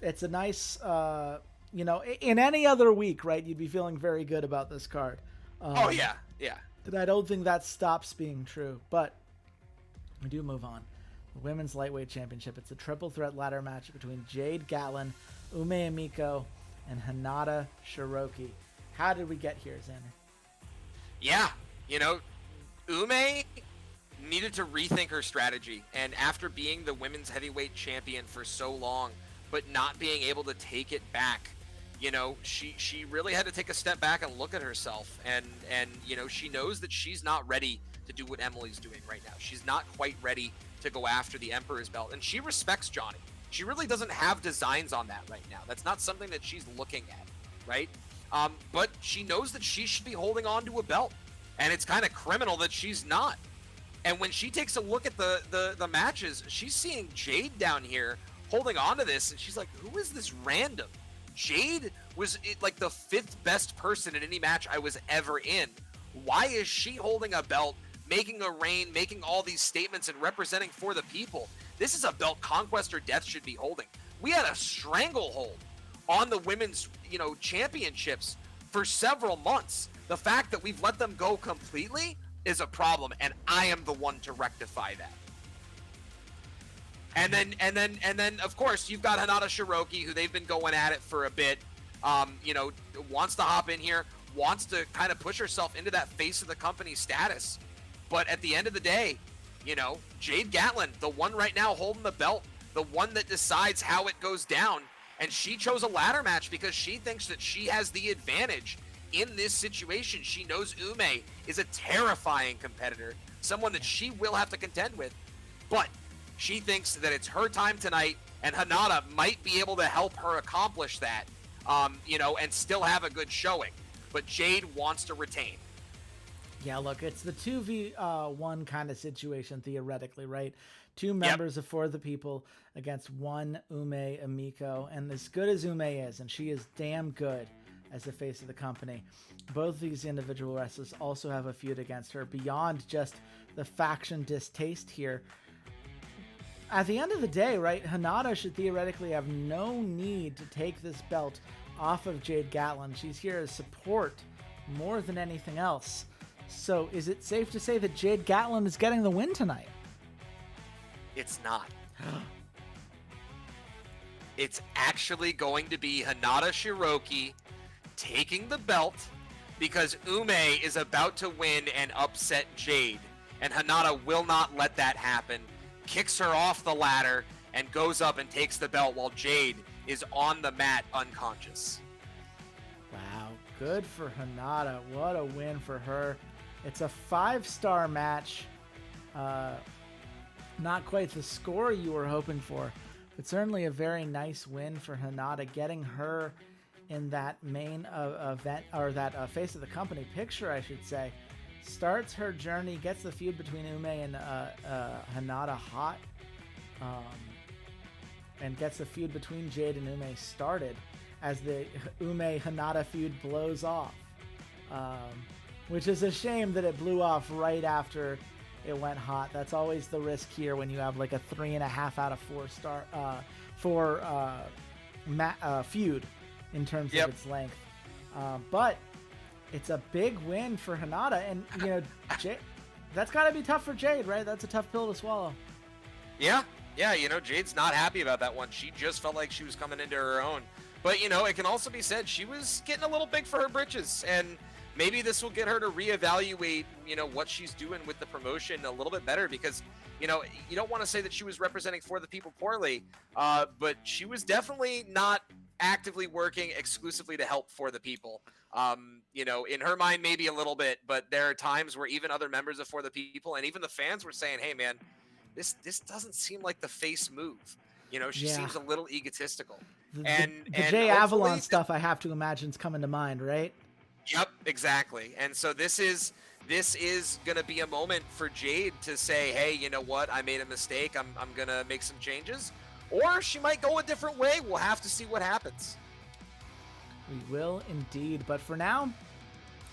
it's a nice, in any other week, right, you'd be feeling very good about this card. Oh yeah. And I don't think that stops being true, but we do move on. The Women's Lightweight Championship. It's a triple threat ladder match between Jade Gatlin, Ume Amiko, and Hinata Shiroki. How did we get here, Xander? Yeah, Ume needed to rethink her strategy, and after being the women's heavyweight champion for so long, but not being able to take it back, she really had to take a step back and look at herself, and she knows that she's not ready to do what Emily's doing right now. She's not quite ready to go after the Emperor's belt, and she respects Johnny. She really doesn't have designs on that right now. That's not something that she's looking at, right? But she knows that she should be holding on to a belt, and it's kind of criminal that she's not. And when she takes a look at the matches, she's seeing Jade down here holding on to this, and she's like, who is this random? Jade was like the 5th best person in any match I was ever in. Why is she holding a belt, making a reign, making all these statements and representing for the people? This is a belt Conquest or Death should be holding. We had a stranglehold on the women's, championships for several months. The fact that we've let them go completely is a problem, and I am the one to rectify that. And then of course you've got Hinata Shiroki, who they've been going at it for a bit. Wants to hop in here, wants to kind of push herself into that face of the company status. But at the end of the day, you know, Jade Gatlin, the one right now holding the belt, the one that decides how it goes down, and she chose a ladder match because she thinks that she has the advantage in this situation. She knows Ume is a terrifying competitor, someone that she will have to contend with, but she thinks that it's her time tonight, and Hinata might be able to help her accomplish that, you know, and still have a good showing. But Jade wants to retain. Yeah, look, it's the 2v1 kind of situation, theoretically, right? Two members of For the People against one Ume Amiko. And as good as Ume is, and she is damn good as the face of the company, both these individual wrestlers also have a feud against her beyond just the faction distaste here. At the end of the day, right, Hinata should theoretically have no need to take this belt off of Jade Gatlin. She's here as support more than anything else. So is it safe to say that Jade Gatlin is getting the win tonight? It's not. It's actually going to be Hinata Shiroki taking the belt because Ume is about to win and upset Jade. And Hinata will not let that happen. Kicks her off the ladder and goes up and takes the belt while Jade is on the mat unconscious. Wow, good for Hinata. What a win for her. It's a 5-star match. Not quite the score you were hoping for, but certainly a very nice win for Hinata, getting her in that main event, or that face of the company picture, I should say. Starts her journey, gets the feud between Ume and Hinata hot, and gets the feud between Jade and Ume started as the Ume-Hinata feud blows off. Which is a shame that it blew off right after it went hot. That's always the risk here when you have like a 3.5 out of 4 feud in terms of its length. But it's a big win for Hinata, and you know, that's got to be tough for Jade, right? That's a tough pill to swallow. Yeah, you know, Jade's not happy about that one. She just felt like she was coming into her own. But, you know, it can also be said she was getting a little big for her britches, and maybe this will get her to reevaluate, you know, what she's doing with the promotion a little bit better, because, you know, you don't want to say that she was representing For the People poorly, but she was definitely not actively working exclusively to help For the People. You know, in her mind, maybe a little bit, but there are times where even other members of For the People and even the fans were saying, hey, man, this doesn't seem like the face move. You know, she seems a little egotistical. The Jay Avalon stuff, I have to imagine, is coming to mind, right? Yep, exactly. And so this is going to be a moment for Jade to say, hey, you know what? I made a mistake. I'm going to make some changes. Or she might go a different way. We'll have to see what happens. We will indeed. But for now,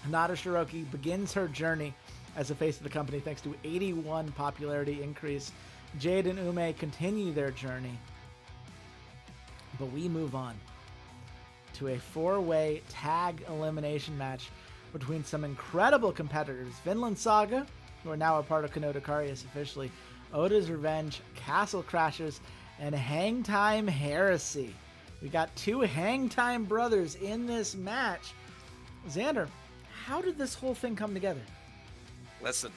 Hinata Shiroki begins her journey as the face of the company thanks to 81 popularity increase. Jade and Ume continue their journey. But we move on to a 4-way tag elimination match between some incredible competitors. Vinland Saga, who are now a part of Kano Dakarius officially, Oda's Revenge, Castle Crashers, and Hang Time Heresy. We got 2 Hang Time brothers in this match. Xander, how did this whole thing come together? Listen,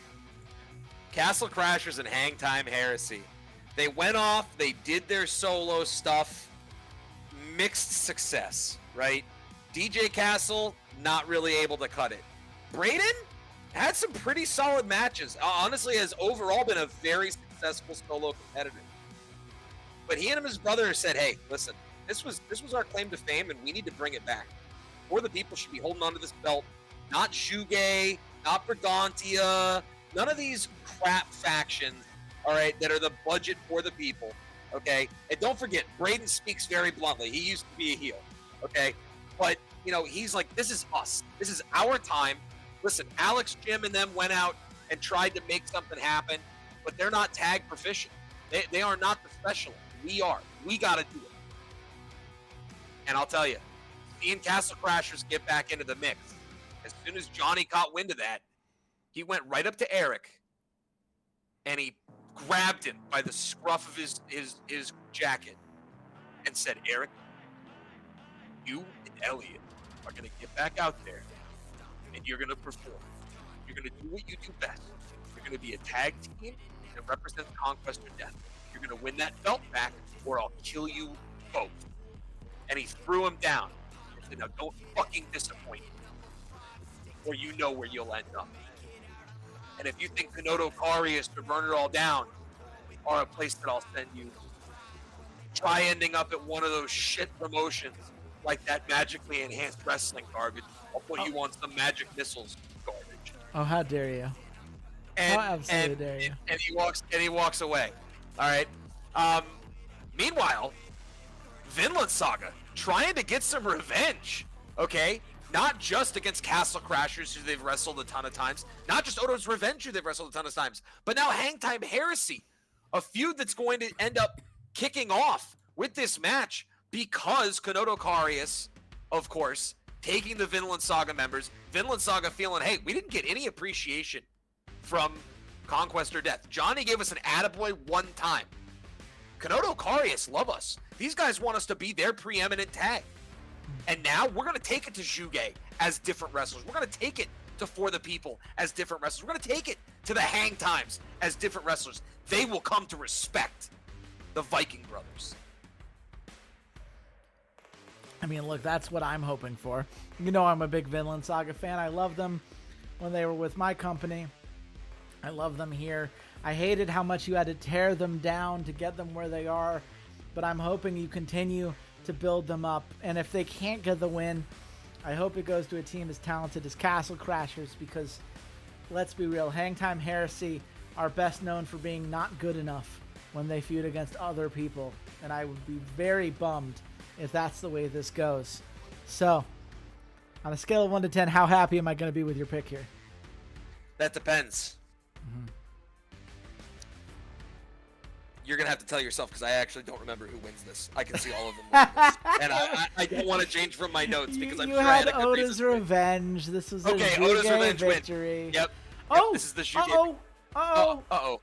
Castle Crashers and Hang Time Heresy, they went off, they did their solo stuff, mixed success, right? DJ Castle, not really able to cut it. Brayden had some pretty solid matches. Honestly, has overall been a very successful solo competitor. But he and his brother said, hey, listen, this was our claim to fame, and we need to bring it back. For the People should be holding on to this belt. Not Shuge, not Brigantia, none of these crap factions, all right, that are the budget For the People, okay? And don't forget, Brayden speaks very bluntly. He used to be a heel, okay? But, you know, he's like, this is us. This is our time. Listen, Alex, Jim, and them went out and tried to make something happen, but they're not tag proficient. They are not the specialists. We are. We got to do it. And I'll tell you, seeing Castle Crashers get back into the mix, as soon as Johnny caught wind of that, he went right up to Eric and he grabbed him by the scruff of his jacket and said, Eric, you and Elliot are going to get back out there and you're going to perform. You're going to do what you do best. You're going to be a tag team that represents conquest or death. You're going to win that belt back, or I'll kill you both. And he threw him down. He said, now don't fucking disappoint me, or you know where you'll end up. And if you think Kanoto Karius or Burn It All Down are a place that I'll send you, try ending up at one of those shit promotions like that magically enhanced wrestling garbage. I'll put you on some magic missiles garbage. Oh, how dare you! And, How absolutely dare you! And he walks away. All right. Meanwhile, Vinland Saga trying to get some revenge. Okay. Not just against Castle Crashers, who they've wrestled a ton of times. Not just Odo's Revenge, who they've wrestled a ton of times. But now Hangtime Heresy. A feud that's going to end up kicking off with this match because Kanoto Karius, of course, taking the Vinland Saga members. Vinland Saga feeling, hey, we didn't get any appreciation from Conquest or Death. Johnny gave us an attaboy one time. Kanoto Karius love us. These guys want us to be their preeminent tag. And now we're going to take it to Juge as different wrestlers. We're going to take it to For the People as different wrestlers. We're going to take it to the Hang Times as different wrestlers. They will come to respect the Viking brothers. I mean, look, that's what I'm hoping for. You know, I'm a big Vinland Saga fan. I love them when they were with my company. I love them here. I hated how much you had to tear them down to get them where they are, but I'm hoping you continue to build them up. And if they can't get the win, I hope it goes to a team as talented as Castle Crashers, because let's be real, Hangtime Heresy are best known for being not good enough when they feud against other people, and I would be very bummed if that's the way this goes. So, on a scale of 1 to 10, how happy am I going to be with your pick here? That depends. You're going to have to tell yourself, because I actually don't remember who wins this. I can see all of them winning this. And I don't want to change from my notes, because I'm you sure I had had a good Oda's reason. Revenge. This was a Okay, Oda's Juge Revenge victory. win. Yep. Oh, This is the Juge. Uh-oh.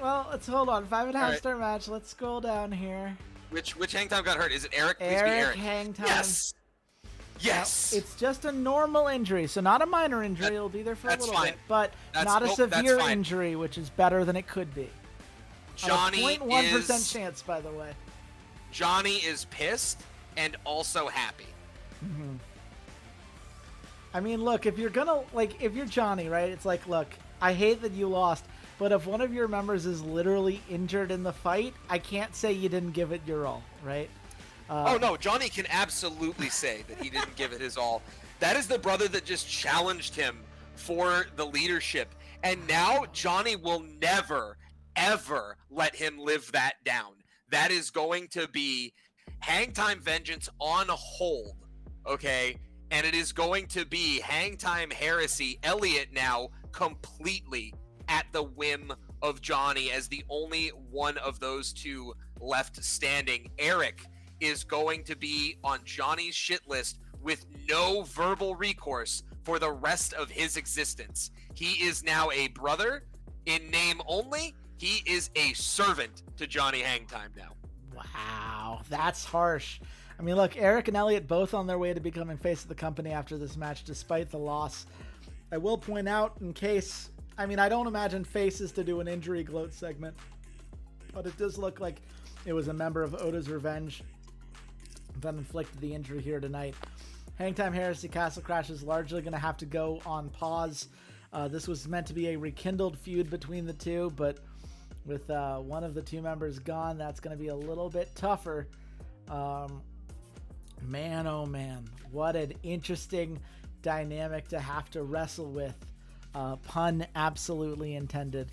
Well, let's hold on. 5.5 All right. star match. Let's scroll down here. Which Hangtime got hurt? Is it Eric? Please be Eric Eric. Hangtime. Yes. Yes. Now, it's just a normal injury, so not a minor injury. It'll be there for a that's little fine. bit, but That's- not a nope, that's severe fine. injury, which is better than it could be. Johnny a 0.1% is chance, by the way. Johnny is pissed and also happy. I mean, look, if you're gonna, like, if you're Johnny, right, it's like, look, I hate that you lost, but if one of your members is literally injured in the fight, I can't say you didn't give it your all, right? Oh no, Johnny can absolutely say that he didn't give it his all. That is the brother that just challenged him for the leadership. And now Johnny will never, ever let him live that down. That is going to be Hangtime Vengeance on hold, okay? And it is going to be Hangtime Heresy, Elliot now completely at the whim of Johnny as the only one of those two left standing. Eric is going to be on Johnny's shit list with no verbal recourse for the rest of his existence. He is now a brother in name only. He is a servant to Johnny Hangtime now. Wow, that's harsh. I mean, look, Eric and Elliot both on their way to becoming face of the company after this match, despite the loss. I will point out, in case, I mean, I don't imagine faces to do an injury gloat segment, but it does look like it was a member of Oda's Revenge that inflicted the injury here tonight. Hangtime Heresy Castle Crash is largely going to have to go on pause. This was meant to be a rekindled feud between the two, but with one of the two members gone, that's going to be a little bit tougher. Man, oh man, what an interesting dynamic to have to wrestle with. Pun absolutely intended.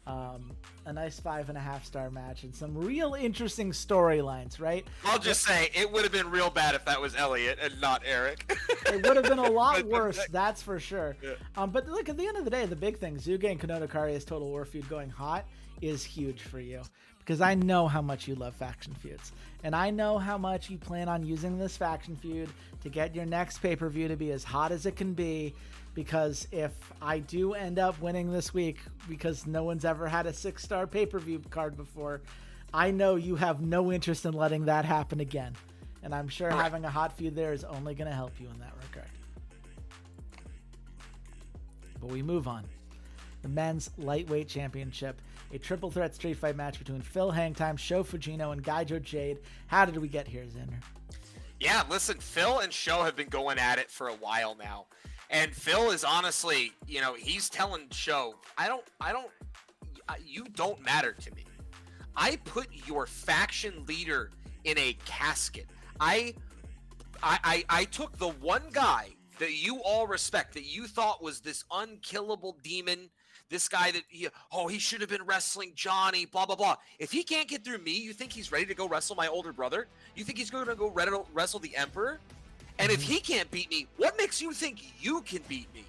A nice 5.5 star match and some real interesting storylines, right? I'll just say it would have been real bad if that was Elliot and not Eric. It would have been a lot worse, that's for sure. Yeah. But look, at the end of the day, the big thing, Zuge and Kanoto Karius Total War feud going hot is huge for you, because I know how much you love faction feuds, and I know how much you plan on using this faction feud to get your next pay-per-view to be as hot as it can be. Because if I do end up winning this week, because no one's ever had a 6-star pay-per-view card before, I know you have no interest in letting that happen again. And I'm sure having a hot feud there is only going to help you in that regard. but we move on. The men's lightweight championship, a triple threat street fight match between Phil Hangtime, Sho Fujino, and Gaijo Jade. How did we get here, Xander? Yeah, listen, Phil and Sho have been going at it for a while now. And Phil is honestly, he's telling Sho, you don't matter to me. I put your faction leader in a casket. I took the one guy that you all respect, that you thought was this unkillable demon, this guy that, he should have been wrestling Johnny, blah, blah, blah. If he can't get through me, you think he's ready to go wrestle my older brother? You think he's going to go wrestle the Emperor? And if he can't beat me, what makes you think you can beat me?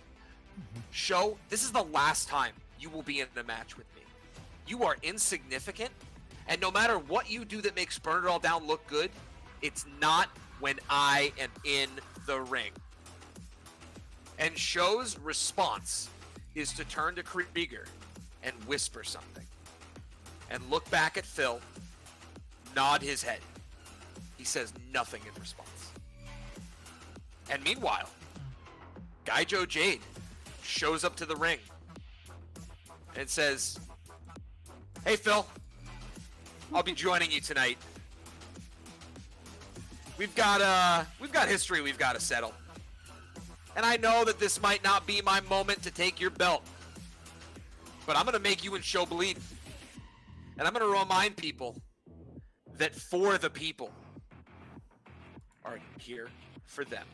Sho, this is the last time you will be in a match with me. You are insignificant, and no matter what you do that makes Burn It All Down look good, it's not when I am in the ring. And Sho's response is to turn to Krieger and whisper something. And look back at Phil, nod his head. He says nothing in response. And meanwhile, Gaijo Jade shows up to the ring and says, "Hey Phil, I'll be joining you tonight. We've got history we've got to settle. And I know that this might not be my moment to take your belt, but I'm going to make you and Sho bleed. And I'm going to remind people that For the People are here for them."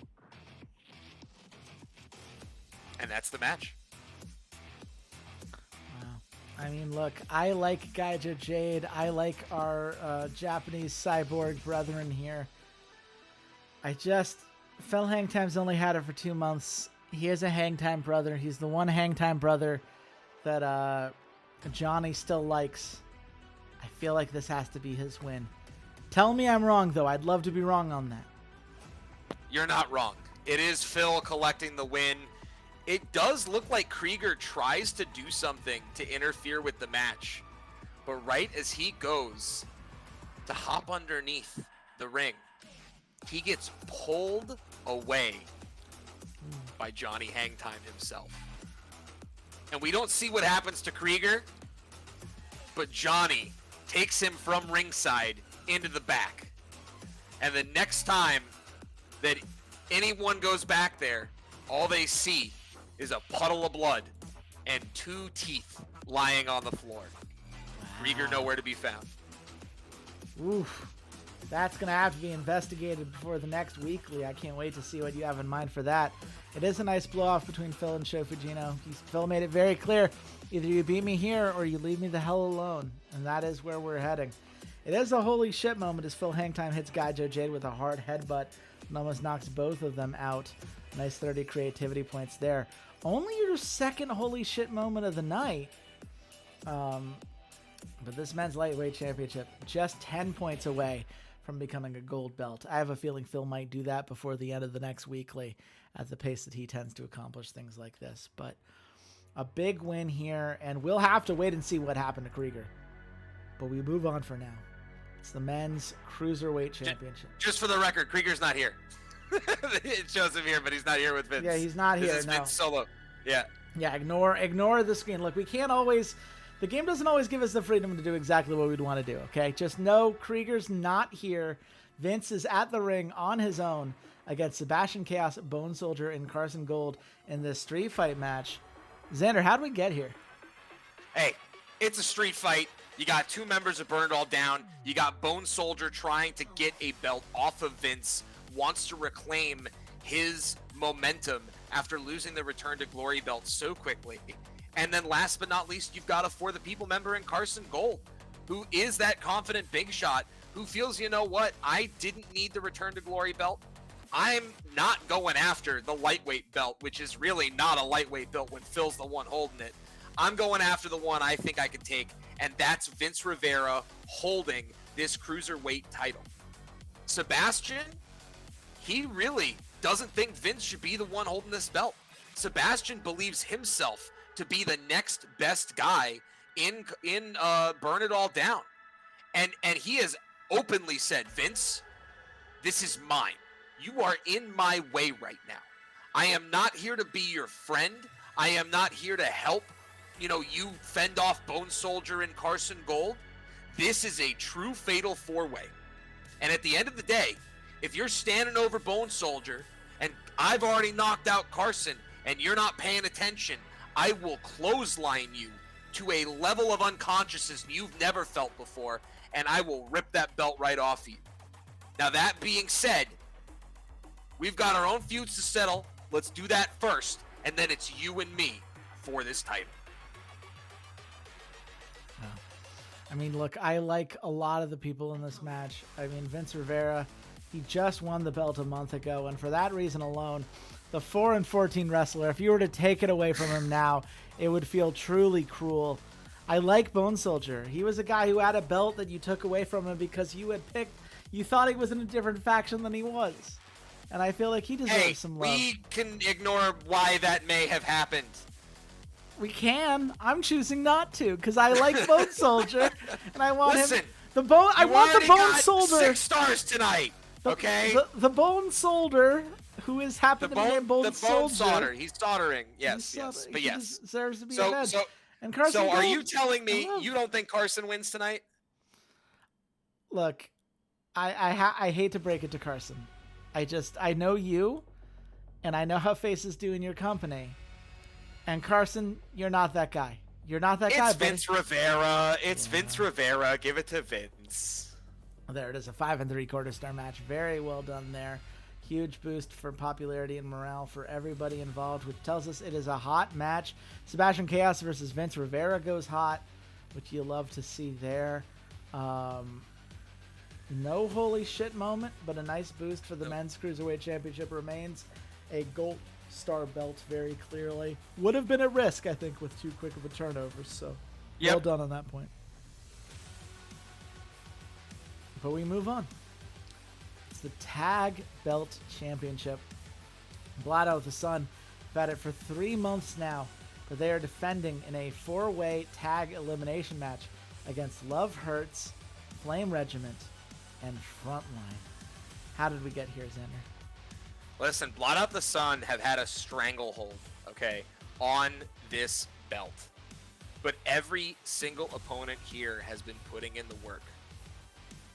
And that's the match. Wow. I mean, look, I like Gaijo Jade. I like our Japanese cyborg brethren here. Phil Hangtime's only had it for 2 months. He is a Hangtime brother. He's the one Hangtime brother that Johnny still likes. I feel like this has to be his win. Tell me I'm wrong, though. I'd love to be wrong on that. You're not wrong. It is Phil collecting the win. It does look like Krieger tries to do something to interfere with the match. But right as he goes to hop underneath the ring, he gets pulled away by Johnny Hangtime himself. And we don't see what happens to Krieger, but Johnny takes him from ringside into the back. And the next time that anyone goes back there, all they see is a puddle of blood and 2 teeth lying on the floor. Wow. Krieger nowhere to be found. Oof. That's going to have to be investigated before the next weekly. I can't wait to see what you have in mind for that. It is a nice blow-off between Phil and Sho Fujino. Phil made it very clear, either you beat me here or you leave me the hell alone. And that is where we're heading. It is a holy shit moment as Phil Hangtime hits Gaijo Jade with a hard headbutt and almost knocks both of them out. Nice 30 creativity points there. Only your second holy shit moment of the night. But this men's lightweight championship, just 10 points away from becoming a gold belt. I have a feeling Phil might do that before the end of the next weekly at the pace that he tends to accomplish things like this. But a big win here, and we'll have to wait and see what happened to Krieger. But we move on for now. It's the men's cruiserweight championship. Just for the record, Krieger's not here. It shows him here, but he's not here with Vince. Yeah, he's not here. This is Vince solo. Yeah. Yeah, ignore the screen. Look, we can't always... The game doesn't always give us the freedom to do exactly what we'd want to do, okay? Just know Krieger's not here. Vince is at the ring on his own against Sebastian Chaos, Bone Soldier, and Carson Gold in this street fight match. Xander, how do we get here? Hey, it's a street fight. You got 2 members of Burn It All Down. You got Bone Soldier trying to get a belt off of Vince, wants to reclaim his momentum after losing the Return to Glory belt so quickly. And then last but not least, you've got a For the People member in Carson Gold, who is that confident big shot, who feels, you know what, I didn't need the Return to Glory belt. I'm not going after the lightweight belt, which is really not a lightweight belt when Phil's the one holding it. I'm going after the one I think I can take, and that's Vince Rivera holding this cruiserweight title. Sebastian, he really doesn't think Vince should be the one holding this belt. Sebastian believes himself to be the next best guy in Burn It All Down. And he has openly said, Vince, this is mine. You are in my way right now. I am not here to be your friend. I am not here to help, you fend off Bone Soldier and Carson Gold. This is a true fatal four-way. And at the end of the day, if you're standing over Bone Soldier and I've already knocked out Carson and you're not paying attention, I will clothesline you to a level of unconsciousness you've never felt before, and I will rip that belt right off you. Now, that being said, we've got our own feuds to settle. Let's do that first, and then it's you and me for this title. I mean, look, I like a lot of the people in this match. I mean, Vince Rivera, he just won the belt a month ago, and for that reason alone, the 4-14 wrestler, if you were to take it away from him now, it would feel truly cruel. I like Bone Soldier. He was a guy who had a belt that you took away from him because you thought he was in a different faction than he was. And I feel like he deserves some love. We can ignore why that may have happened. We can. I'm choosing not to because I like Bone Soldier and I want him. I want the Bone Soldier. 6 stars tonight. Okay. The Bone Soldier, who is happen to be named Bone Soldier. The Bone Solder. He's soldering. Yes. But yes. He deserves to be avenged. And Carson so Gold, are you telling me you don't think Carson wins tonight? Look, I hate to break it to Carson. I know you, and I know how faces do in your company. And Carson, you're not that guy. You're not that guy. It's Vince Rivera. It's Vince Rivera. Give it to Vince. There it is, a 5 3/4 star match. Very well done there. Huge boost for popularity and morale for everybody involved, which tells us it is a hot match. Sebastian Chaos versus Vince Rivera goes hot, which you love to see there. No holy shit moment, but a nice boost for the men's cruiserweight championship. Remains a gold star belt very clearly. Would have been a risk, I think, with too quick of a turnover. So well done on that point. But we move on. It's the Tag Belt Championship. Blood Out of the Sun have had it for 3 months now, but they are defending in a 4-way tag elimination match against Love Hurts, Flame Regiment, and Frontline. How did we get here, Xander? Listen, Blot Out the Sun have had a stranglehold, on this belt. But every single opponent here has been putting in the work.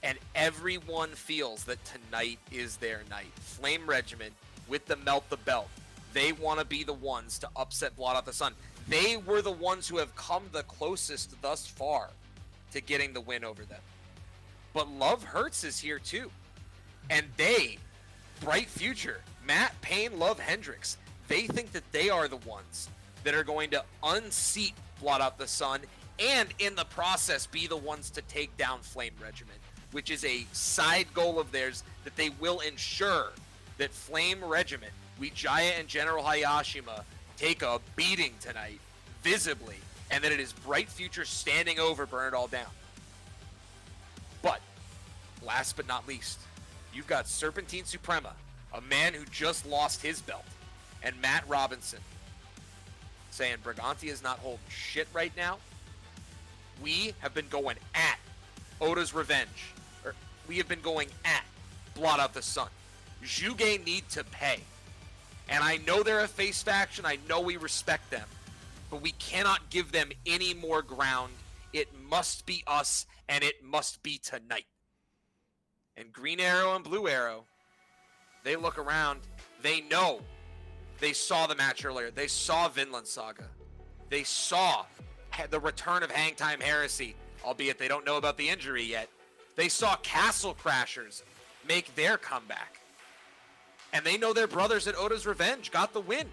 And everyone feels that tonight is their night. Flame Regiment with the Melt the Belt. They want to be the ones to upset Blot Out the Sun. They were the ones who have come the closest thus far to getting the win over them. But Love Hurts is here too. And they, Bright Future, Matt Payne, Love Hendricks, they think that they are the ones that are going to unseat Blot Out the Sun and in the process be the ones to take down Flame Regiment, which is a side goal of theirs that they will ensure that Flame Regiment, Wijaya and General Hayashima, take a beating tonight, visibly, and that it is Bright Future standing over Burn It All Down. But, last but not least, you've got Serpentine Suprema, a man who just lost his belt, and Matt Robinson saying Brigante is not holding shit right now. We have been going at Oda's Revenge. We have been going at Blot Out the Sun. Juge need to pay. And I know they're a face faction. I know we respect them. But we cannot give them any more ground. It must be us, and it must be tonight. And Green Arrow and Blue Arrow, they look around. They know. They saw the match earlier. They saw Vinland Saga. They saw the return of Hangtime Heresy, albeit they don't know about the injury yet. They saw Castle Crashers make their comeback. And they know their brothers at Oda's Revenge got the win.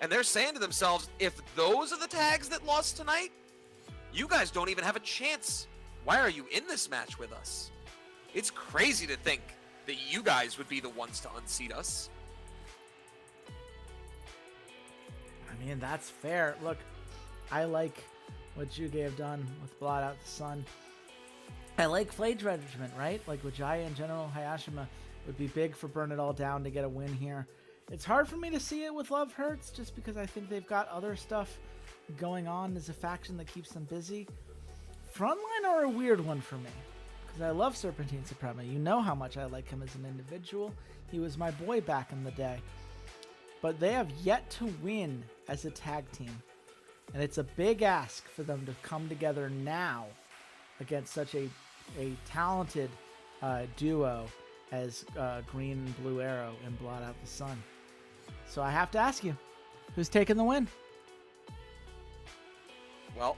And they're saying to themselves, if those are the tags that lost tonight, you guys don't even have a chance. Why are you in this match with us? It's crazy to think that you guys would be the ones to unseat us. I mean, that's fair. Look, I like what Juge have done with Blot Out the Sun. I like Flame Regiment, right? Like Wijaya and General Hayashima would be big for Burn It All Down to get a win here. It's hard for me to see it with Love Hurts just because I think they've got other stuff going on as a faction that keeps them busy. Frontline are a weird one for me because I love Serpentine Suprema. You know how much I like him as an individual. He was my boy back in the day. but they have yet to win as a tag team. And it's a big ask for them to come together now against such a talented duo as Green and Blue Arrow and Blot Out the Sun. So I have to ask you, who's taking the win? Well,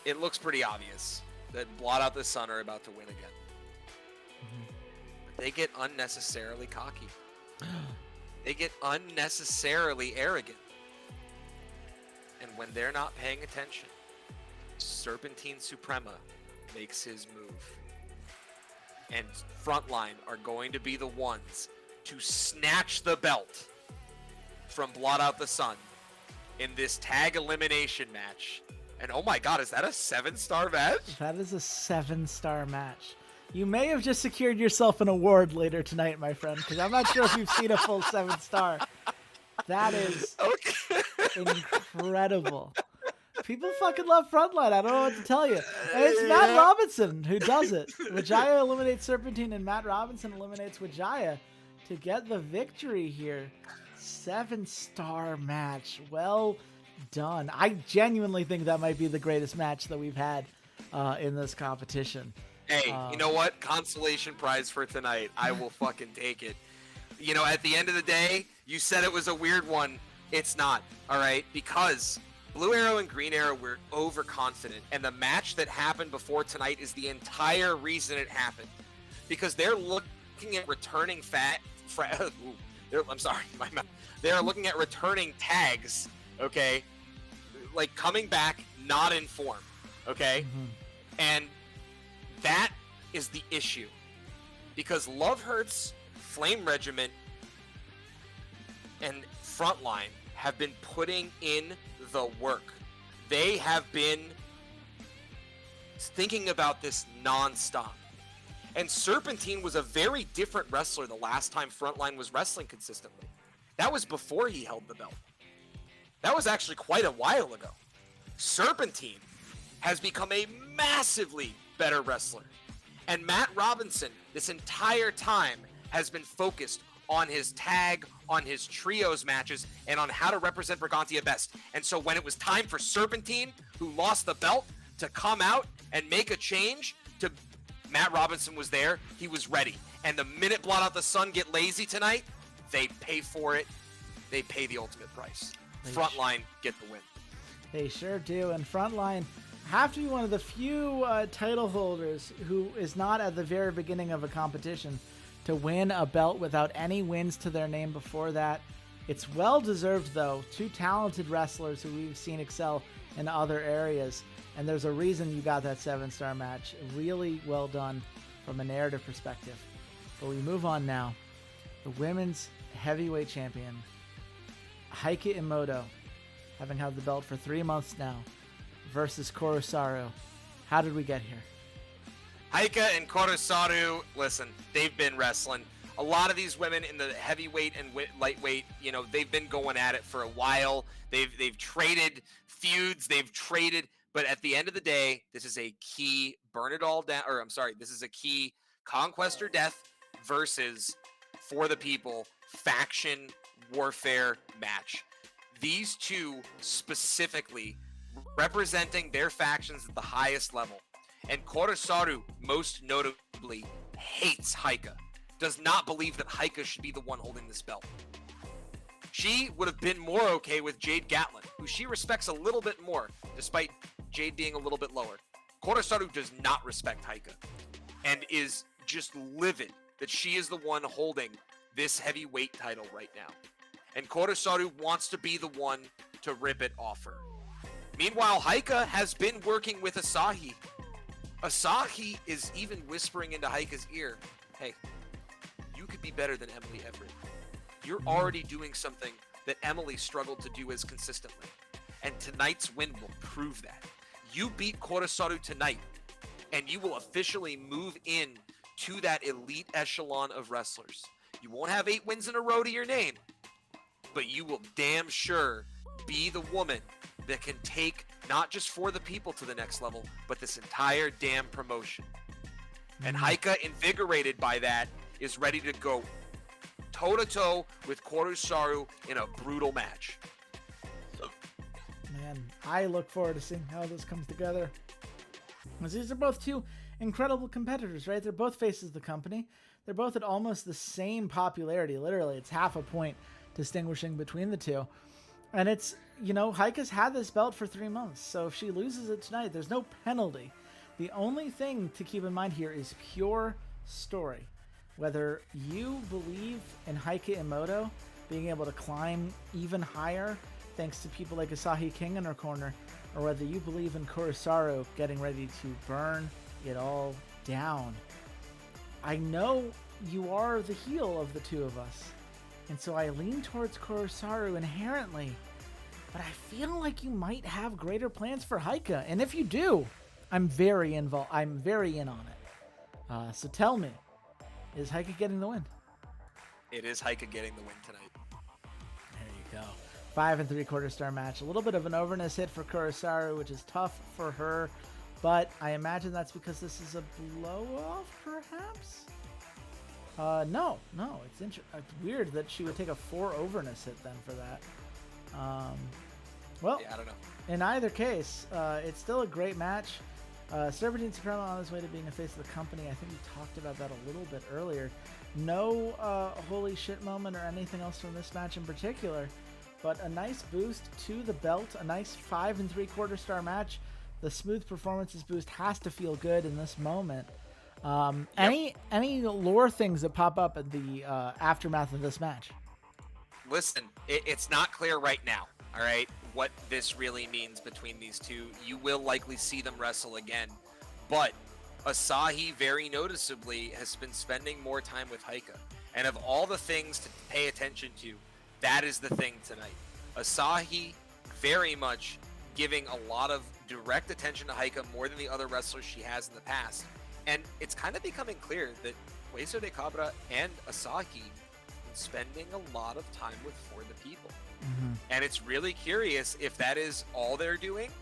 it looks pretty obvious that Blot Out the Sun are about to win again. But they get unnecessarily cocky. They get unnecessarily arrogant. And when they're not paying attention, Serpentine Suprema makes his move. And Frontline are going to be the ones to snatch the belt from Blot Out the Sun in this tag elimination match. And oh my god, is that a 7-star match? That is a 7-star match. You may have just secured yourself an award later tonight, my friend, because I'm not sure if you've seen a full 7-star. That is incredible. People fucking love Frontline. I don't know what to tell you. And it's Matt Robinson who does it. Wijaya eliminates Serpentine, and Matt Robinson eliminates Wijaya to get the victory here. 7-star match. Well done. I genuinely think that might be the greatest match that we've had in this competition. Hey, you know what? Consolation prize for tonight. I will fucking take it. You know, at the end of the day, you said it was a weird one. It's not, all right? Because Blue Arrow and Green Arrow were overconfident, and the match that happened before tonight is the entire reason it happened. Because they're looking at returning I'm sorry, my mouth. They're looking at returning tags, okay? Like coming back not in form, okay? And that is the issue. Because Love Hurts, Flame Regiment, and Frontline have been putting in the work. They have been thinking about this nonstop. And Serpentine was a very different wrestler the last time Frontline was wrestling consistently. That was before he held the belt. That was actually quite a while ago. Serpentine has become a massively better wrestler. And Matt Robinson, this entire time, has been focused on his tag, on his trios matches, and on how to represent Brigantia best. And so when it was time for Serpentine, who lost the belt, to come out and make a change, Matt Robinson was there. He was ready. And the minute Blot Out the Sun get lazy tonight, they pay for it. They pay the ultimate price. Frontline get the win. They sure do. And Frontline have to be one of the few title holders who is not at the very beginning of a competition to win a belt without any wins to their name before that. It's well deserved, though. Two talented wrestlers who we've seen excel in other areas. And there's a reason you got that 7-star match. Really well done from a narrative perspective. But we move on now. The women's heavyweight champion, Heike Imoto, having held the belt for 3 months now, versus Korosaru. How did we get here? Heike and Korosaru, listen, they've been wrestling. A lot of these women in the heavyweight and lightweight, you know, they've been going at it for a while. They've traded feuds, but at the end of the day, this is a key this is a key Conquest or Death versus For the People faction warfare match. These two specifically representing their factions at the highest level. And Korosaru, most notably, hates Heike. Does not believe that Heike should be the one holding this belt. She would have been more okay with Jade Gatlin, who she respects a little bit more, despite Jade being a little bit lower. Korosaru does not respect Heike, and is just livid that she is the one holding this heavyweight title right now. And Korosaru wants to be the one to rip it off her. Meanwhile, Heike has been working with Asahi. Asahi is even whispering into Heike's ear, hey, you could be better than Emily Everett. You're already doing something that Emily struggled to do as consistently. And tonight's win will prove that. You beat Korosaru tonight, and you will officially move in to that elite echelon of wrestlers. You won't have 8 wins in a row to your name, but you will damn sure be the woman that can take not just For the People to the next level, but this entire damn promotion. And Heike, invigorated by that, is ready to go toe-to-toe with Kurosaru in a brutal match. Man, I look forward to seeing how this comes together. Because these are both two incredible competitors, right? They're both faces of the company. They're both at almost the same popularity. Literally, it's half a point distinguishing between the two. And it's, Heike's had this belt for 3 months. So if she loses it tonight, there's no penalty. The only thing to keep in mind here is pure story. Whether you believe in Heike Imoto being able to climb even higher thanks to people like Asahi King in her corner, or whether you believe in Kurosaru getting ready to burn it all down. I know you are the heel of the two of us, and so I lean towards Kurosaru inherently, but I feel like you might have greater plans for Heike, and if you do, I'm very involved. I'm very in on it. So tell me, is Heike getting the win? It is Heike getting the win tonight. There you go. 5 3/4 star match. A little bit of an overness hit for Kurosaru, which is tough for her, but I imagine that's because this is a blow-off, perhaps? No. It's weird that she would take a 4 overness hit then for that. Well, yeah, I don't know. In either case, it's still a great match. Serpentine Supremo on his way to being a face of the company. I think we talked about that a little bit earlier. No holy shit moment or anything else from this match in particular, but a nice boost to the belt, a nice 5 3/4 star match. The smooth performances boost has to feel good in this moment. Any lore things that pop up in the aftermath of this match? Listen, it's not clear right now, all right, what this really means between these two. You will likely see them wrestle again, but Asahi very noticeably has been spending more time with Heike. And of all the things to pay attention to, that is the thing tonight. Asahi very much giving a lot of direct attention to Heike more than the other wrestlers she has in the past. And it's kind of becoming clear that Hueso de Cabra and Asahi are spending a lot of time with For the People. Mm-hmm. And it's really curious if that is all they're doing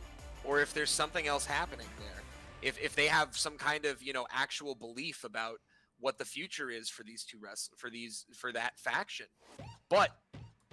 or if there's something else happening there. If they have some kind of, actual belief about what the future is for these two for that faction. But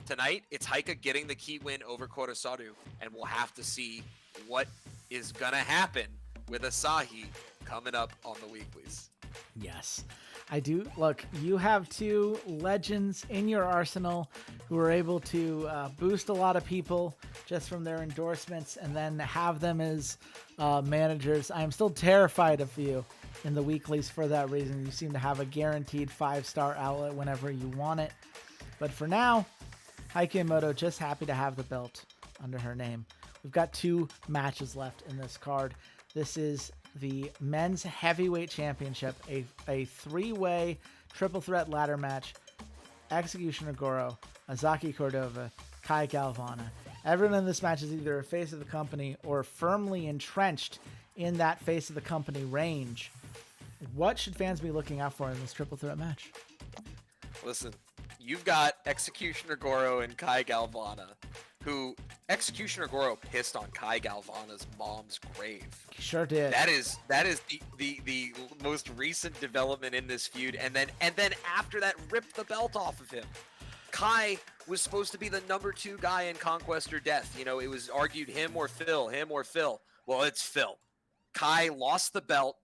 tonight, it's Heike getting the key win over Kurosaru, and we'll have to see what is gonna happen with Asahi coming up on the weeklies. Yes, I do. Look, you have two legends in your arsenal who are able to boost a lot of people just from their endorsements and then have them as managers. I am still terrified of you in the weeklies for that reason. You seem to have a guaranteed 5-star outlet whenever you want it. But for now, Heike Imoto just happy to have the belt under her name. We've got 2 matches left in this card. This is the men's heavyweight championship, a 3-way triple threat ladder match. Executioner Goro, Azaki Cordova, Kai Galvana. Everyone in this match is either a face of the company or firmly entrenched in that face of the company range. What should fans be looking out for in this triple threat match? Listen, you've got Executioner Goro and Kai Galvana, who Executioner Goro pissed on Kai Galvana's mom's grave. He sure did. That is the most recent development in this feud, and then after that ripped the belt off of him. Kai was supposed to be the number 2 guy in Conquest or Death. It was argued him or Phil. Well, it's Phil. Kai lost the belt.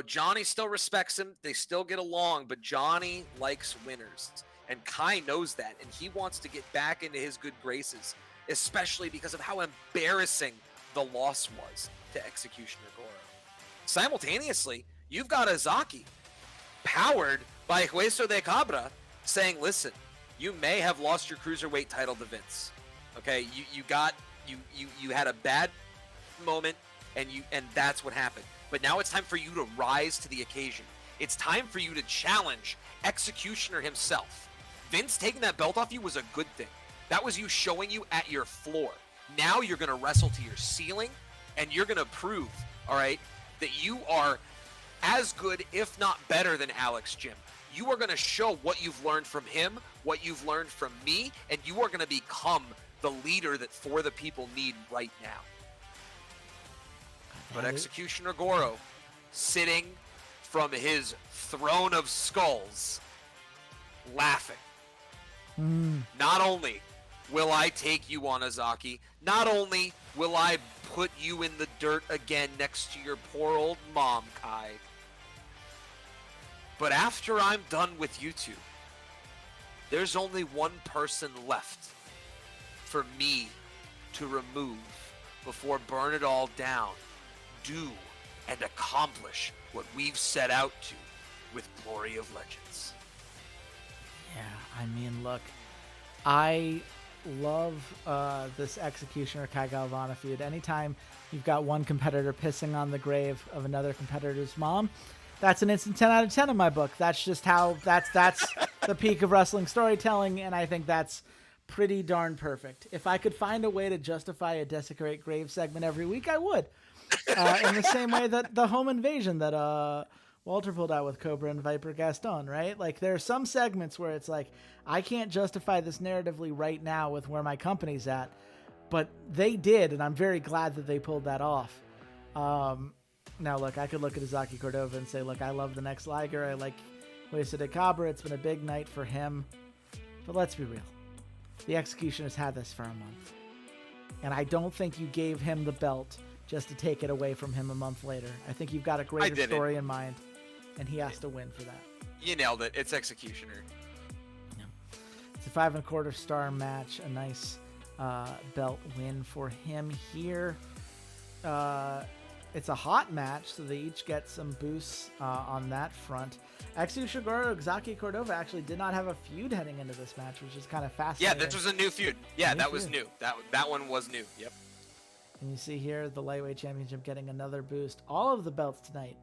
Johnny still respects him. They still get along, but Johnny likes winners. And Kai knows that, and he wants to get back into his good graces, especially because of how embarrassing the loss was to Executioner Goro. Simultaneously, you've got Azaki, powered by Hueso de Cabra, saying, listen, you may have lost your cruiserweight title to Vince. Okay, you had a bad moment, and that's what happened. But now it's time for you to rise to the occasion. It's time for you to challenge Executioner himself. Vince taking that belt off you was a good thing. That was you showing you at your floor. Now you're going to wrestle to your ceiling, and you're going to prove, all right, that you are as good, if not better, than Alex Jim. You are going to show what you've learned from him, what you've learned from me, and you are going to become the leader that For the People need right now. But Executioner Goro, sitting from his throne of skulls, laughing, Not only will I take you on Azaki, not only will I put you in the dirt again next to your poor old mom, Kai, but after I'm done with you two, there's only one person left for me to remove before burn it all down, do and accomplish what we've set out to with Glory of Legends. Yeah, I mean, look, I love this Executioner Kai Galvana feud. Anytime you've got one competitor pissing on the grave of another competitor's mom, that's an instant 10 out of 10 in my book. That's just how, that's the peak of wrestling storytelling, and I think that's pretty darn perfect. If I could find a way to justify a Desecrate Grave segment every week, I would. In the same way that the home invasion that Walter pulled out with Cobra and Viper Gaston, right? Like, there are some segments where it's like, I can't justify this narratively right now with where my company's at, but they did, and I'm very glad that they pulled that off. Now, look, I could look at Azaki Cordova and say, look, I love the next Liger. I like Wasted at Cabra. It's been a big night for him. But let's be real. The Executioner's had this for a month. And I don't think you gave him the belt just to take it away from him a month later. I think you've got a greater story in mind, and he has to win for that. You nailed it. It's Executioner. Yeah. It's a 5 1/4 star match. A nice belt win for him here. It's a hot match, so they each get some boosts on that front. Exu Shigoro, Zaki Cordova actually did not have a feud heading into this match, which is kind of fascinating. Yeah, this was a new feud. Yeah, that was new. That one was new. Yep. And you see here the Lightweight Championship getting another boost. All of the belts tonight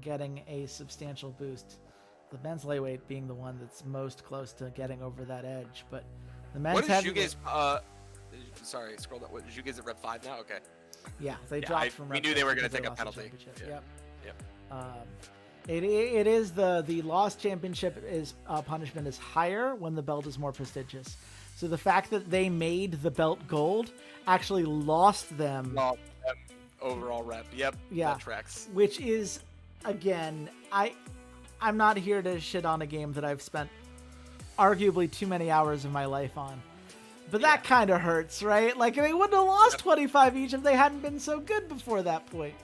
getting a substantial boost. The men's lightweight being the one that's most close to getting over that edge. But the men's what is heavyweight... sorry, scroll down. What, did you guys at Rep 5 now? Okay. Yeah, they dropped from we Rep knew they 5 were going to because take a lost the penalty. championship. Yep. It is the lost championship is punishment is higher when the belt is more prestigious. So the fact that they made the belt gold actually lost them overall rep. Yep. Yeah. That tracks. Which is, again, I'm not here to shit on a game that I've spent arguably too many hours of my life on. But that kind of hurts, right? Like, they wouldn't have lost 25 each if they hadn't been so good before that point.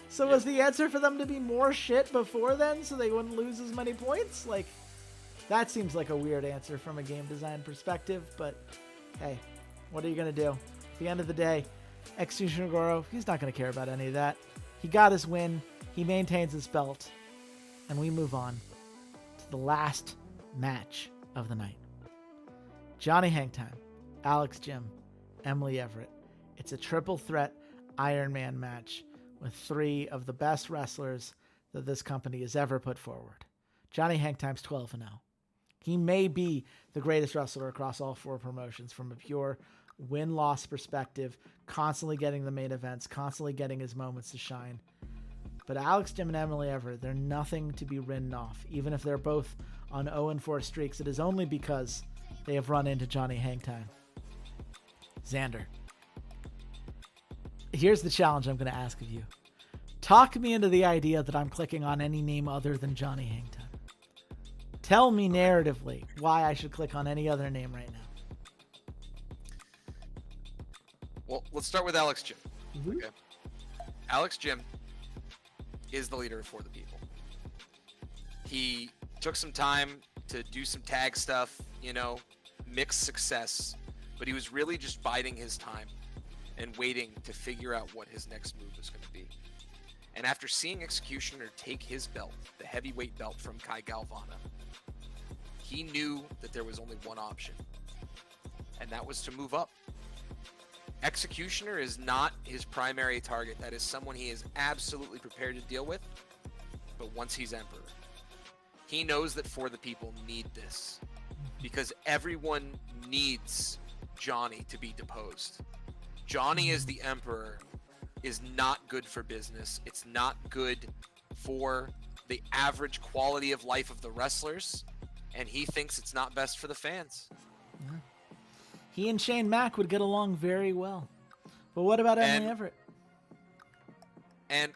So was the answer for them to be more shit before then so they wouldn't lose as many points? Like, that seems like a weird answer from a game design perspective, but hey, what are you going to do? At the end of the day, Executioner Goro, he's not going to care about any of that. He got his win, he maintains his belt, and we move on to the last match of the night. Johnny Hangtime, Alex Jim, Emily Everett. It's a triple threat Iron Man match with 3 of the best wrestlers that this company has ever put forward. Johnny Hangtime's 12-0. He may be the greatest wrestler across all 4 promotions from a pure win-loss perspective, constantly getting the main events, constantly getting his moments to shine. But Alex Jim and Emily Everett, they're nothing to be written off. Even if they're both on 0-4 streaks, it is only because they have run into Johnny Hangtime. Xander, here's the challenge I'm going to ask of you. Talk me into the idea that I'm clicking on any name other than Johnny Hangtime. Tell me narratively why I should click on any other name right now. Well, let's start with Alex Jim. Mm-hmm. Okay. Alex Jim is the leader for the people. He took some time to do some tag stuff, mixed success, but he was really just biding his time and waiting to figure out what his next move was going to be. And after seeing Executioner take his belt, the heavyweight belt from Kai Galvana, he knew that there was only one option, and that was to move up. Executioner is not his primary target. That is someone he is absolutely prepared to deal with, but once he's Emperor, he knows that For the People need this, because everyone needs Johnny to be deposed. Johnny as the Emperor is not good for business. It's not good for the average quality of life of the wrestlers, and he thinks it's not best for the fans. Yeah. He and Shane Mack would get along very well. But what about Emily Everett? And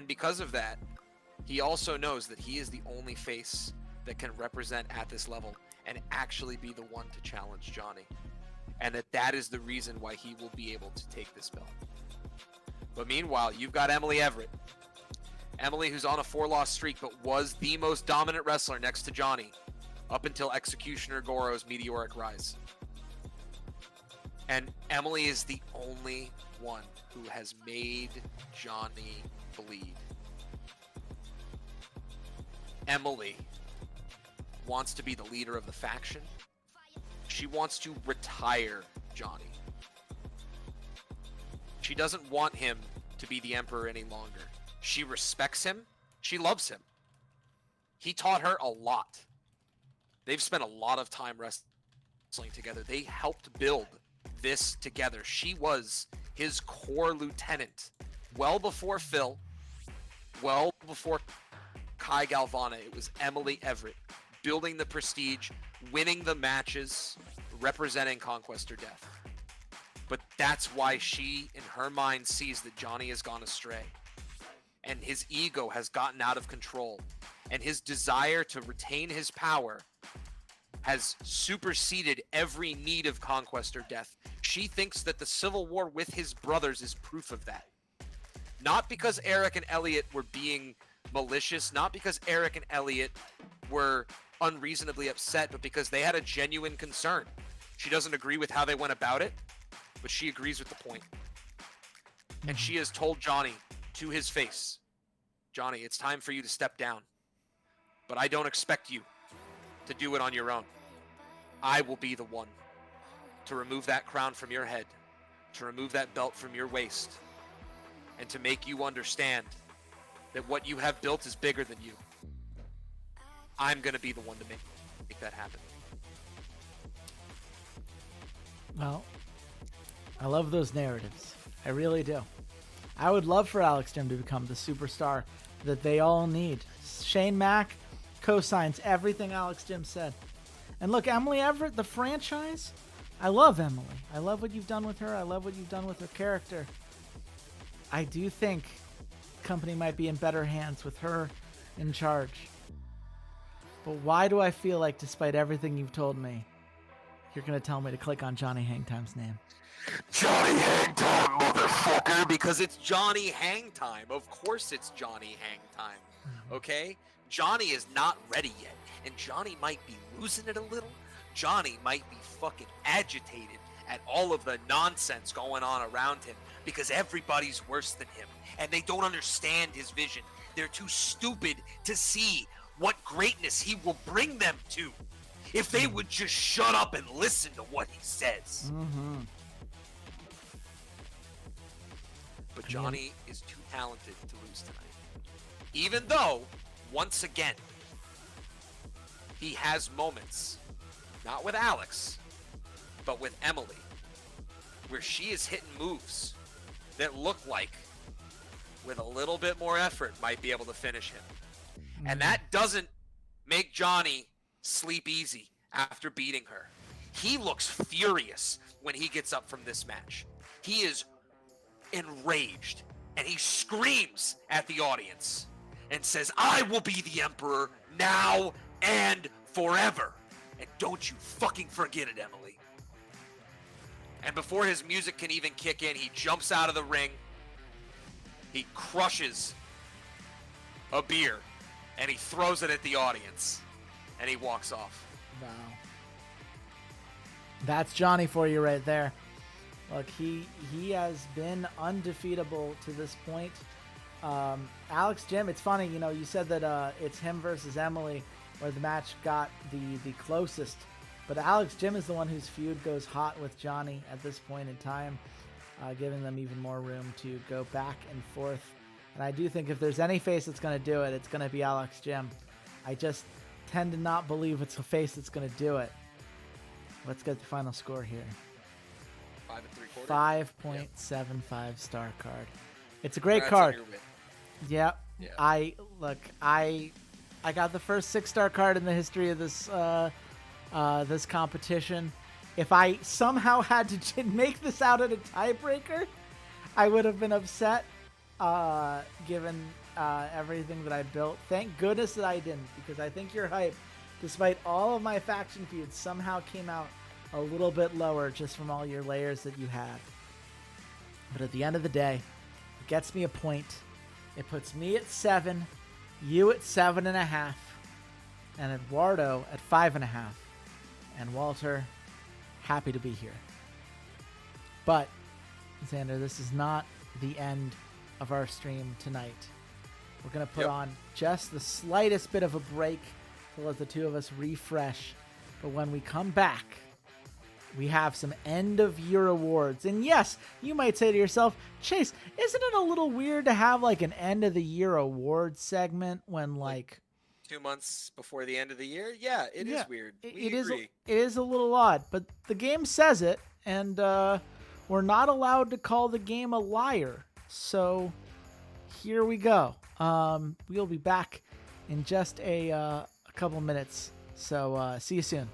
because of that, he also knows that he is the only face that can represent at this level. and actually be the one to challenge Johnny. And that is the reason why he will be able to take this belt. But meanwhile, you've got Emily Everett. Emily, who's on a 4-loss streak, but was the most dominant wrestler next to Johnny up until Executioner Goro's meteoric rise. And Emily is the only one who has made Johnny bleed. Emily wants to be the leader of the faction. She wants to retire Johnny. She doesn't want him to be the emperor any longer. She respects him. She loves him. He taught her a lot. They've spent a lot of time wrestling together. They helped build this together. She was his core lieutenant well before Phil, well before Kai Galvana. It was Emily Everett building the prestige, winning the matches, representing Conquest or Death. But that's why she, in her mind, sees that Johnny has gone astray. And his ego has gotten out of control. And his desire to retain his power has superseded every need of Conquest or Death. She thinks that the civil war with his brothers is proof of that. Not because Eric and Elliot were being malicious, not because Eric and Elliot were unreasonably upset, but because they had a genuine concern. She doesn't agree with how they went about it, but she agrees with the point. And she has told Johnny to his face, Johnny, it's time for you to step down. But I don't expect you to do it on your own. I will be the one to remove that crown from your head, to remove that belt from your waist, and to make you understand that what you have built is bigger than you. I'm going to be the one to make that happen. Well, I love those narratives. I really do. I would love for Alex Jim to become the superstar that they all need. Shane Mack co-signs everything Alex Jim said. And look, Emily Everett, the franchise, I love Emily. I love what you've done with her. I love what you've done with her character. I do think the company might be in better hands with her in charge. But why do I feel like, despite everything you've told me, you're going to tell me to click on Johnny Hangtime's name? Johnny Hangtime, motherfucker, because it's Johnny Hangtime. Of course it's Johnny Hangtime, okay? Johnny is not ready yet, and Johnny might be losing it a little. Johnny might be fucking agitated at all of the nonsense going on around him because everybody's worse than him, and they don't understand his vision. They're too stupid to see what greatness he will bring them to if they would just shut up and listen to what he says. But Johnny is too talented to lose tonight. Even though, once again, he has moments, not with Alex, but with Emily, where she is hitting moves that look like, with a little bit more effort, might be able to finish him. And that doesn't make Johnny sleep easy after beating her. He looks furious when he gets up from this match. He is enraged, and he screams at the audience and says, I will be the emperor now and forever. And don't you fucking forget it, Emily. And before his music can even kick in, he jumps out of the ring. He crushes a beer, and he throws it at the audience, and he walks off. Wow. That's Johnny for you right there. Look, he has been undefeatable to this point. Alex Jim, it's funny, you said that it's him versus Emily where the match got the closest. But Alex Jim is the one whose feud goes hot with Johnny at this point in time, giving them even more room to go back and forth. And I do think if there's any face that's going to do it, it's going to be Alex Jim. I just tend to not believe it's a face that's going to do it. Let's get the final score here. 5 3/4. 5.75 star card. It's a great card. Yep. Yeah. I got the first 6-star card in the history of this this competition. If I somehow had to make this out at a tiebreaker, I would have been upset given everything that I built. Thank goodness that I didn't, because I think your hype despite all of my faction feuds, somehow came out a little bit lower just from all your layers that you had. But at the end of the day, it gets me a point. It puts me at 7, you at 7.5, and Eduardo at 5.5. And Walter, happy to be here. But, Xander, this is not the end of our stream tonight. We're going to put on just the slightest bit of a break to let the two of us refresh. But when we come back, we have some end of year awards. And yes, you might say to yourself, Chase, isn't it a little weird to have like an end of the year award segment when like 2 months before the end of the year? Yeah, it is weird. It is a little odd, but the game says it, and we're not allowed to call the game a liar. So here we go. We'll be back in just a couple minutes. So see you soon.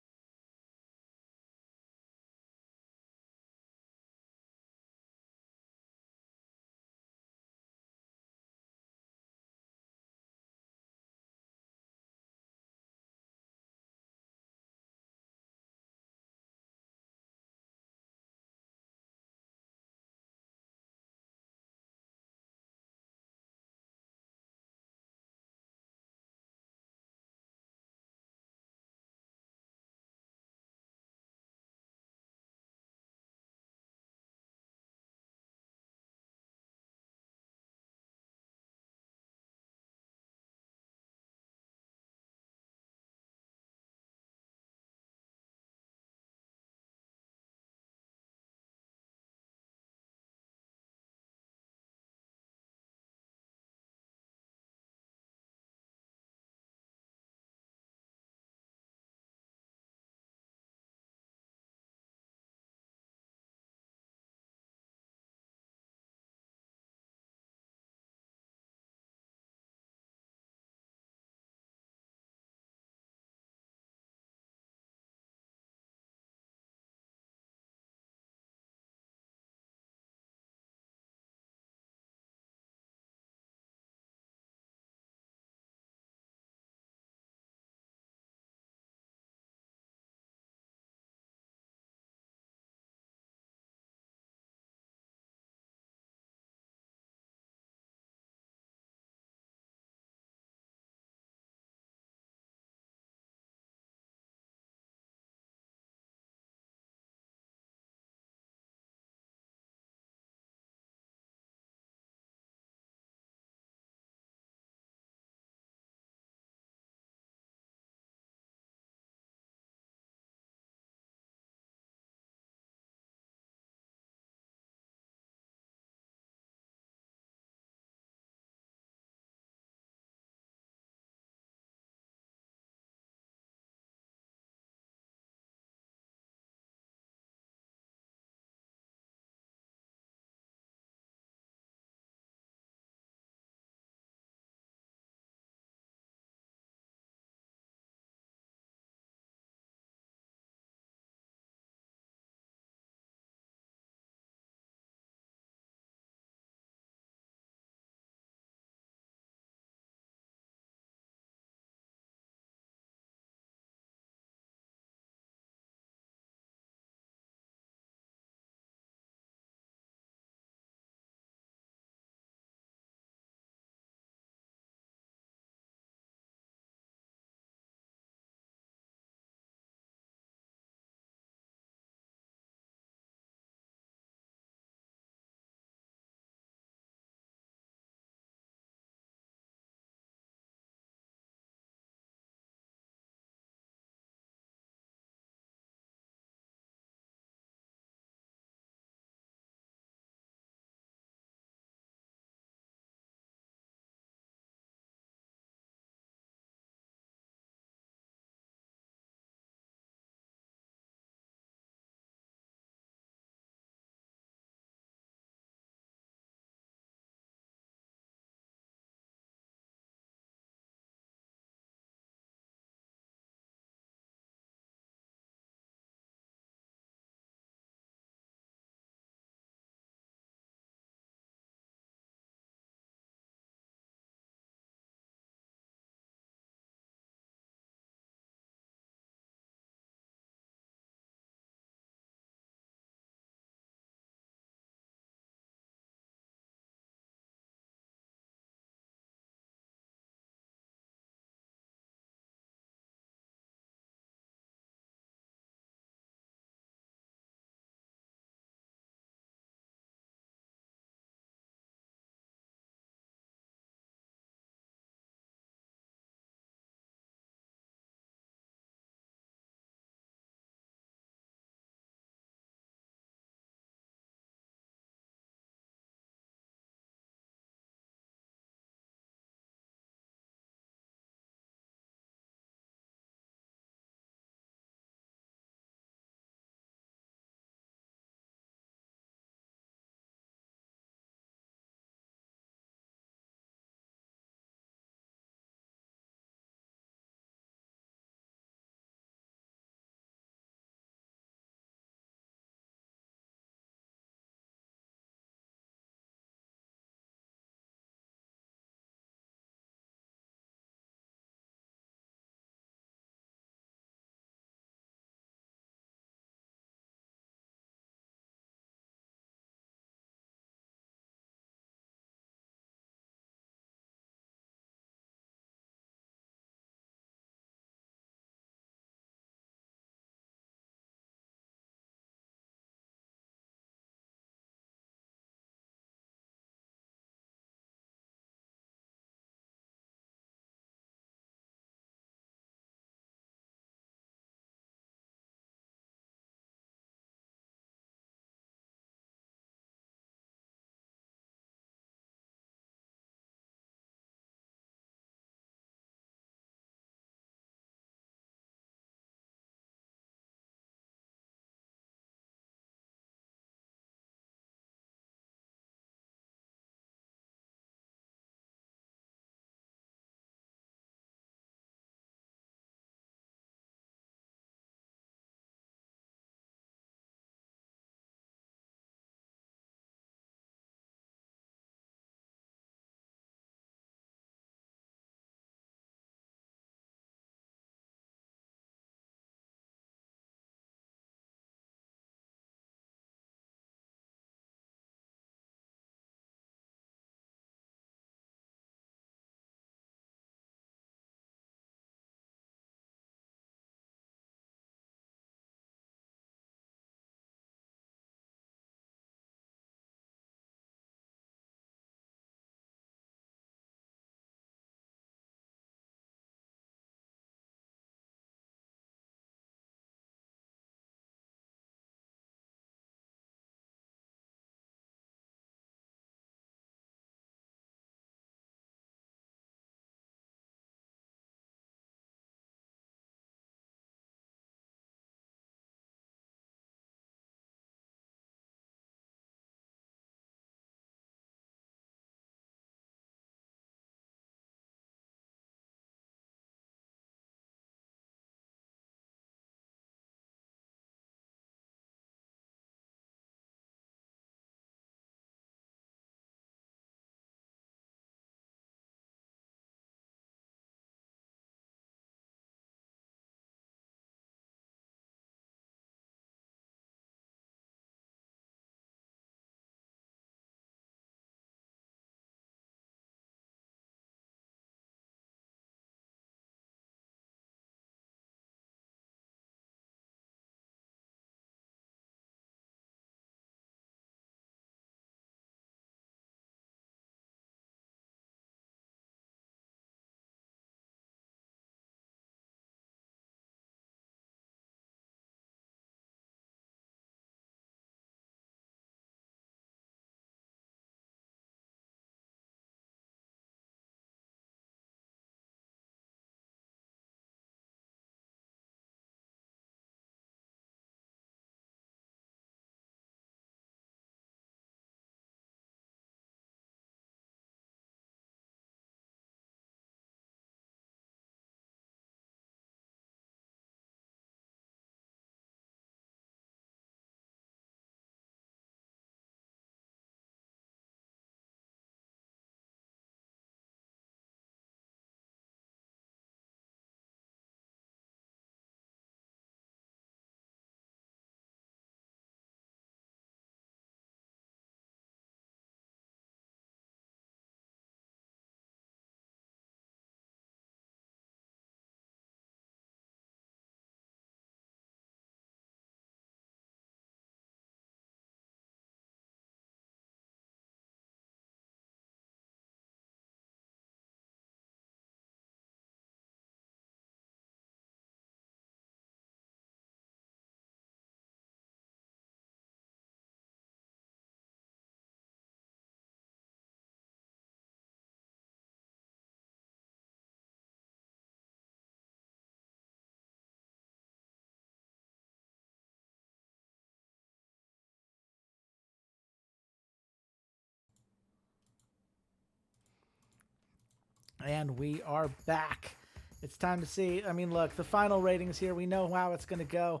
And we are back. It's time to see. I mean, look, the final ratings here. We know how it's going to go.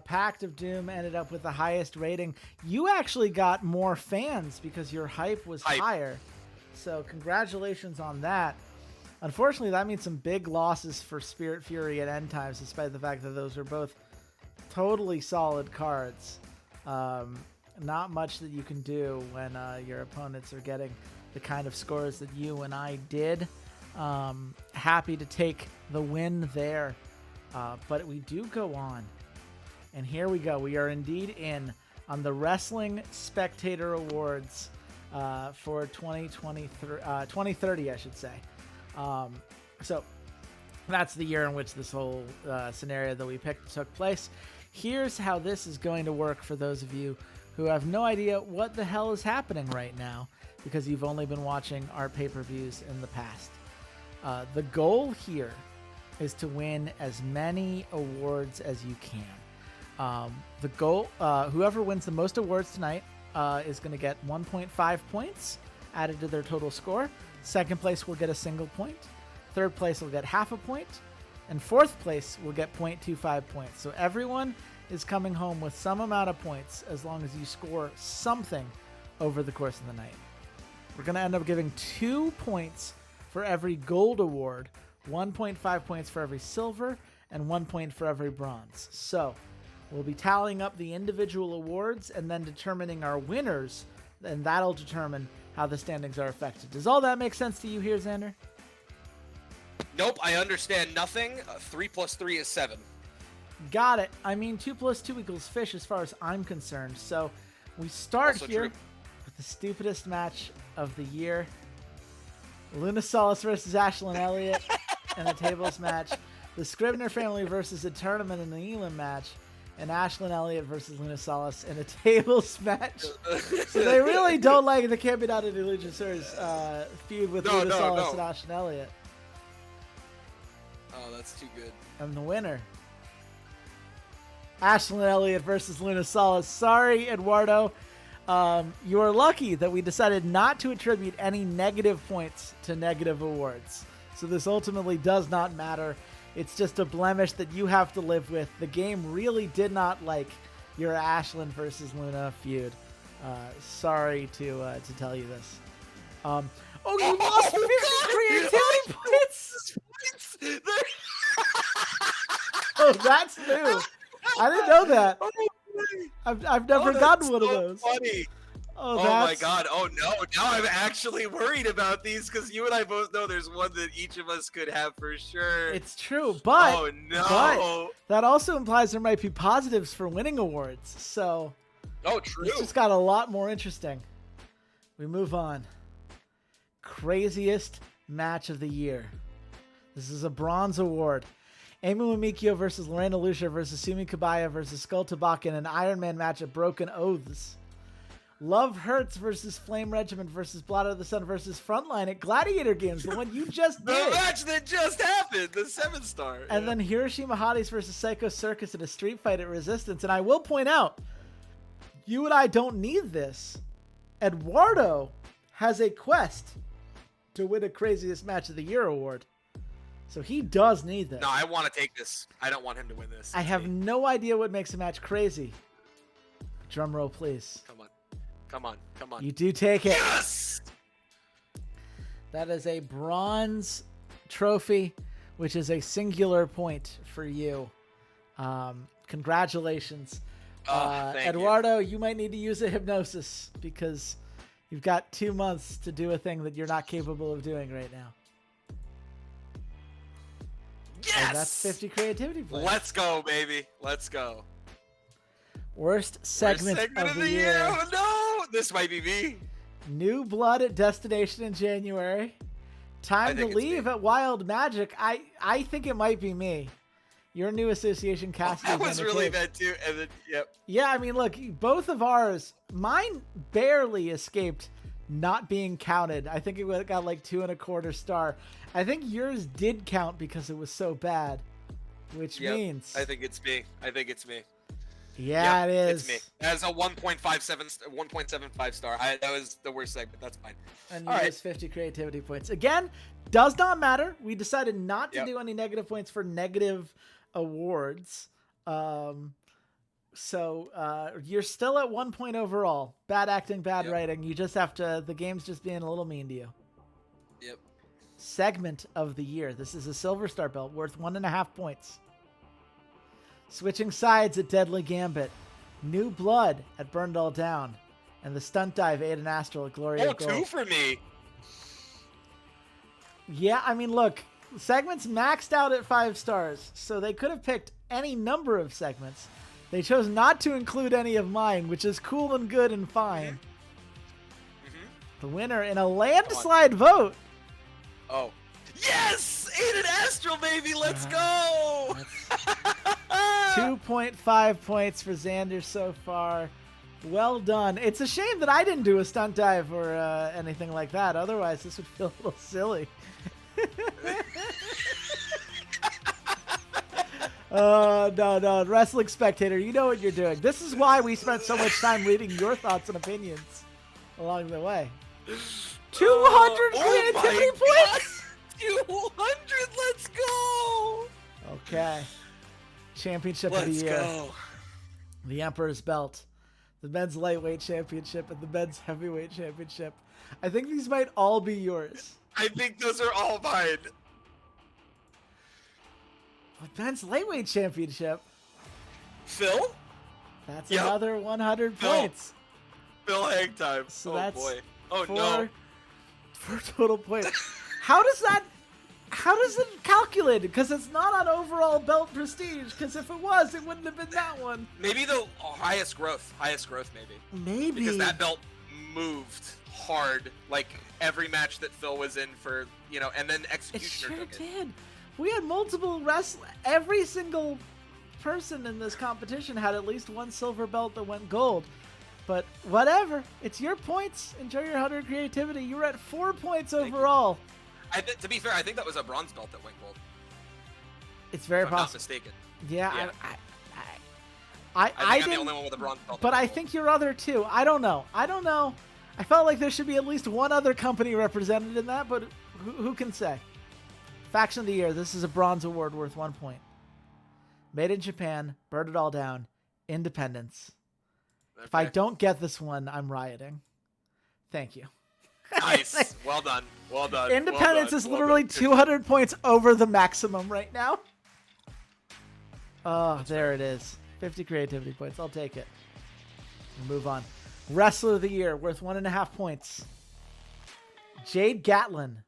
Pact of Doom ended up with the highest rating. You actually got more fans because your hype was higher. So congratulations on that. Unfortunately, that means some big losses for Spirit Fury and End Times, despite the fact that those are both totally solid cards. Not much that you can do when your opponents are getting the kind of scores that you and I did. Happy to take the win there. But we do go on. And here we go. We are indeed in on the Wrestling Spectator Awards for 2030, I should say. So that's the year in which this whole scenario that we picked took place. Here's how this is going to work for those of you who have no idea what the hell is happening right now because you've only been watching our pay-per-views in the past. The goal here is to win as many awards as you can. The goal, whoever wins the most awards tonight is going to get 1.5 points added to their total score. Second place will get a single point. Third place will get half a point. And fourth place will get 0.25 points. So everyone is coming home with some amount of points as long as you score something over the course of the night. We're going to end up giving 2 points for every gold award, 1.5 points for every silver, and 1 point for every bronze. So we'll be tallying up the individual awards and then determining our winners, and that'll determine how the standings are affected. Does all that make sense to you here, Xander? Nope, I understand nothing. 3 plus 3 is 7. Got it. I mean, 2 plus 2 equals fish as far as I'm concerned. So we start Also here true. with the stupidest match of the year. Lunasaurus versus Ashlyn Elliott in a tables match. The Scribner family versus a tournament in the Elam match. And Ashlyn Elliott versus Lunasaurus in a tables match. So they really don't like the Campeonato de Luchasaurus feud with Lunasaurus and Ashlyn Elliott. Oh, that's too good. And the winner, Ashlyn Elliott versus Lunasaurus. Sorry, Eduardo. You are lucky that we decided not to attribute any negative points to negative awards. So this ultimately does not matter. It's just a blemish that you have to live with. The game really did not like your Ashlyn versus Luna feud. Sorry to tell you this. You lost 50 creativity points! Oh, that's new. I didn't know that. I've never gotten one of those. Funny. Oh, my God. Oh, no. Now I'm actually worried about these because you and I both know there's one that each of us could have for sure. It's true, but, oh, no. But that also implies there might be positives for winning awards. So true. It's just got a lot more interesting. We move on. Craziest match of the year. This is a bronze award. Amy Wamikio versus Lorena Lucia versus Sumi Kabaya versus Skull Tabak in an Iron Man match at Broken Oaths. Love Hurts versus Flame Regiment versus Blood of the Sun versus Frontline at Gladiator Games, the one you just did. The match that just happened, the 7-star. And then Hiroshima Hotties versus Psycho Circus in a street fight at Resistance. And I will point out, you and I don't need this. Eduardo has a quest to win a Craziest Match of the Year award. So he does need this. No, I want to take this. I don't want him to win this. I have no idea what makes a match crazy. Drum roll, please. Come on. Come on. Come on. You do take it. Yes! That is a bronze trophy, which is a singular point for you. Congratulations. Thank Eduardo, you might need to use a hypnosis because you've got 2 months to do a thing that you're not capable of doing right now. Yes! And that's 50 creativity points. Let's go, baby. Let's go. Worst segment of the year. Oh, no! This might be me. New Blood at Destination in January. Time to Leave at Wild Magic. I think it might be me. Your new association casting. That was really bad too. And then, yep. Yeah, I mean, look, both of ours, mine barely escaped not being counted. I think it got like 2.25 star. I think yours did count because it was so bad, which means I think it's me. Yeah, Yep, it is. It's me. As a 1.75 star. That was the worst segment. That's fine. And All you right. lose 50 creativity points. Again, does not matter. We decided not to Yep. do any negative points for negative awards. So you're still at 1 point overall. Bad acting, bad Yep. writing. You just have to, the game's just being a little mean to you. Yep. Segment of the year. This is a Silver Star belt worth 1.5 points. Switching sides at Deadly Gambit. New Blood at Burned All Down. And the Stunt Dive Aiden Astral at Glory Oh, of Gold. 2 for me. Yeah, I mean, look, segments maxed out at 5 stars, so they could have picked any number of segments. They chose not to include any of mine, which is cool and good and fine. The winner in a landslide vote. Oh. Yes! Aiden Astral, baby! Let's go! 2.5 points for Xander so far. Well done. It's a shame that I didn't do a stunt dive or anything like that. Otherwise, this would feel a little silly. No. Wrestling Spectator, you know what you're doing. This is why we spent so much time reading your thoughts and opinions along the way. 200 creativity points? 200, let's go! Okay. Championship of the Let's year. go. The Emperor's Belt. The Men's Lightweight Championship and the Men's Heavyweight Championship. I think these might all be yours. I think those are all mine. The Men's Lightweight Championship. Phil? That's Yep. another 100 Phil. points. Phil hang time. So oh that's boy. Oh four, no. 4 total points. How is it calculated? Because it's not on overall belt prestige. Because if it was, it wouldn't have been that one. Maybe the highest growth. Highest growth, maybe. Maybe. Because that belt moved hard, like every match that Phil was in for, and then It Executioner sure took it. did. We had multiple wrestlers. Every single person in this competition had at least one silver belt that went gold. But whatever. It's your points. Enjoy your 100 creativity. You were at 4 points overall. To be fair, I think that was a bronze belt that went gold. It's very If I'm not possible. mistaken. Yeah, Yeah. I I think I'm the didn't, only one with a bronze belt. but that I went think your other two. I don't know. I felt like there should be at least one other company represented in that, but who can say? Faction of the Year. This is a bronze award worth 1 point. Made in Japan. Burn It All Down. Independence. gold. If I Okay. don't get this one, I'm rioting. Thank you. Nice. Well done. Well done. Independence well is done. literally Good 200 points over the maximum right now. Oh, there it is. 50 creativity points. I'll take it. Move on. Wrestler of the Year, worth 1.5 points. Jade Gatlin,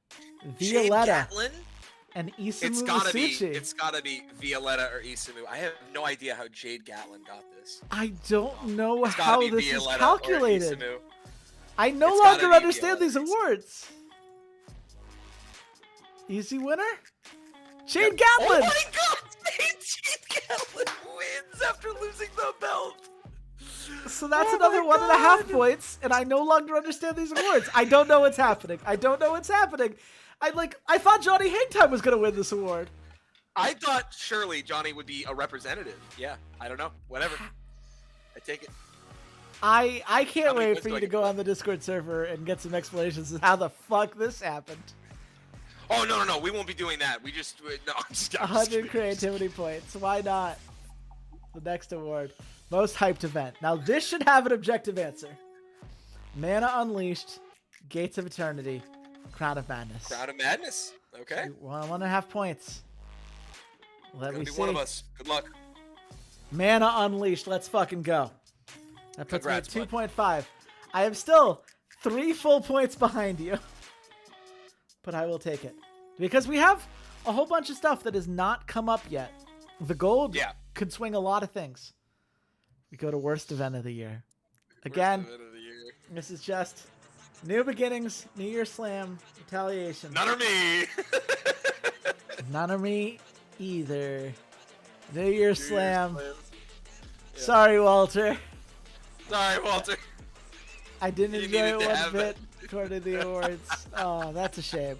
Jade Violetta, Gatlin? and Isamu It's gotta Masucci. be Violetta or Isamu. I have no idea how Jade Gatlin got this. I don't know It's gotta how be this is Violetta or calculated. Isamu. I no It's gotta longer be understand these Violetta. awards. Easy winner? Jade Oh Gatlin! my god! Jade Gatlin wins after losing the belt! So that's Oh another my 1.5 God. points, and I no longer understand these awards. I don't know what's happening. I thought Johnny Hangtime was gonna win this award. I thought surely Johnny would be a representative. Yeah, I don't know. Whatever. I take it. I How can't many wait points for do you I to get go for on the Discord server and get some explanations of how the fuck this happened. Oh, no. We won't be doing that. We just... No, I'm just 100 kidding. creativity points. Why not? The next award. Most hyped event. Now this should have an objective answer. Mana Unleashed, Gates of Eternity, Crown of Madness. Crown of Madness. Okay. 1.5 points. Let Gonna me be see. one of us. Good luck. Mana Unleashed. Let's fucking go. That puts Congrats, me at bud. 2.5. I am still 3 full points behind you. But I will take it. Because we have a whole bunch of stuff that has not come up yet. The gold Yeah. could swing a lot of things. We go to worst event of the year. Again, Worst event of the year. this is just new beginnings, New Year Slam, retaliation. None of me. None of me either. New Year Slam. Yeah. Sorry, Walter. Sorry, Walter. I didn't You enjoy it needed to one have bit according to the awards. Oh, that's a shame.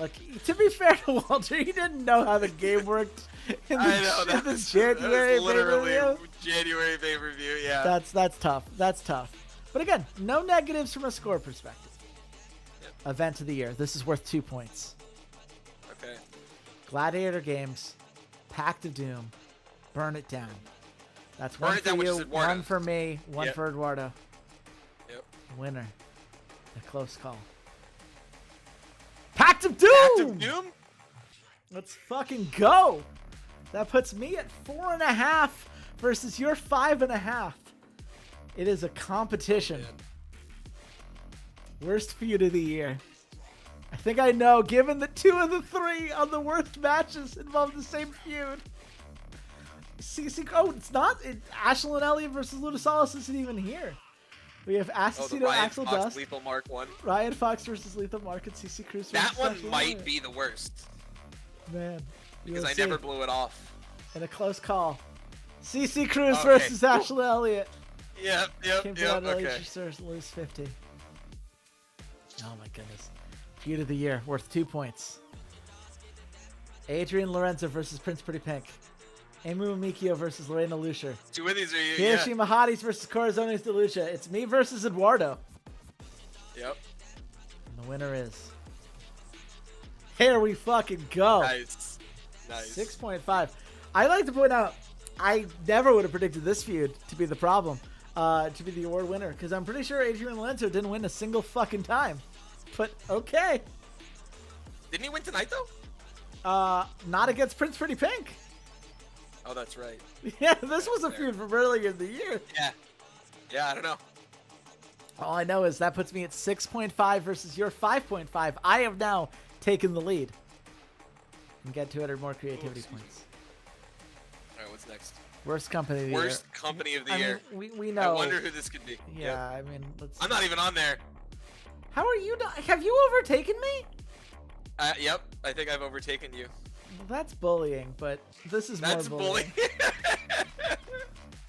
Look, to be fair to Walter, he didn't know how the game worked in the, I know in the that's January literally pay-per-view. January pay-per-view. Yeah. That's tough. That's tough. But again, no negatives from a score perspective. Yep. Event of the year. This is worth 2 points. Okay. Gladiator Games, Pact of Doom, Burn It Down. That's Burn one It for Down, which you, is Eduardo. one for me, one Yep. for Eduardo. Yep. Winner. A close call. Pact of Doom! Pact of Doom. Let's fucking go. That puts me at 4.5 versus your 5.5. It is a competition. Worst feud of the year. I think I know, given that 2 of the 3 on the worst matches involve the same feud. Oh, it's not. Ashley and Elliott versus Ludasaurus isn't even here. We have Oh, the Assassino, Ryan Axel Fox Dust, Lethal Mark one. Ryan Fox versus Lethal Mark, and CC Cruz versus That one Ashley might Elliott. be the worst Man, because we'll I see. never blew it off. In a close call. CC Cruz Okay. versus Ashley Elliott. Yep. Came Yep. out Okay. lose 50. Oh my goodness. Feud of the year, worth 2 points. Adrian Lorenzo versus Prince Pretty Pink. Emu Mikio versus Lorena Lucier. 2 of these are you. Yeah. Hiroshi Mahadis versus Corazones de Lucia. It's me versus Eduardo. Yep. And the winner is... Here we fucking go. Nice. Nice. 6.5. I like to point out, I never would have predicted this feud to be the problem, to be the award winner, because I'm pretty sure Adrian Lorenzo didn't win a single fucking time. But okay. Didn't he win tonight though? Not against Prince Pretty Pink. Oh, that's right. Yeah, this was a feud from earlier in the year. Yeah. Yeah, I don't know. All I know is that puts me at 6.5 versus your 5.5. I have now taken the lead. And get 200 more creativity points. All right, what's next? Worst company of the year. Worst company of the I mean, year. we know. I wonder who this could be. Yeah, Yep. I mean, let's. I'm not even on there. How are you not? Have you overtaken me? Yep. I think I've overtaken you. Well, that's bullying, but this is That's more bullying.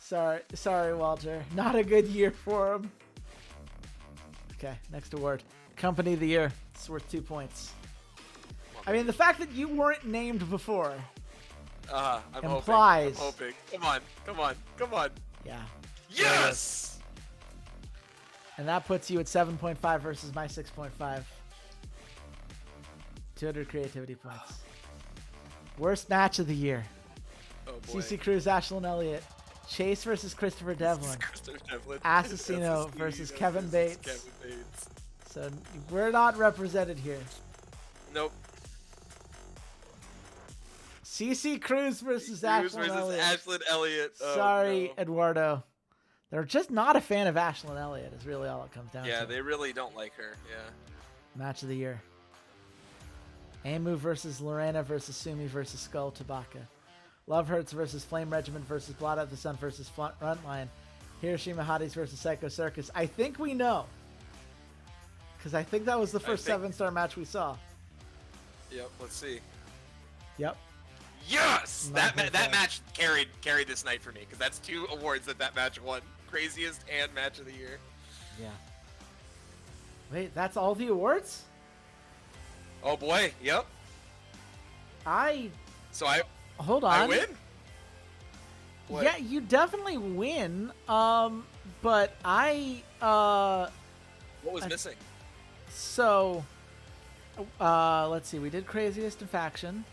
bullying. Sorry, Walter. Not a good year for him. Okay, next award. Company of the year. It's worth 2 points. I mean, the fact that you weren't named before. I'm Implies- hoping. Come on. Come on. Come on. Yeah. Yes! And that puts you at 7.5 versus my 6.5. 200 creativity points. Worst match of the year. Oh boy. CC Cruz, Ashlyn Elliott. Chase versus Christopher Devlin. Christopher Devlin. Assassino versus Kevin Bates. Kevin Bates. So we're not represented here. Nope. CC Cruz versus Cruz Ashlyn versus Elliott. Ashlyn Elliott. Oh, Sorry, no. Eduardo. They're just not a fan of Ashlyn Elliott is really all it comes down Yeah, to. they really don't like her. Yeah. Match of the year. Amu versus Lorena versus Sumi versus Skull Tabaka. Love Hurts versus Flame Regiment versus Blot Out the Sun versus Frontline. Hiroshima Hotties versus Psycho Circus. I think we know. Because I think that was the first 7-star match we saw. Yep. Let's see. Yep. Yes, Not that bad. match carried this night for me because that's 2 awards that match won: craziest and match of the year. Yeah. Wait, that's all the awards? Oh boy. Yep. So Hold on. I win. What? Yeah, you definitely win. But What was missing? so let's see. We did craziest in faction,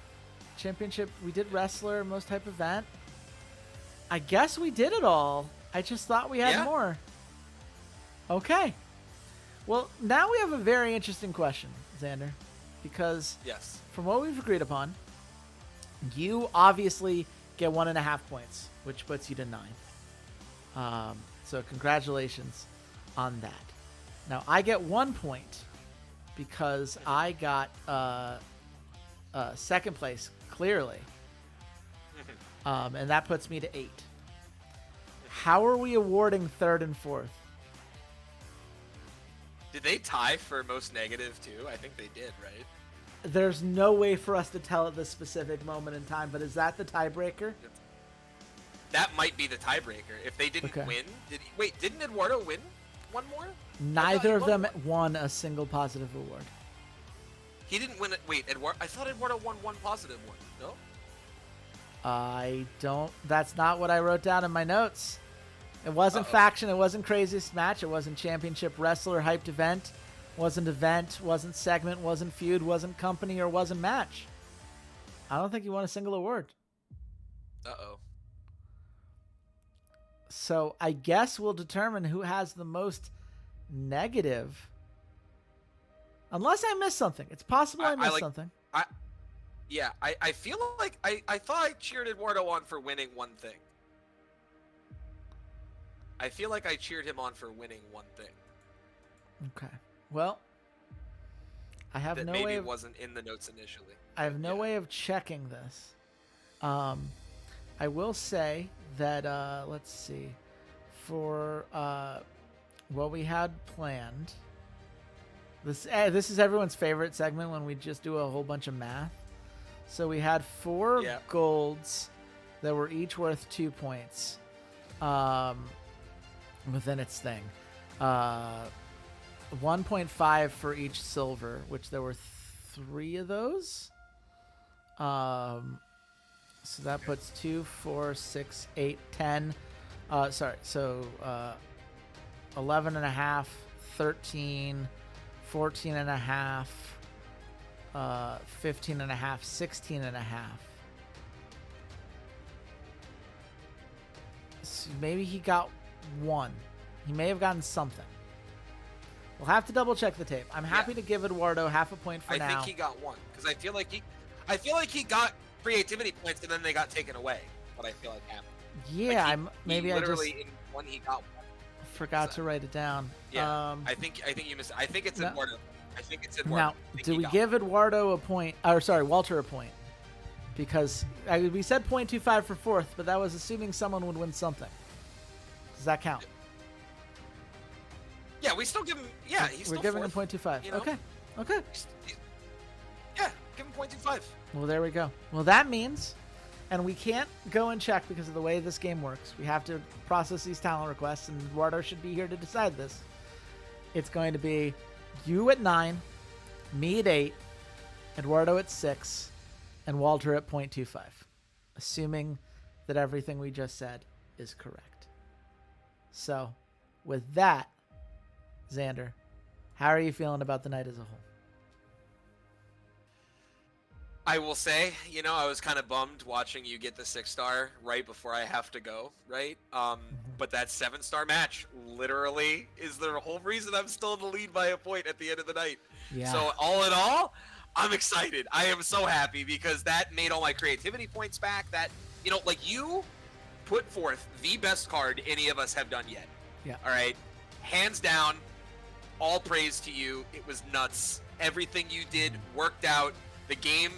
championship. We did wrestler, most type event. I guess we did it all. I just thought we had Yeah. more. Okay. Well, now we have a very interesting question, Xander, because Yes. from what we've agreed upon, you obviously get 1.5 points, which puts you to 9. So congratulations on that. Now I get 1 point because I got second place clearly, and that puts me to 8. How are we awarding third and fourth? Did they tie for most negative too? I think they did, right? There's no way for us to tell at this specific moment in time, but is that the tiebreaker? That might be the tiebreaker. If they didn't Okay. win, didn't Eduardo win one more? Neither he of won them one. won a single positive award. He didn't win it. Wait, Eduardo. I thought Eduardo won one positive one. No. I don't. That's not what I wrote down in my notes. It wasn't faction. It wasn't craziest match. It wasn't championship wrestler hyped event. Wasn't event. Wasn't segment. Wasn't feud. Wasn't company. Or wasn't match. I don't think he won a single award. Uh-oh. So I guess we'll determine who has the most negative. Unless I missed something. It's possible I missed something. Yeah, I feel like I thought I cheered Eduardo on for winning one thing. I feel like I cheered him on for winning one thing. Okay. Well, I have that no maybe way of, wasn't in the notes initially. I have no way of checking this. I will say that let's see, for what we had planned. This is everyone's favorite segment when we just do a whole bunch of math. So we had 4 golds that were each worth 2 points within its thing. 1.5 for each silver, which there were 3 of those. So that puts 2, 4, 6, 8, 10. Sorry, so 11 and a half, 13, 14 and a half, 15 and a half, 16 and a half. So maybe he got 1. He may have gotten something. We'll have to double check the tape. I'm happy to give Eduardo half a point for now. I think he got 1 because I feel like he got creativity points and then they got taken away. What I feel like happened. Yeah, like maybe I just in one he got 1. Forgot to write it down. Yeah, I think you missed it. I think it's Eduardo. I think it's Eduardo. Now, do we give Eduardo a point? Or sorry, Walter a point? Because we said 0.25 for 4th, but that was assuming someone would win something. Does that count? Yeah, we still give him. Yeah, he's we're still giving fourth, him 0.25. you know? Okay. Yeah, give him 0.25. Well, there we go. Well, that means, and we can't go and check because of the way this game works. We have to process these talent requests, and Eduardo should be here to decide this. It's going to be you at 9, me at 8, Eduardo at 6, and Walter at 0.25, assuming that everything we just said is correct. So, with that, Xander, how are you feeling about the night as a whole? I will say, I was kind of bummed watching you get the 6-star right before I have to go, right? But that 7-star match literally is the whole reason I'm still in the lead by a point at the end of the night. Yeah. So all in all, I'm excited. I am so happy because that made all my creativity points back. That, you put forth the best card any of us have done yet. Yeah. All right. Hands down, all praise to you. It was nuts. Everything you did worked out. The game,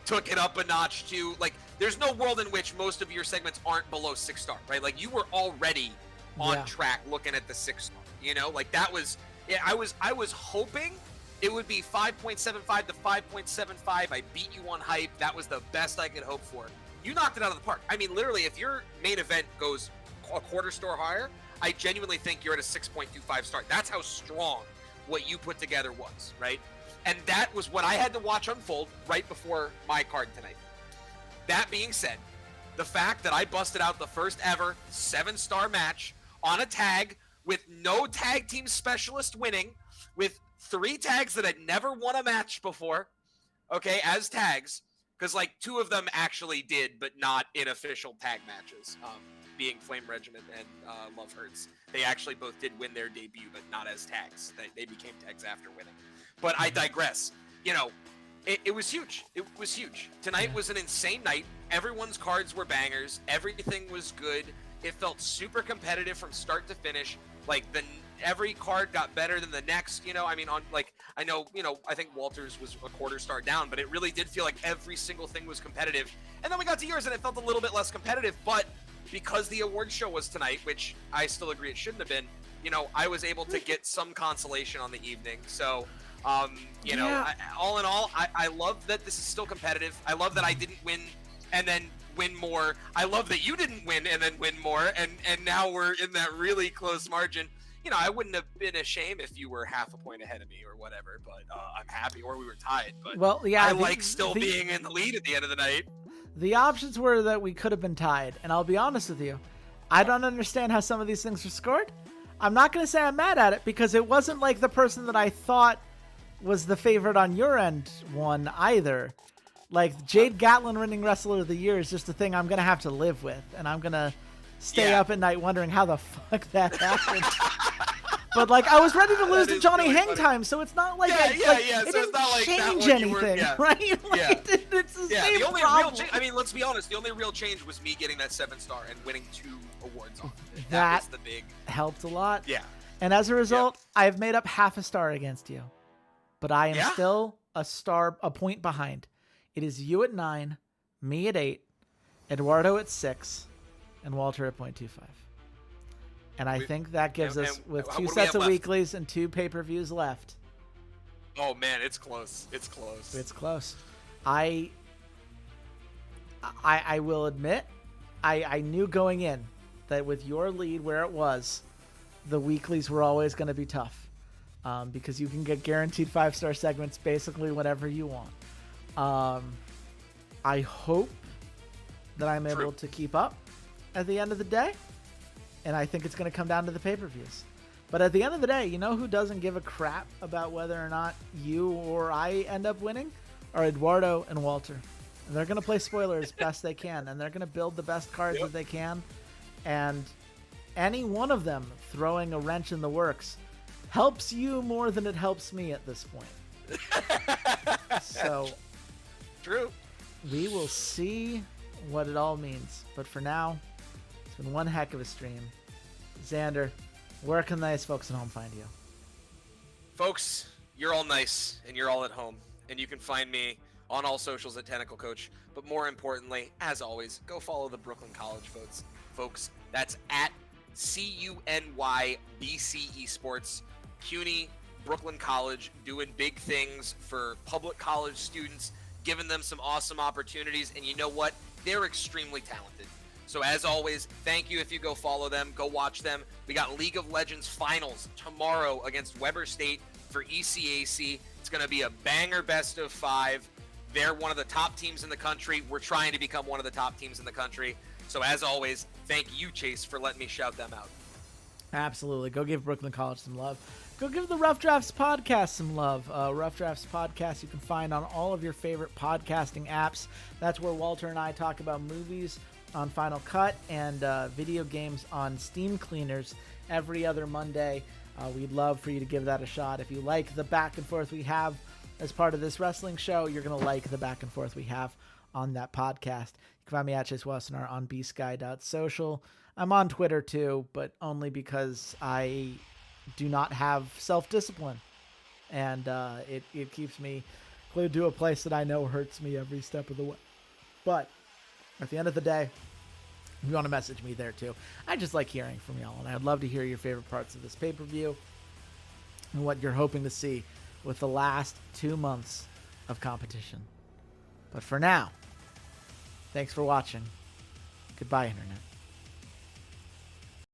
took it up a notch too. Like, there's no world in which most of your segments aren't below 6-star, right? Like, you were already on track looking at the 6-star, like that was, I was hoping it would be 5.75 to 5.75. I beat you on hype. That was the best I could hope for. You knocked it out of the park. I mean, literally, if your main event goes a quarter star higher, I genuinely think you're at a 6.25 star. That's how strong what you put together was, right? And that was what I had to watch unfold right before my card tonight. That being said, the fact that I busted out the first ever 7-star match on a tag with no tag team specialist winning, with 3 tags that had never won a match before, okay, as tags, because 2 of them actually did, but not in official tag matches, being Flame Regiment and Love Hurts. They actually both did win their debut, but not as tags. They became tags after winning. But I digress. It was huge. It was huge. Tonight was an insane night. Everyone's cards were bangers. Everything was good. It felt super competitive from start to finish. Every card got better than the next. I think Walter's was a quarter star down, but it really did feel like every single thing was competitive. And then we got to yours, and it felt a little bit less competitive. But because the award show was tonight, which I still agree it shouldn't have been, I was able to get some consolation on the evening. So. All in all, I love that this is still competitive. I love that I didn't win and then win more. I love that you didn't win and then win more. And now we're in that really close margin. I wouldn't have been ashamed if you were half a point ahead of me or whatever, but I'm happy, or we were tied. But Well, yeah, I like still being in the lead at the end of the night. The options were that we could have been tied, and I'll be honest with you, I don't understand how some of these things were scored. I'm not going to say I'm mad at it because it wasn't like the person that I thought was the favorite on your end won either. Like, Jade Gatlin winning Wrestler of the Year is just a thing I'm going to have to live with, and I'm going to stay up at night wondering how the fuck that happened. But, like, I was ready to lose to Johnny really Hangtime, so it's not like it didn't it's not like change that one anything, right? Like, it's the same the only problem. real change, I mean, let's be honest, the only real change was me getting that 7-star and winning 2 awards on it. That was the big... helped a lot. Yeah. And as a result, I've made up half a star against you. But I am still a point behind. It is you at 9, me at 8, Eduardo at 6, and Walter at 0.25. And I think that gives us, with 2 sets of weeklies and 2 pay-per-views left. Oh, man, it's close. It's close. It's close. I will admit, I knew going in that with your lead where it was, the weeklies were always going to be tough. Because you can get guaranteed 5-star segments basically whenever you want. I hope that I'm able to keep up at the end of the day. And I think it's going to come down to the pay-per-views. But at the end of the day, you know who doesn't give a crap about whether or not you or I end up winning? Are Eduardo and Walter. And they're going to play spoiler as best they can. And they're going to build the best cards that they can. And any one of them throwing a wrench in the works helps you more than it helps me at this point. So, true. We will see what it all means. But for now, it's been one heck of a stream. Xander, where can nice folks at home find you? Folks, you're all nice and you're all at home. And you can find me on all socials at Tentacle Coach. But more importantly, as always, go follow the Brooklyn College folks. That's at CUNY BC Esports. CUNY, Brooklyn College, doing big things for public college students, giving them some awesome opportunities. And you know what? They're extremely talented. So as always, thank you if you go follow them, go watch them. We got League of Legends Finals tomorrow against Weber State for ECAC. It's going to be a banger best of 5. They're one of the top teams in the country. We're trying to become one of the top teams in the country. So as always, thank you, Chase, for letting me shout them out. Absolutely. Go give Brooklyn College some love. Go give the Rough Drafts Podcast some love. Rough Drafts Podcast you can find on all of your favorite podcasting apps. That's where Walter and I talk about movies on Final Cut and video games on Steam Cleaners every other Monday. We'd love for you to give that a shot. If you like the back and forth we have as part of this wrestling show, you're going to like the back and forth we have on that podcast. You can find me at Chase Wessenar on bsky.social. I'm on Twitter too, but only because I do not have self-discipline. And it keeps me glued to a place that I know hurts me every step of the way. But at the end of the day, if you want to message me there too. I just like hearing from y'all, and I'd love to hear your favorite parts of this pay-per-view and what you're hoping to see with the last 2 months of competition. But for now, thanks for watching. Goodbye, Internet.